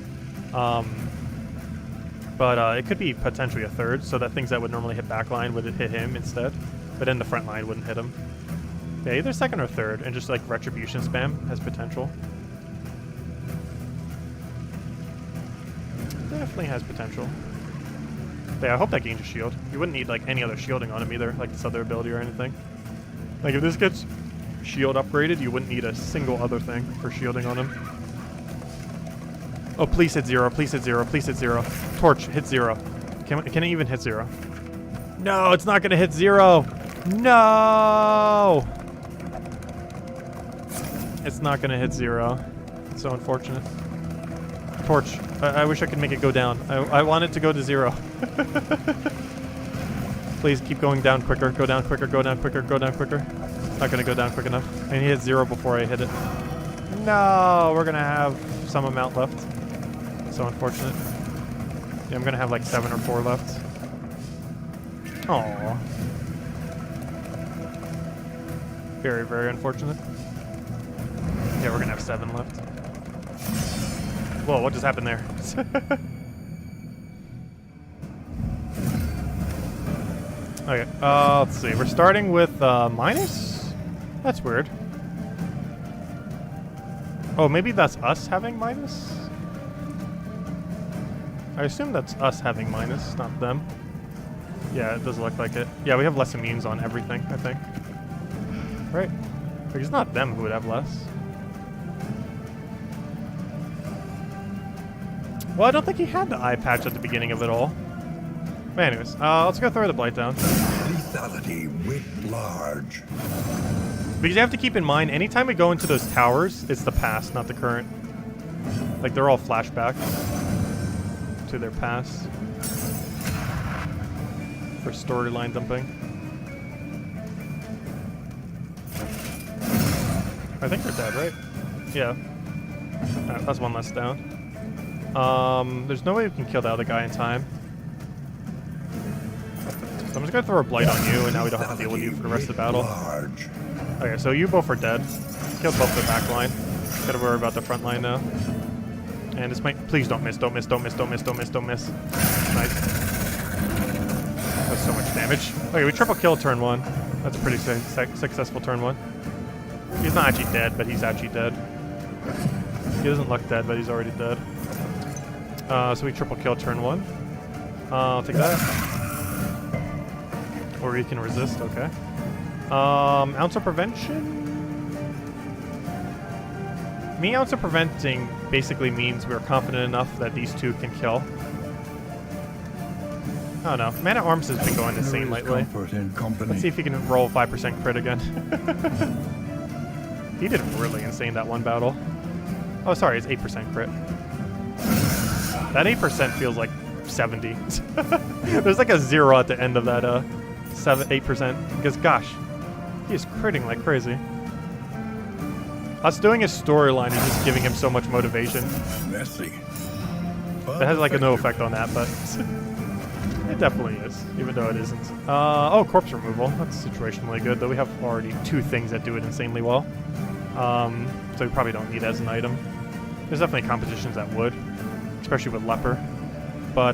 But it could be potentially a 3rd, so that things that would normally hit backline would hit him instead. But then the front line wouldn't hit him. Yeah, either 2nd or 3rd, and just like Retribution spam has potential. Definitely has potential. But yeah, I hope that gains a shield. You wouldn't need like any other shielding on him either, like this other ability or anything. Like if this gets shield upgraded, you wouldn't need a single other thing for shielding on him. Oh, please hit 0, please hit 0, please hit 0. Torch, hit 0. Can it even hit 0? No, it's not gonna hit 0! No! It's not gonna hit 0. It's so unfortunate. Torch. I wish I could make it go down. I want it to go to 0. Please keep going down quicker. Go down quicker, go down quicker, go down quicker. It's not gonna go down quick enough. I need to hit 0 before I hit it. No! We're gonna have some amount left. So unfortunate. Yeah, I'm gonna have like 7 or 4 left. Aww. Very, very unfortunate. Yeah, we're gonna have 7 left. Whoa, what just happened there? Okay, let's see. We're starting with minus? That's weird. Oh, maybe that's us having minus? I assume that's us having minus, not them. Yeah, it does look like it. Yeah, we have less immunes on everything, I think. Right? Like, it's not them who would have less. Well, I don't think he had the eye patch at the beginning of it all. But anyways, let's go throw the blight down. Lethality writ large. Because you have to keep in mind, anytime we go into those towers, it's the past, not the current. Like, they're all flashback to their past. For storyline dumping. I think they're dead, right? Yeah. Alright, that's one less down. There's no way we can kill the other guy in time. So I'm just gonna throw a blight on you, and now we don't have to deal with you for the rest of the battle. Okay, so you both are dead. Killed both the back line. Gotta worry about the front line now. And this might... Please don't miss, don't miss, don't miss, don't miss, don't miss, don't miss. Nice. That's so much damage. Okay, we triple kill turn 1. That's a pretty successful turn 1. He's not actually dead, but he's actually dead. He doesn't look dead, but he's already dead. So we triple kill turn 1. I'll take that. Or you can resist, okay. Ounce of prevention? Me ounce of preventing basically means we're confident enough that these two can kill. I don't know. Man at Arms has been going insane lately. Let's see if he can roll 5% crit again. He did really insane that one battle. Oh, sorry, it's 8% crit. That 8% feels like 70. There's like a 0 at the end of that 8%. Because gosh, he is critting like crazy. Us doing his storyline is just giving him so much motivation. Messy. It has like a no effect on that, but it definitely is, even though it isn't. Oh, corpse removal. That's situationally good, though we have already 2 things that do it insanely well. So we probably don't need it as an item. There's definitely competitions that would, especially with Leper. But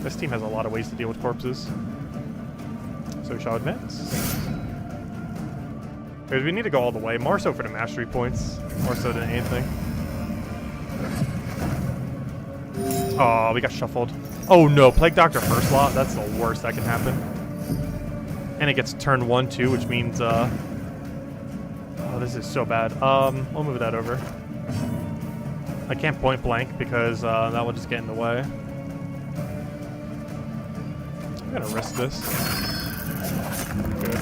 this team has a lot of ways to deal with corpses. So we shall advance. Because we need to go all the way, more so for the mastery points, more so than anything. Oh, we got shuffled. Oh no, Plague Doctor first lot, that's the worst that can happen. And it gets turn 1 too, which means, oh, this is so bad. We'll move that over. I can't point blank because that will just get in the way. I'm gonna risk this. Good.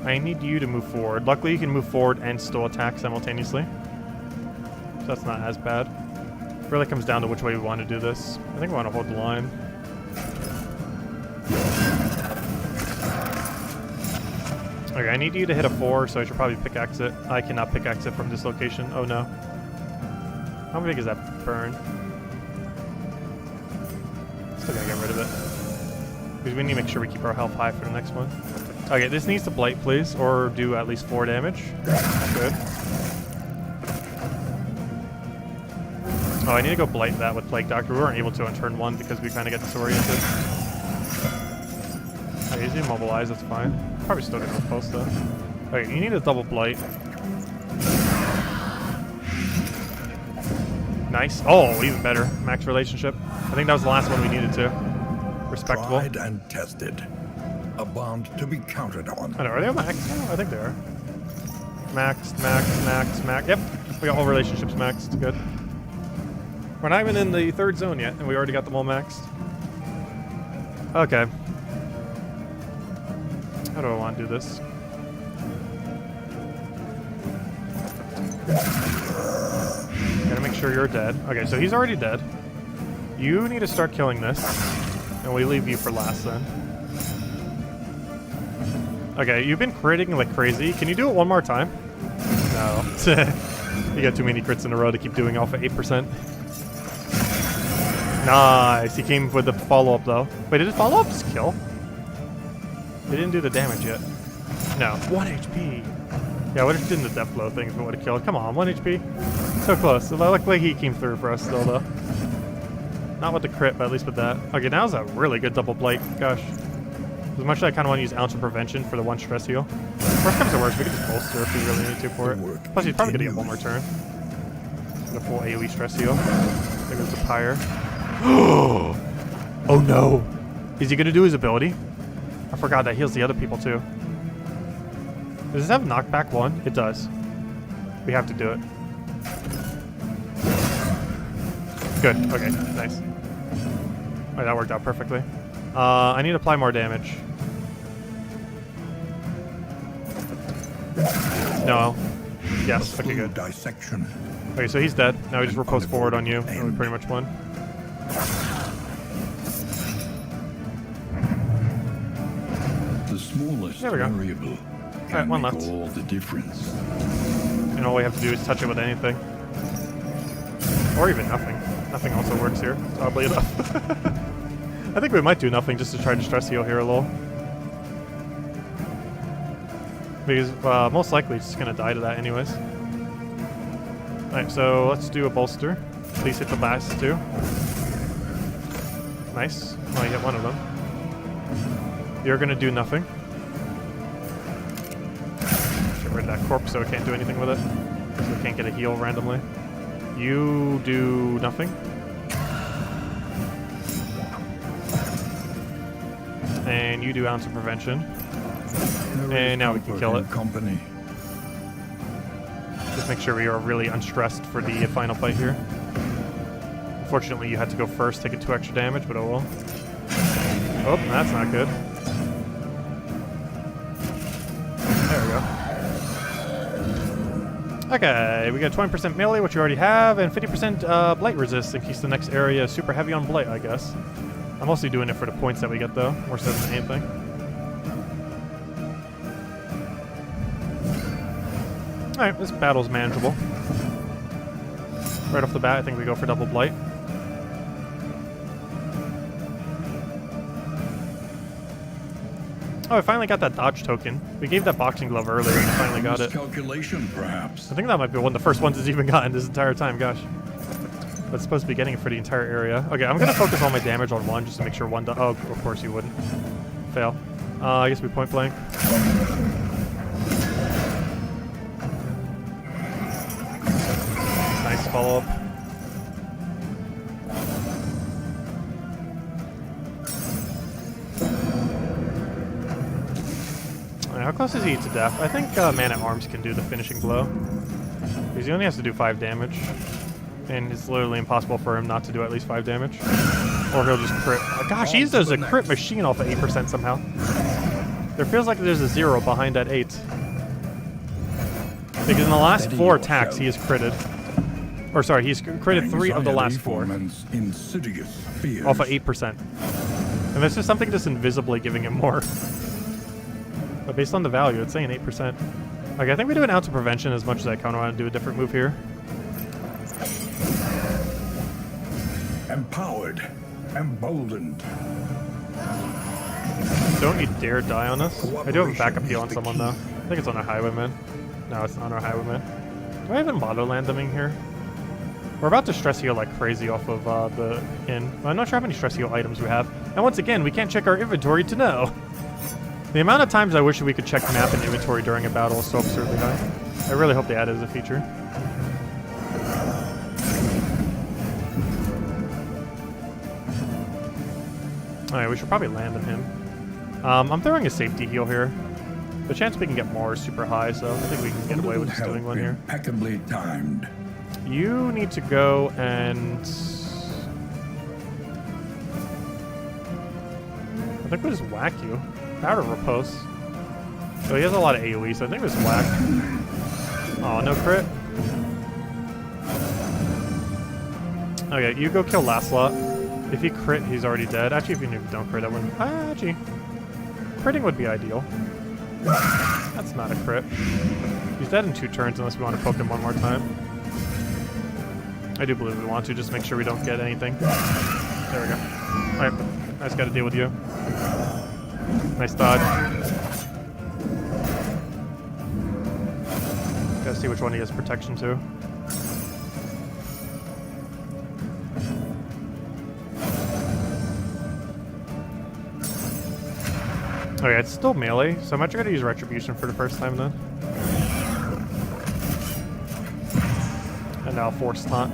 I need you to move forward. Luckily, you can move forward and still attack simultaneously. So that's not as bad. It really comes down to which way we want to do this. I think we want to hold the line. Okay, I need you to hit a 4, so I should probably pickaxe it. I cannot pickaxe it from this location. Oh no. How big is that burn? Still gotta get rid of it. Because we need to make sure we keep our health high for the next one. Okay, this needs to blight, please, or do at least 4 damage. Good. Oh, I need to go blight that with Plague Doctor. We weren't able to on turn 1 because we kind of got disoriented. Okay, he's immobilized, that's fine. Probably still get real close though. Okay, you need a double blight. Nice. Oh, even better. Max relationship. I think that was the last one we needed to. Respectable. Tried and tested. A bond to be counted on. I don't know, are they maxed? Oh, I think they are. Maxed, maxed, maxed, maxed. Yep, we got all relationships maxed. Good. We're not even in the 3rd zone yet, and we already got them all maxed. Okay. How do I want to do this? Gotta make sure you're dead. Okay, so he's already dead. You need to start killing this, and we leave you for last then. Okay, you've been critting like crazy. Can you do it one more time? No. You got too many crits in a row to keep doing off at 8%. Nice. He came with the follow-up, though. Wait, did his follow-up just kill? They didn't do the damage yet. No. 1 HP. Yeah, what if it did the death blow thing if it would have killed? Come on, 1 HP. So close. So luckily he came through for us still, though. Not with the crit, but at least with that. Okay, now's a really good double blight. Gosh. As much as I kind of want to use Ounce of Prevention for the 1 stress heal. Worst comes to worst, we can just bolster if we really need to for it. Plus, he's probably going to get 1 more turn. The full AoE stress heal. There goes the Pyre. Oh no! Is he going to do his ability? I forgot that heals the other people too. Does this have knockback 1? It does. We have to do it. Good. Okay. Nice. Alright, that worked out perfectly. I need to apply more damage. No. Yes. Okay, good. Dissection. Okay, so he's dead. Now we just riposte forward on you, and we pretty much won. The smallest There we go. variable can one make left. all the difference. And all we have to do is touch it with anything. Or even nothing. Nothing also works here, oddly enough. I think we might do nothing just to try to stress heal here a little. Because most likely it's just going to die to that anyways. Alright, so let's do a bolster. Please hit the last two. Nice. Well, you hit one of them. You're going to do nothing. Get rid of that corpse so it can't do anything with it. So it can't get a heal randomly. You do nothing. And you do ounce of prevention. And now we can kill it. Company. Just make sure we are really unstressed for the final fight here. Unfortunately, you had to go first, taking 2 extra damage, but oh well. Oh, that's not good. There we go. Okay, we got 20% melee, which you already have, and 50% blight resist in case the next area is super heavy on blight, I guess. I'm mostly doing it for the points that we get, though, more so than anything. Alright, this battle's manageable. Right off the bat, I think we go for double blight. Oh, I finally got that dodge token. We gave that boxing glove earlier and I finally got it. Calculation, perhaps. I think that might be one of the first ones it's even gotten this entire time, gosh. But it's supposed to be getting it for the entire area. Okay, I'm gonna focus all my damage on one just to make sure one does. Oh, of course you wouldn't. Fail. I guess we point blank. Nice follow up. How close is he to death? I think Man-at-Arms can do the finishing blow. Because he only has to do 5 damage. And it's literally impossible for him not to do at least 5 damage. Or he'll just crit. Oh, gosh, he does a crit machine off of 8% somehow. There feels like there's a 0 behind that 8. Because in the last 4 attacks, he has critted. Or sorry, he's critted 3 of the last 4. Off of 8%. And there's just something just invisibly giving him more. But based on the value, it's saying 8%. Okay, I think we do an ounce of prevention as much as I kind of want to do a different move here. Empowered. Emboldened. Don't you dare die on us. I do have a backup heal on someone, though. I think it's on our highwayman. No, it's not on our highwayman. Do I even bother landing here? We're about to stress heal like crazy off of the inn. I'm not sure how many stress heal items we have. And once again, we can't check our inventory to know. The amount of times I wish we could check map and inventory during a battle is so absurdly high. I really hope they add it as a feature. Alright, we should probably land on him. I'm throwing a safety heal here. The chance we can get more is super high, so I think we can get away with just doing one here. Impeccably timed. You need to go and... I think we'll just whack you. Powder Repose. So he has a lot of AoE, so I think it was whack. Oh, no crit. Okay, you go kill Lancelot. If he crit, he's already dead. Actually, if you don't crit, that wouldn't... actually, critting would be ideal. That's not a crit. He's dead in 2 turns unless we want to poke him one more time. I do believe we want to, just make sure we don't get anything. There we go. Alright, I just gotta deal with you. Nice dodge. Gotta see which one he has protection to. Okay, it's still melee, so I'm actually gonna use Retribution for the first time then. And now Force Taunt.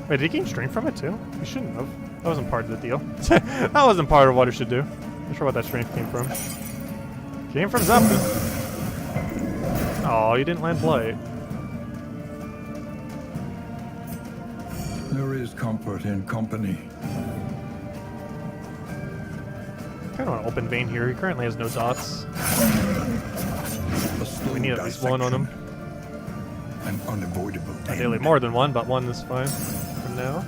Wait, did he gain strength from it too? He shouldn't have. That wasn't part of the deal. That wasn't part of what it should do. Not sure what that strength came from. Came from something. Oh, you didn't land Blight. There is comfort in company. Kind of want to open vein here. He currently has no dots. We need at least one on him. An unavoidable Ideally more than one, but one is fine for now.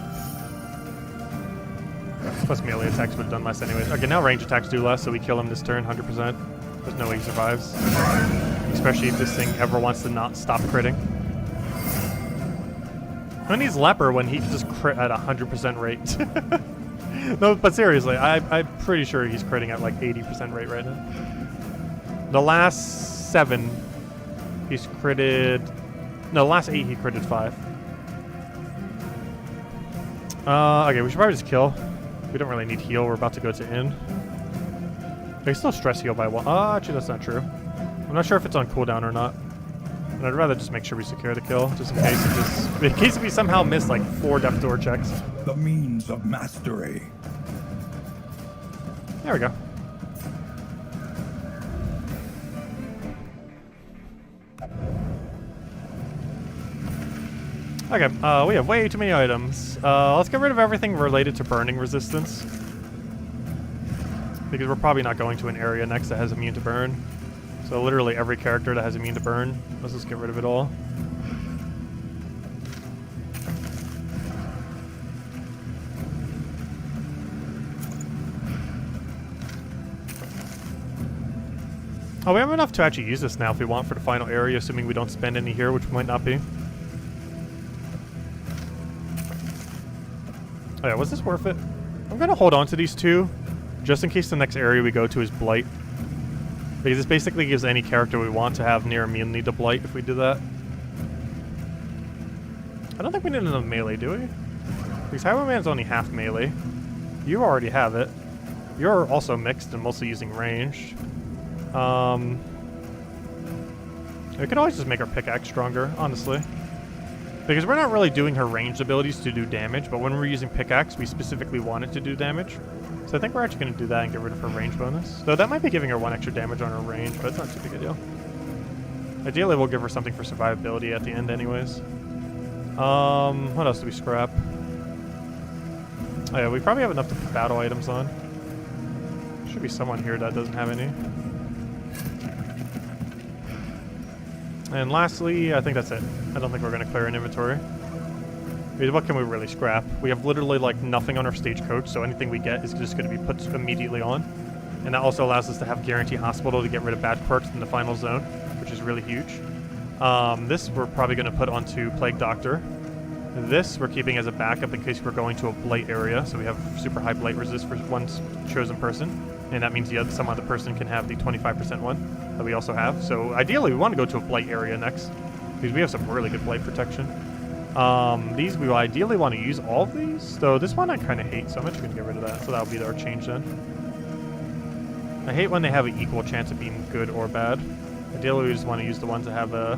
Plus melee attacks would have done less anyways. Okay, now range attacks do less, so we kill him this turn 100%. There's no way he survives. especially if this thing ever wants to not stop critting. Who needs Leper when he can just crit at 100% rate? No, but seriously, I'm pretty sure he's critting at like 80% rate right now. The last 7, he's critted... No, the last 8 he critted 5. Okay, we should probably just kill. We don't really need heal. We're about to go to inn. I can still stress heal by 1. Actually, that's not true. I'm not sure if it's on cooldown or not. And I'd rather just make sure we secure the kill, just in case we somehow miss like 4 death door checks. The means of mastery. There we go. Okay, we have way too many items. Let's get rid of everything related to burning resistance. Because we're probably not going to an area next that has immune to burn. So literally every character that has immune to burn, let's just get rid of it all. Oh, we have enough to actually use this now if we want for the final area, assuming we don't spend any here, which might not be. Oh yeah, was this worth it? I'm gonna hold on to these 2, just in case the next area we go to is Blight. Because this basically gives any character we want to have near immunity to Blight if we do that. I don't think we need another melee, do we? Because Highwayman's only half melee. You already have it. You're also mixed and mostly using ranged. We could always just make our pickaxe stronger, honestly. Because we're not really doing her ranged abilities to do damage, but when we're using pickaxe, we specifically want it to do damage. So I think we're actually going to do that and get rid of her range bonus. Though that might be giving her 1 extra damage on her range, but it's not too big a deal. Ideally, we'll give her something for survivability at the end anyways. What else do we scrap? Oh yeah, we probably have enough to put battle items on. Should be someone here that doesn't have any. And lastly, I think that's it. I don't think we're going to clear an inventory. What can we really scrap? We have literally like nothing on our stagecoach, so anything we get is just going to be put immediately on. And that also allows us to have Guarantee Hospital to get rid of bad perks in the final zone, which is really huge. This we're probably going to put onto Plague Doctor. This we're keeping as a backup in case we're going to a Blight area, so we have super high Blight resist for one chosen person. And that means some other person can have the 25% one that we also have. So ideally, we want to go to a Blight area next, because we have some really good Blight protection. These, we will ideally want to use all of these, though this one I kind of hate, so I'm actually going to get rid of that. So that'll be our change then. I hate when they have an equal chance of being good or bad. Ideally, we just want to use the ones that have a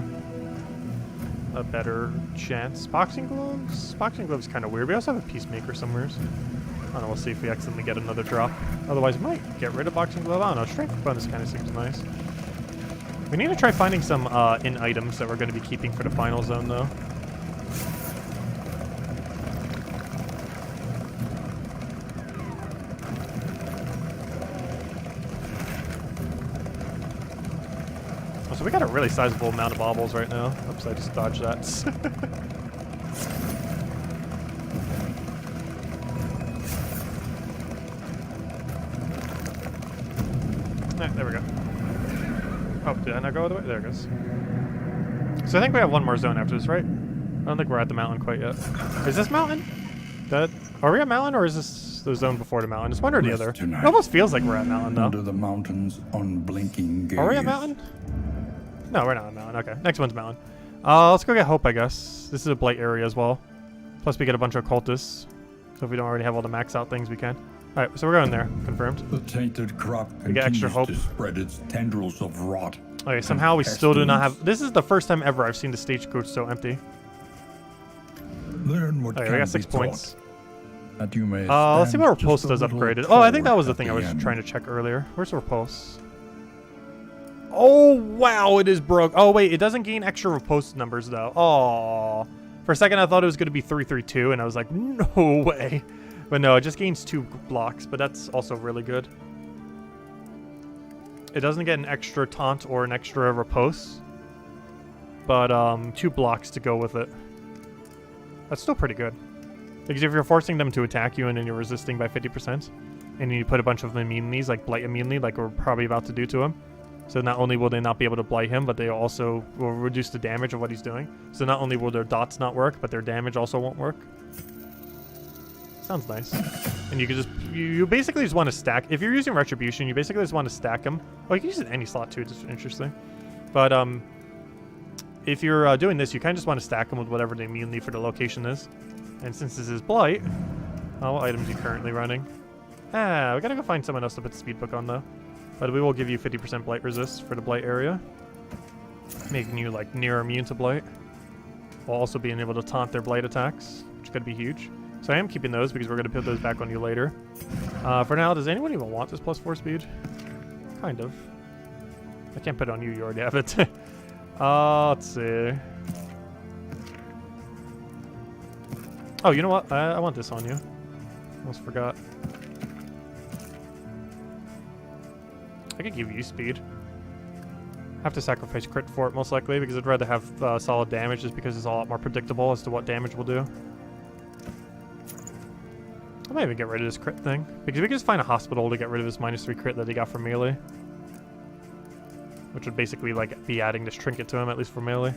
better chance. Boxing gloves? Boxing gloves is kind of weird. We also have a Peacemaker somewhere. I don't know, we'll see if we accidentally get another drop. Otherwise, we might get rid of Boxing Glove. I don't know, Strength bonus kind of seems nice. We need to try finding some in items that we're going to be keeping for the final zone, though. Oh, so we got a really sizable amount of baubles right now. Oops, I just dodged that. There we go. Oh, did I not go all the way? There it goes. So I think we have one more zone after this, right? I don't think we're at the mountain quite yet. Is this mountain? Are we at mountain, or is this the zone before the mountain? It's one or the other. It almost feels like we're at mountain, though. Under the mountain's unblinking gaze. Are we at mountain? No, we're not at mountain. Okay, next one's mountain. Let's go get Hope, I guess. This is a Blight area as well. Plus we get a bunch of cultists. So if we don't already have all the max out things, we can. Alright, so we're going there. Confirmed. The tainted crop We get extra hope. to spread its tendrils of rot. Okay, somehow we still do not have... This is the first time ever I've seen the stagecoach so empty. Learn what Okay, we got 6 points. That you may let's see what stand Repulse just a does little upgraded. Oh, I think that was the forward thing I at was the end. trying to check earlier. Where's Repulse? Oh, wow, it is broke. Oh, wait, it doesn't gain extra Repulse numbers, though. Oh. For a second, I thought it was going to be 332, and I was like, no way. But no, it just gains 2 blocks, but that's also really good. It doesn't get an extra taunt or an extra repulse, but 2 blocks to go with it. That's still pretty good. Because if you're forcing them to attack you and then you're resisting by 50%, and you put a bunch of immunities, like Blight immunity, like we're probably about to do to him, So not only will they not be able to blight him, but they also will reduce the damage of what he's doing. So not only will their dots not work, but their damage also won't work. Sounds nice. And you can just, you basically just want to stack. If you're using Retribution, you basically just want to stack them. Well, you can use it in any slot too, it's just interesting. But if you're doing this, you kind of just want to stack them with whatever the immunity for the location is. And since this is Blight, what items are you currently running? We gotta go find someone else to put the speed book on though. But we will give you 50% Blight resist for the Blight area. Making you like near immune to Blight. While also being able to taunt their Blight attacks, which could be huge. So I am keeping those because we're going to put those back on you later. For now, does anyone even want this +4 speed? Kind of. I can't put it on you, you already have it. Let's see. Oh, you know what? I want this on you. Almost forgot. I could give you speed. Have to sacrifice crit for it most likely because I'd rather have solid damage just because it's a lot more predictable as to what damage will do. I might even get rid of this crit thing because we can just find a hospital to get rid of this -3 crit that he got from melee. Which would basically like be adding this trinket to him, at least for melee.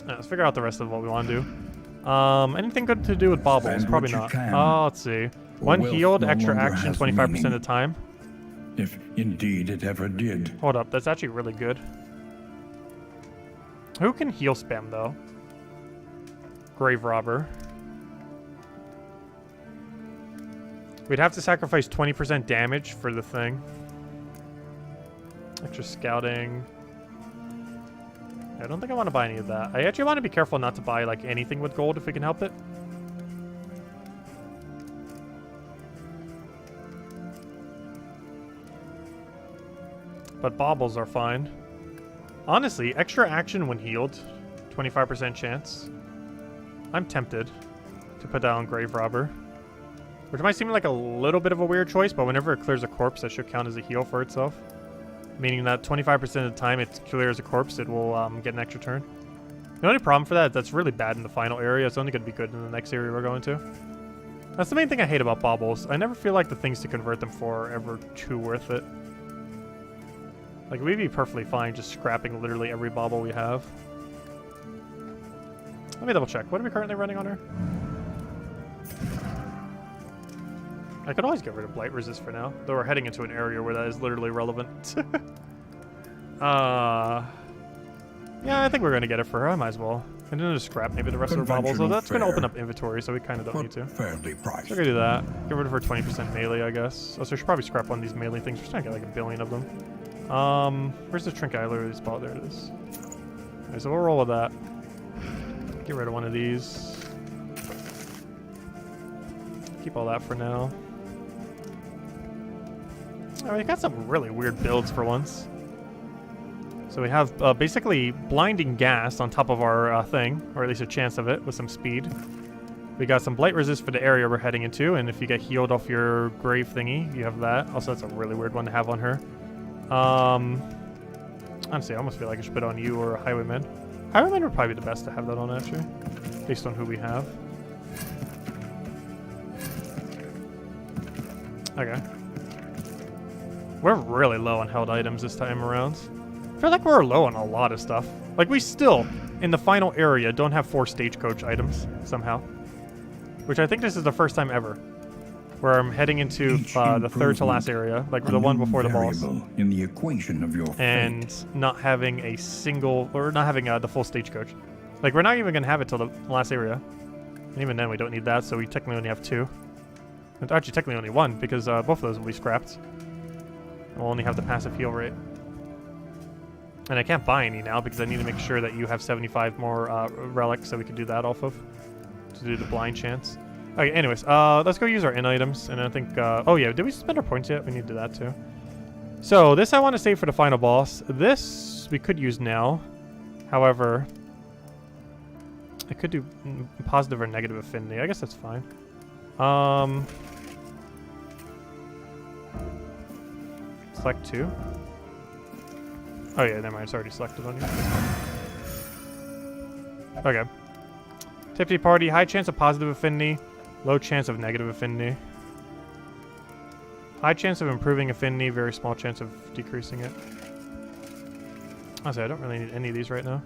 Let's figure out the rest of what we want to do. Anything good to do with baubles? Probably not. Let's see. One healed, extra action 25% of the time. If indeed it ever did. Hold up, that's actually really good. Who can heal spam though? Grave Robber. We'd have to sacrifice 20% damage for the thing. Extra scouting. I don't think I want to buy any of that. I actually want to be careful not to buy like anything with gold if we can help it. But baubles are fine. Honestly, extra action when healed. 25% chance. I'm tempted to put that on Grave Robber. Which might seem like a little bit of a weird choice, but whenever it clears a corpse, that should count as a heal for itself. Meaning that 25% of the time it clears a corpse, it will get an extra turn. The only problem for that is that's really bad in the final area. It's only going to be good in the next area we're going to. That's the main thing I hate about baubles. I never feel like the things to convert them for are ever too worth it. Like, we'd be perfectly fine just scrapping literally every bauble we have. Let me double check. What are we currently running on her? I could always get rid of Blight Resist for now, though we're heading into an area where that is literally relevant. Yeah, I think we're going to get it for her. I might as well. And then just scrap maybe the rest of the baubles. So that's going to open up inventory, so we kind of don't need to. Fairly priced. So we're going to do that. Get rid of her 20% melee, I guess. Oh, so we should probably scrap one of these melee things. We're trying to get like 1 billion of them. Where's the trinket I literally spot? There it is. Okay, so we'll roll with that. Get rid of one of these. Keep all that for now. Oh, we got some really weird builds for once. So we have basically blinding gas on top of our thing, or at least a chance of it with some speed. We got some blight resist for the area we're heading into, and if you get healed off your grave thingy, you have that. Also, that's a really weird one to have on her. Honestly, I almost feel like I should put on you or a Highwayman. Highwayman would probably be the best to have that on, actually, based on who we have. Okay. We're really low on held items this time around. I feel like we're low on a lot of stuff. Like, we still, in the final area, don't have 4 stagecoach items, somehow. Which I think this is the first time ever. Where I'm heading into the third to last area, like the one before the boss. In the equation of your and fate. Not having a single, or not having the full stagecoach. Like, we're not even going to have it till the last area. And even then, we don't need that, so we technically only have 2. And actually, technically only 1, because both of those will be scrapped. We'll only have the passive heal rate. And I can't buy any now because I need to make sure that you have 75 more relics so we can do that off of. To do the blind chance. Okay, anyways, let's go use our in items. And I think, oh yeah, did we spend our points yet? We need to do that too. So this I want to save for the final boss. This we could use now. However, I could do positive or negative affinity. I guess that's fine. Select 2. Oh yeah, never mind. It's already selected on you. Okay. Tipsy Party, high chance of positive affinity, low chance of negative affinity. High chance of improving affinity, very small chance of decreasing it. Honestly, I don't really need any of these right now.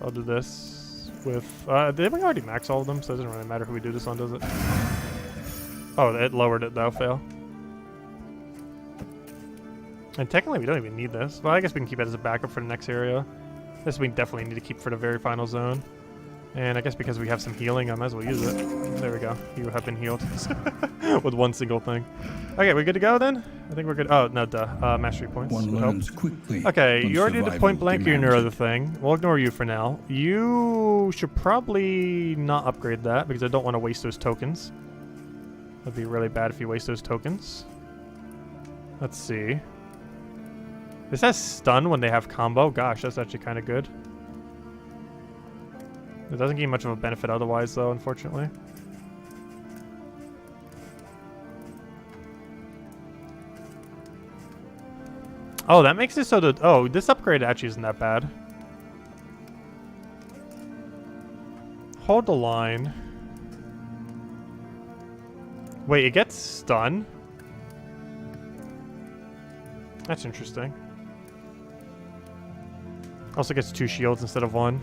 I'll do this with... did we already max all of them? So it doesn't really matter who we do this on, does it? Oh, it lowered it though, fail. And technically we don't even need this. Well, I guess we can keep it as a backup for the next area. This we definitely need to keep for the very final zone. And I guess because we have some healing, I might as well use it. There we go. You have been healed. With one single thing. Okay, we good to go then? I think we're good. Oh, no, duh. Mastery points. One learns quickly. Okay, you already did the point blank. You're your demands other thing. We'll ignore you for now. You should probably not upgrade that because I don't want to waste those tokens. That'd be really bad if you waste those tokens. Let's see. This has stun when they have combo. Gosh, that's actually kind of good. It doesn't give you much of a benefit otherwise, though, unfortunately. Oh, that makes it so that... Oh, this upgrade actually isn't that bad. Hold the line. Wait, it gets stun? That's interesting. Also gets 2 shields instead of 1.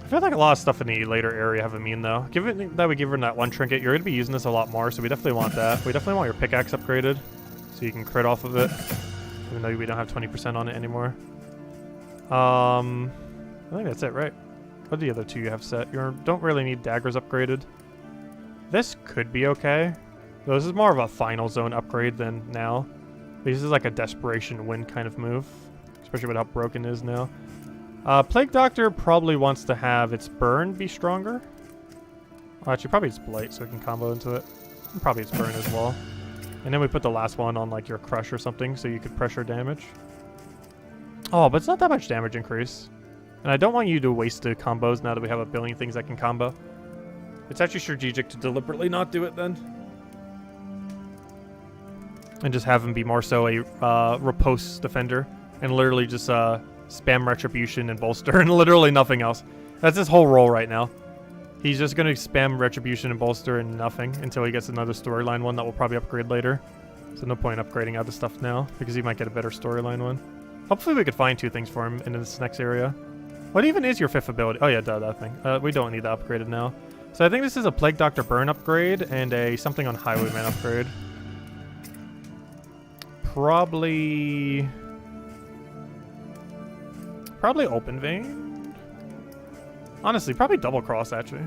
I feel like a lot of stuff in the later area have immune though. Given that we give her that one trinket, you're going to be using this a lot more, so we definitely want that. We definitely want your pickaxe upgraded, so you can crit off of it, even though we don't have 20% on it anymore. I think that's it, right? What are the other 2 you have set? You don't really need daggers upgraded. This could be okay. Though this is more of a final zone upgrade than now. This is like a desperation win kind of move, especially with how broken it is now. Plague Doctor probably wants to have its burn be stronger. Well, actually, probably its blight, so it can combo into it. And probably its burn as well. And then we put the last one on like your crush or something, so you could pressure damage. Oh, but it's not that much damage increase. And I don't want you to waste the combos now that we have a billion things that can combo. It's actually strategic to deliberately not do it then. And just have him be more so a riposte defender. And literally just spam retribution and bolster and literally nothing else. That's his whole role right now. He's just going to spam retribution and bolster and nothing until he gets another storyline one that will probably upgrade later. So no point upgrading other stuff now because he might get a better storyline one. Hopefully we could find 2 things for him in this next area. What even is your 5th ability? Oh yeah, duh, that thing. We don't need that upgraded now. So I think this is a Plague Doctor Burn upgrade and a something on Highwayman upgrade. Probably Open Vein. Honestly, probably Double Cross actually.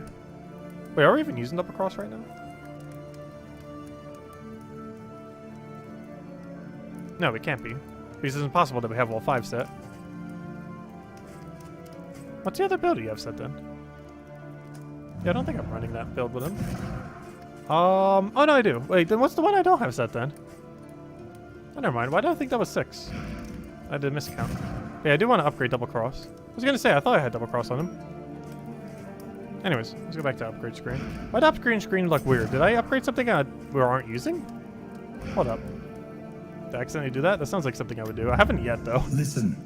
Wait, are we even using Double Cross right now? No, we can't be. Because it's impossible that we have all 5 set. What's the other build you have set then? Yeah, I don't think I'm running that build with him. Oh no, I do. Wait, then what's the one I don't have set then? Oh, never mind. Why do I think that was 6? I did miscount. Yeah, I do want to upgrade Double Cross. I was gonna say, I thought I had Double Cross on him. Anyways, let's go back to upgrade screen. Why did upgrade screen look weird? Did I upgrade something we aren't using? Hold up. Did I accidentally do that? That sounds like something I would do. I haven't yet, though. Listen.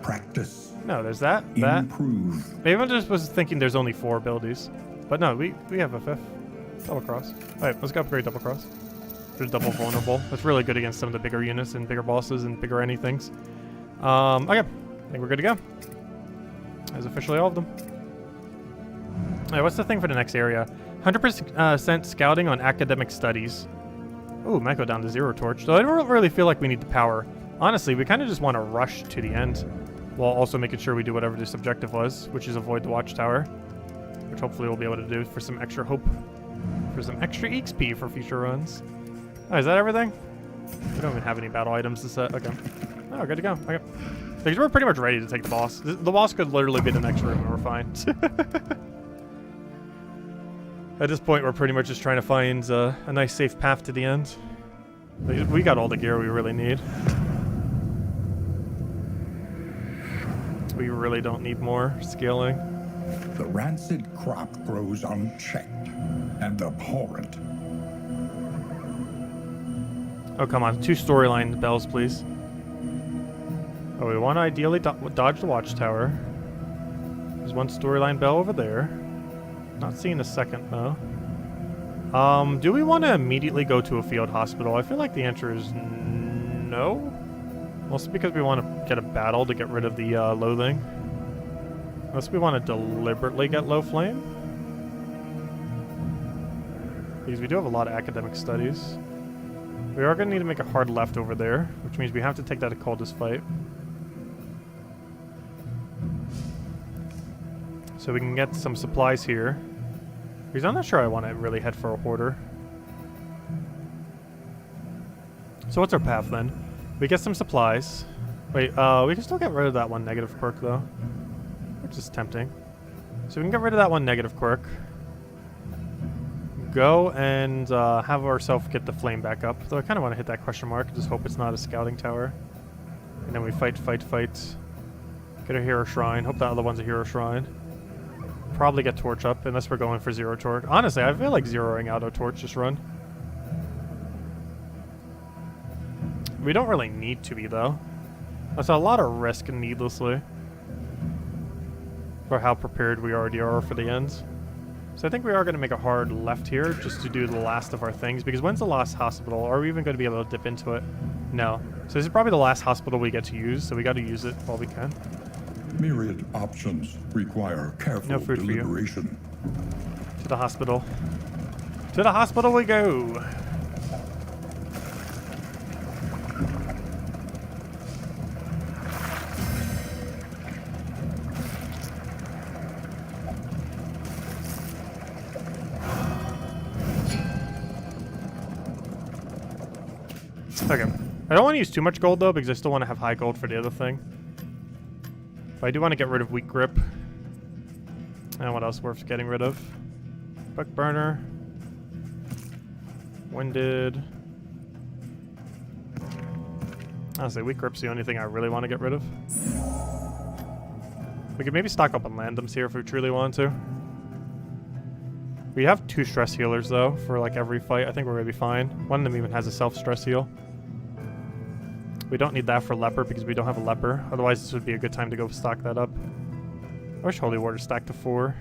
Practice. No, there's that. Improve. Maybe I just was thinking there's only 4 abilities. But no, we have a 5th. Double Cross. Alright, let's go upgrade Double Cross. There's Double Vulnerable. That's really good against some of the bigger units and bigger bosses and bigger anythings. Okay. I think we're good to go. That's officially all of them. Alright, what's the thing for the next area? 100% scouting on academic studies. Ooh, might go down to 0 torch. So I don't really feel like we need the power. Honestly, we kind of just want to rush to the end, while also making sure we do whatever this objective was, which is avoid the watchtower, which hopefully we'll be able to do for some extra hope, for some extra XP for future runs. Oh, is that everything? We don't even have any battle items to set. Okay. Oh, good to go. Okay. Because we're pretty much ready to take the boss. The boss could literally be the next room and we're fine. At this point, we're pretty much just trying to find a nice safe path to the end. We got all the gear we really need. We really don't need more scaling. The rancid crop grows unchecked and abhorrent. Oh, come on. 2 storyline bells, please. Oh, we want to ideally dodge the watchtower. There's one storyline bell over there. Not seeing a second, though. Do we want to immediately go to a field hospital? I feel like the answer is no. Mostly because we want to get a battle to get rid of the loathing. Unless we want to deliberately get low flame. Because we do have a lot of academic studies. We are going to need to make a hard left over there, which means we have to take that occultist fight. So we can get some supplies here. Because I'm not sure I want to really head for a hoarder. So what's our path then? We get some supplies. Wait, we can still get rid of that one negative quirk though. Which is tempting. So we can get rid of that one negative quirk. Go and have ourselves get the flame back up. Though I kind of want to hit that question mark. Just hope it's not a scouting tower. And then we fight. Get a hero shrine. Hope that other one's a hero shrine. Probably get torch up, unless we're going for zero torch. Honestly, I feel like zeroing out a torch just run. We don't really need to be, though. That's a lot of risk needlessly. For how prepared we already are for the ends. So I think we are going to make a hard left here, just to do the last of our things. Because when's the last hospital? Are we even going to be able to dip into it? No. So this is probably the last hospital we get to use, so we got to use it while we can. Myriad options require careful deliberation. To the hospital. To the hospital we go. Okay. I don't want to use too much gold though, because I still want to have high gold for the other thing. But I do want to get rid of weak grip. And what else worth getting rid of? Buck burner. Winded. Honestly, weak grip's the only thing I really want to get rid of. We could maybe stock up on randoms here if we truly want to. We have 2 stress healers though for like every fight. I think we're gonna be fine. One of them even has a self-stress heal. We don't need that for leper because we don't have a leper. Otherwise, this would be a good time to go stock that up. I wish Holy Water stacked to 4.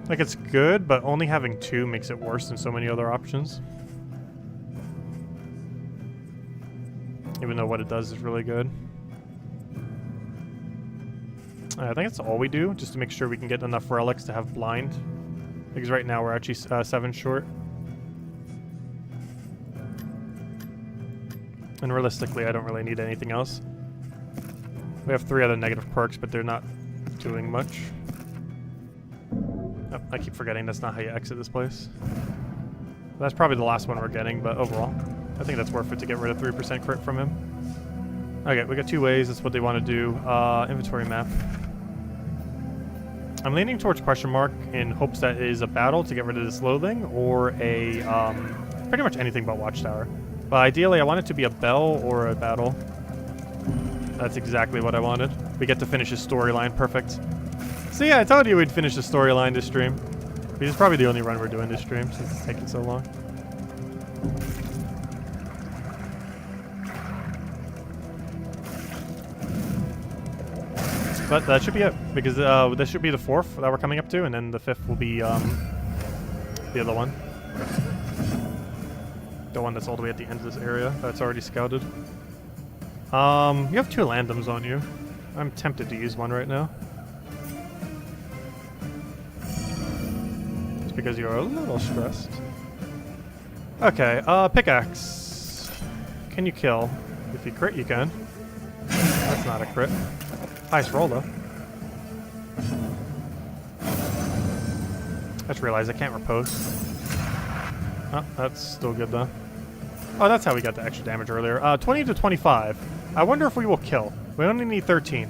Like, it's good, but only having 2 makes it worse than so many other options. Even though what it does is really good. I think that's all we do, just to make sure we can get enough relics to have blind. Because right now we're actually 7 short. And realistically, I don't really need anything else. We have 3 other negative quirks, but they're not doing much. Oh, I keep forgetting that's not how you exit this place. That's probably the last one we're getting, but overall, I think that's worth it to get rid of 3% crit from him. Okay, we got 2 ways. That's what they want to do. Inventory map. I'm leaning towards question mark in hopes that it is a battle to get rid of this loathing, or a pretty much anything but watchtower. But ideally, I want it to be a bell or a battle. That's exactly what I wanted. We get to finish his storyline. Perfect. So yeah, I told you we'd finish the storyline this stream. This is probably the only run we're doing this stream since it's taking so long. But that should be it, because this should be the 4th that we're coming up to, and then the 5th will be the other one. The one that's all the way at the end of this area that's already scouted. You have 2 randoms on you. I'm tempted to use one right now. Just because you're a little stressed. Okay, pickaxe. Can you kill? If you crit, you can. That's not a crit. Nice roll, though. I just realized I can't repose. Oh, that's still good, though. Oh, that's how we got the extra damage earlier. 20 to 25. I wonder if we will kill. We only need 13.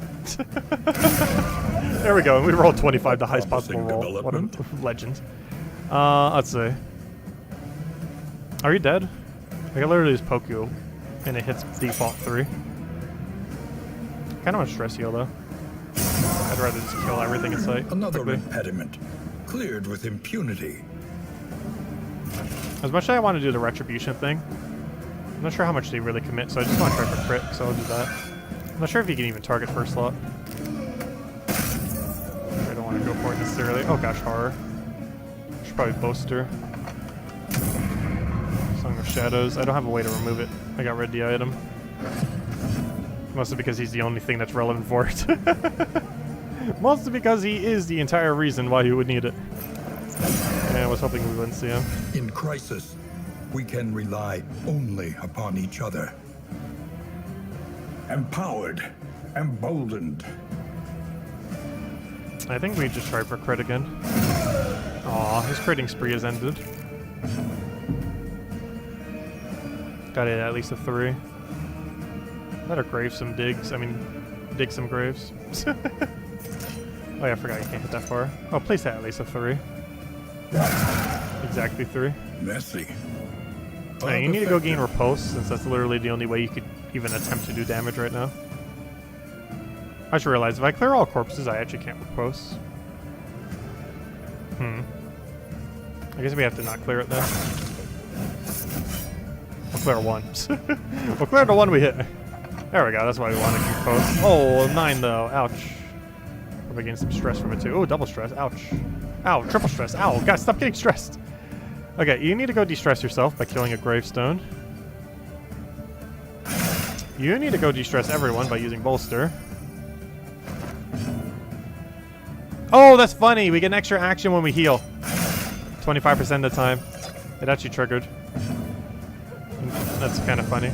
There we go. And we rolled 25, the highest possible roll. What a legend. Let's see. Are you dead? I can literally just poke you, and it hits default 3. Kind of want to stress heal, though. I'd rather just kill everything in sight. Another impediment. Cleared with impunity. As much as I want to do the retribution thing, I'm not sure how much they really commit, so I just want to try for crit, so I'll do that. I'm not sure if you can even target first slot. I don't want to go for it necessarily. Oh gosh, horror. Should probably bolster. Song of Shadows. I don't have a way to remove it. I got rid of the item. Mostly because he's the only thing that's relevant for it. Mostly because he is the entire reason why you would need it. And I was hoping we wouldn't see him. In crisis, we can rely only upon each other. Empowered, emboldened. I think we just tried for crit again. Aw, his critting spree has ended. Got it at least a 3. Let her grave some digs. I mean, dig some graves. Oh yeah, I forgot you can't hit that far. Oh, please hit at least a 3. Exactly 3. Messy. Hey, you need to go gain repulse, since that's literally the only way you could even attempt to do damage right now. I just realized if I clear all corpses, I actually can't repulse. I guess we have to not clear it then. We'll clear one. We'll clear the one we hit. There we go, that's why we want to keep post. Oh, 9 though, ouch. We're getting some stress from it too. Oh, double stress, ouch. Ow, triple stress, ow, guys, stop getting stressed. Okay, you need to go de-stress yourself by killing a gravestone. You need to go de-stress everyone by using bolster. Oh, that's funny, we get an extra action when we heal. 25% of the time. It actually triggered. That's kind of funny.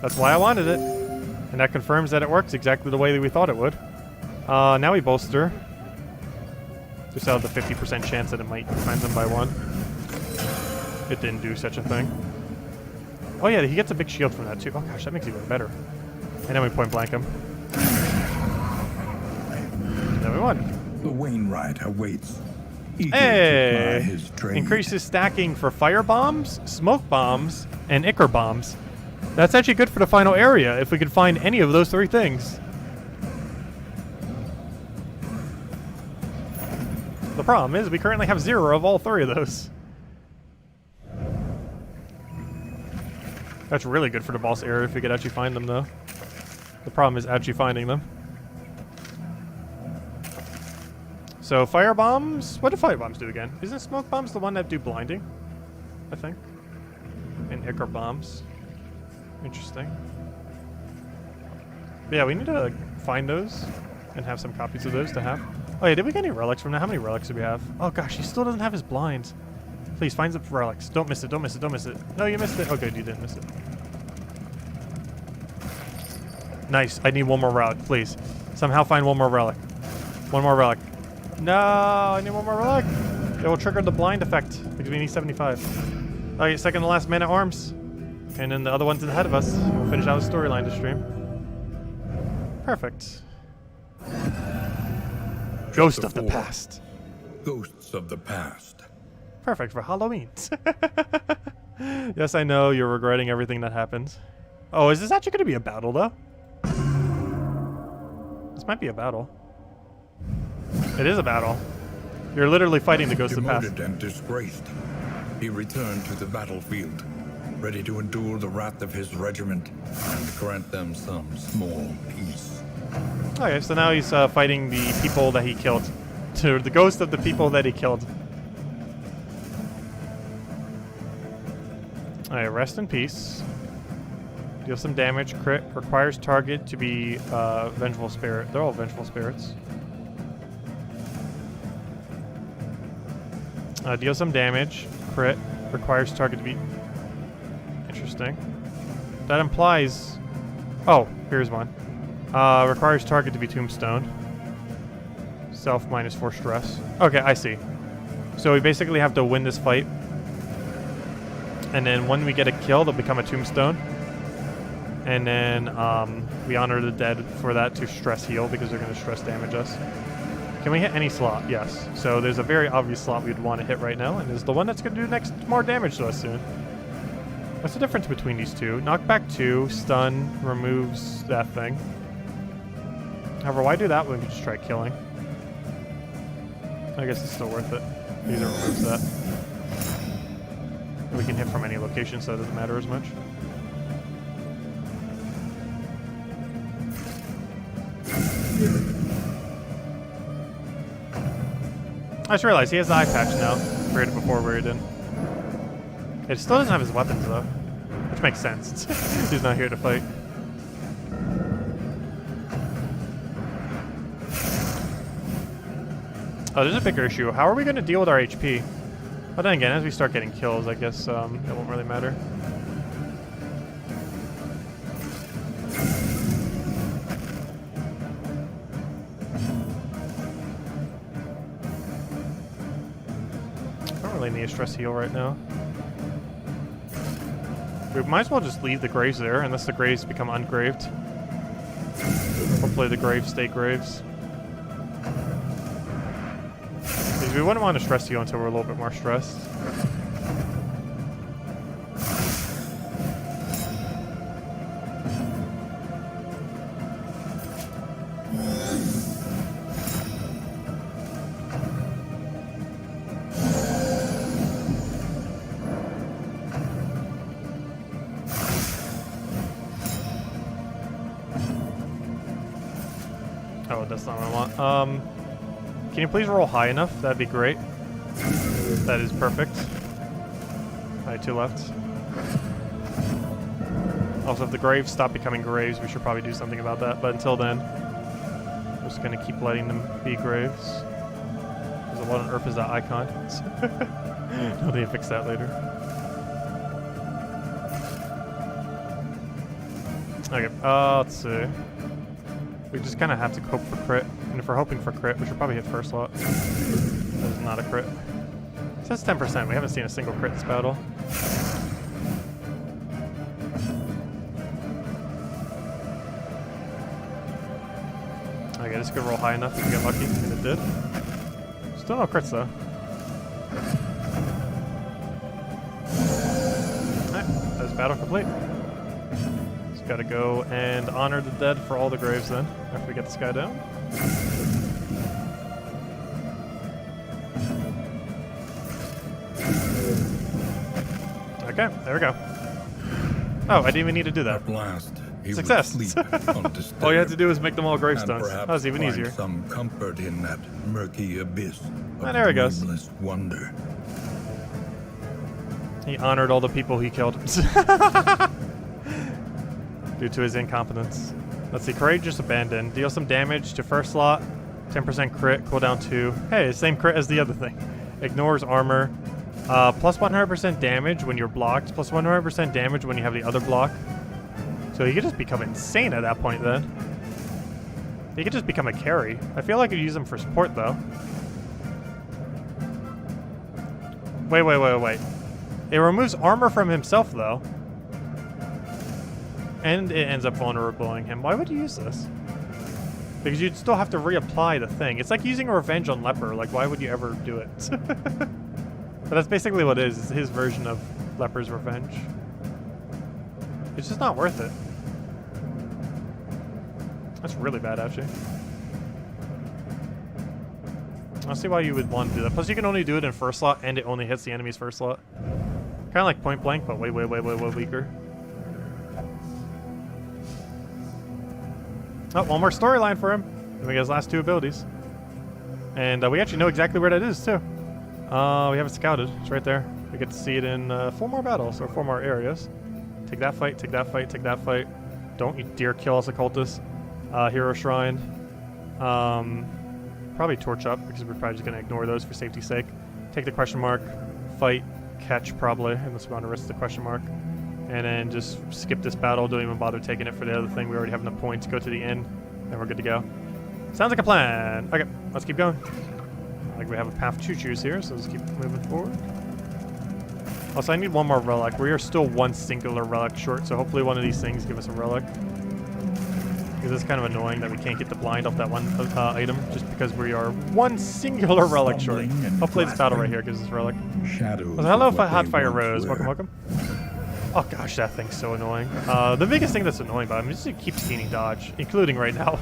That's why I wanted it. And that confirms that it works exactly the way that we thought it would. Now we bolster. Just out of the 50% chance that it might find them by 1. It didn't do such a thing. Oh yeah, he gets a big shield from that too. Oh gosh, that makes it even better. And then we point blank him. And then we won. The Wainwright awaits. Eager to Hey! ply his trade. Increases stacking for fire bombs, smoke bombs, and ichor bombs. That's actually good for the final area if we could find any of those 3 things. The problem is we currently have 0 of all 3 of those. That's really good for the boss area if we could actually find them though. The problem is actually finding them. So fire bombs, what do fire bombs do again? Isn't smoke bombs the one that do blinding? I think. And ichor bombs. Interesting. But yeah, we need to find those and have some copies of those to have. Oh yeah, did we get any relics from that? How many relics do we have? Oh gosh, he still doesn't have his blinds. Please find some relics. Don't miss it, don't miss it, don't miss it. No, you missed it. Oh good, you didn't miss it. Nice, I need one more relic, please. Somehow find one more relic. One more relic. No, I need one more relic. It will trigger the blind effect because we need 75. Okay, second to last man at arms. And then the other one's ahead of us. We'll finish out the storyline to stream. Perfect. Ghost of the past. Ghosts of the past. Perfect for Halloween. Yes, I know you're regretting everything that happened. Oh, is this actually going to be a battle, though? This might be a battle. It is a battle. You're literally fighting the ghost of the past. Demoted and disgraced, he returned to the battlefield, ready to endure the wrath of his regiment and grant them some small peace. Okay, so now he's fighting the people that he killed. To the ghost of the people that he killed. Alright, rest in peace. Deal some damage. Crit. Requires target to be vengeful spirit. They're all vengeful spirits. Deal some damage. Crit. Requires target to be... Interesting. That implies... Oh, here's one. Requires target to be tombstone. Self -4 stress. Okay, I see. So we basically have to win this fight. And then when we get a kill, they'll become a tombstone. And then we honor the dead for that to stress heal because they're going to stress damage us. Can we hit any slot? Yes. So there's a very obvious slot we'd want to hit right now, and it's the one that's going to do next more damage to us soon. What's the difference between these two? Knockback 2, stun, removes that thing. However, why do that when we just try killing? I guess it's still worth it. Either removes that. We can hit from any location, so it doesn't matter as much. I just realized he has the eye patch now. Created before where he didn't. It still doesn't have his weapons though, which makes sense. He's not here to fight. Oh, there's a bigger issue. How are we going to deal with our HP? But then again, as we start getting kills, I guess it won't really matter. I don't really need a stress heal right now. We might as well just leave the graves there, unless the graves become ungraved. Hopefully the graves stay graves. Because we wouldn't want to stress heal until we're a little bit more stressed. Oh, that's not what I want. Can you please roll high enough? That'd be great. That is perfect. Alright, 2 left. Also, if the graves stop becoming graves, we should probably do something about that. But until then, we're just gonna keep letting them be graves. Because what on earth is that icon? I'll need to fix that later. Okay, let's see. We just kind of have to hope for crit. And if we're hoping for crit, we should probably hit first slot. That is not a crit. It says 10%. We haven't seen a single crit this battle. Okay, this could roll high enough if we get lucky, and it did. Still no crits though. Alright, that is battle complete. Gotta go and honor the dead for all the graves then, after we get this guy down. Okay, there we go. Oh, I didn't even need to do that. At last, he Success! would sleep undisturbed, All you had to do was make them all gravestones. and That was even perhaps easier. find some comfort in that murky abyss of there he goes. nameless wonder. He honored all the people he killed. Due to his incompetence. Let's see, Courageous Abandon. Deal some damage to first slot. 10% crit, cooldown 2. Hey, same crit as the other thing. Ignores armor. Plus 100% damage when you're blocked. Plus 100% damage when you have the other block. So he could just become insane at that point then. He could just become a carry. I feel like I could use him for support though. Wait. It removes armor from himself though. And it ends up vulnerabling him. Why would you use this? Because you'd still have to reapply the thing. It's like using a revenge on Leper. Like, why would you ever do it? But that's basically what it is. It's his version of Leper's revenge. It's just not worth it. That's really bad, actually. I see why you would want to do that. Plus, you can only do it in first slot, and it only hits the enemy's first slot. Kind of like Point Blank, but way weaker. Oh, one more storyline for him. And we get his last 2 abilities. And we actually know exactly where that is, too. We have it scouted. It's right there. We get to see it in 4 more battles, or 4 more areas. Take that fight, take that fight, take that fight. Don't you dare kill us, occultist. Hero Shrine. Probably Torch Up, because we're probably just going to ignore those for safety's sake. Take the question mark. Fight. Catch, probably, unless we want to risk the question mark. And then just skip this battle. Don't even bother taking it for the other thing. We already have enough points. Go to the inn, and we're good to go. Sounds like a plan. Okay, let's keep going. I think we have a path to choose here, so let's keep moving forward. Also, I need one more relic. We are still 1 singular relic short, so hopefully one of these things give us a relic. Because it's kind of annoying that we can't get the blind off that one item, just because we are 1 singular relic short. Hopefully this battle right here gives us relic. Shadows. Hello, Hotfire Rose. Welcome. Oh gosh, that thing's so annoying. The biggest thing that's annoying about him is it keeps gaining dodge, including right now.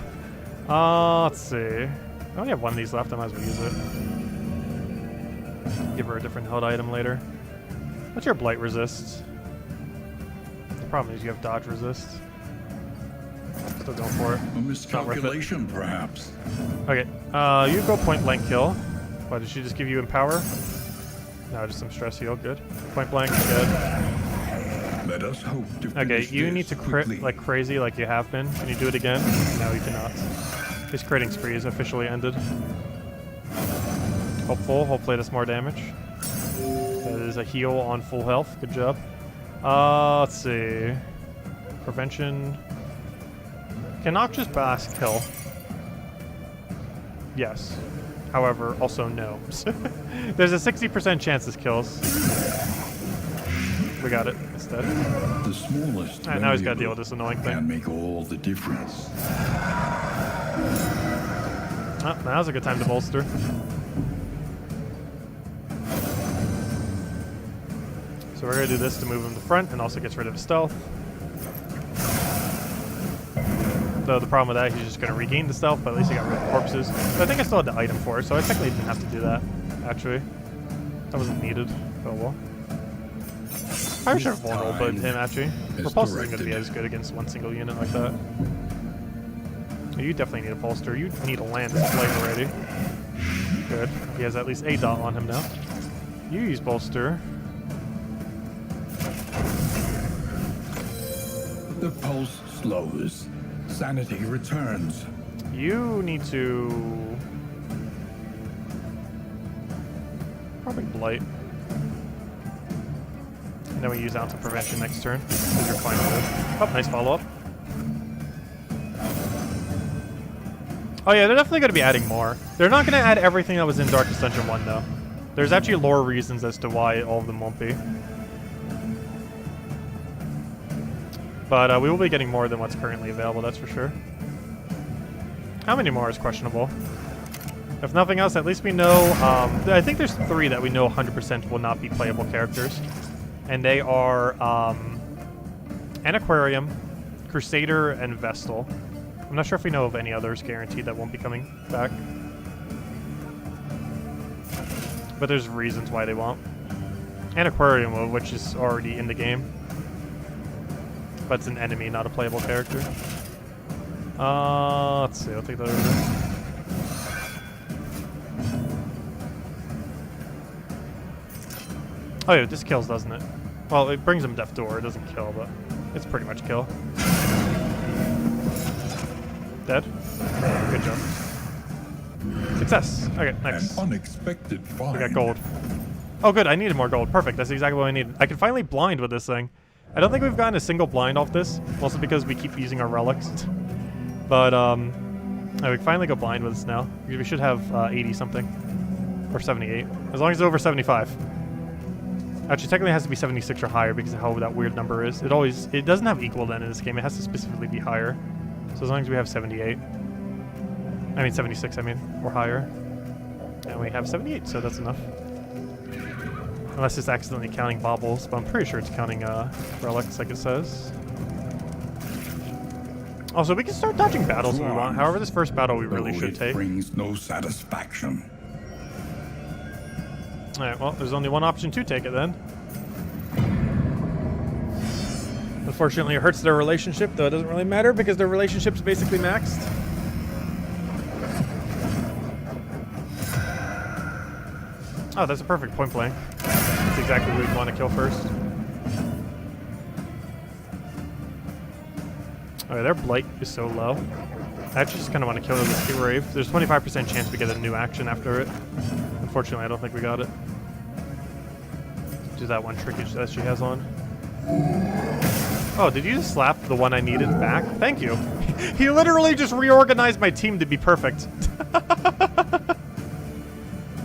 Let's see. I only have 1 of these left. I might as well use it. Give her a different held item later. What's your blight resist? The problem is you have dodge resist. Still going for it. A miscalculation, perhaps. Okay, you go point blank kill. Why did she just give you empower? No, just some stress heal. Good. Point blank, good. Let us hope to Okay, finish you this need to crit quickly. like crazy, like you have been. Can you do it again? No, you cannot. His critting spree is officially ended. Hopefully that's more damage. That is a heal on full health. Good job. Let's see. Prevention. Can Noxious Blast kill? Yes. However, also no. There's a 60% chance this kills. We got it instead. The smallest Alright, now he's got to deal with this annoying thing. can make all the difference. Oh, now's a good time to bolster. So we're going to do this to move him to front and also gets rid of his stealth. Though the problem with that, he's just going to regain the stealth, but at least he got rid of the corpses. But I think I still had the item for it, so I technically didn't have to do that, actually. That wasn't needed. Oh well. I should have vulnerable but him, actually. Repulse isn't going to be as good against one single unit like that. You definitely need a bolster. You need a land this play already. Good. He has at least a dot on him now. You use bolster. The pulse slows. Sanity returns. You need to... probably blight. And then we use Ounce of Prevention next turn, because you're fine with it. Oh, nice follow-up. Oh yeah, they're definitely going to be adding more. They're not going to add everything that was in Darkest Dungeon 1, though. There's actually lore reasons as to why all of them won't be. But we will be getting more than what's currently available, that's for sure. How many more is questionable? If nothing else, at least we know... I think there's 3 that we know 100% will not be playable characters. And they are Antiquarium, Crusader, and Vestal. I'm not sure if we know of any others guaranteed that won't be coming back. But there's reasons why they won't. Antiquarium, which is already in the game. But it's an enemy, not a playable character. Let's see, I'll take that over. Oh yeah, this kills, doesn't it? Well, it brings him Death Door. It doesn't kill, but it's pretty much kill. Dead? Good job. Success! Okay, next. An unexpected find. We got gold. Oh good, I needed more gold. Perfect, that's exactly what I needed. I can finally blind with this thing. I don't think we've gotten a single blind off this, mostly because we keep using our relics. But, we can finally go blind with this now. We should have 80 something. Or 78. As long as it's over 75. Actually, technically it has to be 76 or higher because of how that weird number is. It doesn't have equal then in this game. It has to specifically be higher. So as long as we have 78. I mean 76, I mean. Or higher. And we have 78, so that's enough. Unless it's accidentally counting baubles, but I'm pretty sure it's counting relics like it says. Also, we can start dodging battles if we want. However, this first battle we really should take. Brings no satisfaction. Alright, well, there's only one option to take it then. Unfortunately, it hurts their relationship, though it doesn't really matter because their relationship's basically maxed. Oh, that's a perfect point blank. That's exactly who we'd want to kill first. Alright, their blight is so low. I actually just kind of want to kill this Rave. There's 25% chance we get a new action after it. Unfortunately, I don't think we got it. Do that one trickage that she has on. Oh, did you just slap the one I needed back? Thank you. He literally just reorganized my team to be perfect.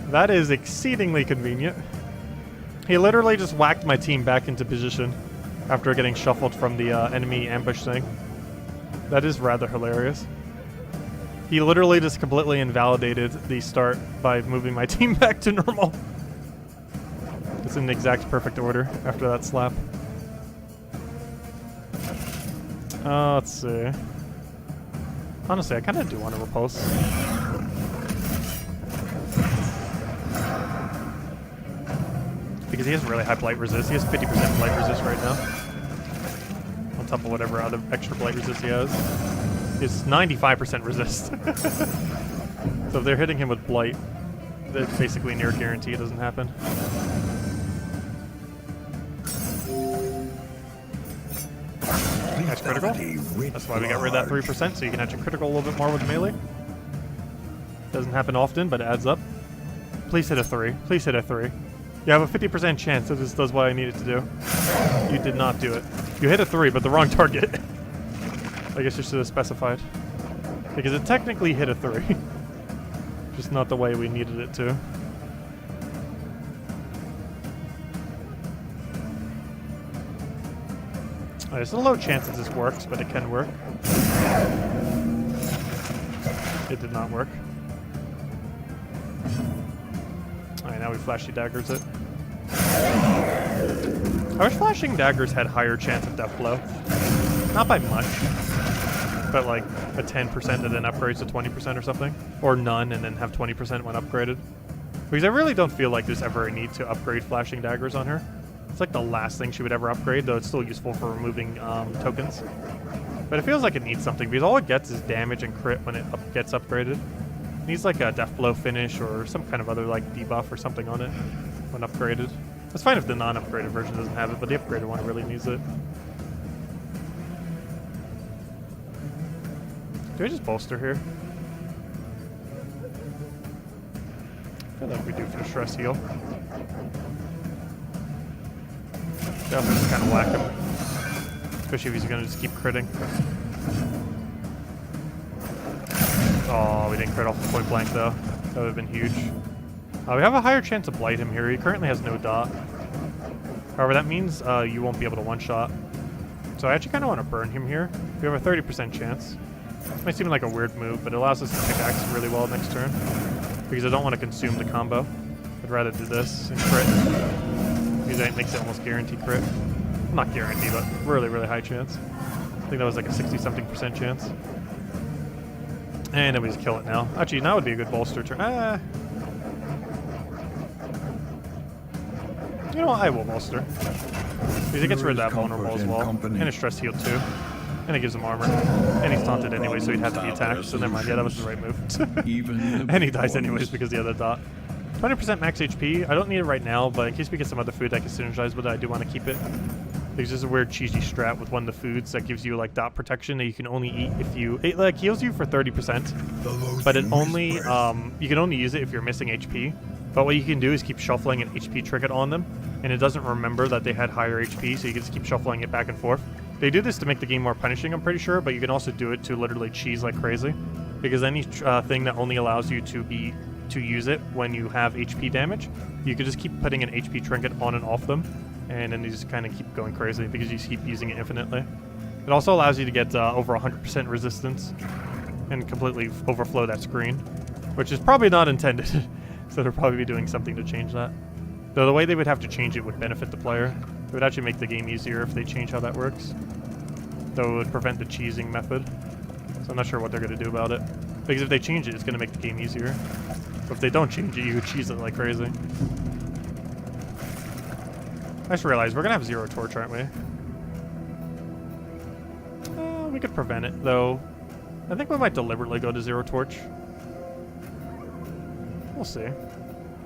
That is exceedingly convenient. He literally just whacked my team back into position after getting shuffled from the enemy ambush thing. That is rather hilarious. He literally just completely invalidated the start by moving my team back to normal. It's in the exact perfect order after that slap. Let's see. Honestly, I kind of do want to repulse. because he has really high blight resist. He has 50% blight resist right now. On top of whatever other extra blight resist he has. He has 95% resist. So if they're hitting him with blight, it's basically near guarantee it doesn't happen. That's critical. That's why we got rid of that 3%, so you can actually critical a little bit more with melee. Doesn't happen often, but it adds up. Please hit a 3. Please hit a 3. You have a 50% chance that this does what I need it to do. You did not do it. You hit a 3, but the wrong target. I guess you should have specified. Because it technically hit a 3. Just not the way we needed it to. There's a low chance that this works, but it can work. It did not work. Alright, now we flashy daggers it. I wish flashing daggers had higher chance of death blow. Not by much, but like a 10% that then upgrades to 20% or something. Or none and then have 20% when upgraded. Because I really don't feel like there's ever a need to upgrade flashing daggers on her. It's like the last thing she would ever upgrade, though it's still useful for removing tokens. But it feels like it needs something, because all it gets is damage and crit when it gets upgraded. It needs like a death blow finish or some kind of other like debuff or something on it when upgraded. It's fine if the non-upgraded version doesn't have it, but the upgraded one really needs it. Do I just bolster here? I feel like we do for the stress heal. Definitely just kind of whack him. Especially if he's going to just keep critting. Oh, we didn't crit off the point blank though. That would have been huge. We have a higher chance to blight him here. He currently has no dot. However, that means you won't be able to one-shot. So I actually kind of want to burn him here. We have a 30% chance. This might seem like a weird move, but it allows us to pickaxe really well next turn. Because I don't want to consume the combo. I'd rather do this and crit. Because that makes it almost guaranteed crit. Not guaranteed, but really, really high chance. I think that was like a 60-something% chance. And then we just kill it now. Actually, now would be a good bolster turn. You know what? I will bolster. Because it gets rid of that vulnerable as well. And a stress heal too. And it gives him armor. And he's taunted anyway, so he'd have to be attacked. So never mind. Yeah, that was the right move. And he dies anyways because of the other dot. 20% max HP. I don't need it right now, but in case we get some other food I can synergize with it, I do want to keep it. There's just a weird cheesy strat with one of the foods that gives you like dot protection that you can only eat if you... It like heals you for 30%, but it only... you can only use it if you're missing HP. But what you can do is keep shuffling an HP trinket on them, and it doesn't remember that they had higher HP, so you can just keep shuffling it back and forth. They do this to make the game more punishing, I'm pretty sure, but you can also do it to literally cheese like crazy. Because any thing that only allows you to use it when you have HP damage, you can just keep putting an HP trinket on and off them, and then you just kind of keep going crazy because you keep using it infinitely. It also allows you to get over 100% resistance and completely overflow that screen, which is probably not intended. So they'll probably be doing something to change that. Though the way they would have to change it would benefit the player. It would actually make the game easier if they change how that works. Though it would prevent the cheesing method. So I'm not sure what they're going to do about it. Because if they change it, it's going to make the game easier. But if they don't change it, you could cheese it like crazy. I just realized we're going to have zero torch, aren't we? We could prevent it, though. I think we might deliberately go to zero torch. We'll see.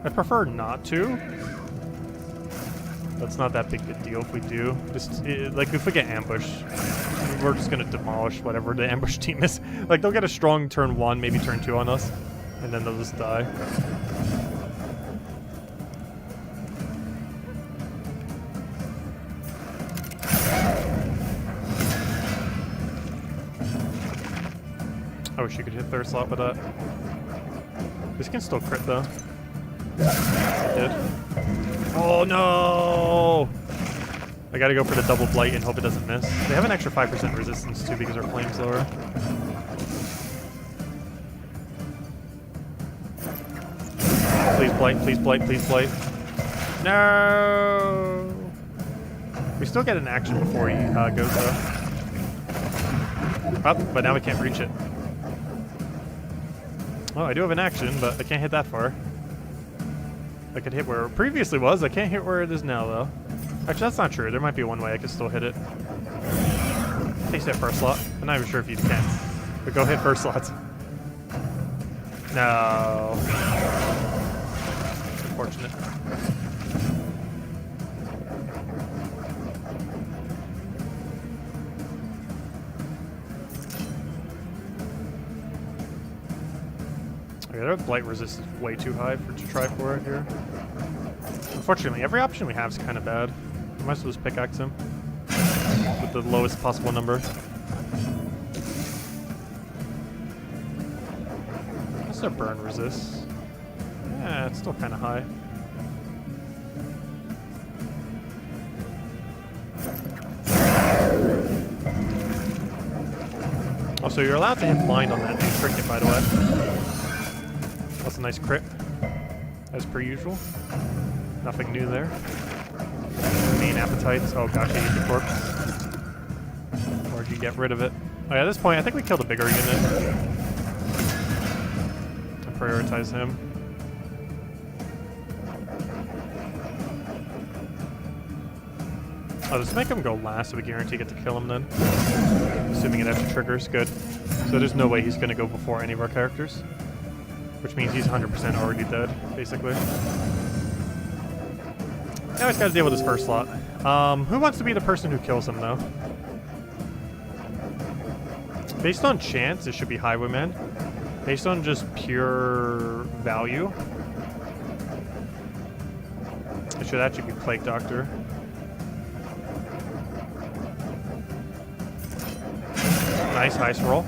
I prefer not to. That's not that big a deal if we do. Just, like, if we get ambushed, we're just going to demolish whatever the ambush team is. Like, they'll get a strong turn 1, maybe turn 2 on us, and then they'll just die. I wish you could hit third slot with that. This can still crit though. It did. Oh no! I gotta go for the double blight and hope it doesn't miss. They have an extra 5% resistance too because our flame's lower. Please blight, please blight, please blight. No! We still get an action before he goes though. Up, but now we can't reach it. Oh, I do have an action, but I can't hit that far. I could hit where it previously was. I can't hit where it is now, though. Actually, that's not true. There might be one way I could still hit it. Please hit first slot. I'm not even sure if you can. But go hit first slots. No. Unfortunate. Okay, their blight resist is way too high to try for it here. Unfortunately, every option we have is kind of bad. We might as well just pickaxe him with the lowest possible number. What's their burn resist? Yeah, it's still kind of high. Oh, so you're allowed to hit blind on that new trinket, by the way. That's a nice crit, as per usual. Nothing new there. Main appetites. Oh gosh, I need the corpse. Or did you get rid of it? Oh yeah, at this point, I think we killed a bigger unit. I prioritize him. I'll just make him go last so we guarantee get to kill him then. Assuming it actually triggers. Good. So there's no way he's going to go before any of our characters. Which means he's 100% already dead, basically. Now he's got to deal with his first slot. Who wants to be the person who kills him, though? Based on chance, it should be Highwayman. Based on just pure value, it should actually be Plague Doctor. Nice, highest roll.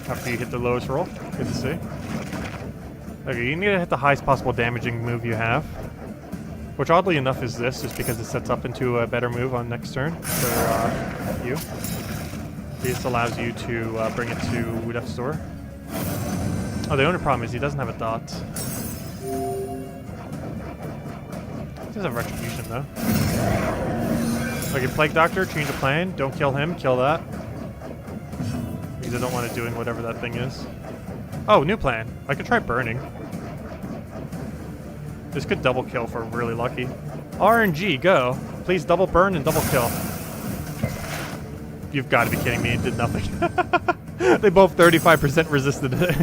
After you hit the lowest roll. Good to see. Okay, you need to hit the highest possible damaging move you have. Which oddly enough is this, just because it sets up into a better move on next turn for you. This allows you to bring it to Death's Door. Oh, the only problem is he doesn't have a dot. He does have Retribution though. Okay, Plague Doctor, change of plan. Don't kill him, kill that. Because I don't want it doing whatever that thing is. Oh, new plan. I could try burning. This could double kill if we're really lucky. RNG, go. Please double burn and double kill. You've got to be kidding me. It did nothing. They both 35% resisted it.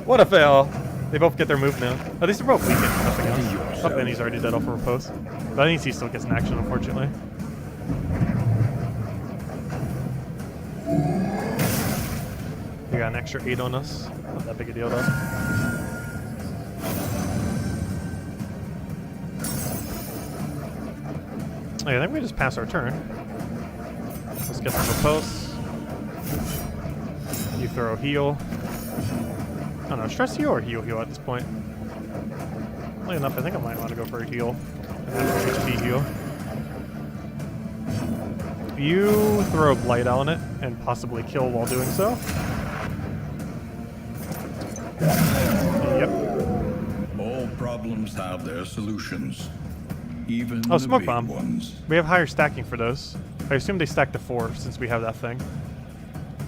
What a fail. They both get their move now. At least they're both weakened, nothing else. Oh, and he's already dead off a repose. But I think he still gets an action, unfortunately. We got an extra 8 on us. Not that big a deal, though. Okay, I think we just pass our turn. Let's get some repose. You throw heal. I don't know, stress heal or heal at this point. Funnily enough, I think I might want to go for a heal. And then HP heal. You throw Blight on it and possibly kill while doing so. Yep. All problems have their solutions. Even oh, the smoke big bomb. ones. We have higher stacking for those. I assume they stack to 4 since we have that thing.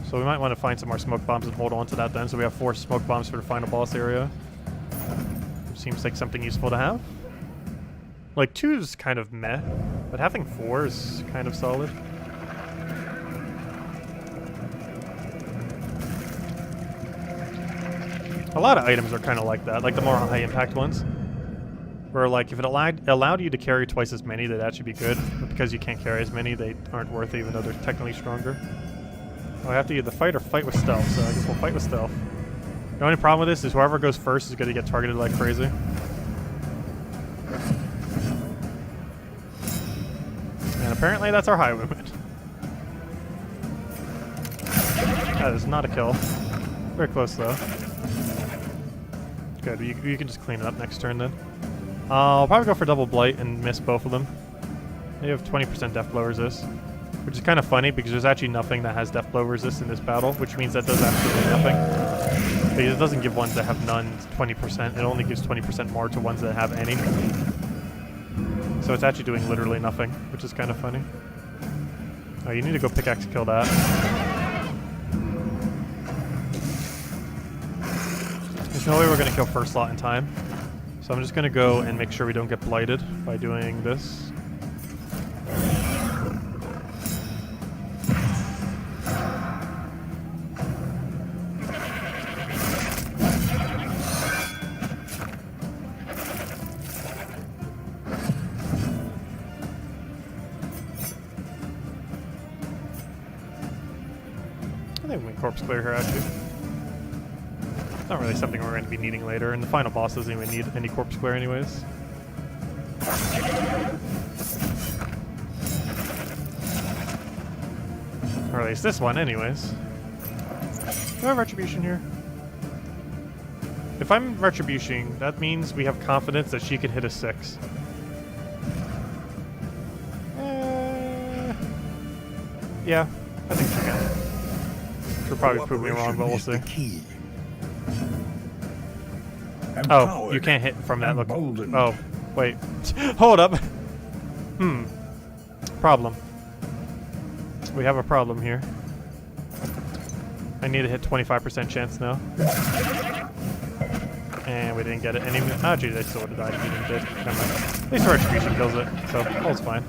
So we might want to find some more smoke bombs and hold on to that then. So we have 4 smoke bombs for the final boss area. Which seems like something useful to have. Like 2 is kind of meh, but having 4 is kind of solid. A lot of items are kind of like that, like the more high impact ones. Where like if it allowed you to carry twice as many, that'd actually be good. But because you can't carry as many, they aren't worth it even though they're technically stronger. Oh, I have to either fight or fight with stealth, so I guess we'll fight with stealth. The only problem with this is whoever goes first is going to get targeted like crazy. And apparently that's our highwayman. That is not a kill. Very close though. Good, you can just clean it up next turn then. I'll probably go for double blight and miss both of them. You have 20% death blow resist, which is kind of funny because there's actually nothing that has death blow resist in this battle, which means that does absolutely nothing. Because it doesn't give ones that have none 20%, it only gives 20% more to ones that have any. So it's actually doing literally nothing, which is kind of funny. Oh, you need to go pickaxe kill that. There's no way we're going to kill first slot in time. So I'm just gonna go and make sure we don't get blighted by doing this. I think we can corpse clear here actually. Not really something we're going to be needing later, and the final boss doesn't even need any corpse clear anyways. Or at least this one anyways. Do I have Retribution here? If I'm Retribution, that means we have confidence that she could hit a 6. Yeah, I think she can. She'll probably prove me wrong, but we'll see. Oh, you can't hit from that look. Oh, wait. Hold up. Problem. We have a problem here. I need to hit 25% chance now. And we didn't get it. Oh, geez, I still would have died if we didn't did. Never mind. At least Retribution kills it, so all's fine.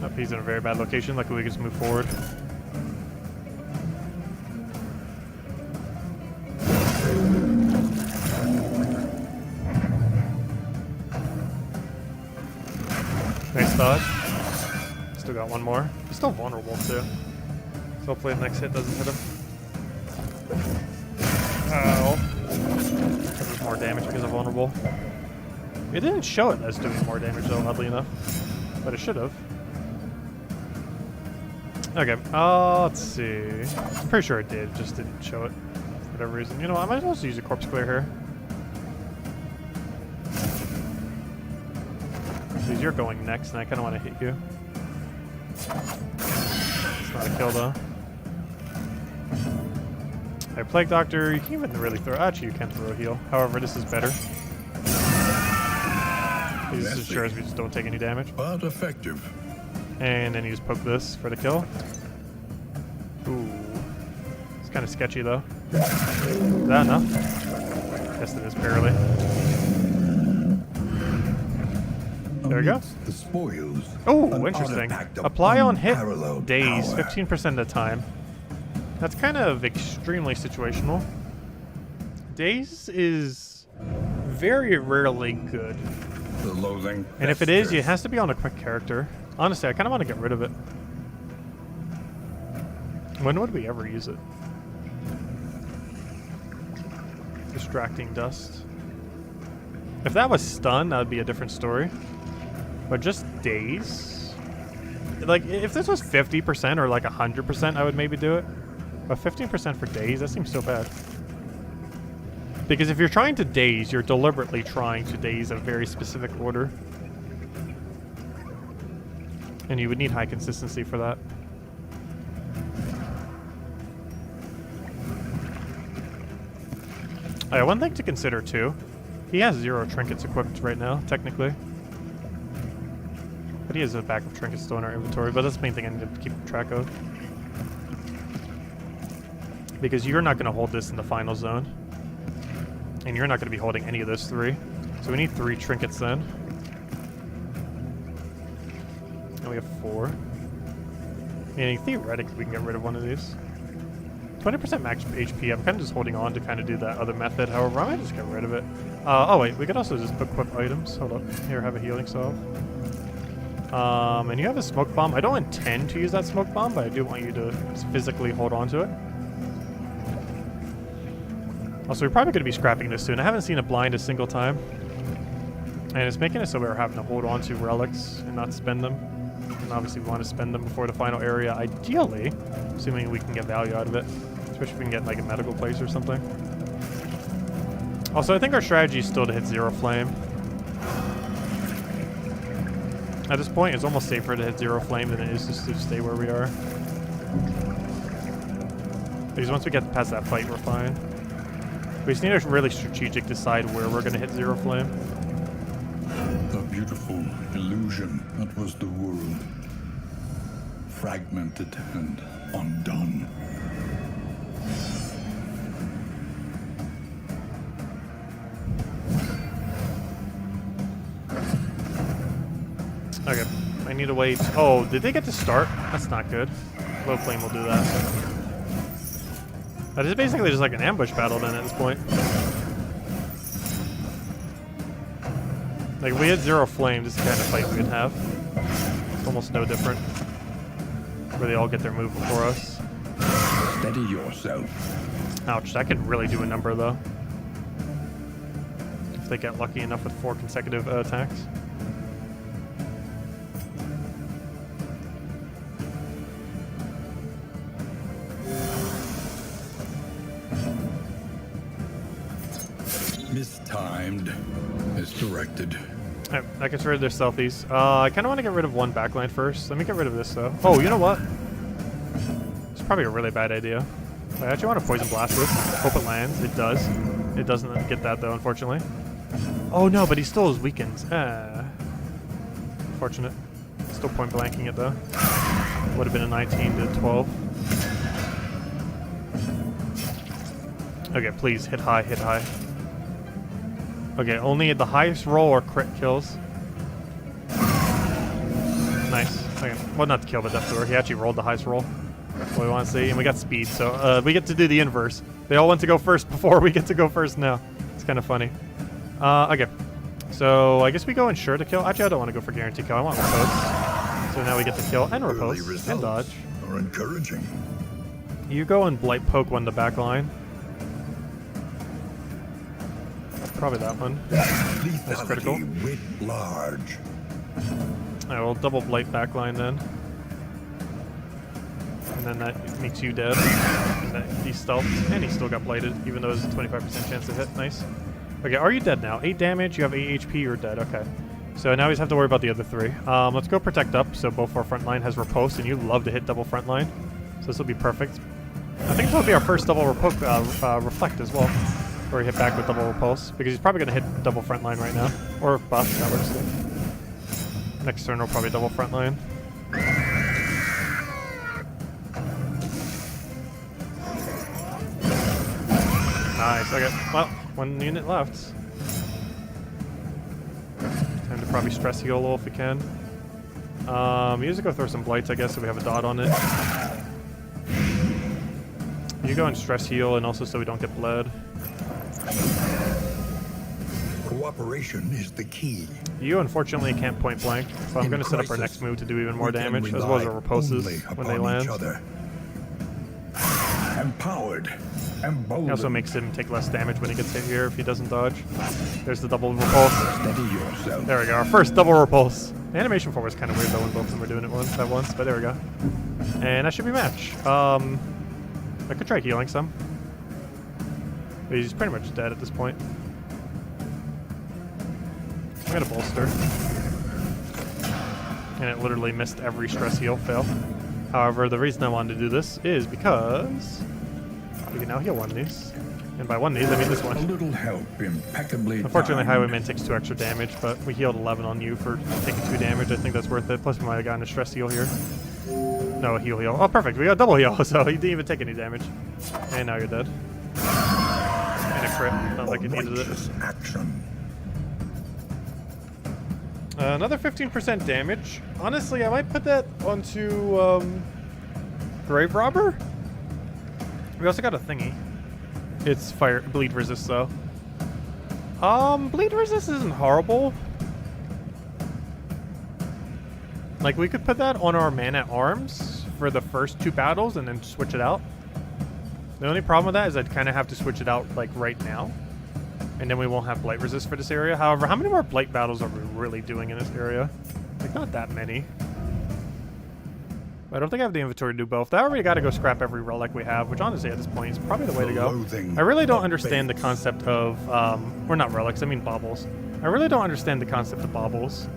Oh, he's in a very bad location. Luckily, we can just move forward. Nice dodge. Still got one more. He's still vulnerable too. So hopefully the next hit doesn't hit him. Ow. That does more damage because of vulnerable. It didn't show it as doing more damage though, oddly enough. But it should have. Okay, let's see. I'm pretty sure it did, just didn't show it for whatever reason. You know what, I might as well just use a corpse clear here. Because you're going next, and I kind of want to hit you. It's not a kill, though. Alright, Plague Doctor, you can't even really throw... Actually, you can throw a heal. However, this is better. This ensures we just don't take any damage. But effective. And then you just poke this for the kill. Ooh. It's kind of sketchy, though. Is that enough? Yes, it is, barely. There we go. The spoils. Oh, interesting. Apply on hit days 15% of the time. That's kind of extremely situational. Days is very rarely good. The loathing. And if it is, it has to be on a quick character. Honestly, I kind of want to get rid of it. When would we ever use it? Distracting dust. If that was stun, that would be a different story. But just days? Like, if this was 50% or like 100%, I would maybe do it. But 15% for days, that seems so bad. Because if you're trying to daze, you're deliberately trying to daze a very specific order. And you would need high consistency for that. One thing to consider too, he has 0 trinkets equipped right now, technically. But he has a backup trinket still in our inventory, but that's the main thing I need to keep track of. Because you're not going to hold this in the final zone. And you're not going to be holding any of those 3. So we need 3 trinkets then. And we have 4. Meaning theoretically we can get rid of one of these. 20% max HP. I'm kind of just holding on to kind of do that other method. However, I might just get rid of it. Oh wait, we could also just equip items. Hold up. Here, have a healing salve. And you have a smoke bomb. I don't intend to use that smoke bomb, but I do want you to physically hold on to it. Also, we're probably going to be scrapping this soon. I haven't seen it blind a single time. And it's making it so we're having to hold on to relics and not spend them. And obviously we want to spend them before the final area, ideally, assuming we can get value out of it. Especially if we can get like a medical place or something. Also, I think our strategy is still to hit 0 flame. At this point, it's almost safer to hit 0 flame than it is just to stay where we are. Because once we get past that fight, we're fine. We just need to really strategic decide where we're going to hit 0 flame. The beautiful illusion that was the world. Fragmented and undone. need to wait. Oh, did they get to start? That's not good. Low flame will do that. That is basically just like an ambush battle then at this point. Like, if we had 0 flame, this is the kind of fight we would have. It's almost no different. Where they all get their move before us. Steady yourself. Ouch, that could really do a number though. If they get lucky enough with 4 consecutive attacks. Mistimed. As directed. Alright, that gets rid of their stealthies. I kind of want to get rid of one backline first. Let me get rid of this though. Oh, you know what? It's probably a really bad idea. I actually want to poison blast this. Hope it lands. It does. It doesn't get that though, unfortunately. Oh no, but he still is weakened. Unfortunate. Still point blanking it though. Would have been a 19 to 12. Okay, please hit high, hit high. Okay, only at the highest roll or crit kills. Nice. Okay. Well, not the kill, but death door. He actually rolled the highest roll. That's what we want to see. And we got speed, so we get to do the inverse. They all went to go first before we get to go first now. It's kind of funny. Okay. So I guess we go ensure to kill. Actually, I don't want to go for guarantee kill. I want repose. So now we get to kill and repose and dodge. Are encouraging. You go and blight poke one to back line. Probably that one. That's critical. Writ large. Alright, we'll double blight backline then. And then that makes you dead. And that he stealthed. And he still got blighted, even though there's a 25% chance to hit. Nice. Okay, are you dead now? 8 damage, you have 8 HP, you're dead. Okay. So now we just have to worry about the other 3. Let's go protect up, so both our front line has riposte, and you love to hit double front line. So this will be perfect. I think this will be our first double reflect as well. Or he hit back with double repulse, because he's probably going to hit double front line right now. Or buff, that works too. Next turn will probably double front line. Nice, okay. Well, 1 unit left. Time to probably stress heal a little if we can. Use to go throw some blights, I guess, so we have a dot on it. You go and stress heal, and also so we don't get bled. Cooperation is the key. You unfortunately can't point blank, so I'm going to set up our next move to do even more damage, as well as our repulses when they land. Empowered. He also makes him take less damage when he gets hit here if he doesn't dodge. There's the double repulse. Steady yourself. There we go, our first double repulse. The animation for it was kind of weird though when both of them were doing it at once, but there we go. And that should be match. I could try healing some. But he's pretty much dead at this point. I'm gonna bolster. And it literally missed every stress heal fail. However, the reason I wanted to do this is because we can now heal one of these. And by one of these, I mean this one. A little help, impeccably Unfortunately, timed. Highwayman takes 2 extra damage, but we healed 11 on you for taking 2 damage. I think that's worth it. Plus, we might have gotten a stress heal here. No, a heal. Oh, perfect. We got double heal, so he didn't even take any damage. And now you're dead. And a crit. Not like you needed it. Action. Another 15% damage. Honestly, I might put that onto Grave Robber. We also got a thingy. It's fire bleed resist though. Bleed resist isn't horrible. Like we could put that on our man at arms for the first 2 battles and then switch it out. The only problem with that is I'd kind of have to switch it out like right now. And then we won't have blight resist for this area. However, how many more blight battles are we really doing in this area? Like not that many. I don't think I have the inventory to do both. I already got to go scrap every relic we have, which honestly at this point is probably the way to go. I really don't understand the concept of, or not relics, I mean baubles. I really don't understand the concept of baubles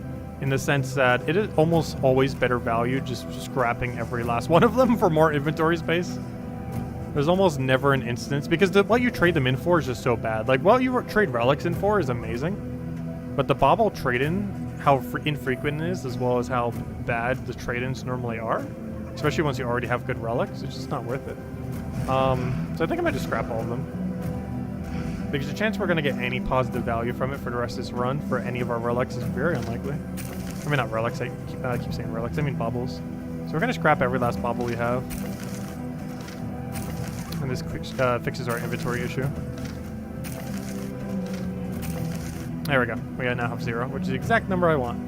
in the sense that it is almost always better value just scrapping every last one of them for more inventory space. There's almost never an instance, because what you trade them in for is just so bad. Like, what you trade relics in for is amazing, but the bauble trade-in, how infrequent it is, as well as how bad the trade-ins normally are, especially once you already have good relics, it's just not worth it. So I think I might just scrap all of them, because the chance we're going to get any positive value from it for the rest of this run for any of our relics is very unlikely. I mean, not relics. I keep saying relics. I mean baubles. So we're gonna scrap every last bauble we have. And this fixes our inventory issue. There we go. We now have 0, which is the exact number I want.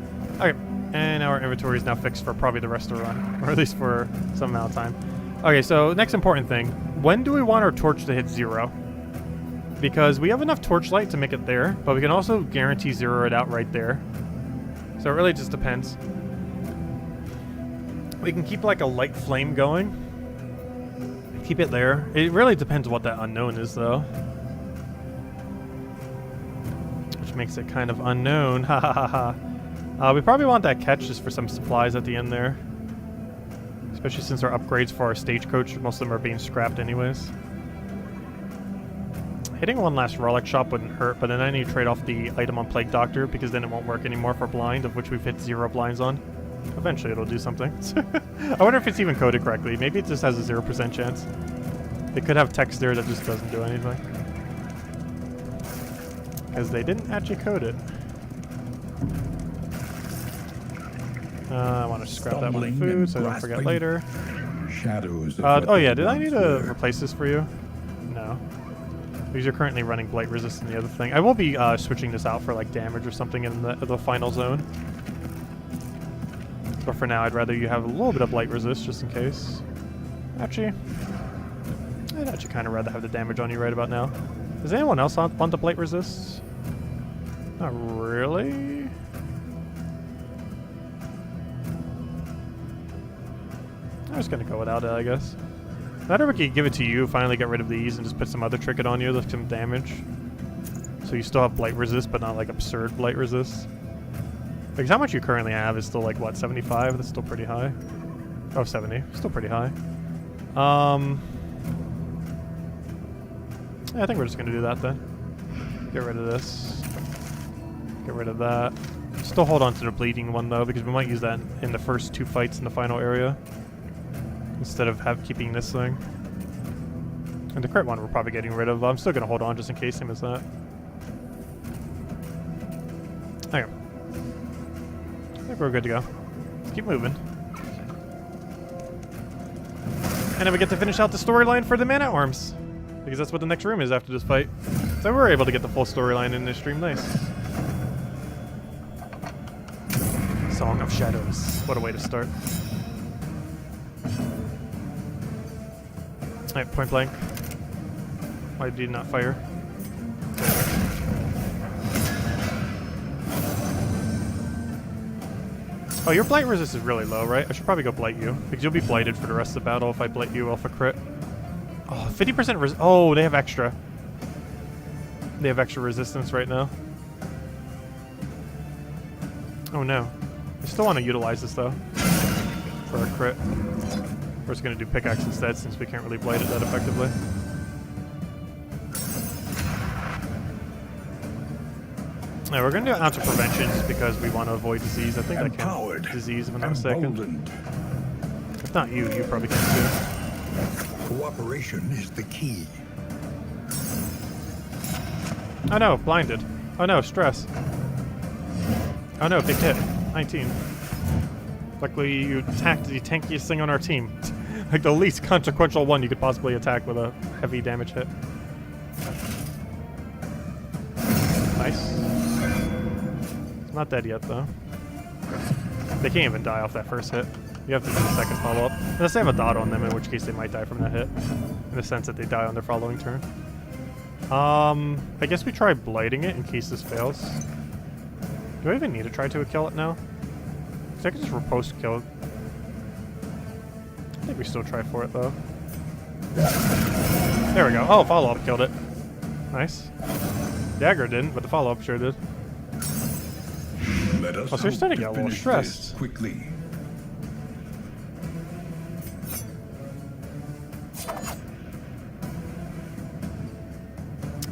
Okay, and now our inventory is now fixed for probably the rest of the run, or at least for some amount of time. Okay, so next important thing. When do we want our torch to hit 0? Because we have enough torchlight to make it there, but we can also guarantee 0 it out right there. So it really just depends. We can keep like a light flame going. Keep it there. It really depends what that unknown is, though. Which makes it kind of unknown. Ha ha ha ha. We probably want that catch just for some supplies at the end there. Especially since our upgrades for our stagecoach, most of them are being scrapped anyways. Hitting one last relic shop wouldn't hurt, but then I need to trade off the item on Plague Doctor because then it won't work anymore for blind, of which we've hit 0 blinds on. Eventually it'll do something. I wonder if it's even coded correctly. Maybe it just has a 0% chance. It could have text there that just doesn't do anything. Because they didn't actually code it. I want to scrap that one food so I don't forget later. Shadows. Oh yeah, did I need to replace this for you? No. Because you're currently running blight resist in the other thing. I will be switching this out for like damage or something in the final zone. But for now, I'd rather you have a little bit of blight resist just in case. Actually, I'd actually kind of rather have the damage on you right about now. Does anyone else want the blight resist? Not really. I'm just gonna go without it, I guess. Better we could give it to you, finally get rid of these, and just put some other trinket on you, like some damage. So you still have blight resist, but not like absurd blight resist. Because how much you currently have is still like, what, 75? That's still pretty high. Oh, 70. Still pretty high. Yeah, I think we're just gonna do that then. Get rid of this. Get rid of that. Still hold on to the bleeding one though, because we might use that in the first 2 fights in the final area. Instead of keeping this thing. And the crit one we're probably getting rid of. I'm still gonna hold on just in case him is that. Okay. I think we're good to go. Let's keep moving. And then we get to finish out the storyline for the Man-at-Arms. Because that's what the next room is after this fight. So we're able to get the full storyline in this stream. Nice. Song of Shadows. What a way to start. Alright, point blank. Why did you not fire? Oh, your blight resist is really low, right? I should probably go blight you. Because you'll be blighted for the rest of the battle if I blight you off a crit. Oh, 50% oh, they have extra. They have extra resistance right now. Oh no. I still want to utilize this though. For a crit. We're just going to do pickaxe instead since we can't really blight it that effectively. Yeah, we're going to do ounce of preventions because we want to avoid disease. I think I can. Disease, if I'm not mistaken. If not you, you probably can too. Cooperation is the key. Oh no, blinded. Oh no, stress. Oh no, big hit. 19. Luckily, you attacked the tankiest thing on our team. Like the least consequential one you could possibly attack with a heavy damage hit. Nice. It's not dead yet, though. They can't even die off that first hit. You have to do the second follow-up. Unless they have a dot on them, in which case they might die from that hit. In the sense that they die on their following turn. I guess we try blighting it in case this fails. Do I even need to try to kill it now? I can just riposte kill it. I think we still try for it though. There we go. Oh, follow-up killed it. Nice. Dagger didn't, but the follow-up sure did. Let us so you're starting to get a little stressed. Quickly.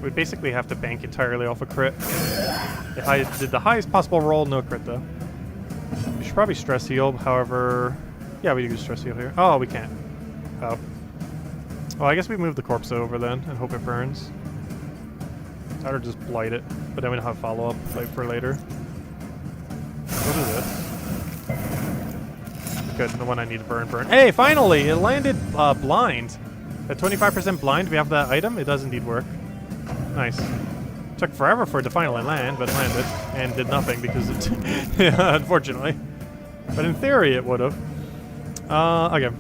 We basically have to bank entirely off a crit. Did the highest possible roll, no crit though. We should probably stress heal, however... Yeah, we do stress heal here. Oh, we can't. Oh. Well, I guess we move the corpse over then and hope it burns. Or just blight it, but then we don't have follow-up for later. What is this? Good, the one I need to burn. Hey, finally! It landed blind. At 25% blind, we have that item. It does indeed work. Nice. Took forever for it to finally land, but it landed. And did nothing because it... yeah, unfortunately. But in theory, it would have. Okay.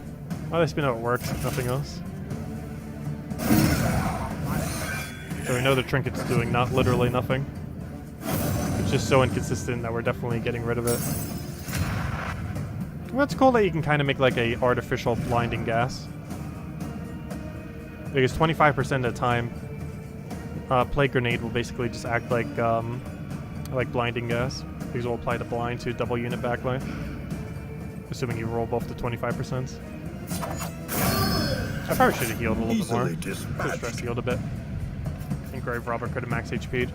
Well, at least we know it works, if nothing else. So we know the trinket's doing not literally nothing. It's just so inconsistent that we're definitely getting rid of it. Well, it's cool that you can kind of make like a artificial blinding gas. Because 25% of the time, Plague Grenade will basically just act like blinding gas. Because it will apply the blind to double unit backlight. Assuming you roll both the 25%. I probably should have healed a little bit more. Could have stress healed a bit. I think Grave Robber could have max HP'd.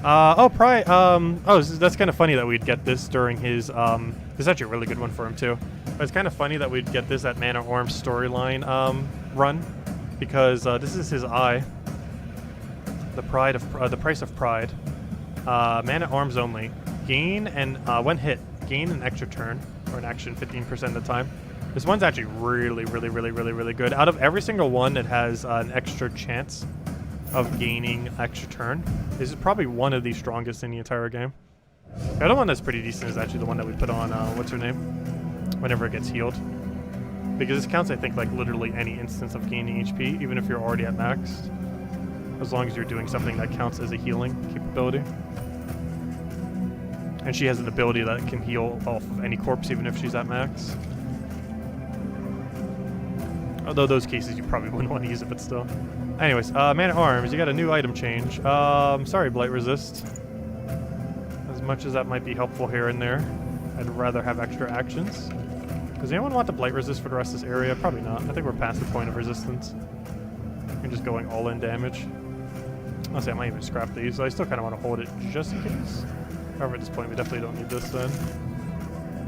That's kind of funny that we'd get this during his, this is actually a really good one for him too. But it's kind of funny that we'd get this at Man at Arms storyline, run. Because, this is his eye. The price of pride. Man at Arms only. Gain and, when hit, gain an extra turn, or an action 15% of the time. This one's actually really good. Out of every single one that has an extra chance of gaining extra turn, this is probably one of the strongest in the entire game. The other one that's pretty decent is actually the one that we put on, what's her name? Whenever it gets healed. Because this counts, I think, like literally any instance of gaining HP, even if you're already at max. As long as you're doing something that counts as a healing capability. And she has an ability that can heal off of any corpse, even if she's at max. Although those cases you probably wouldn't want to use it, but still. Anyways, Man at Arms, you got a new item change. Sorry, Blight Resist. As much as that might be helpful here and there, I'd rather have extra actions. Does anyone want to Blight Resist for the rest of this area? Probably not. I think we're past the point of resistance. We're just going all in damage. Honestly, I might even scrap these, so I still kind of want to hold it just in case. However, at this point, we definitely don't need this then.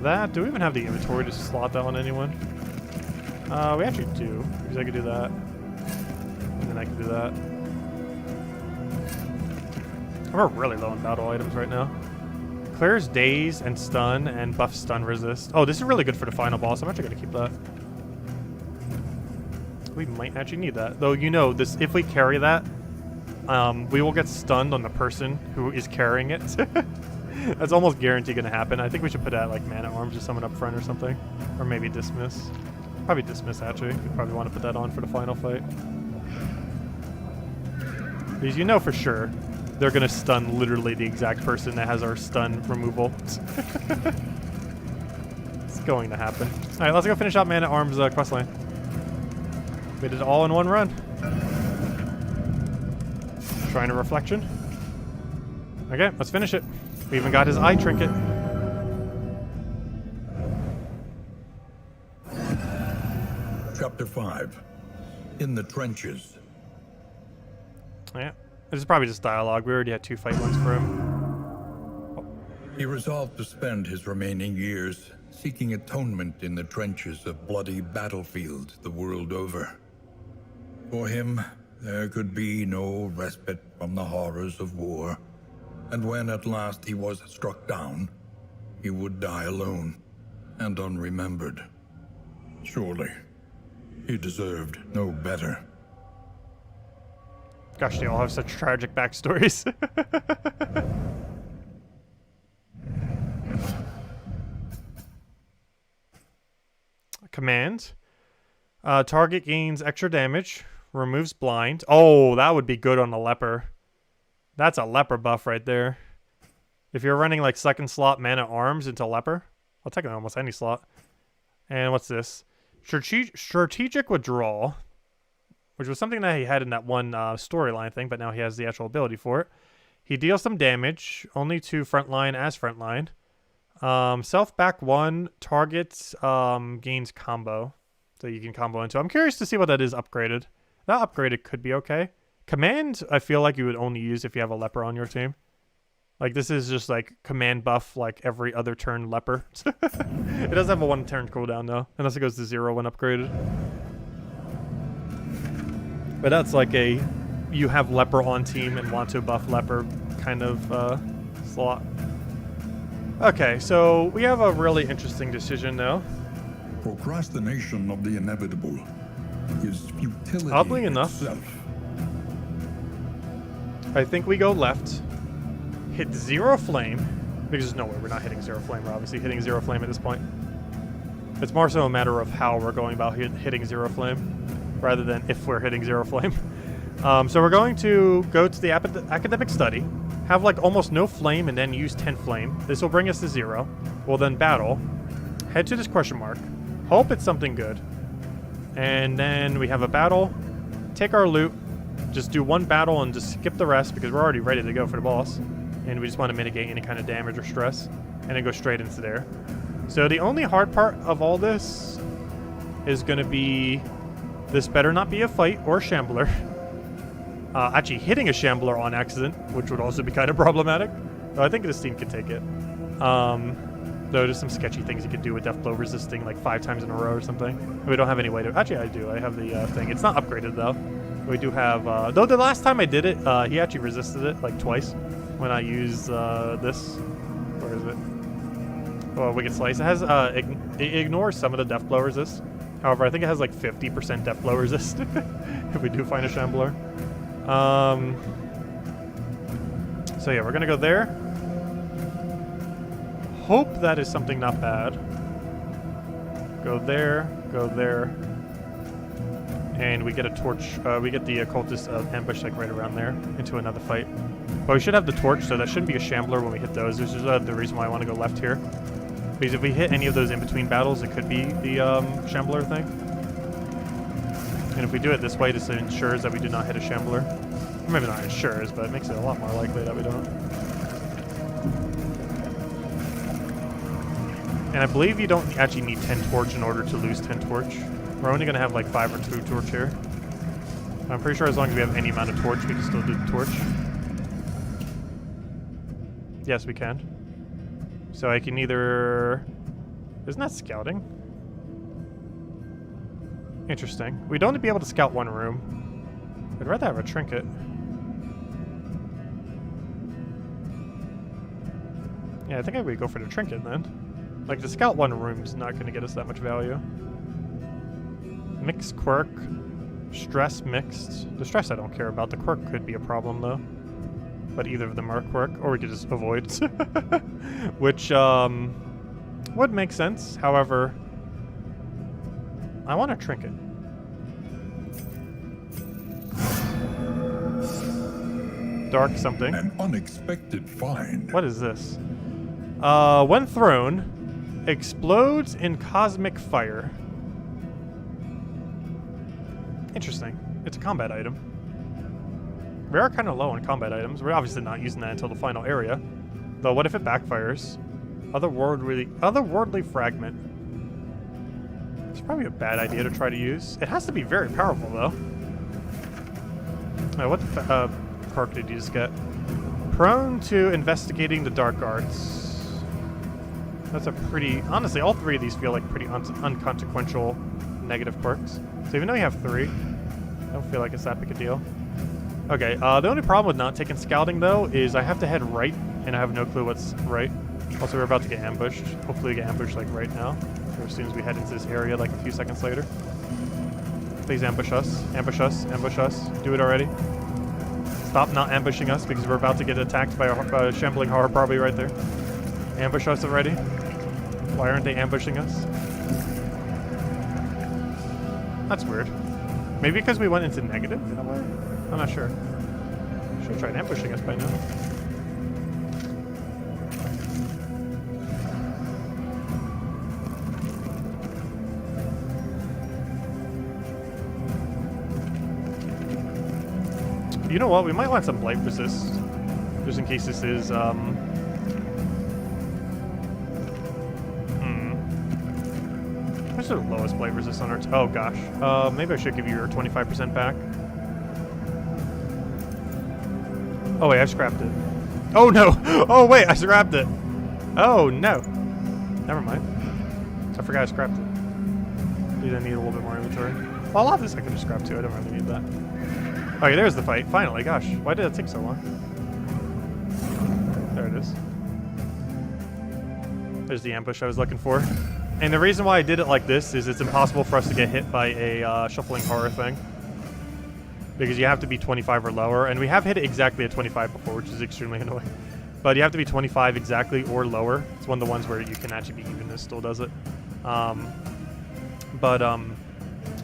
That, do we even have the inventory to slot that on anyone? We actually do, because I could do that. And then I can do that. We're really low on battle items right now. Clears daze and stun and buffs stun resist. Oh, this is really good for the final boss. I'm actually going to keep that. We might actually need that. Though, you know, this if we carry that, we will get stunned on the person who is carrying it. That's almost guaranteed going to happen. I think we should put that like Man at Arms or someone up front or something. Or maybe Dismiss. Probably Dismiss, actually. We probably want to put that on for the final fight. Because you know for sure they're going to stun literally the exact person that has our stun removal. It's going to happen. Alright, let's go finish out Man at Arms questline. We did it all in one run. Shrine of Reflection. Okay, let's finish it. We even got his eye trinket. Chapter 5. In the Trenches. Yeah. This is probably just dialogue. We already had 2 fight ones for him. Oh. He resolved to spend his remaining years seeking atonement in the trenches of bloody battlefields the world over. For him, there could be no respite from the horrors of war, and when at last he was struck down, he would die alone and unremembered. Surely, he deserved no better. Gosh, they all have such tragic backstories. Command. Target gains extra damage. Removes blind. Oh, that would be good on a leper. That's a leper buff right there. If you're running like second slot Man at Arms into leper, I'll take it on almost any slot. And what's this? Strategic withdrawal, which was something that he had in that one storyline thing, but now he has the actual ability for it. He deals some damage, only to frontline as frontline. Self back 1, targets gains combo, so you can combo into. I'm curious to see what that is upgraded. That upgraded could be okay. Command, I feel like you would only use if you have a leper on your team. Like, this is just like command buff like every other turn leper. It does have a 1 turn cooldown though, unless it goes to 0 when upgraded. But that's like a you have leper on team and want to buff leper kind of slot. Okay, so we have a really interesting decision now. Procrastination of the inevitable is futility Oddly enough, itself. I think we go left, hit 0 flame, because there's no way we're not hitting 0 flame. We're obviously hitting 0 flame at this point. It's more so a matter of how we're going about hitting 0 flame, rather than if we're hitting 0 flame. So we're going to go to the academic study, have like almost no flame, and then use 10 flame. This will bring us to 0. We'll then battle, head to this question mark, hope it's something good, and then we have a battle, take our loot, just do 1 battle and just skip the rest because we're already ready to go for the boss, and we just want to mitigate any kind of damage or stress, and then go straight into there. So the only hard part of all this is going to be, this better not be a fight or a shambler. Actually hitting a shambler on accident, which would also be kind of problematic. But I think this team can take it. Though there's some sketchy things you could do with death blow resisting like 5 times in a row or something. We don't have any way to... Actually, I do. I have the thing. It's not upgraded, though. We do have... though the last time I did it, he actually resisted it like twice when I used this. Where is it? Oh, Wicked Slice. It has... it ignores some of the death blow resist. However, I think it has like 50% death blow resist if we do find a shambler. So yeah, we're gonna go there. Hope that is something not bad. Go there, and we get a torch. We get the occultist ambush like right around there into another fight. But we should have the torch, so that shouldn't be a shambler when we hit those. This is the reason why I want to go left here, because if we hit any of those in between battles, it could be the shambler thing. And if we do it this way, this ensures that we do not hit a shambler. Or maybe not ensures, but it makes it a lot more likely that we don't. And I believe you don't actually need 10 torch in order to lose 10 torch. We're only going to have like 5 or 2 torch here. I'm pretty sure as long as we have any amount of torch, we can still do the torch. Yes, we can. So I can either... Isn't that scouting? Interesting. We'd only be able to scout 1 room. I'd rather have a trinket. Yeah, I think I would go for the trinket then. Like, the scout 1 room is not going to get us that much value. Mixed quirk. Stress mixed. The stress I don't care about. The quirk could be a problem though. But either of them are quirk, or we could just avoid. Which, would make sense. However, I want a trinket. Dark something. An unexpected find. What is this? When thrown, explodes in cosmic fire. Interesting. It's a combat item. We are kind of low on combat items. We're obviously not using that until the final area. Though, what if it backfires? Otherworldly fragment. It's probably a bad idea to try to use. It has to be very powerful, though. What the quirk did you just get? Prone to investigating the dark arts. That's a pretty... Honestly, all 3 of these feel like pretty unconsequential negative quirks. So even though you have 3, I don't feel like it's that big a deal. Okay, the only problem with not taking scouting, though, is I have to head right, and I have no clue what's right. Also, we're about to get ambushed. Hopefully we get ambushed, like, right now. Or as soon as we head into this area, like, a few seconds later. Please ambush us. Ambush us. Ambush us. Do it already. Stop not ambushing us, because we're about to get attacked by a shambling horror probably right there. Ambush us already. Why aren't they ambushing us? That's weird. Maybe because we went into negative in a way? I'm not sure. Should have tried ambushing us by now. You know what? We might want some blight resist. Just in case this is, What's the lowest blight resist on our... Oh, gosh. Maybe I should give you your 25% back. Oh, wait, I scrapped it. Oh, no! Oh, wait, I scrapped it! Oh, no. Never mind. I forgot I scrapped it. Dude, I need a little bit more inventory. Well, a lot of this I could just scrap, too. I don't really need that. Okay, there's the fight. Finally, gosh. Why did it take so long? There it is. There's the ambush I was looking for. And the reason why I did it like this is it's impossible for us to get hit by a shuffling horror thing. Because you have to be 25 or lower, and we have hit it exactly at 25 before, which is extremely annoying. But you have to be 25 exactly or lower. It's one of the ones where you can actually be even. This still does it.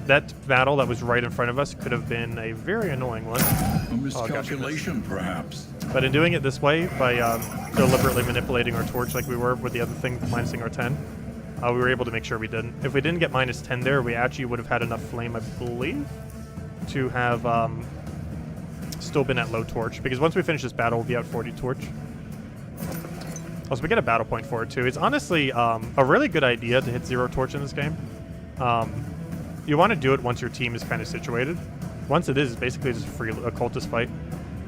That battle that was right in front of us could have been a very annoying one. A miscalculation, perhaps. But in doing it this way, by deliberately manipulating our torch like we were with the other thing, minusing our 10, we were able to make sure we didn't. If we didn't get minus 10 there, we actually would have had enough flame, I believe, to have still been at low torch. Because once we finish this battle, we'll be at 40 torch. Also, we get a battle point for it, too. It's honestly a really good idea to hit 0 torch in this game. You want to do it once your team is kind of situated. Once it is, it's basically just a free occultist fight.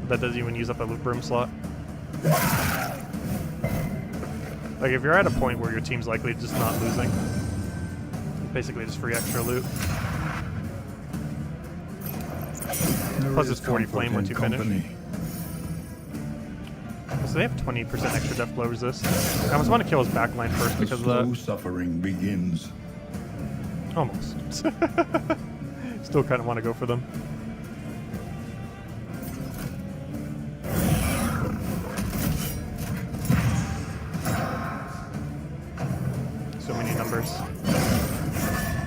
That doesn't even use up a loot broom slot. Like, if you're at a point where your team's likely just not losing, it's basically just free extra loot. Plus it's 40 flame once you finish. So they have 20% extra death blow resist. I almost want to kill his backline first because of that. Suffering begins. Almost. Still kind of want to go for them. So many numbers.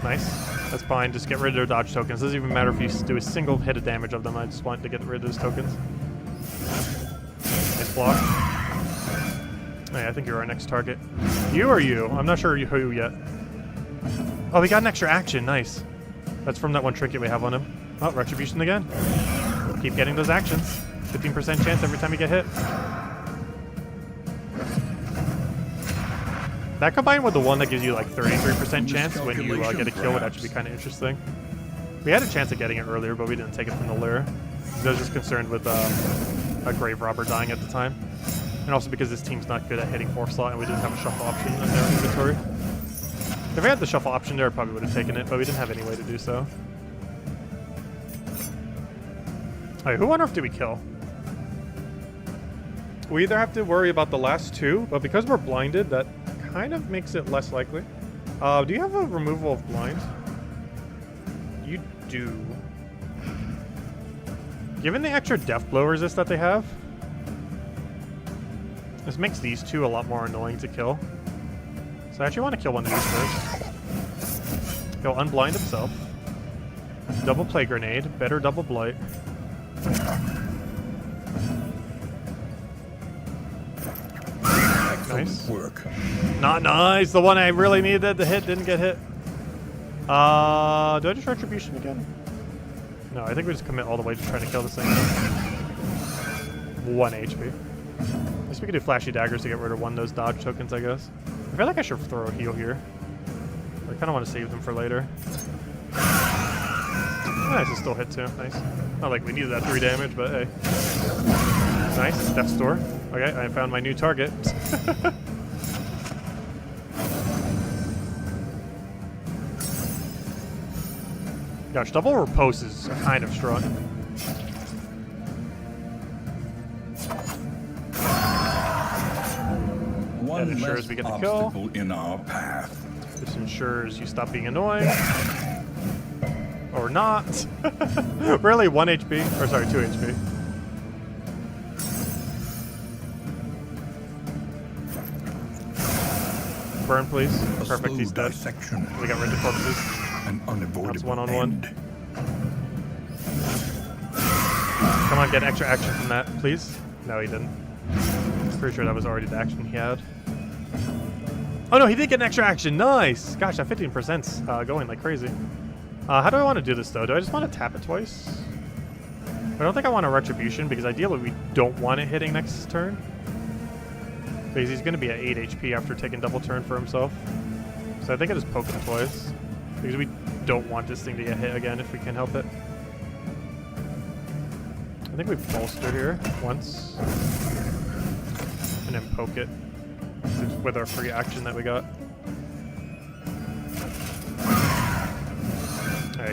Nice. That's fine. Just get rid of their dodge tokens. Doesn't even matter if you do a single hit of damage of them. I just want to get rid of those tokens. Nice block. Hey, I think you're our next target. You or you? I'm not sure who yet. Oh, we got an extra action. Nice. That's from that one trinket we have on him. Oh, Retribution again. Keep getting those actions. 15% chance every time you get hit. That combined with the one that gives you like 33% chance when you get a kill would actually be kind of interesting. We had a chance of getting it earlier, but we didn't take it from the lure. I was just concerned with a grave robber dying at the time. And also because this team's not good at hitting 4th slot and we didn't have a shuffle option in their inventory. If we had the shuffle option there, I probably would have taken it, but we didn't have any way to do so. Alright, who on earth do we kill? We either have to worry about the last 2, but because we're blinded, that kind of makes it less likely. Do you have a removal of blind? You do. Given the extra death blow resist that they have, this makes these 2 a lot more annoying to kill. So I actually want to kill one of these first. He'll unblind himself. Double play grenade. Better double blight. Nice. Work. Not nice. The one I really needed to hit didn't get hit. Do I just Retribution again? No, I think we just commit all the way to trying to kill this thing. 1 HP. I guess we could do flashy daggers to get rid of one of those dodge tokens, I guess. I feel like I should throw a heal here. I kind of want to save them for later. Nice, it still hit too. Nice. Not like we needed that 3 damage, but hey. Nice. Death Store. Okay, I found my new target. Gosh, double repose is kind of strong. That ensures we get the kill. In our path. This ensures you stop being annoying. Or not. Really, 1 HP? Or sorry, 2 HP. Burn, please. Perfect, he's dead. We got rid of the corpses. An unavoidable That's one-on-one. Come on, get extra action from that, please. No, he didn't. Pretty sure that was already the action he had. Oh no, he did get an extra action. Nice! Gosh, that 15%'s going like crazy. How do I want to do this, though? Do I just want to tap it twice? I don't think I want a Retribution, because ideally we don't want it hitting next turn. Because he's going to be at 8 HP after taking double turn for himself. So I think I just poke him twice. Because we don't want this thing to get hit again if we can help it. I think we bolster here once. And then poke it with our free action that we got.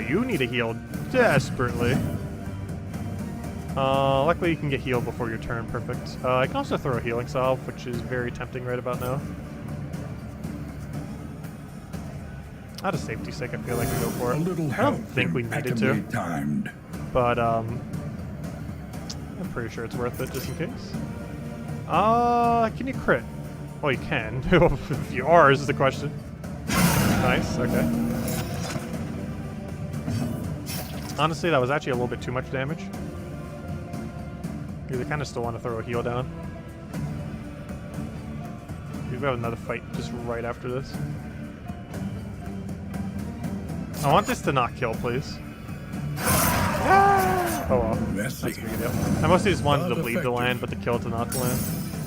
You need a heal desperately. Luckily you can get healed before your turn. Perfect. I can also throw a healing salve, which is very tempting right about now. Out of safety's sake, I feel like we go for A it. little I help don't think we needed to, impeccably timed. but I'm pretty sure it's worth it just in case. Can you crit? Well, you can. If you are, is the question. Nice, okay. Honestly, that was actually a little bit too much damage. Because I kind of still want to throw a heal down. We have another fight just right after this. I want this to not kill, please. Ah! Oh well, that's a big deal. I mostly just wanted to bleed to land, but the kill to not to land.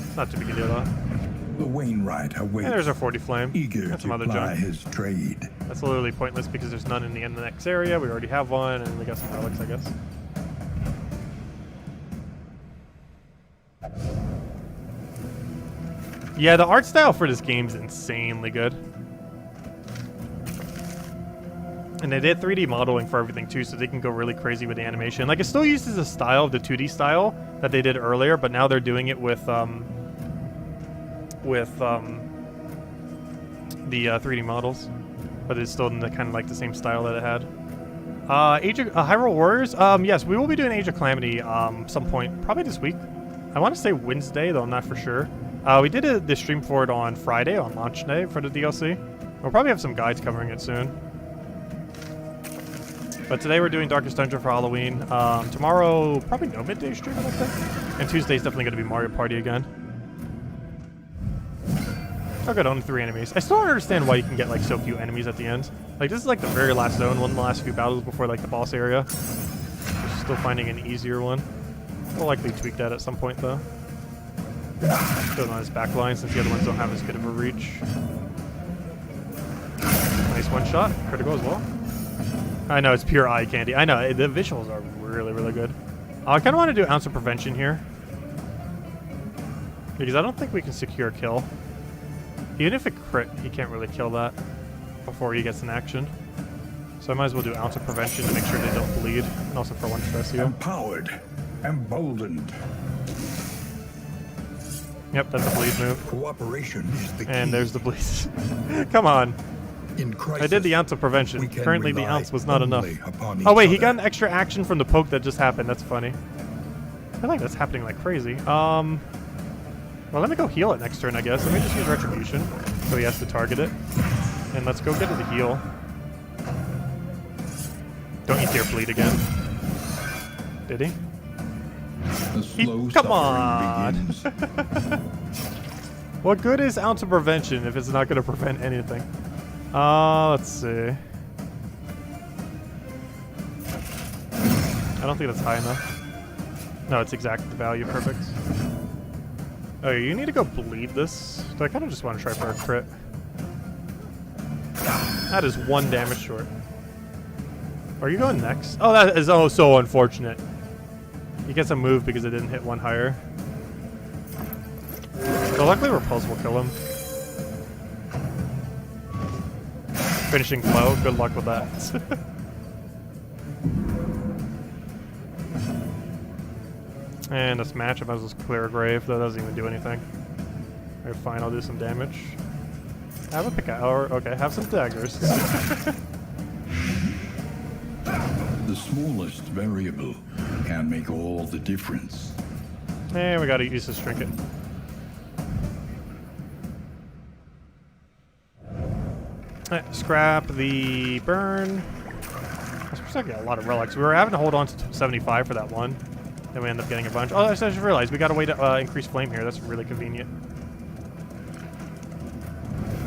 It's not too big a deal though. The Wainwright awaits. And there's our 40 flame. Eager That's some to other ply junk. his trade. That's literally pointless because there's none in the next area. We already have one, and we got some relics, I guess. Yeah, the art style for this game is insanely good. And they did 3D modeling for everything too, so they can go really crazy with the animation. Like, it still uses the style, the 2D style that they did earlier, but now they're doing it with the 3D models. But it's still in the kind of like the same style that it had. Hyrule Warriors. Yes, we will be doing Age of Calamity some point, probably this week. I want to say Wednesday, though I'm not for sure. We did the stream for it on Friday, on launch day for the DLC. We'll probably have some guides covering it soon. But today we're doing Darkest Dungeon for Halloween. Tomorrow, probably no midday stream, I don't think. And Tuesday's definitely going to be Mario Party again. Oh good, only 3 enemies. I still don't understand why you can get like so few enemies at the end. Like, this is like the very last zone, one of the last few battles before like the boss area. Still finding an easier one. We'll likely tweak that at some point though. Still on his back line since the other ones don't have as good of a reach. Nice one shot, critical as well. I know, it's pure eye candy. I know, the visuals are really, really good. I kind of want to do Ounce of Prevention here. Because I don't think we can secure a kill. Even if it crit, he can't really kill that before he gets an action. So I might as well do Ounce of Prevention to make sure they don't bleed. And also for one stress heal. Empowered, emboldened. Yep, that's a bleed move. Cooperation is the key. And there's the bleed. Come on. In crisis, I did the Ounce of Prevention. we can Currently the rely ounce was not enough. only upon each Oh wait, he other. got an extra action from the poke that just happened. That's funny. I feel like that's happening like crazy. Well, let me go heal it next turn, I guess. Let me just use Retribution, so he has to target it. And let's go get it to heal. Don't you dare bleed again. Did he? The slow Come suffering on. begins. What good is Ounce of Prevention if it's not going to prevent anything? Let's see. I don't think that's high enough. No, it's exactly the value. Perfect. Oh, you need to go bleed this. So I kind of just want to try for a crit. That is 1 damage short. Are you going next? Oh, that is so unfortunate. He gets a move because it didn't hit 1 higher. So luckily Repulse will kill him. Finishing blow. Good luck with that. And a smash. I might as well clear a grave. That doesn't even do anything. Alright, fine. I'll do some damage. Have a pickaxe. Or, okay, have some daggers. The smallest variable can make all the difference. And we gotta use this trinket. Alright, scrap the burn. I was supposed to get a lot of relics. We were having to hold on to 75 for that one. Then we end up getting a bunch. Oh, I just realized we got a way to increase flame here. That's really convenient.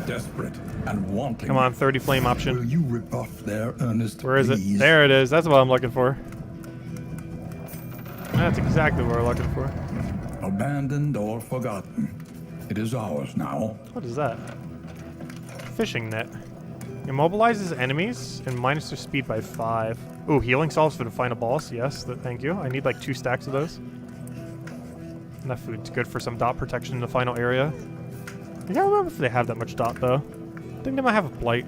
Desperate and wanting. Come on, 30 flame Will option. you rebuff their earnest Where is it? pleas? There it is. That's what I'm looking for. That's exactly what we're looking for. Abandoned or forgotten. It is ours now. What is that? Fishing net. Immobilizes enemies and minus their speed by 5. Ooh, healing salves for the final boss. Yes, thank you. I need like 2 stacks of those. Enough food's good for some dot protection in the final area. I can't remember if they have that much dot though. I think they might have a blight.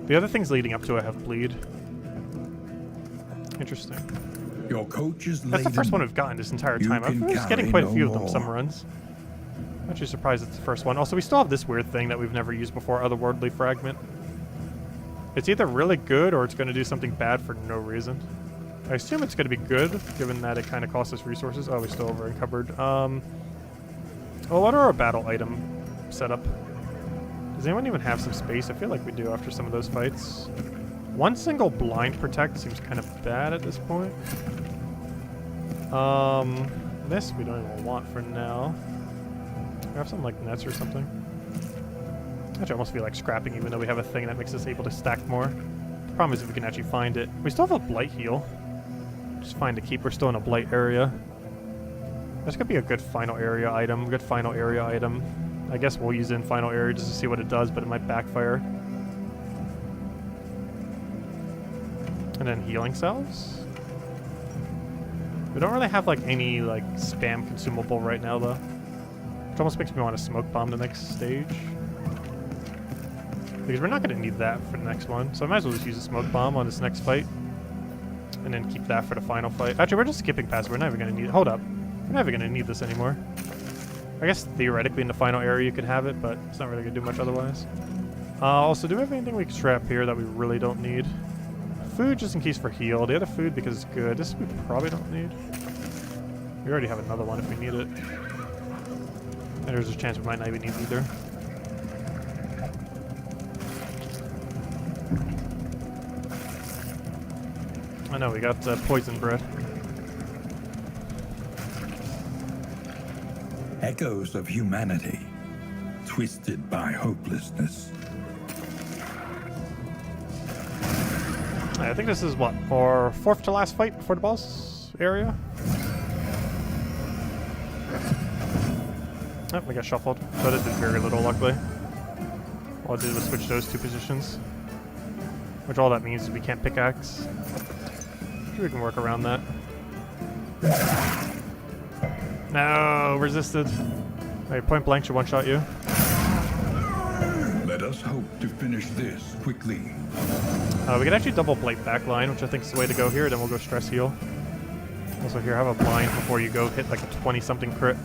The other things leading up to it have bleed. Interesting. Your coach is That's the first one we've gotten this entire You time. I'm can just getting carry quite a few no of them some more. runs. I'm actually surprised it's the first one. Also, we still have this weird thing that we've never used before, Otherworldly Fragment. It's either really good or it's going to do something bad for no reason. I assume it's going to be good, given that it kind of costs us resources. Oh, we still over encumbered. Well, what are our battle item setup? Does anyone even have some space? I feel like we do after some of those fights. One single blind protect seems kind of bad at this point. This we don't even want for now. We have something like nets or something. Actually, I almost feel like scrapping, even though we have a thing that makes us able to stack more. The problem is if we can actually find it. We still have a blight heal. Just fine to keep. We're still in a blight area. This could be a good final area item. Good final area item. I guess we'll use it in final area just to see what it does, but it might backfire. And then healing cells. We don't really have like any like spam consumable right now though. Which almost makes me want to smoke bomb the next stage. Because we're not going to need that for the next one. So I might as well just use a smoke bomb on this next fight. And then keep that for the final fight. Actually, we're just skipping past it. We're not even going to need it. Hold up. We're not even going to need this anymore. I guess theoretically in the final area you could have it, but it's not really going to do much otherwise. Also, do we have anything we can strap here that we really don't need? Food just in case for heal. The other food because it's good. This we probably don't need. We already have another one if we need it. And there's a chance we might not even need either. I know, we got poison bread. Echoes of humanity, twisted by hopelessness. I think this is what, our fourth to last fight before the boss area? Oh, we got shuffled, but it did very little, luckily. All I did was switch those two positions. Which all that means is we can't pickaxe. We can work around that. No, resisted. Alright, point blank should one-shot you. Let us hope to finish this quickly. We can actually double blade backline, which I think is the way to go here. Then we'll go stress heal. Also here, have a blind before you go hit like a 20-something crit.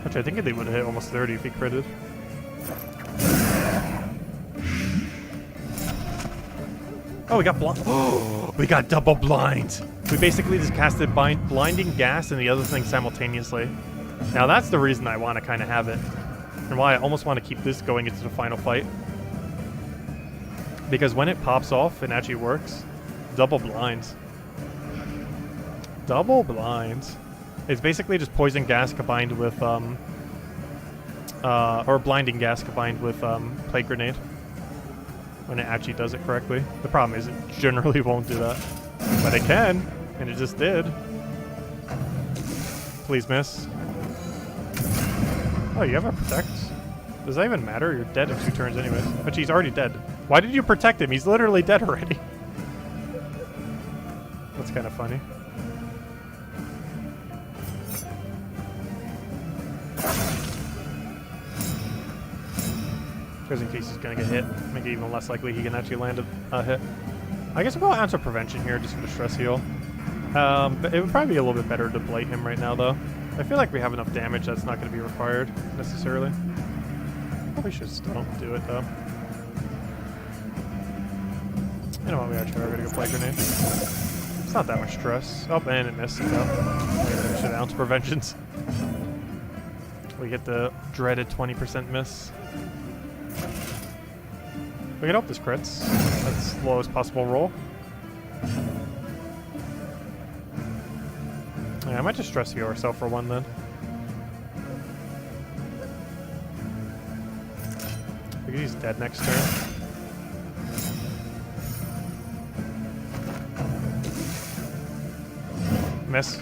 Which I think they would have hit almost 30 if he critted. Oh, we got blind. We got double blind. We basically just casted blinding gas and the other thing simultaneously. Now that's the reason I want to kind of have it. And why I almost want to keep this going into the final fight. Because when it pops off and actually works, double blinds. Double blinds. It's basically just poison gas combined with, or blinding gas combined with, plague grenade. When it actually does it correctly. The problem is it generally won't do that. But it can, and it just did. Please miss. Oh, you have a protect? Does that even matter? You're dead in 2 turns anyways. But he's already dead. Why did you protect him? He's literally dead already. That's kind of funny. Because in case he's going to get hit, make it even less likely he can actually land a hit. I guess we'll answer prevention here just for the stress heal. But it would probably be a little bit better to blight him right now, though. I feel like we have enough damage that's not going to be required, necessarily. Probably should still do it, though. You know what, we actually are going to go play grenade. It's not that much stress. Oh, and it missed, though. We should ounce preventions. We hit the dreaded 20% miss. We can hope this crits. That's the lowest possible roll. Yeah, I might just stress heal ourselves for one then. Because he's dead next turn. Miss.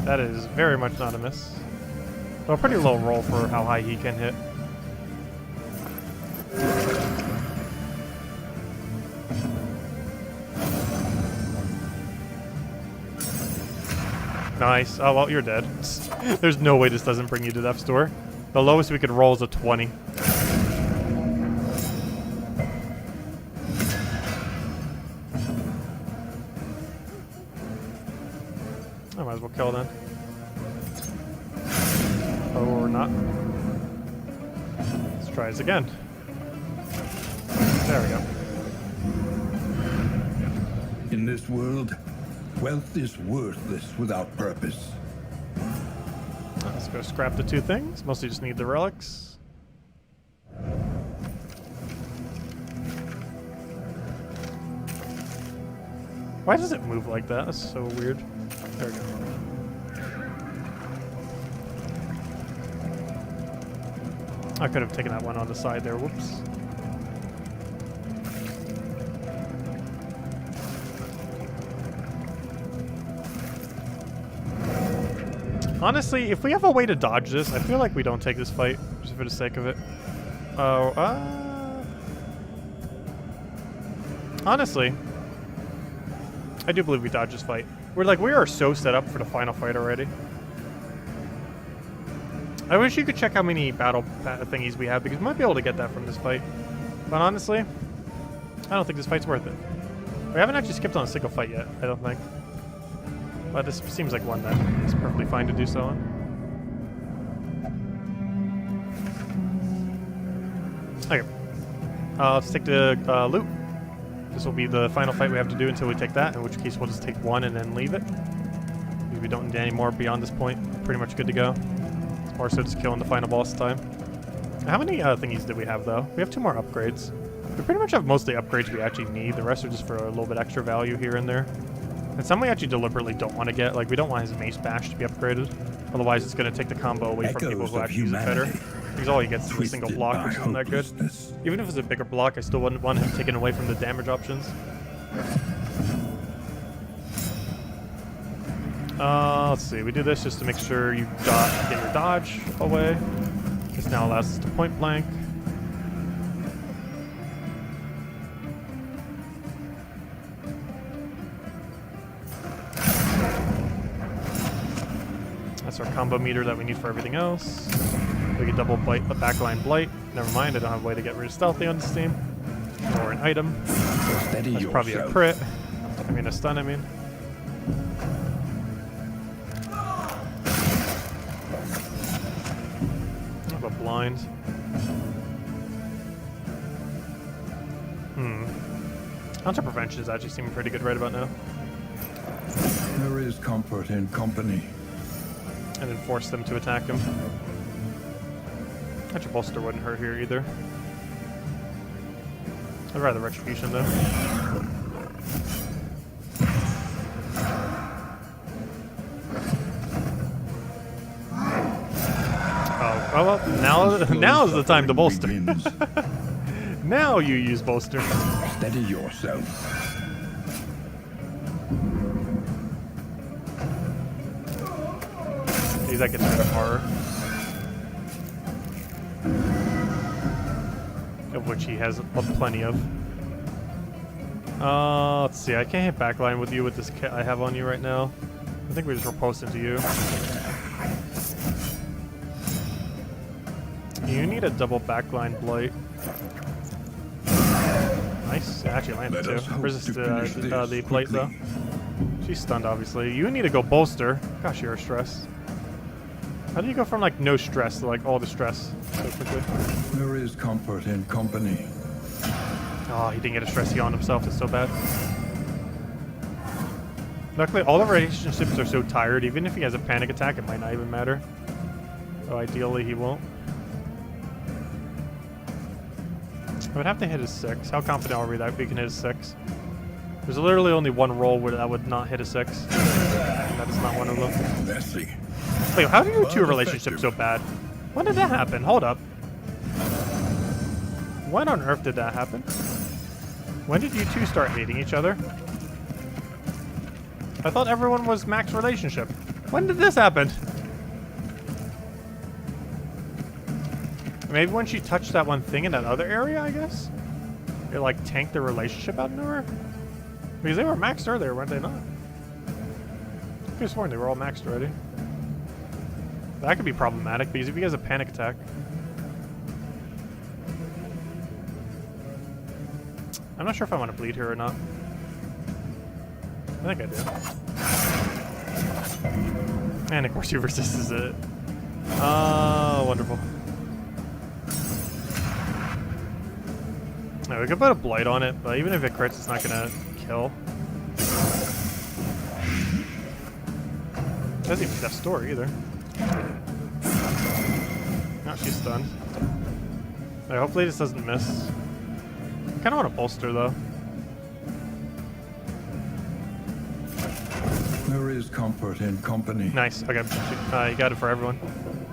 That is very much not a miss. But a pretty low roll for how high he can hit. Nice. Oh, well, you're dead. There's no way this doesn't bring you to death's door. The lowest we could roll is a 20. I might as well kill then. Or not. Let's try this again. There we go. this world, wealth is worthless without purpose. Let's go scrap the 2 things. Mostly just need the relics. Why does it move like that? That's so weird. There we go. I could have taken that one on the side there. Whoops. Honestly, if we have a way to dodge this, I feel like we don't take this fight, just for the sake of it. Oh, honestly, I do believe we dodge this fight. We are so set up for the final fight already. I wish you could check how many battle thingies we have, because we might be able to get that from this fight. But honestly, I don't think this fight's worth it. We haven't actually skipped on a single fight yet, I don't think. But this seems like one that is perfectly fine to do so on. Okay. Let's take the loot. This will be the final fight we have to do until we take that, in which case we'll just take one and then leave it. Because we don't need any more beyond this point. Pretty much good to go. It's more so just killing the final boss time. How many thingies did we have, though? We have 2 more upgrades. We pretty much have most of the upgrades we actually need. The rest are just for a little bit extra value here and there. And some we actually deliberately don't want to get. Like, we don't want his mace bash to be upgraded. Otherwise, it's going to take the combo away from people who actually use it better. Because all he gets is a single block, which isn't that good. Even if it's a bigger block, I still wouldn't want him taken away from the damage options. Let's see. We do this just to make sure you get your dodge away. This now allows us to point blank. That's our combo meter that we need for everything else. We can double blight, a backline blight. Never mind, I don't have a way to get rid of stealthy on this team. Or an item. That's probably a crit. I mean, a stun, I mean. I have a blind. Counter prevention is actually seeming pretty good right about now. There is comfort in company. And then force them to attack him. Actually, bolster wouldn't hurt here either. I'd rather retribution though. Oh well, now is the time to bolster. Now you use bolster. Steady yourself. That gets rid of horror. Of which he has plenty of. Let's see, I can't hit backline with you with this kit I have on you right now. I think we just riposte into you. You need a double backline blight. Nice, it actually landed too. Resist the blight though. She's stunned obviously. You need to go bolster. Gosh, you're stressed. How do you go from like no stress to like all the stress so quickly? There is comfort in company. Oh, he didn't get a stress heal on himself. It's so bad. Luckily, all the relationships are so tired. Even if he has a panic attack, it might not even matter. So ideally, he won't. I would have to hit his 6. How confident are we that we can hit his 6? There's literally only one roll where that would not hit a 6. And that is not one of them. Messy. Wait, how do your 2 relationships so bad? When did that happen? Hold up. When on earth did that happen? When did you 2 start hating each other? I thought everyone was max relationship. When did this happen? Maybe when she touched that one thing in that other area, I guess? It like tanked their relationship out of nowhere? Because they were maxed earlier, weren't they not? I could have sworn they were all maxed already. That could be problematic because if he has a panic attack. I'm not sure if I want to bleed here or not. I think I do. And of course he resists it. Oh, wonderful. Now, we could put a blight on it, but even if it crits, it's not gonna kill. Doesn't even have story either. No, she's stunned. Right, hopefully this doesn't miss. I kind of want to bolster though. There is comfort in company. Nice. Okay. You got it for everyone.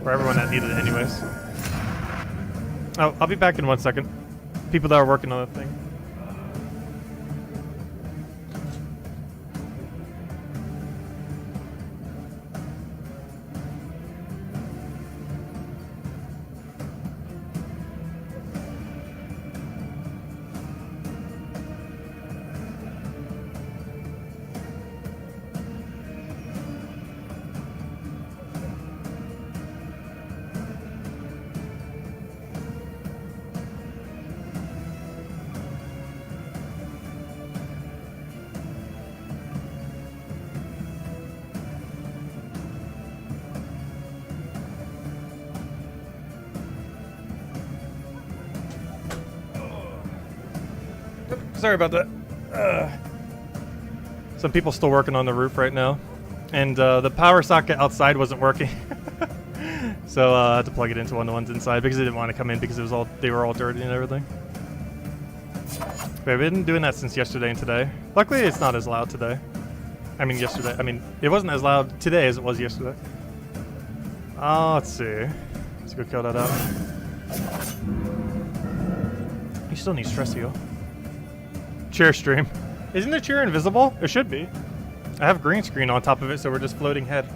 For everyone that needed it anyways. Oh, I'll be back in 1 second. People that are working on that thing. Sorry about that. Some people still working on the roof right now. And the power socket outside wasn't working. So I had to plug it into one of the ones inside because they didn't want to come in because it was all they were all dirty and everything. But we've been doing that since yesterday and today. Luckily it's not as loud today. I mean yesterday. I mean it wasn't as loud today as it was yesterday. Let's see. Let's go kill that out. You still need stress heal. Chair stream. Isn't the chair invisible? It should be. I have green screen on top of it, so we're just floating head.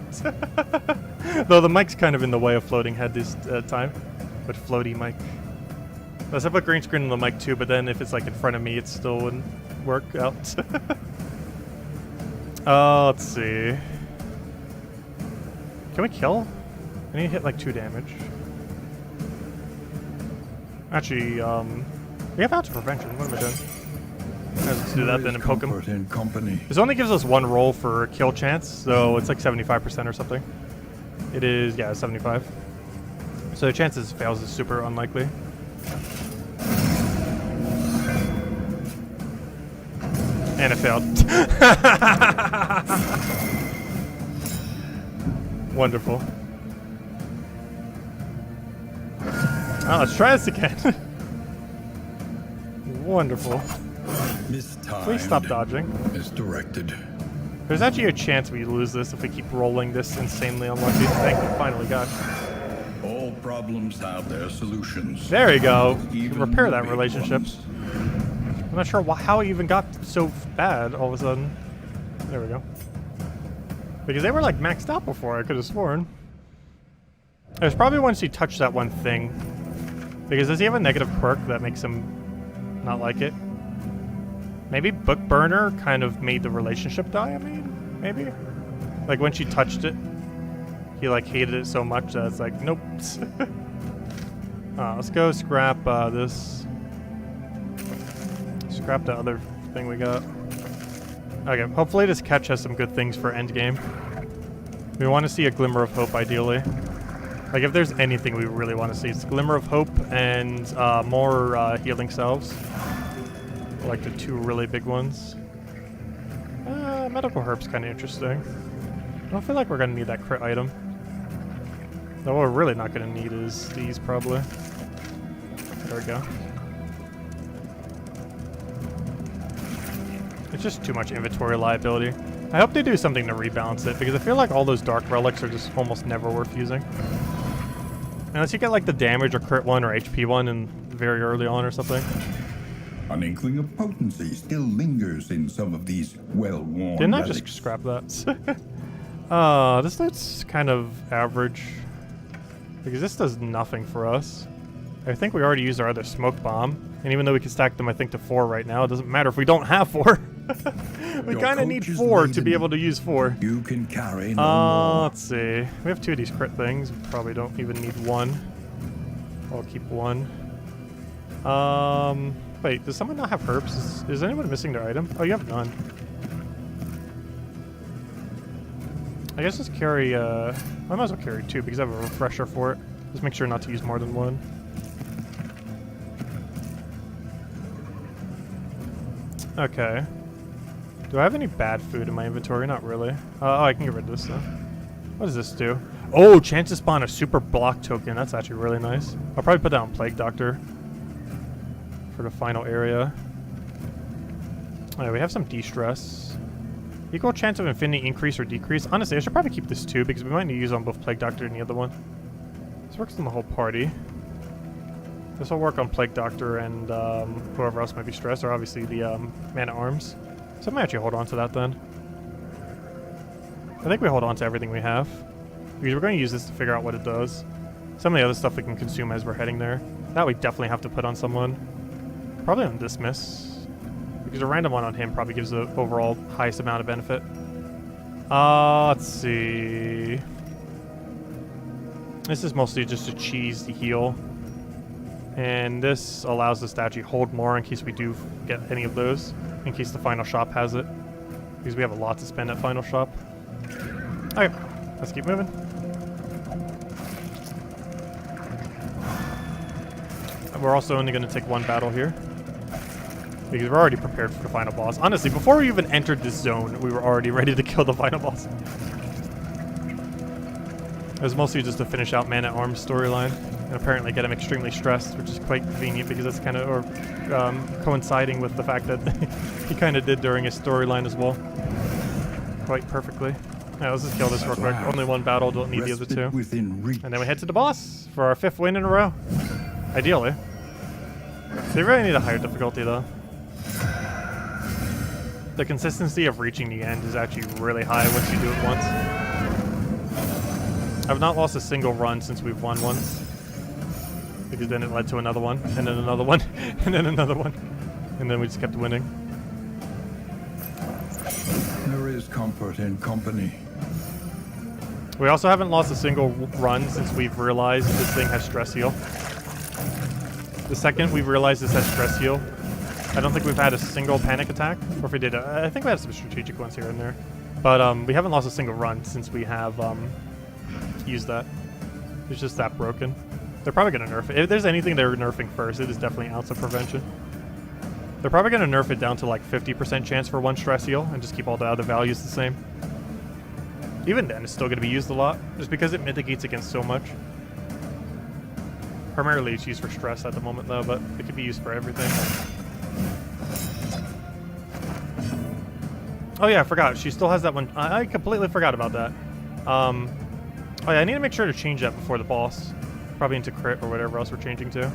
Though the mic's kind of in the way of floating head this time. But floaty mic. Unless I put green screen on the mic too, but then if it's like in front of me, it still wouldn't work out. Let's see. Can we kill? I need to hit like 2 damage. Actually, we have out to prevention. What am I doing? Let's do that then and poke him. This only gives us 1 roll for kill chance, so it's like 75% or something. It is, yeah, 75. So the chances it fails is super unlikely. And it failed. Wonderful. Oh, let's try this again. Wonderful. Please stop dodging. Misdirected. There's actually a chance we lose this if we keep rolling this insanely unlucky. Thank you, finally got. All problems have their solutions. There you go. You can repair that relationship. I'm not sure how it even got so bad all of a sudden. There we go. Because they were like maxed out before, I could have sworn. There's probably once he touched that one thing. Because does he have a negative quirk that makes him not like it? Maybe Book Burner kind of made the relationship die, I mean? Maybe? Like when she touched it, he like hated it so much that it's like, nope. Let's go scrap this. Scrap the other thing we got. Okay, hopefully this catch has some good things for endgame. We want to see a glimmer of hope, ideally. Like if there's anything we really want to see, it's a glimmer of hope and more healing salves. Like the 2 really big ones. Medical herb's kind of interesting. I don't feel like we're going to need that crit item. No, what we're really not going to need is these, probably. There we go. It's just too much inventory liability. I hope they do something to rebalance it, because I feel like all those dark relics are just almost never worth using. Unless you get like the damage or crit one or HP one in very early on or something. An inkling of potency still lingers in some of these well-worn Didn't relics. I just scrap that? This looks kind of average. Because this does nothing for us. I think we already used our other smoke bomb. And even though we can stack them, I think, to 4 right now, it doesn't matter if we don't have 4. We kind of need 4 to be able to use 4. You can carry no more. Let's see. We have 2 of these crit things. We probably don't even need 1. I'll keep 1. Wait, does someone not have herbs? Is anyone missing their item? Oh, you have none. I guess just carry, I might as well carry 2 because I have a refresher for it. Just make sure not to use more than 1. Okay. Do I have any bad food in my inventory? Not really. Oh, I can get rid of this though. What does this do? Oh, chance to spawn a super block token. That's actually really nice. I'll probably put that on Plague Doctor for the final area. Alright, we have some de-stress. Equal chance of infinity increase or decrease. Honestly, I should probably keep this too because we might need to use it on both Plague Doctor and the other one. This works on the whole party. This will work on Plague Doctor and whoever else might be stressed, or obviously the Man-at-Arms. So I might actually hold on to that then. I think we hold on to everything we have. Because we're going to use this to figure out what it does. Some of the other stuff we can consume as we're heading there. That we definitely have to put on someone. Probably on Dismiss. Because a random one on him probably gives the overall highest amount of benefit. Let's see. This is mostly just to cheese the heal. And this allows us to actually hold more in case we do get any of those. In case the final shop has it. Because we have a lot to spend at final shop. Alright, let's keep moving. We're also only going to take one battle here. Because we're already prepared for the final boss. Honestly, before we even entered this zone, we were already ready to kill the final boss. It was mostly just to finish out Man-at-Arms storyline. And apparently get him extremely stressed, which is quite convenient because it's kind of coinciding with the fact that he kind of did during his storyline as well. Quite perfectly. Yeah, let's just kill this real quick. Only one battle, don't need the other two. And then we head to the boss for our 5th win in a row. Ideally. They really need a higher difficulty though. The consistency of reaching the end is actually really high once you do it once. I've not lost a single run since we've won once. Because then it led to another one, and then another one, and then another one. And then we just kept winning. There is comfort in company. We also haven't lost a single run since we've realized this thing has stress heal. The second we realized this has stress heal, I don't think we've had a single panic attack. Or if we did, I think we had some strategic ones here and there. But we haven't lost a single run since we have used that. It's just that broken. They're probably going to nerf it. If there's anything they're nerfing first, it is definitely ounce of prevention. They're probably going to nerf it down to like 50% chance for one stress heal and just keep all the other values the same. Even then, it's still going to be used a lot, just because it mitigates against so much. Primarily, it's used for stress at the moment, though, but it could be used for everything. Oh yeah, I forgot. She still has that one. I completely forgot about that. Oh yeah, I need to make sure to change that before the boss. Probably into crit or whatever else we're changing to.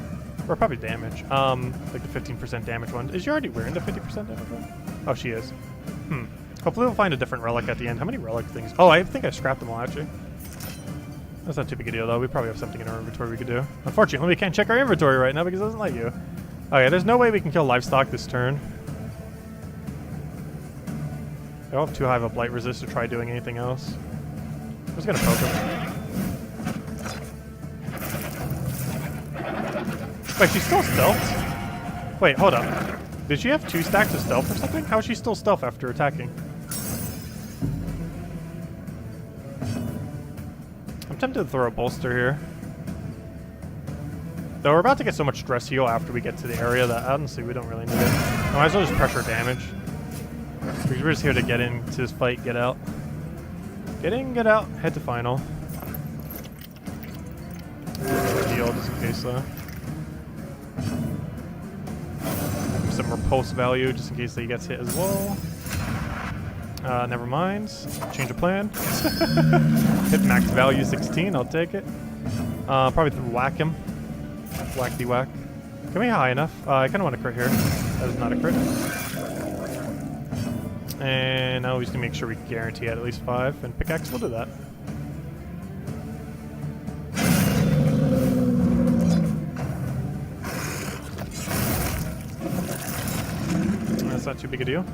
Or probably damage. Like the 15% damage one. Is she already wearing the 50% damage one? Oh, she is. Hopefully we'll find a different relic at the end. How many relic things? Oh, I think I scrapped them all, actually. That's not too big a deal, though. We probably have something in our inventory we could do. Unfortunately, we can't check our inventory right now because it doesn't let you. Okay, there's no way we can kill livestock this turn. I don't have too high of a blight resist to try doing anything else. I'm just gonna poke him. Wait, she's still stealthed? Wait, hold up. Did she have 2 stacks of stealth or something? How is she still stealth after attacking? I'm tempted to throw a bolster here. Though we're about to get so much stress heal after we get to the area that honestly we don't really need it. I might as well just pressure damage. Because we're just here to get into this fight, get out. Get in, get out, head to final. Heal just in case though. Some repulse value just in case that he gets hit as well. Never mind. Change of plan. Hit max value 16, I'll take it. Probably whack him. Whack-de whack. Can we high enough? I kind of want to crit here. That is not a crit. And now we just need to make sure we guarantee at least 5. And pickaxe will do that. That's not too big a deal.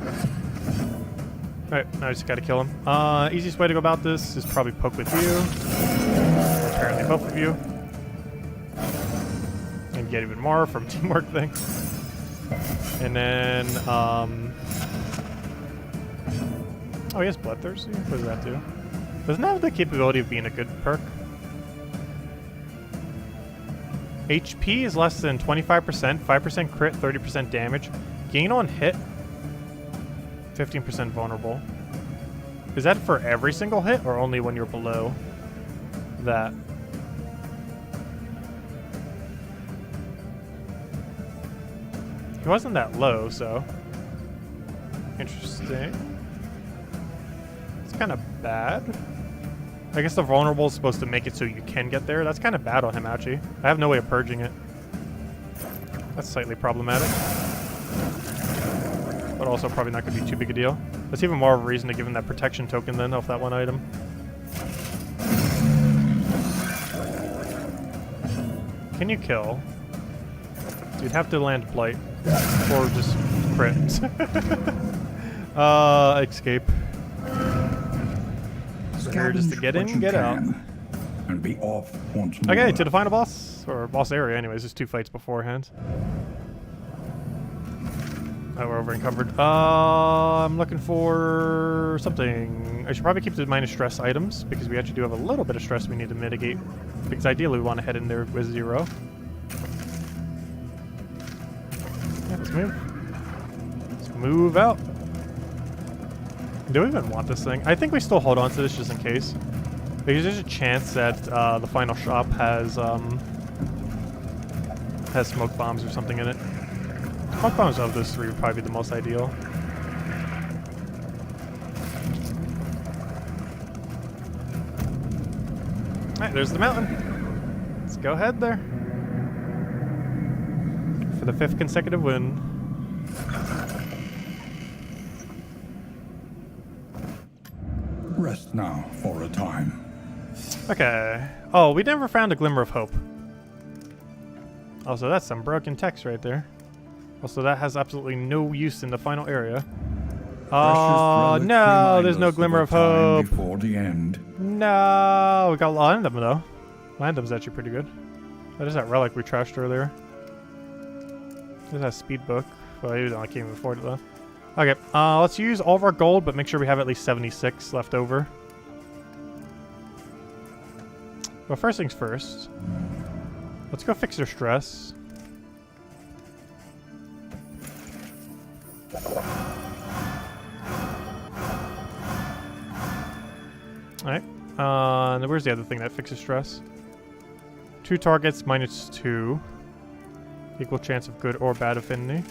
Alright, now I just gotta kill him. Easiest way to go about this is probably poke with you. Apparently both of you. And get even more from teamwork thing. And then, oh, he has Bloodthirsty? What does that do? Doesn't that have the capability of being a good perk? HP is less than 25%, 5% crit, 30% damage. Gain on hit, 15% vulnerable. Is that for every single hit or only when you're below that? He wasn't that low, so interesting. It's kind of bad. I guess the vulnerable is supposed to make it so you can get there. That's kind of bad on him, actually. I have no way of purging it. That's slightly problematic. But also probably not going to be too big a deal. That's even more of a reason to give him that protection token then off that one item. Can you kill? You'd have to land Blight. Or just crit. Escape. So here just to get in, get out. And be off once more. Okay, to the final boss. Or boss area anyways, there's 2 fights beforehand. Oh, we're over encumbered. I'm looking for something. I should probably keep the minus stress items because we actually do have a little bit of stress we need to mitigate. Because ideally we want to head in there with 0. Yeah, let's move. Let's move out. Do we even want this thing? I think we still hold on to this just in case. Because there's a chance that the final shop has smoke bombs or something in it. Smoke bombs of those 3 would probably be the most ideal. Alright, there's the mountain. Let's go ahead there. For the 5th consecutive win. Rest now for a time. Okay. Oh, we never found a glimmer of hope. Also, that's some broken text right there. Also, that has absolutely no use in the final area. Oh, no, there's no glimmer of hope. Before the end. No, we got Landum though. Landum's actually pretty good. That is that relic we trashed earlier. There's that speed book. Well, I can't even afford it though. Okay, let's use all of our gold, but make sure we have at least 76 left over. Well, first things first. Let's go fix their stress. Alright. Now where's the other thing that fixes stress? 2 targets, -2. Equal chance of good or bad affinity.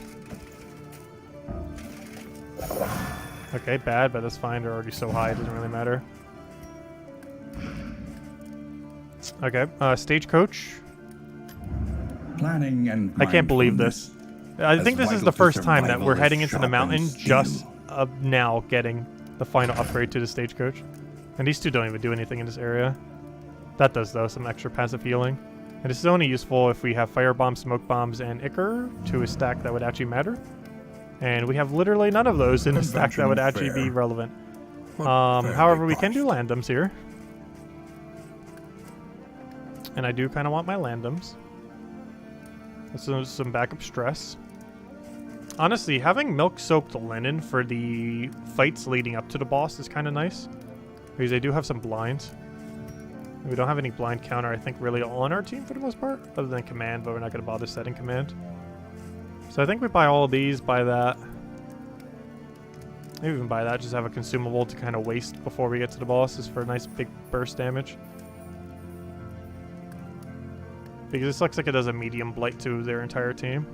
Okay, bad, but that's fine. They're already so high, it doesn't really matter. Okay, Stagecoach. Planning and I can't believe this. I think this is the first time that we're heading into the mountain just now getting the final upgrade to the Stagecoach. And these 2 don't even do anything in this area. That does, though, some extra passive healing. And this is only useful if we have fire bombs, smoke bombs, and Ichor to a stack that would actually matter. And we have literally none of those in a stack that would actually be relevant. However, we can do Landums here. And I do kind of want my Landums. That's some backup stress. Honestly, having milk-soaked linen for the fights leading up to the boss is kind of nice. Because they do have some blind. We don't have any blind counter, I think, really on our team for the most part. Other than command, but we're not going to bother setting command. So I think we buy all of these, buy that. Maybe even buy that, just have a consumable to kind of waste before we get to the boss, just for a nice big burst damage. Because this looks like it does a medium blight to their entire team.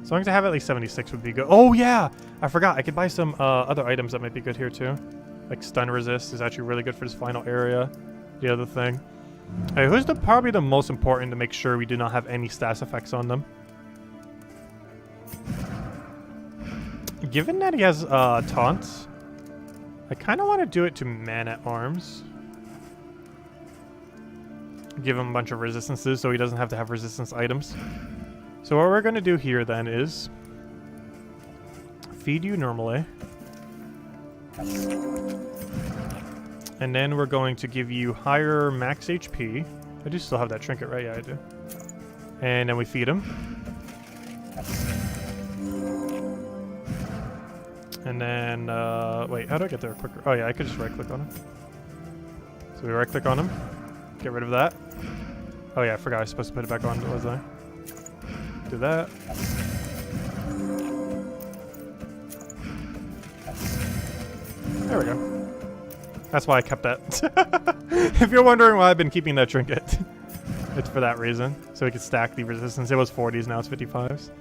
As long as I have at least 76 would be good. Oh yeah! I forgot, I could buy some other items that might be good here too. Like stun resist is actually really good for this final area. The other thing. Hey, who's probably the most important to make sure we do not have any stats effects on them? Given that he has taunts, I kind of want to do it to Man-at-Arms. Give him a bunch of resistances so he doesn't have to have resistance items. So what we're going to do here then is feed you normally. And then we're going to give you higher max HP. I do still have that trinket, right? Yeah, I do. And then we feed him. And then, wait, how do I get there quicker? Oh yeah, I could just right-click on him. So we right-click on him. Get rid of that. Oh yeah, I forgot I was supposed to put it back on, was I? Do that. There we go. That's why I kept that. If you're wondering why I've been keeping that trinket, it's for that reason. So we could stack the resistance. It was 40s, now it's 55s.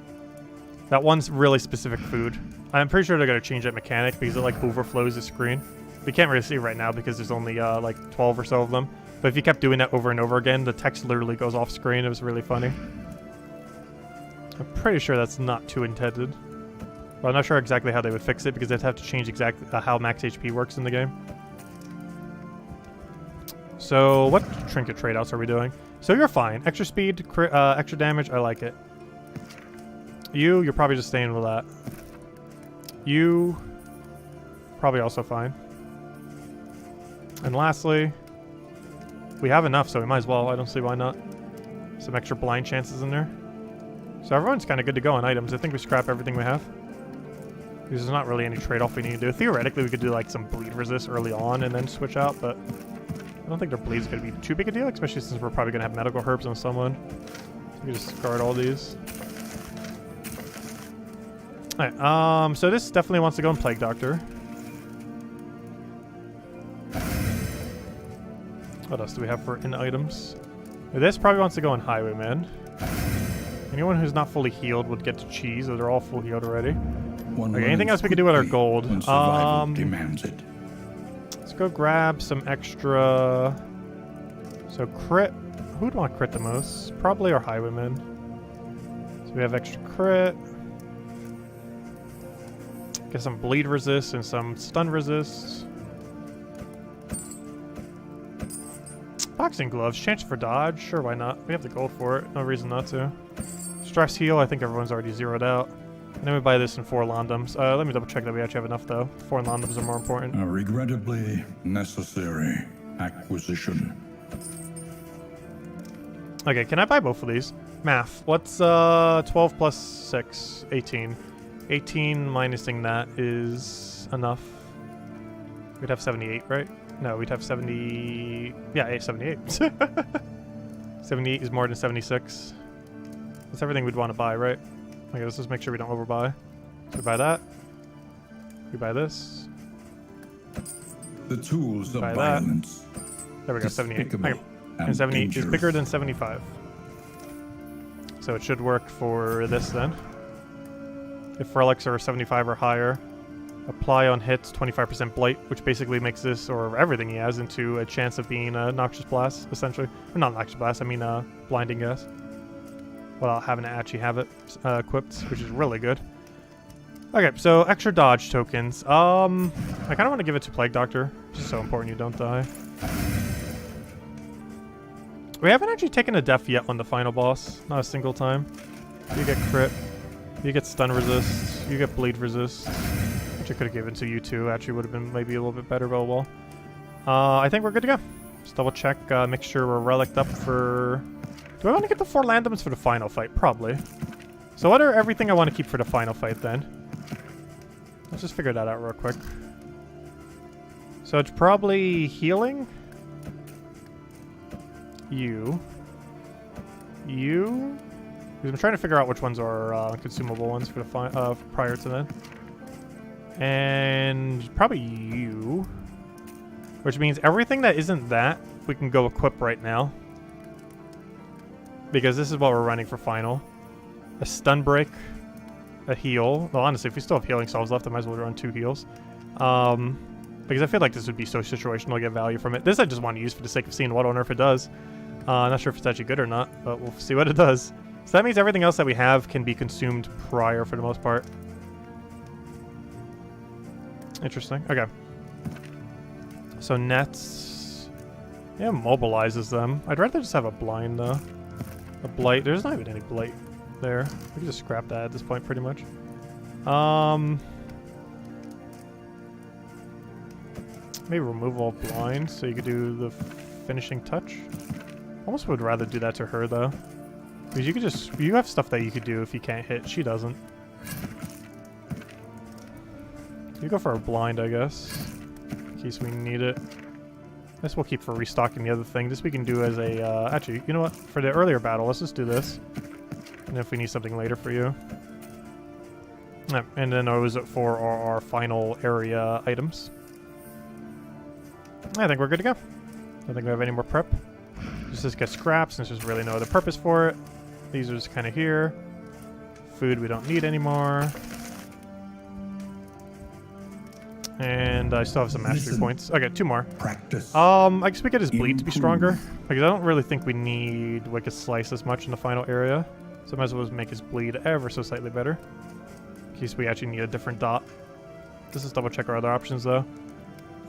That one's really specific food. I'm pretty sure they're going to change that mechanic because it like overflows the screen. We can't really see it right now because there's only like 12 or so of them. But if you kept doing that over and over again, the text literally goes off screen. It was really funny. I'm pretty sure that's not too intended. But I'm not sure exactly how they would fix it because they'd have to change exactly how max HP works in the game. So what trinket trade-outs are we doing? So you're fine. Extra speed, extra damage, I like it. You're probably just staying with that. You, probably also fine. And lastly, we have enough, so we might as well. I don't see why not. Some extra blind chances in there. So everyone's kind of good to go on items. I think we scrap everything we have. Because there's not really any trade-off we need to do. Theoretically, we could do like some bleed resist early on and then switch out, but I don't think their bleed's going to be too big a deal, especially since we're probably going to have medical herbs on someone. So we just discard all these. Alright, so this definitely wants to go in Plague Doctor. What else do we have for in items? This probably wants to go in Highwayman. Anyone who's not fully healed would get to cheese, or they're all full healed already. Okay, anything else we can do with our gold? Demands it. Let's go grab some extra. So crit. Who would want crit the most? Probably our Highwayman. So we have extra crit. Get some bleed resist and some stun resist. Boxing gloves, chance for dodge. Sure, why not? We have the gold for it. No reason not to. Stress heal, I think everyone's already zeroed out. And then we buy this in 4 Londums. Let me double check that we actually have enough though. 4 Londums are more important. A regrettably necessary acquisition. Okay, can I buy both of these? Math. What's 12 plus 6? 18. 18 minusing that is enough. We'd have 78, right? No, we'd have 70... Yeah, 78. 78 is more than 76. That's everything we'd want to buy, right? Okay, let's just make sure we don't overbuy. So we buy that. We buy this. The tools of Buy that. violence. There we go, 78. Despicable Okay. And 78 is dangerous. bigger than 75. So it should work for this then. If relics are 75 or higher, apply on hits 25% blight, which basically makes this, or everything he has, into a chance of being a noxious blast, essentially. Or not noxious blast, I mean blinding gas. Without having to actually have it equipped, which is really good. Okay, so extra dodge tokens. I kind of want to give it to Plague Doctor. It's just so important you don't die. We haven't actually taken a death yet on the final boss. Not a single time. You get crit. You get stun resist. You get bleed resist. Which I could have given to you too. Actually would have been maybe a little bit better, but well. I think we're good to go. Just double check, make sure we're relicked up for... Do I want to get the 4 Londums for the final fight? Probably. So what are everything I want to keep for the final fight then? Let's just figure that out real quick. So it's probably healing. You. Because I'm trying to figure out which ones are consumable ones for the prior to then. And probably you. Which means everything that isn't that, we can go equip right now. Because this is what we're running for final. A stun break. A heal. Well, honestly, if we still have healing salves left, I might as well run 2 heals. Because I feel like this would be so situational to get value from it. This I just want to use for the sake of seeing what on earth it does. I'm not sure if it's actually good or not, but we'll see what it does. So that means everything else that we have can be consumed prior for the most part. Interesting. Okay. So nets. Yeah, mobilizes them. I'd rather just have a blind though. A blight. There's not even any blight there. We can just scrap that at this point pretty much. Maybe remove all blinds so you could do the finishing touch. Almost would rather do that to her though. Because you could just, you have stuff that you could do if you can't hit. She doesn't. You go for a blind, I guess. In case we need it. This we'll keep for restocking the other thing. This we can do as a, actually, you know what? For the earlier battle, let's just do this. And if we need something later for you. Yep, and then those for our final area items. I think we're good to go. I don't think we have any more prep. Just get scraps, and there's just really no other purpose for it. These are just kind of here. Food we don't need anymore. And I still have some mastery points. Okay, 2 more. Practice. I guess we get his bleed to be stronger. Because I don't really think we need Wicked Slice as much in the final area. So I might as well make his bleed ever so slightly better. In case we actually need a different dot. Let's just double check our other options though.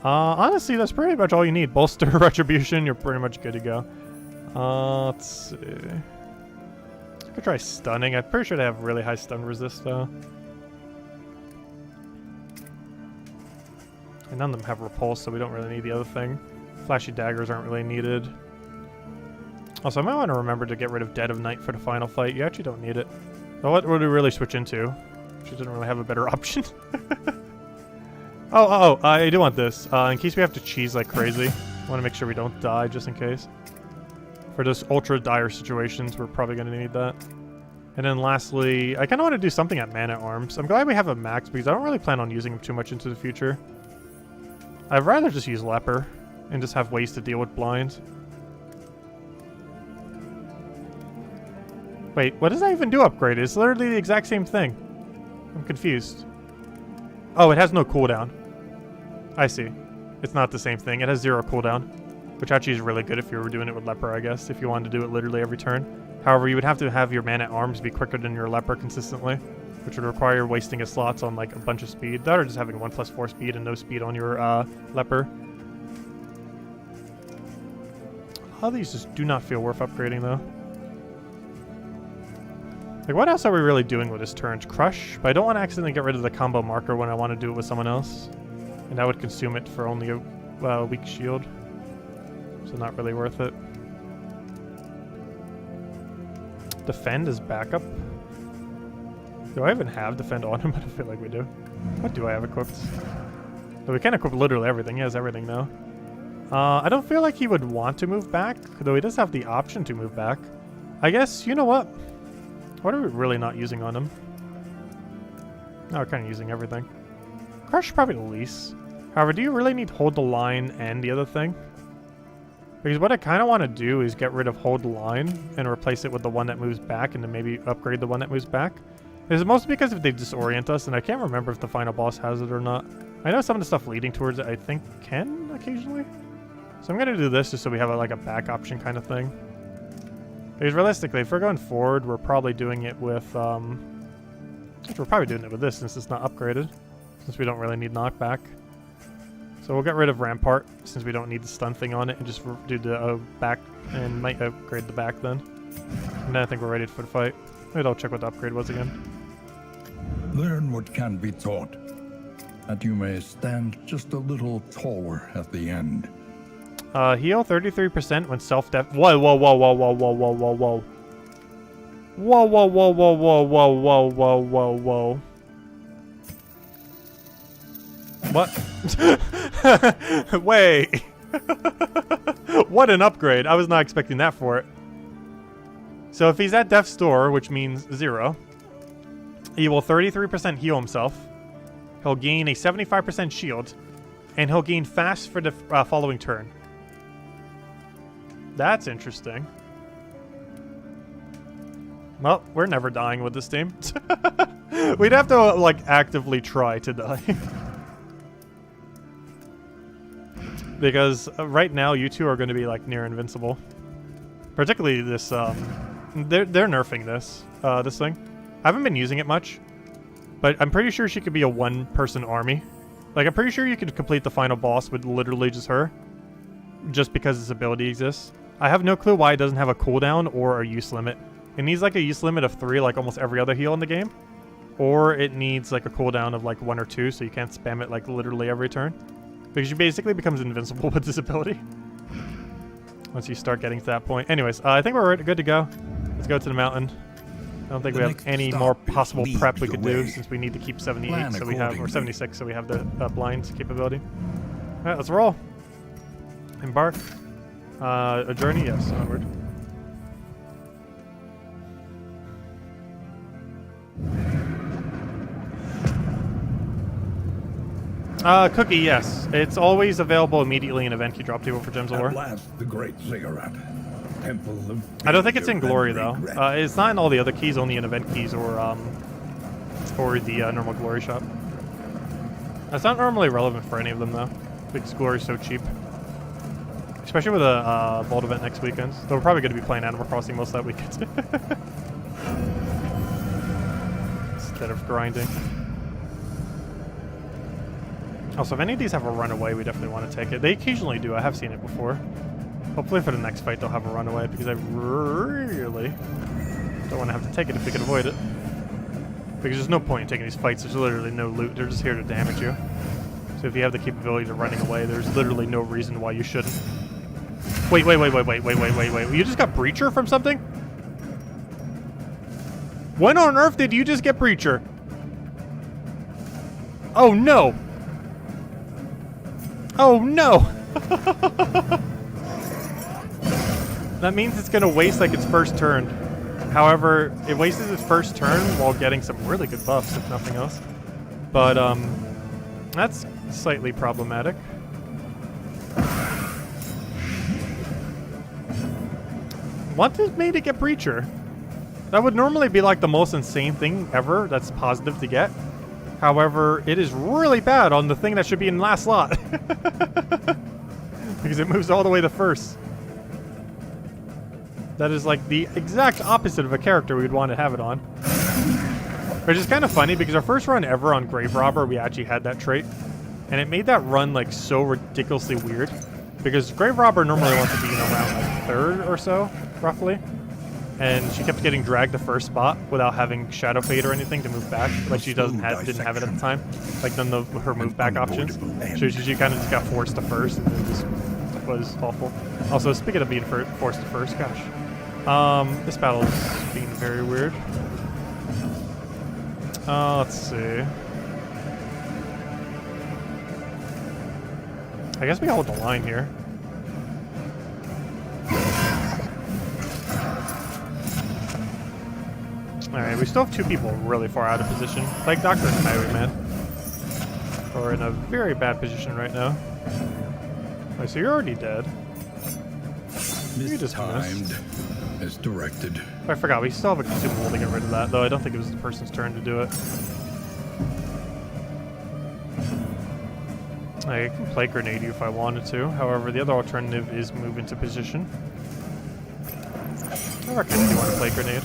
Honestly, that's pretty much all you need. Bolster, Retribution, you're pretty much good to go. Let's see. I could try Stunning. I'm pretty sure they have really high stun resist though. And none of them have Repulse, so we don't really need the other thing. Flashy Daggers aren't really needed. Also, I might want to remember to get rid of Dead of Night for the final fight. You actually don't need it. So what would we really switch into? She doesn't really have a better option. I do want this. In case we have to cheese like crazy. I want to make sure we don't die, just in case. For those ultra dire situations, we're probably going to need that. And then lastly, I kind of want to do something at Man-at-Arms. I'm glad we have a max, because I don't really plan on using him too much into the future. I'd rather just use Leper and just have ways to deal with blinds. Wait, what does that even do upgrade? It's literally the exact same thing. I'm confused. Oh, it has no cooldown. I see. It's not the same thing. It has 0 cooldown, which actually is really good if you were doing it with Leper, I guess, if you wanted to do it literally every turn. However, you would have to have your Man-at-Arms be quicker than your Leper consistently, which would require wasting his slots on like a bunch of speed. That or just having 1+4 speed and no speed on your Leper. All these just do not feel worth upgrading though. Like, what else are we really doing with this turns? Crush? But I don't want to accidentally get rid of the combo marker when I want to do it with someone else. And that would consume it for only a weak shield. So not really worth it. Defend is backup. Do I even have Defend on him? I don't feel like we do. What do I have equipped? So we can equip literally everything. He has everything now. I don't feel like he would want to move back, though he does have the option to move back. I guess, you know what? What are we really not using on him? No, we're kind of using everything. Crush probably the least. However, do you really need Hold the Line and the other thing? Because what I kind of want to do is get rid of Hold the Line and replace it with the one that moves back, and then maybe upgrade the one that moves back. Is it mostly because if they disorient us, and I can't remember if the final boss has it or not. I know some of the stuff leading towards it I think can occasionally. So I'm going to do this just so we have like a back option kind of thing. Because realistically, if we're going forward, we're probably doing it with, we're probably doing it with this since it's not upgraded. Since we don't really need knockback. So we'll get rid of Rampart since we don't need the stun thing on it and just do the back and might upgrade the back then. And then I think we're ready for the fight. Maybe I'll check what the upgrade was again. Learn what can be taught, that you may stand just a little taller at the end. Heal 33% when self-def. Whoa, whoa, whoa, whoa, whoa, whoa, whoa, whoa, whoa. Whoa, whoa, whoa, whoa, whoa, whoa, whoa, whoa, whoa, whoa. What? Wait. What an upgrade. I was not expecting that for it. So if he's at Death's Door, which means 0, he will 33% heal himself. He'll gain a 75% shield. And he'll gain fast for the following turn. That's interesting. Well, we're never dying with this team. We'd have to, like, actively try to die. Because right now, you two are going to be, like, near invincible. Particularly this, They're nerfing this, this thing. I haven't been using it much. But I'm pretty sure she could be a one-person army. Like, I'm pretty sure you could complete the final boss with literally just her. Just because this ability exists. I have no clue why it doesn't have a cooldown or a use limit. It needs like a use limit of 3 like almost every other heal in the game. Or it needs like a cooldown of like 1 or 2 so you can't spam it like literally every turn. Because she basically becomes invincible with this ability. Once you start getting to that point. Anyways, I think we're good to go. Let's go to the mountain. I don't think we have any more possible prep we could do since we need to keep 78 so we have, or 76 so we have the blind capability. Alright, let's roll. Embark. A journey? Yes, onward. Cookie, yes. It's always available immediately in event key drop table for Gems of War. At last, the great ziggurat. Temple of I don't think it's in failure Glory, and though. regret. It's not in all the other keys, only in event keys or the normal Glory shop. That's not normally relevant for any of them, though, because Glory's so cheap. Especially with a Vault event next weekend. Though we're probably going to be playing Animal Crossing most of that weekend. Instead of grinding. Also, if any of these have a runaway, we definitely want to take it. They occasionally do. I have seen it before. Hopefully for the next fight they'll have a runaway, because I really don't want to have to take it if we can avoid it. Because there's no point in taking these fights. There's literally no loot. They're just here to damage you. So if you have the capability of running away, there's literally no reason why you shouldn't. Wait. You just got Breacher from something? When on earth did you just get Breacher? Oh no! Oh no! That means it's gonna waste like its first turn. However, it wasted its first turn while getting some really good buffs, if nothing else. But that's slightly problematic. What made it get Breacher? That would normally be like the most insane thing ever that's positive to get. However, it is really bad on the thing that should be in last slot. Because it moves all the way to first. That is like the exact opposite of a character we'd want to have it on. Which is kind of funny because our first run ever on Grave Robber, we actually had that trait. And it made that run like so ridiculously weird. Because Grave Robber normally wants to be in around like third or so, roughly. And she kept getting dragged to first spot without having Shadow Fade or anything to move back. Like she didn't have it at the time. Like none of her move back options. So she kind of just got forced to first and it just was awful. Also, speaking of being forced to first, gosh. This battle is being very weird. Let's see. I guess we hold the line here. Alright, we still have two people really far out of position. Like Doctor and Highwayman. We're in a very bad position right now. Alright, so you're already dead. You just Mistimed as directed. Oh, I forgot, we still have a consumable to get rid of that, though I don't think it was the person's turn to do it. I can play Grenade you if I wanted to. However, the other alternative is move into position. I reckon if you want to play Grenade.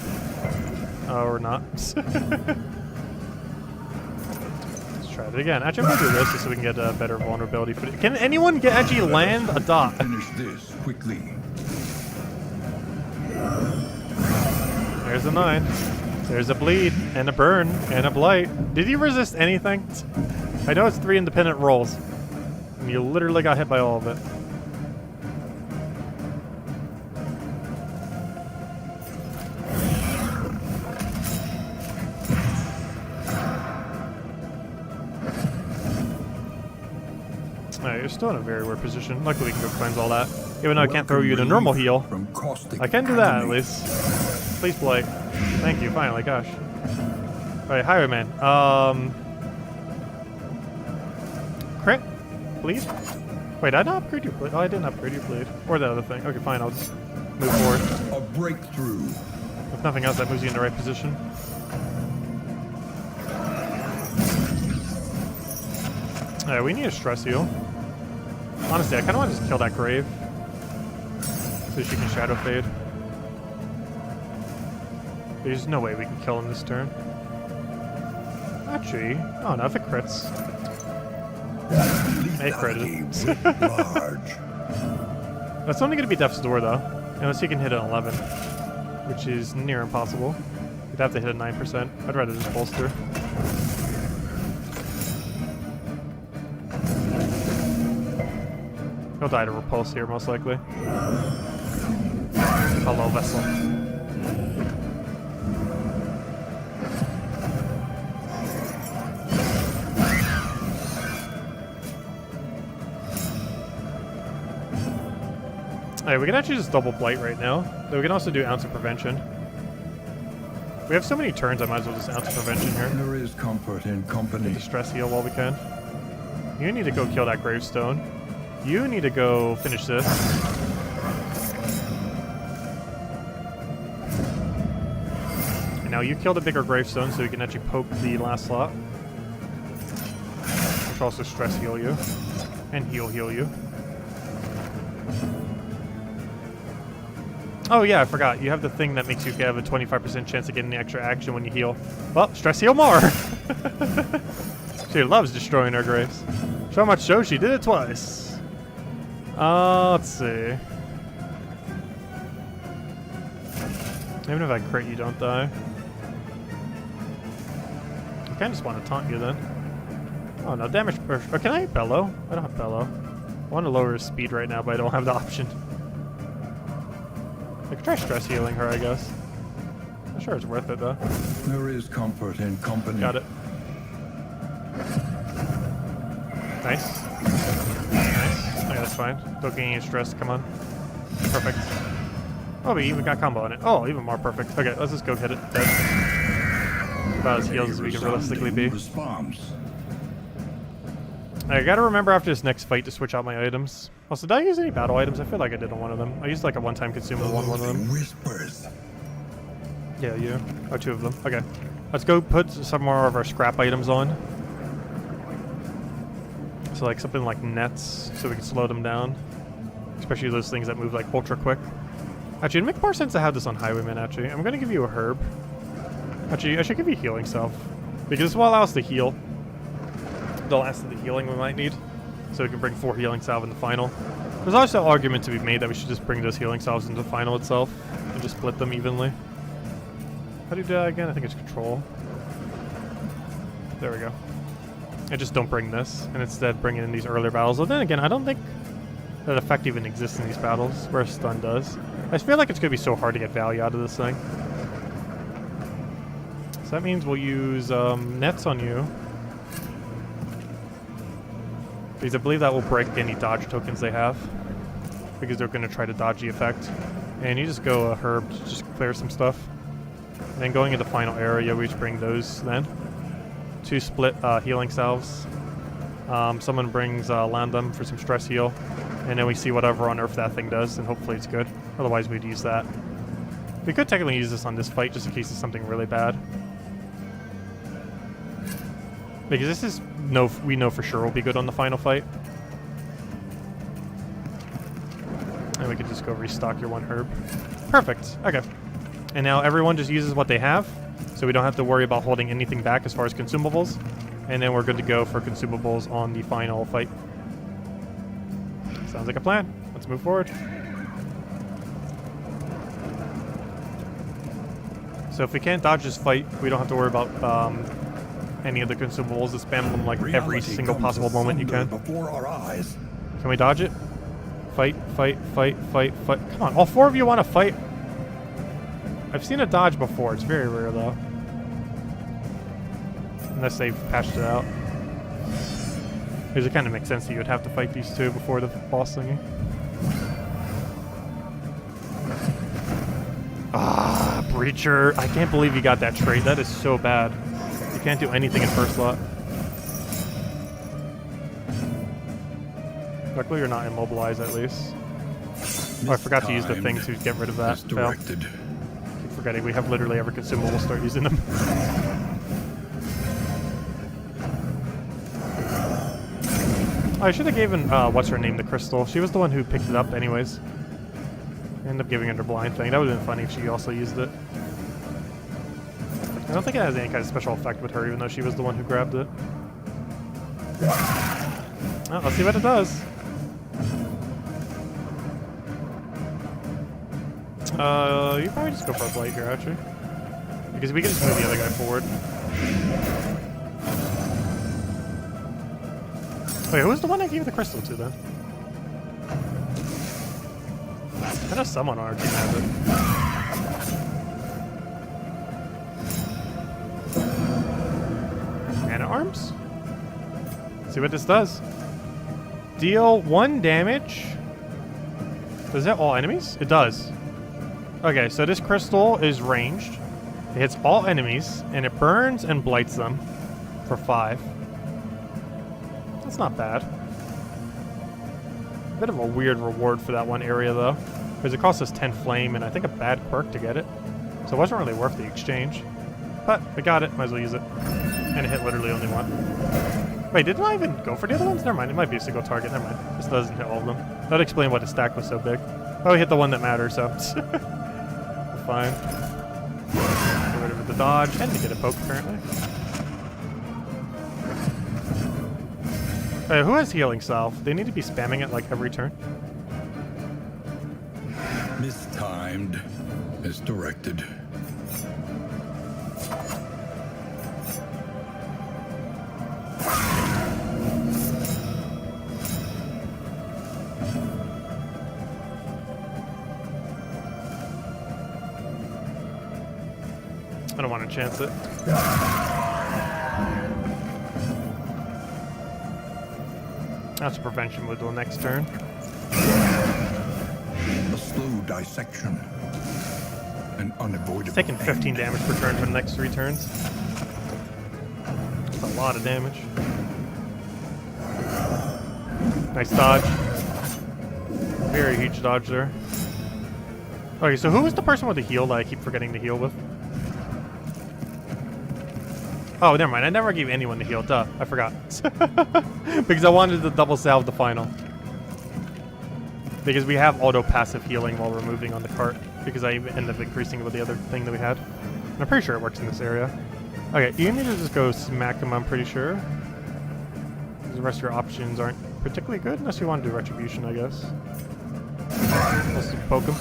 Or not. Let's try it again. Actually, I'm going to do this just so we can get a better vulnerability footage. Can anyone actually land a dot? Finish this quickly. There's a 9. There's a bleed, and a burn, and a blight. Did he resist anything? I know it's 3 independent rolls. And you literally got hit by all of it. Alright, you're still in a very weird position. Luckily we can go cleanse all that. Even though I can't throw you in a normal heal. I can do that at least. Please blight. Thank you, finally, gosh. Alright, Highwayman. Crit? Bleed? Wait, I didn't upgrade your bleed. Oh, I didn't upgrade your bleed. Or the other thing. Okay, fine, I'll just move forward. A breakthrough. If nothing else, that moves you in the right position. Alright, we need a stress heal. Honestly, I kind of want to just kill that grave. So she can Shadow Fade. There's no way we can kill him this turn. Actually, oh no, if it crits. It critted. That's only going to be Death's Door though. Unless he can hit an 11. Which is near impossible. You'd have to hit a 9%. I'd rather just bolster. He'll die to Repulse here, most likely. Hello, Vessel. Alright, we can actually just double Blight right now. Though we can also do Ounce of Prevention. We have so many turns, I might as well just Ounce of Prevention here. There is comfort in company. Get the stress heal while we can. You need to go kill that gravestone. You need to go finish this. And now you kill the bigger gravestone so you can actually poke the last slot. Which will also stress heal you. And heal you. Oh yeah, I forgot. You have the thing that makes you have a 25% chance of getting the extra action when you heal. Well, stress heal more! She loves destroying her graves. So much so, she did it twice. Let's see. Even if I crit, you don't die. I kind of just want to taunt you then. Oh, no damage. Or can I bellow? I don't have bellow. I want to lower his speed right now, but I don't have the option. I could try stress healing her, I guess. I'm sure it's worth it though. There is comfort in company. Got it. Nice. Nice. Okay, that's fine. Don't gain any stress. Come on. Perfect. Oh, we even got combo on it. Oh, even more perfect. Okay, let's just go hit it. Dead. About as healed as we can realistically be. I gotta remember after this next fight to switch out my items. Also, did I use any battle items? I feel like I did on one of them. I used like a one-time consumable on one of them. Whispers. Yeah, you. Oh, two of them. Okay. Let's go put some more of our scrap items on. So like something like nets, so we can slow them down. Especially those things that move like ultra quick. Actually, it'd make more sense to have this on Highwayman, actually. I'm gonna give you a herb. Actually, I should give you healing salve. Because this will allow us to heal the last of the healing we might need. So we can bring 4 healing salve in the final. There's also an argument to be made that we should just bring those healing salves into the final itself. And just split them evenly. How do you do that again? I think it's control. There we go. And just don't bring this. And instead bring it in these earlier battles. But then again, I don't think that effect even exists in these battles. Whereas stun does. I just feel like it's going to be so hard to get value out of this thing. So that means we'll use nets on you. Because I believe that will break any dodge tokens they have. Because they're going to try to dodge the effect. And you just go a herb to just clear some stuff. And then going into the final area, we just bring those then. 2 split healing salves. Someone brings Landum for some stress heal. And then we see whatever on earth that thing does, and hopefully it's good. Otherwise we'd use that. We could technically use this on this fight just in case it's something really bad. Because this is we know for sure will be good on the final fight. And we could just go restock your 1 herb. Perfect. Okay. And now everyone just uses what they have, so we don't have to worry about holding anything back as far as consumables. And then we're good to go for consumables on the final fight. Sounds like a plan. Let's move forward. So if we can't dodge this fight, we don't have to worry about any of the consumables. Just spam them like every single possible moment you can. Before our eyes. Can we dodge it? Fight, fight, fight, fight, fight. Come on, all 4 of you want to fight? I've seen a dodge before. It's very rare though. Unless they've patched it out. Because it kind of makes sense that you would have to fight these 2 before the boss thingy. Ah, Breacher. I can't believe you got that trait. That is so bad. You can't do anything in first slot. Luckily you're not immobilized at least. Oh, I forgot to use the thing to get rid of that. Fail. Keep forgetting we have literally every consumable. We'll start using them. Oh, I should have given, what's her name, the crystal. She was the one who picked it up anyways. I ended up giving her the blind thing. That would have been funny if she also used it. I don't think it has any kind of special effect with her, even though she was the one who grabbed it. Well, let's see what it does. You probably just go for a blight here, actually. Because we can just move the other guy forward. Wait, who was the one I gave the crystal to, then? I know someone on our team has it. Man-at-arms? See what this does. Deal 1 damage. Does that all enemies? It does. Okay, so this crystal is ranged. It hits all enemies, and it burns and blights them for 5. That's not bad. Bit of a weird reward for that one area though, because it cost us 10 flame and I think a bad quirk to get it. So it wasn't really worth the exchange. But we got it, might as well use it. And it hit literally only one. Wait, didn't I even go for the other ones? Never mind, it might be a single target, never mind. This doesn't hit all of them. That would explain why the stack was so big. Oh, we hit the one that matters, so we're fine. Get rid of the dodge, and we get a poke apparently. Who has healing salve? They need to be spamming it like every turn. Mistimed as directed. I don't want to chance it. That's a prevention move till next turn. A slow dissection. An unavoidable. It's taking 15 damage per turn for the next 3 turns. That's a lot of damage. Nice dodge. Very huge dodge there. Okay, so who was the person with the heal that I keep forgetting to heal with? Oh, never mind. I never gave anyone the heal. Duh. I forgot. Because I wanted to double salve the final. Because we have auto-passive healing while we're moving on the cart. Because I end up increasing with the other thing that we had. And I'm pretty sure it works in this area. Okay, you need to just go smack him, I'm pretty sure. The rest of your options aren't particularly good, unless you want to do Retribution, I guess. Let's poke him.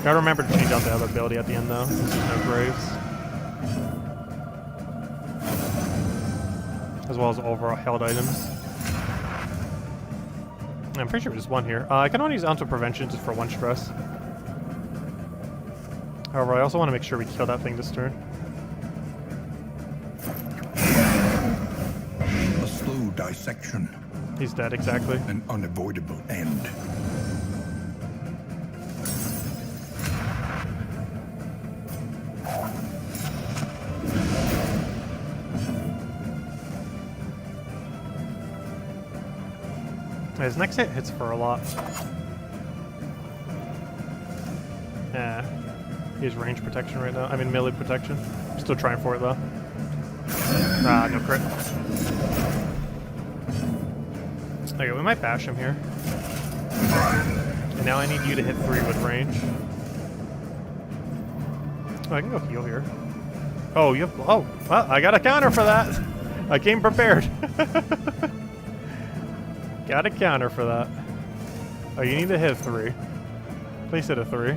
Gotta remember to change out the other ability at the end, though. This is no graves. As well as overall held items. I'm pretty sure there's one here. I can only use Onto Prevention just for 1 stress. However, I also want to make sure we kill that thing this turn. A slow dissection. He's dead, exactly. An unavoidable end. His next hit hits for a lot. Yeah. He has range protection right now. I mean melee protection. I'm still trying for it though. Ah, no crit. Okay, we might bash him here. And now I need you to hit 3 with range. Oh, I can go heal here. Oh, you have... Oh, well, I got a counter for that. I came prepared. Got a counter for that. Oh, you need to hit 3. Please hit a 3.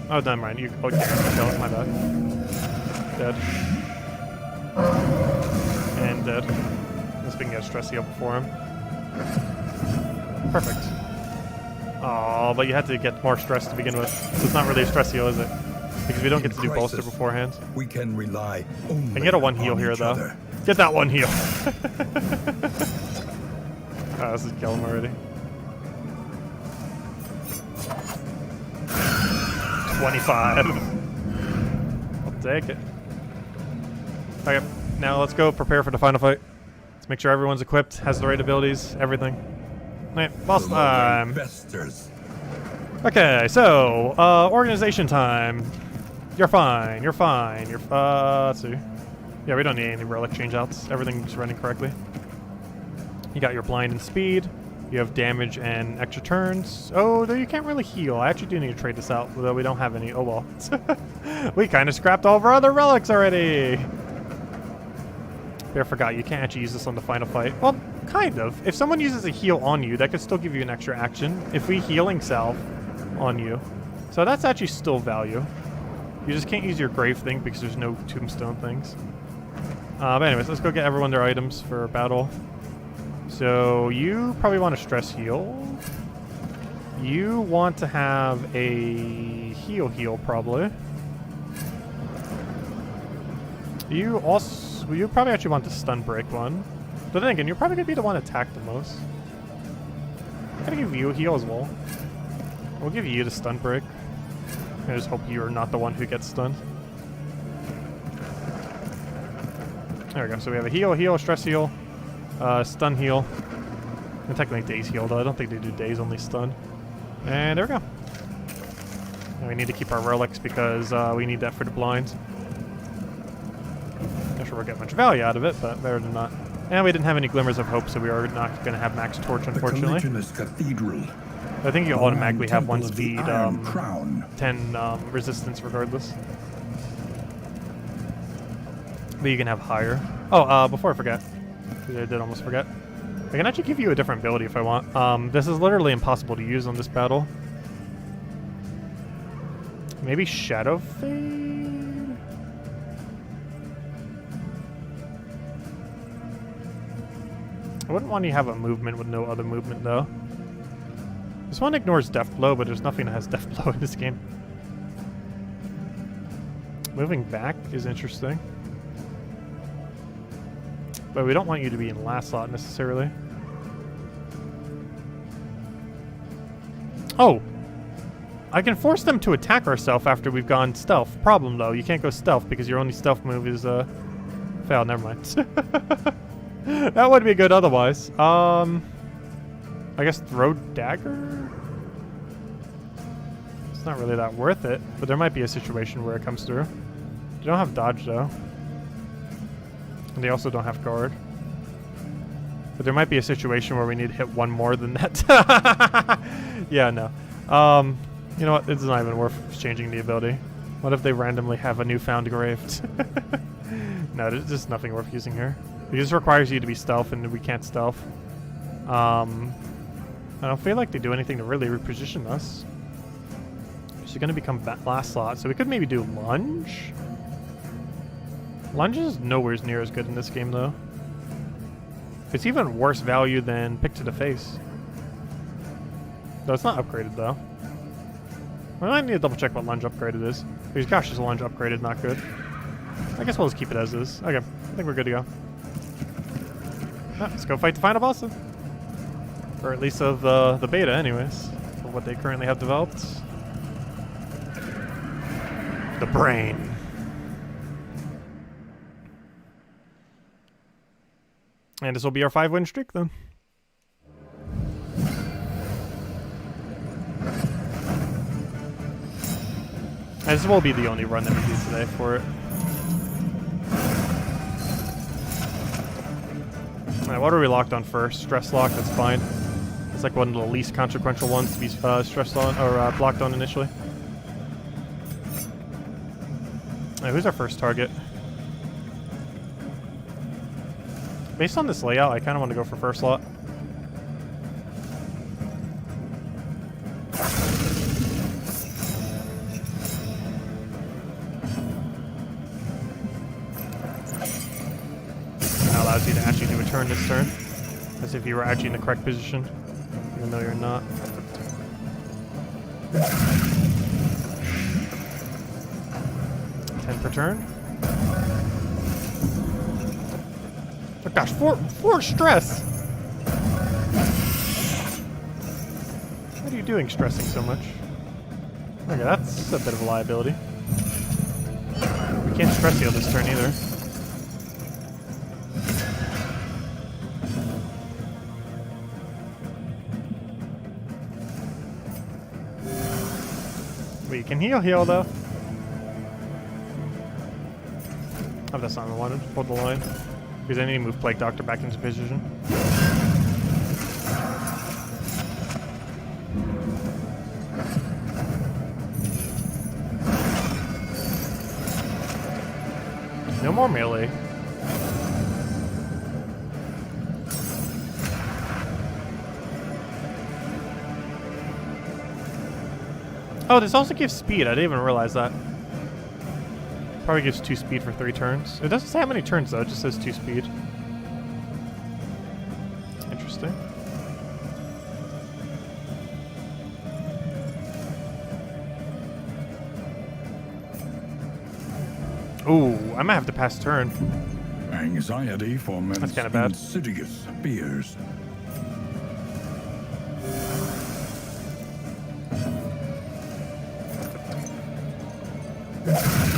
Oh, never mind. You... Oh, yeah, my bad. Dead. And dead. This we can get a stress heal before him. Perfect. Oh, but you had to get more stress to begin with. So it's not really a stress heal, is it? Because we don't get to do bolster beforehand. We can rely only I can get a 1 heal here, though. other. Get that 1 heal. Oh, this is kill him already. 25. I'll take it. Okay, now let's go prepare for the final fight. Let's make sure everyone's equipped, has the right abilities, everything. Alright, boss time. Investors. Okay, so, organization time. You're fine, you're fine, you're let's see. Yeah, we don't need any relic changeouts. Everything's running correctly. You got your blind and speed. You have damage and extra turns. Oh, though you can't really heal. I actually do need to trade this out, though we don't have any. Oh, well. We kind of scrapped all of our other relics already. I forgot, you can't actually use this on the final fight. Well, kind of. If someone uses a heal on you, that could still give you an extra action. If we healing salve on you. So that's actually still value. You just can't use your grave thing because there's no tombstone things. But anyways, let's go get everyone their items for battle. So you probably want to stress heal. You want to have a heal probably. You probably actually want the stun break one. But then again, you're probably gonna be the one attacked the most. I'm gonna give you a heal as well. We'll give you the stun break. I just hope you're not the one who gets stunned. There we go. So we have a heal, stress heal, stun heal, and technically daze heal, though I don't think they do daze, only stun. And there we go. And we need to keep our relics because we need that for the blind. Not sure we'll get much value out of it, but better than not. And we didn't have any glimmers of hope, so we are not going to have max torch, unfortunately. Cathedral. I think you automatically have 1 Temple of the speed, Iron Crown. 10 resistance regardless. But you can have higher. Oh, before I forget, I did almost forget. I can actually give you a different ability if I want. This is literally impossible to use on this battle. Maybe Shadow Fade? I wouldn't want you to have a movement with no other movement, though. This one ignores Death Blow, but there's nothing that has Death Blow in this game. Moving back is interesting. But we don't want you to be in last slot, necessarily. Oh! I can force them to attack ourselves after we've gone stealth. Problem, though, you can't go stealth because your only stealth move is, failed. Never mind. That would be good otherwise. I guess throw dagger? It's not really that worth it, but there might be a situation where it comes through. They don't have dodge, though. And they also don't have guard. But there might be a situation where we need to hit one more than that. Yeah, no. You know what? It's not even worth changing the ability. What if they randomly have a newfound grave? No, there's just nothing worth using here. It just requires you to be stealth, and we can't stealth. I don't feel like they do anything to really reposition us. She's going to become last slot, so we could maybe do lunge. Lunge is nowhere near as good in this game, though. It's even worse value than Pick to the Face. Though it's not upgraded, though. I might need to double check what lunge upgraded is. Because gosh, is lunge upgraded not good? I guess we'll just keep it as is. Okay, I think we're good to go. Let's go fight the final boss then. Or at least of the beta, anyways. For what they currently have developed. The brain. And this will be our 5-win streak then. And this will be the only run that we do today for it. Alright, what are we locked on first? Stress lock, that's fine. It's like one of the least consequential ones to be stressed on, or blocked on initially. Alright, who's our first target? Based on this layout, I kind of want to go for first slot. That allows you to actually do a turn this turn, as if you were actually in the correct position, even though you're not. $10 per turn. Oh gosh, four stress! What are you doing stressing so much? Okay, that's a bit of a liability. We can't stress heal this turn either. We can heal though. Oh, that's not what I wanted. Hold the line. Because I need to move Plague Doctor back into position. No more melee. Oh, this also gives speed. I didn't even realize that. Probably gives 2 speed for 3 turns. It doesn't say how many turns though, it just says 2 speed. Interesting. Ooh, I might have to pass turn. Anxiety for men's That's kinda bad. insidious fears.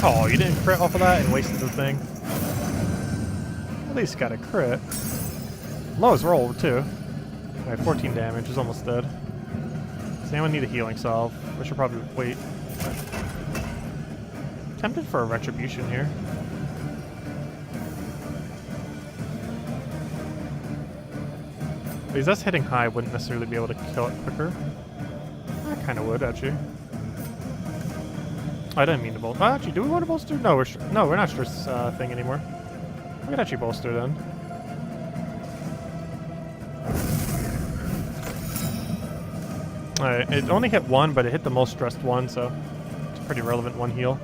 Oh, you didn't crit off of that and wasted the thing. least got a crit. Lowest roll, too. Alright, 14 damage. He's almost dead. Does anyone need a healing salve? I should probably wait. Tempted for a retribution here. Because us hitting high wouldn't necessarily be able to kill it quicker. I kind of would, actually. I didn't mean to bolster. Oh, actually, do we want to bolster? No, we're not stress thing anymore. We could actually bolster then. Alright, it only hit one, but it hit the most stressed one, so it's a pretty relevant one heal.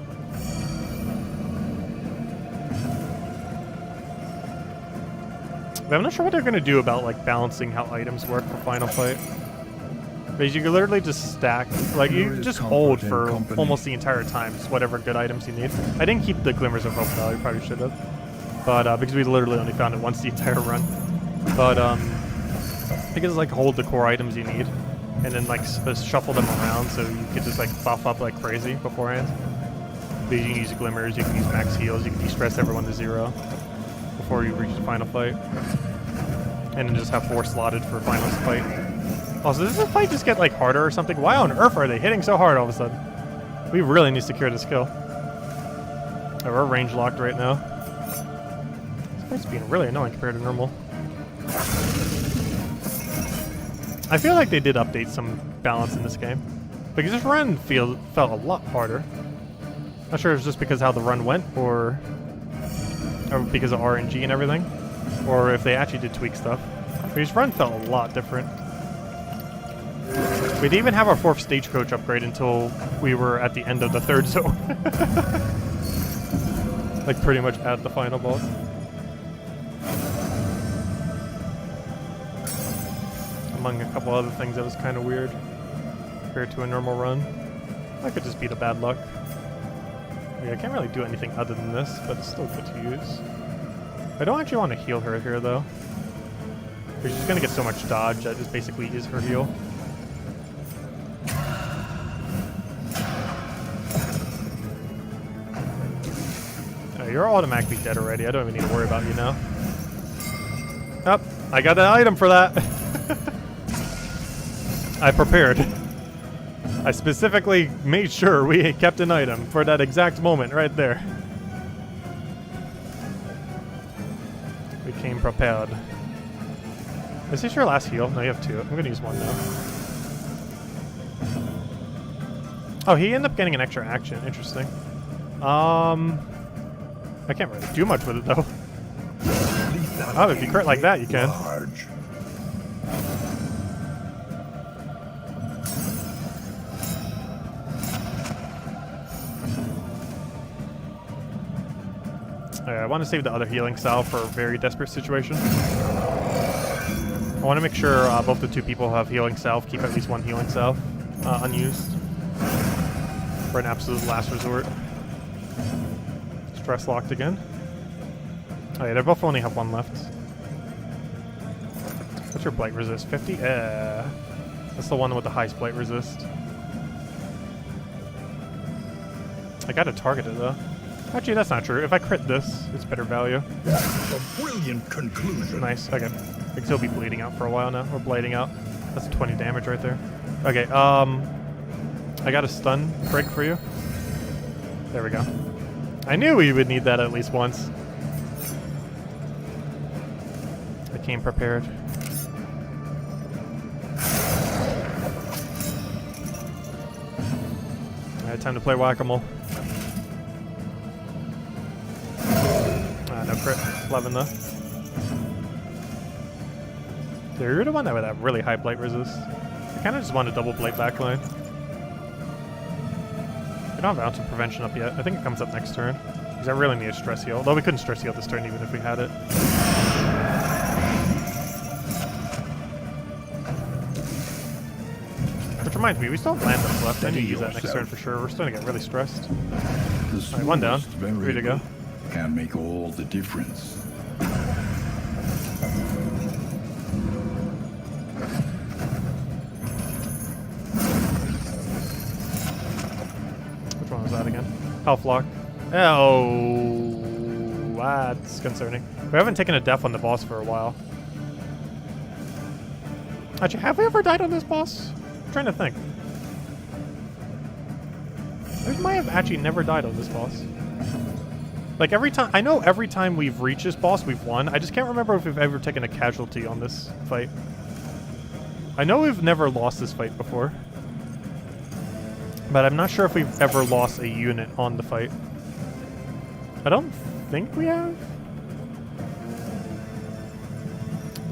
But I'm not sure what they're going to do about like balancing how items work for Final Fight. Because you can literally just stack, like you just hold for almost the entire time, just whatever good items you need. I didn't keep the Glimmers of Hope though, I probably should have. But because we literally only found it once the entire run. But because like hold the core items you need, and then like shuffle them around so you could just like buff up like crazy beforehand. Because you can use Glimmers, you can use max heals, you can de-stress everyone to 0 before you reach the Final Fight. And then just have 4 slotted for Final Fight. Also, does this fight just get like harder or something? Why on earth are they hitting so hard all of a sudden? We really need to secure this kill. Right, we're range locked right now. This fight's being really annoying compared to normal. I feel like they did update some balance in this game. Because this run felt a lot harder. Not sure if it's just because how the run went or because of RNG and everything. Or if they actually did tweak stuff. But this run felt a lot different. We didn't even have our 4th stagecoach upgrade until we were at the end of the 3rd zone. Like pretty much at the final boss. Among a couple other things that was kind of weird compared to a normal run. That could just be the bad luck. Yeah, I can't really do anything other than this, but it's still good to use. I don't actually want to heal her here though. She's just gonna get so much dodge that just basically is her heal. You're automatically dead already. I don't even need to worry about you now. Oh, I got an item for that. I prepared. I specifically made sure we kept an item for that exact moment right there. We came prepared. Is this your last heal? No, you have 2. I'm going to use 1 now. Oh, he ended up getting an extra action. Interesting. I can't really do much with it, though. Oh, if you crit like that, you can. I want to save the other healing salve for a very desperate situation. I want to make sure both the 2 people who have healing salve keep at least 1 healing salve unused for an absolute last resort. Stress locked again. Oh yeah, they both only have 1 left. What's your blight resist? 50? That's the one with the highest blight resist. I gotta target it though. Actually, that's not true. If I crit this, it's better value. A brilliant conclusion. Nice. Okay. I can still be bleeding out for a while now. Or blading out. That's 20 damage right there. Okay. I got a stun break for you. There we go. I knew we would need that at least once. I came prepared. Alright, time to play whack-a-mole. No crit. 11 though. Yeah, you're the one that would have really high blight resist. I kind of just want a double blight backline. I don't have ounce of prevention up yet. I think it comes up next turn. Because I really need a stress heal. Although we couldn't stress heal this turn even if we had it. Which reminds me, we still have land left. I need to use that next turn for sure. We're starting to get really stressed. Alright, 1 down. Ready to go. Can make all the difference. Which one was that again? Health lock. Oh, that's concerning. We haven't taken a death on the boss for a while. Actually, have we ever died on this boss? I'm trying to think. We might have actually never died on this boss. Like every time, I know every time we've reached this boss, we've won. I just can't remember if we've ever taken a casualty on this fight. I know we've never lost this fight before. But I'm not sure if we've ever lost a unit on the fight. I don't think we have.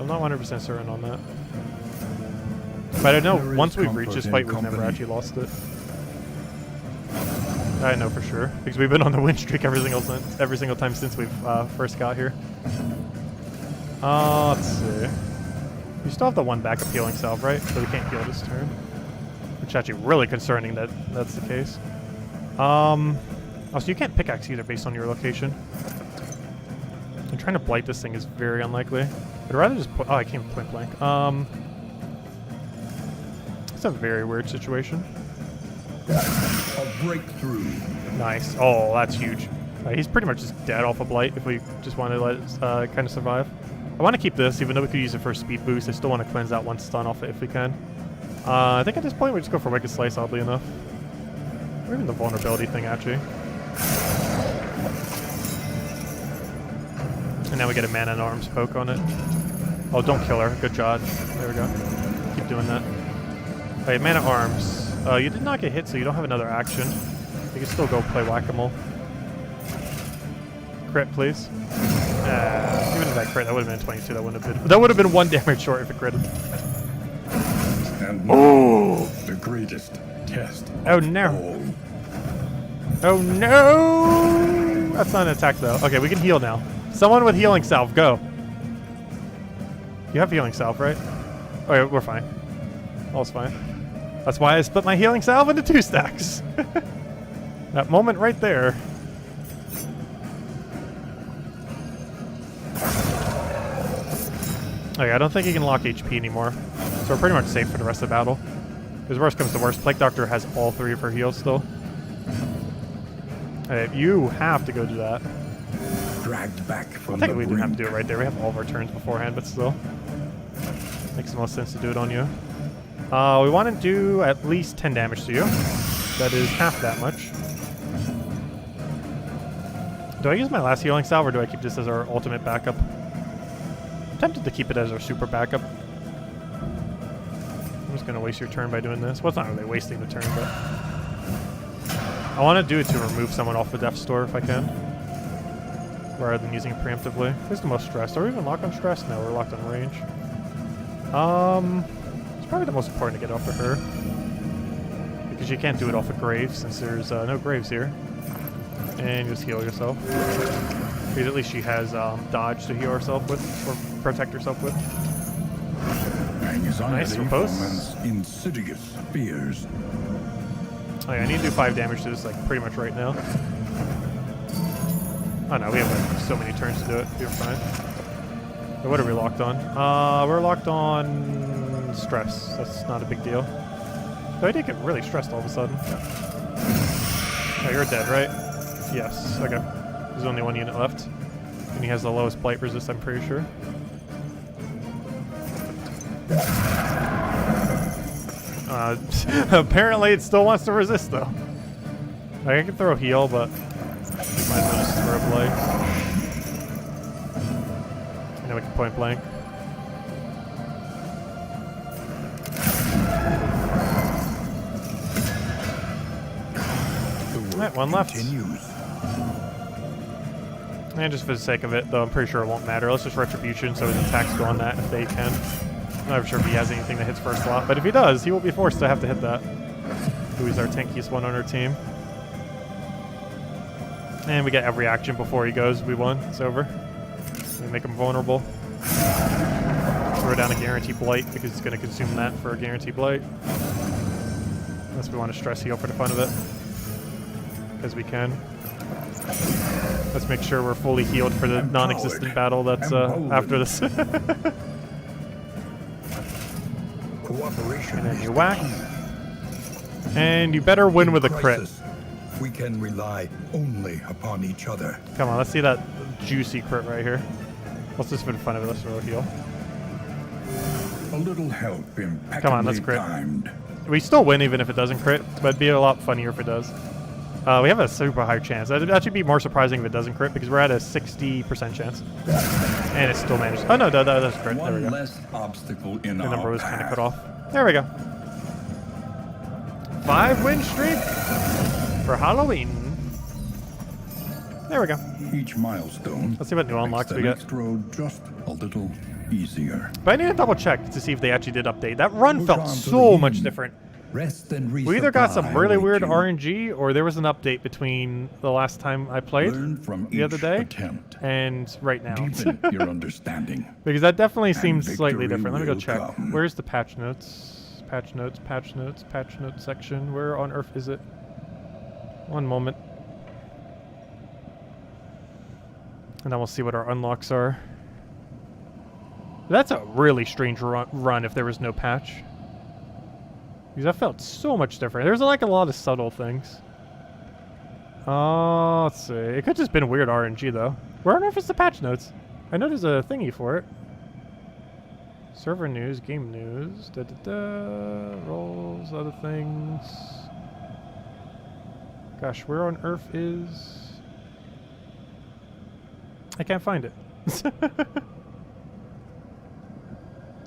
I'm not 100% certain on that. But I know once we've reached this fight, we've never actually lost it. I know for sure, because we've been on the win streak every single time since we've first got here. Let's see. We still have the one backup healing salve, right? So we can't heal this turn. Which is actually really concerning that that's the case. Also, you can't pickaxe either based on your location. And trying to blight this thing is very unlikely. I'd rather just put... Oh, I can't point blank. It's a very weird situation. A breakthrough. Nice. Oh, that's huge. He's pretty much just dead off a blight if we just want to let it kind of survive. I want to keep this, even though we could use it for a speed boost. I still want to cleanse that one stun off it if we can. I think at this point we just go for Wicked Slice, oddly enough. Or even the vulnerability thing, actually. And now we get a Man and Arms poke on it. Oh, don't kill her. Good job. There we go. Keep doing that. Okay, Man at Arms. You did not get hit, so you don't have another action. You can still go play Whack-A-Mole. Crit, please. Even if that crit, that would have been 22. That would have been 1 damage short if it critted. And the greatest test. Oh no! Oh no! That's not an attack though. Okay, we can heal now. Someone with healing salve, go. You have healing salve, right? Okay, we're fine. All's fine. That's why I split my healing salve into 2 stacks. That moment right there. Okay, I don't think he can lock HP anymore. So we're pretty much safe for the rest of the battle. Because worst comes to worst, Plague Doctor has all 3 of her heals still. Okay, you have to go do that. Dragged back from Technically, we didn't have to do it right there. We have all of our turns beforehand, but still. Makes the most sense to do it on you. We want to do at least 10 damage to you. That is half that much. Do I use my last healing salve, or do I keep this as our ultimate backup? I'm tempted to keep it as our super backup. I'm just going to waste your turn by doing this. Well, it's not really wasting the turn, but... I want to do it to remove someone off the Death Store if I can. Rather than using it preemptively. Who's the most stressed? Are we even locked on stress? No, we're locked on range. It's probably the most important to get off of her. Because you can't do it off of Graves, since there's no Graves here. And just heal yourself. Because at least she has dodge to heal herself with, or protect herself with. Nice, repose. Insidious fears. Oh yeah, I need to do 5 damage to this, like, pretty much right now. Oh no, we have like so many turns to do it. You're fine. So what are we locked on? We're locked on stress. That's not a big deal. Though I did get really stressed all of a sudden. Oh, you're dead, right? Yes. Okay. There's only 1 unit left. And he has the lowest blight resist, I'm pretty sure. Apparently it still wants to resist, though. I can throw heal, but might as well just throw a blight. And then we can point blank. Alright, 1 left. And just for the sake of it, though I'm pretty sure it won't matter. Let's just Retribution so his attacks go on that if they can. I'm not sure if he has anything that hits first slot, but if he does, he will be forced to have to hit that. Who is our tankiest one on our team. And we get every action before he goes. We won. It's over. We make him vulnerable. Throw down a Guarantee Blight because it's going to consume that for a Guarantee Blight. Unless we want to stress heal for the fun of it. Because we can. Let's make sure we're fully healed for the non-existent battle that's after this. And then you whack. And you better win with a crit. we can rely only upon each other. Come on, let's see that juicy crit right here. Let's just for the fun of it, let's throw a heal. A little help impeccably Come on, let's crit. timed. We still win even if it doesn't crit, but it'd be a lot funnier if it does. We have a super high chance. That'd actually be more surprising if it doesn't crit because we're at a 60% chance. And it still managed. Oh no, that does crit. There we One go. less obstacle in The our number was kind of path. cut off. There we go. 5-win streak for Halloween. There we go. Each milestone. Let's see what new makes unlocks the we get. next road just a little easier. But I need to double check to see if they actually did update. That run Push felt on to so the much end. different. Rest and We either got some really resupply weird await RNG you. or there was an update between the last time I played Learn from the other each day attempt. and right now. Deepen your understanding. Because that definitely And seems slightly victory different. Let me go will check. come. Where's the patch notes? Patch notes, patch notes, patch notes section. Where on earth is it? One moment. And then we'll see what our unlocks are. That's a really strange run if there was no patch. Because that felt so much different. There's like a lot of subtle things. Oh, let's see. It could just been weird RNG though. Where on earth is the patch notes? I know there's a thingy for it. Server news, game news, roles, other things. Gosh, where on earth is... I can't find it.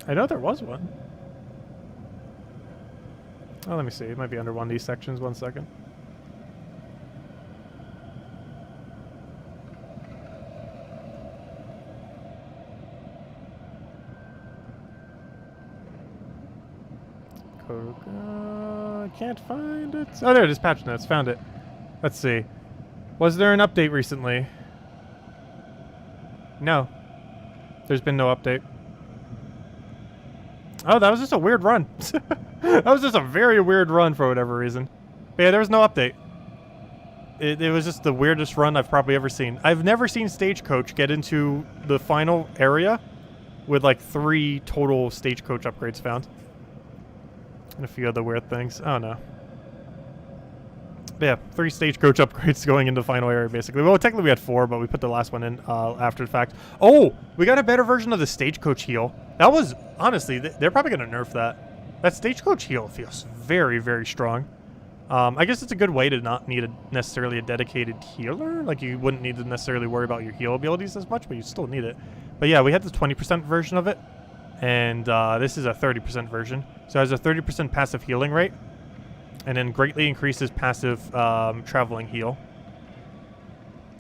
I know there was one. Oh, let me see. It might be under one of these sections. 1 second. Can't find it. Oh, there it is. Patch notes. Found it. Let's see. Was there an update recently? No. There's been no update. Oh, that was just a weird run. That was just a very weird run for whatever reason. But yeah, there was no update. It was just the weirdest run I've probably ever seen. I've never seen Stagecoach get into the final area with like 3 total Stagecoach upgrades found. And a few other weird things. I don't know. But yeah, 3 Stagecoach upgrades going into the final area, basically. Well, technically we had 4, but we put the last one in after the fact. Oh, we got a better version of the Stagecoach heal. That was, honestly, they're probably going to nerf that. That Stagecoach heal feels very, very strong. I guess it's a good way to not need necessarily a dedicated healer. Like, you wouldn't need to necessarily worry about your heal abilities as much, but you still need it. But yeah, we had the 20% version of it. And this is a 30% version. So it has a 30% passive healing rate. And then greatly increases passive traveling heal.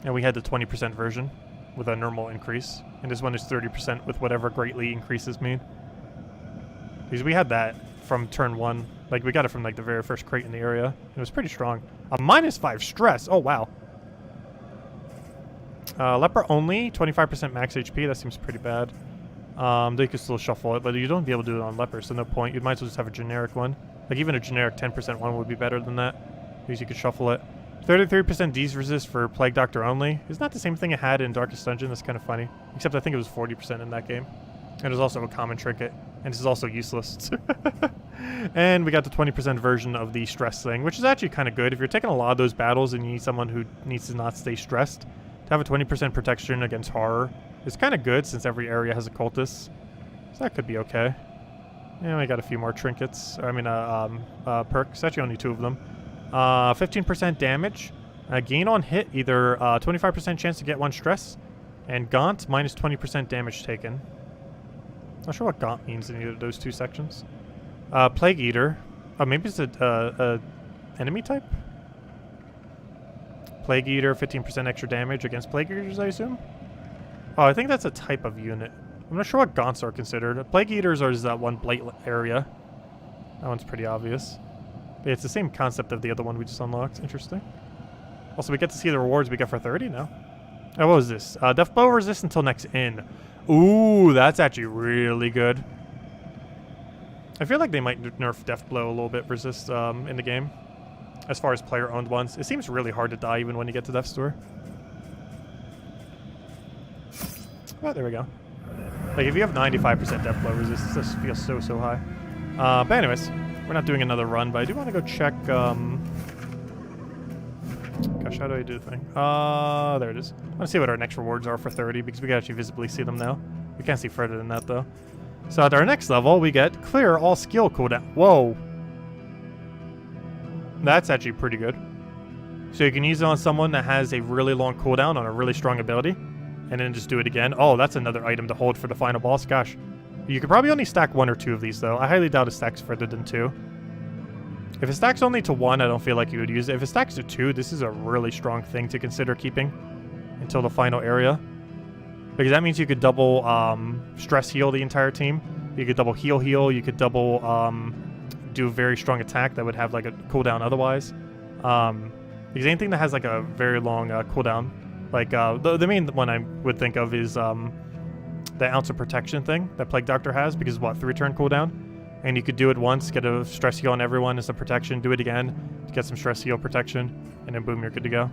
And we had the 20% version with a normal increase. And this one is 30% with whatever greatly increases mean. Because we had that from turn 1. Like, we got it from like the very first crate in the area. It was pretty strong. A -5 stress. Oh, wow. Leper only, 25% max HP. That seems pretty bad. They could still shuffle it, but you don't be able to do it on Leper, so no point. You might as well just have a generic one. Like, even a generic 10% one would be better than that, because you could shuffle it. 33% D's resist for Plague Doctor only. Isn't that the same thing it had in Darkest Dungeon? That's kind of funny. Except I think it was 40% in that game. And there's also a common trinket. And this is also useless. And we got the 20% version of the stress thing, which is actually kind of good. If you're taking a lot of those battles and you need someone who needs to not stay stressed, to have a 20% protection against horror is kind of good since every area has a cultist. So that could be okay. And we got a few more trinkets. I mean, perks. Actually, only 2 of them. 15% damage. Gain on hit, either 25% chance to get 1 stress, and Gaunt, minus 20% damage taken. Not sure what Gaunt means in either of those 2 sections. Plague Eater. Oh, maybe it's a enemy type? Plague Eater, 15% extra damage against Plague Eaters, I assume? Oh, I think that's a type of unit. I'm not sure what Gaunts are considered. Plague Eaters are that one blight area. That one's pretty obvious. But it's the same concept of the other one we just unlocked. Interesting. Also, we get to see the rewards we get for 30 now. Oh, what was this? Death Blow resist until next in. Ooh, that's actually really good. I feel like they might nerf Death Blow a little bit resist in the game. As far as player-owned ones. It seems really hard to die even when you get to Death's Door. Oh, there we go. Like, if you have 95% Death Blow resist, this feels so high. But anyways, we're not doing another run, but I do want to go check, Gosh, how do I do the thing? There it is. I want to see what our next rewards are for 30 because we can actually visibly see them now. We can't see further than that though. So at our next level, we get clear all skill cooldown. Whoa. That's actually pretty good. So you can use it on someone that has a really long cooldown on a really strong ability, and then just do it again. Oh, that's another item to hold for the final boss. Gosh. You could probably only stack 1 or 2 of these though. I highly doubt it stacks further than 2. If it stacks only to 1, I don't feel like you would use it. If it stacks to 2, this is a really strong thing to consider keeping until the final area. Because that means you could double stress heal the entire team. You could double heal, you could double do a very strong attack that would have like a cooldown otherwise. Because anything that has like a very long cooldown, like the main one I would think of is the ounce of protection thing that Plague Doctor has, because what, 3-turn cooldown? And you could do it once, get a stress heal on everyone as a protection, do it again to get some stress heal protection, and then boom, you're good to go.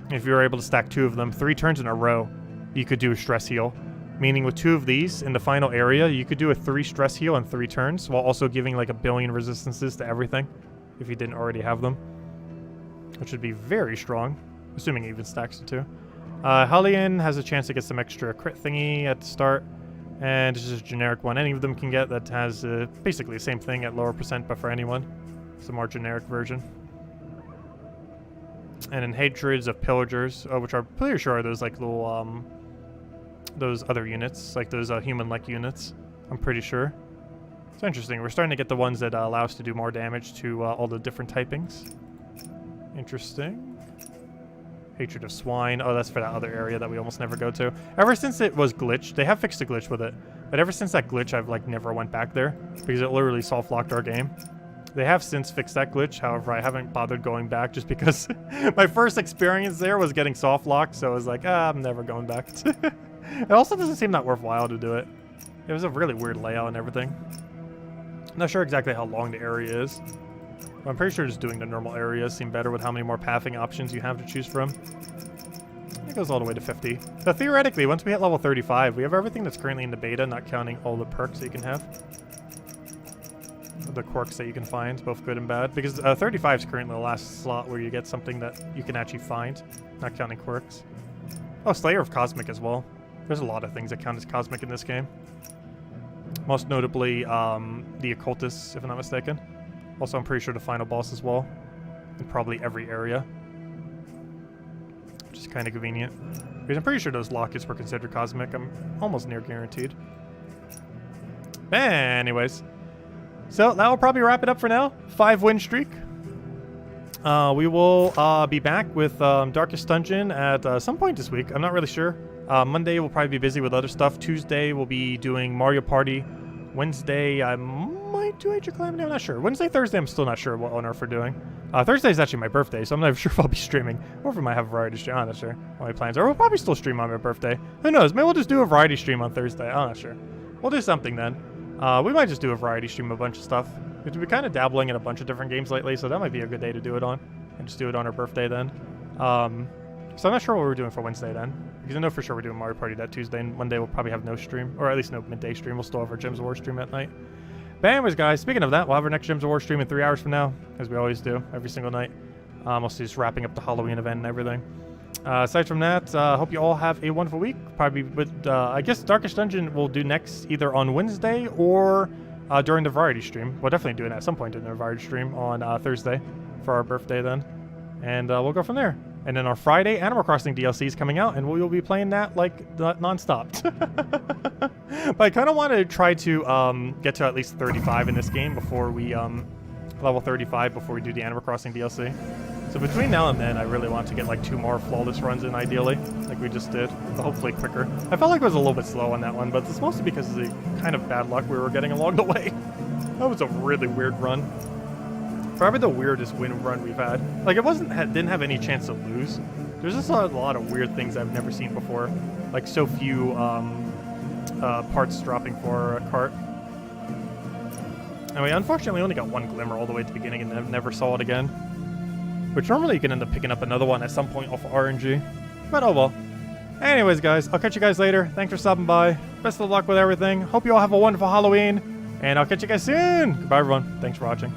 If you're able to stack 2 of them, 3 turns in a row, you could do a stress heal. Meaning with 2 of these in the final area, you could do a 3 stress heal in 3 turns, while also giving like 1 billion resistances to everything, if you didn't already have them. Which would be very strong, assuming it even stacks to 2. Hellion has a chance to get some extra crit thingy at the start. And this is a generic one any of them can get that has basically the same thing at lower percent, but for anyone. It's a more generic version. And then Hatreds of Pillagers, which I'm pretty sure are those like little, those other units, like those human-like units. I'm pretty sure. It's interesting. We're starting to get the ones that allow us to do more damage to all the different typings. Interesting. Hatred of Swine. Oh, that's for that other area that we almost never go to. Ever since it was glitched, they have fixed the glitch with it. But ever since that glitch, I've like never went back there because it literally soft-locked our game. They have since fixed that glitch. However, I haven't bothered going back just because my first experience there was getting soft-locked. So I was like, I'm never going back. It also doesn't seem that worthwhile to do it. It was a really weird layout and everything. I'm not sure exactly how long the area is. But I'm pretty sure just doing the normal areas seem better with how many more pathing options you have to choose from. It goes all the way to 50. So theoretically, once we hit level 35, we have everything that's currently in the beta, not counting all the perks that you can have. The quirks that you can find, both good and bad. Because 35 is currently the last slot where you get something that you can actually find, not counting quirks. Oh, Slayer of Cosmic as well. There's a lot of things that count as Cosmic in this game. Most notably, the Occultists, if I'm not mistaken. Also, I'm pretty sure the final boss as well. In probably every area. Which is kind of convenient. Because I'm pretty sure those lockets were considered Cosmic. I'm almost near guaranteed. Anyways. So, that will probably wrap it up for now. 5-win streak. We will be back with Darkest Dungeon at some point this week. I'm not really sure. Monday we'll probably be busy with other stuff. Tuesday we'll be doing Mario Party. Wednesday I might do Age of Calamity. I'm not sure. Wednesday, Thursday I'm still not sure what on earth we're doing. Thursday is actually my birthday, so I'm not sure if I'll be streaming. Or if we might have a variety stream. I'm not sure what my plans are. We'll probably still stream on my birthday. Who knows? Maybe we'll just do a variety stream on Thursday. I'm not sure. We'll do something then. We might just do a variety stream of a bunch of stuff. We've been kind of dabbling in a bunch of different games lately, so that might be a good day to do it on. And just do it on our birthday then. So I'm not sure what we're doing for Wednesday then. Because I know for sure we're doing Mario Party that Tuesday, and Monday we'll probably have no stream. Or at least no midday stream. We'll still have our Gems of War stream at night. But anyways, guys, speaking of that, we'll have our next Gems of War stream in 3 hours from now. As we always do, every single night. Mostly just wrapping up the Halloween event and everything. Aside from that, hope you all have a wonderful week. Probably with, I guess Darkest Dungeon we'll do next either on Wednesday or during the variety stream. We'll definitely do it at some point in the variety stream on Thursday for our birthday then. And we'll go from there. And then on Friday, Animal Crossing DLC is coming out, and we will be playing that like non-stop. But I kind of want to try to get to at least 35 in this game before we level 35 before we do the Animal Crossing DLC. So between now and then, I really want to get like 2 more flawless runs in, ideally, like we just did, but hopefully quicker. I felt like it was a little bit slow on that one, but it's mostly because of the kind of bad luck we were getting along the way. That was a really weird run. Probably the weirdest win run we've had. Like, it didn't have any chance to lose. There's just a lot of weird things I've never seen before. Like, so few parts dropping for a cart. Anyway, unfortunately, we only got 1 glimmer all the way at the beginning and never saw it again. Which normally you can end up picking up another one at some point off of RNG. But oh well. Anyways, guys, I'll catch you guys later. Thanks for stopping by. Best of luck with everything. Hope you all have a wonderful Halloween. And I'll catch you guys soon. Goodbye, everyone. Thanks for watching.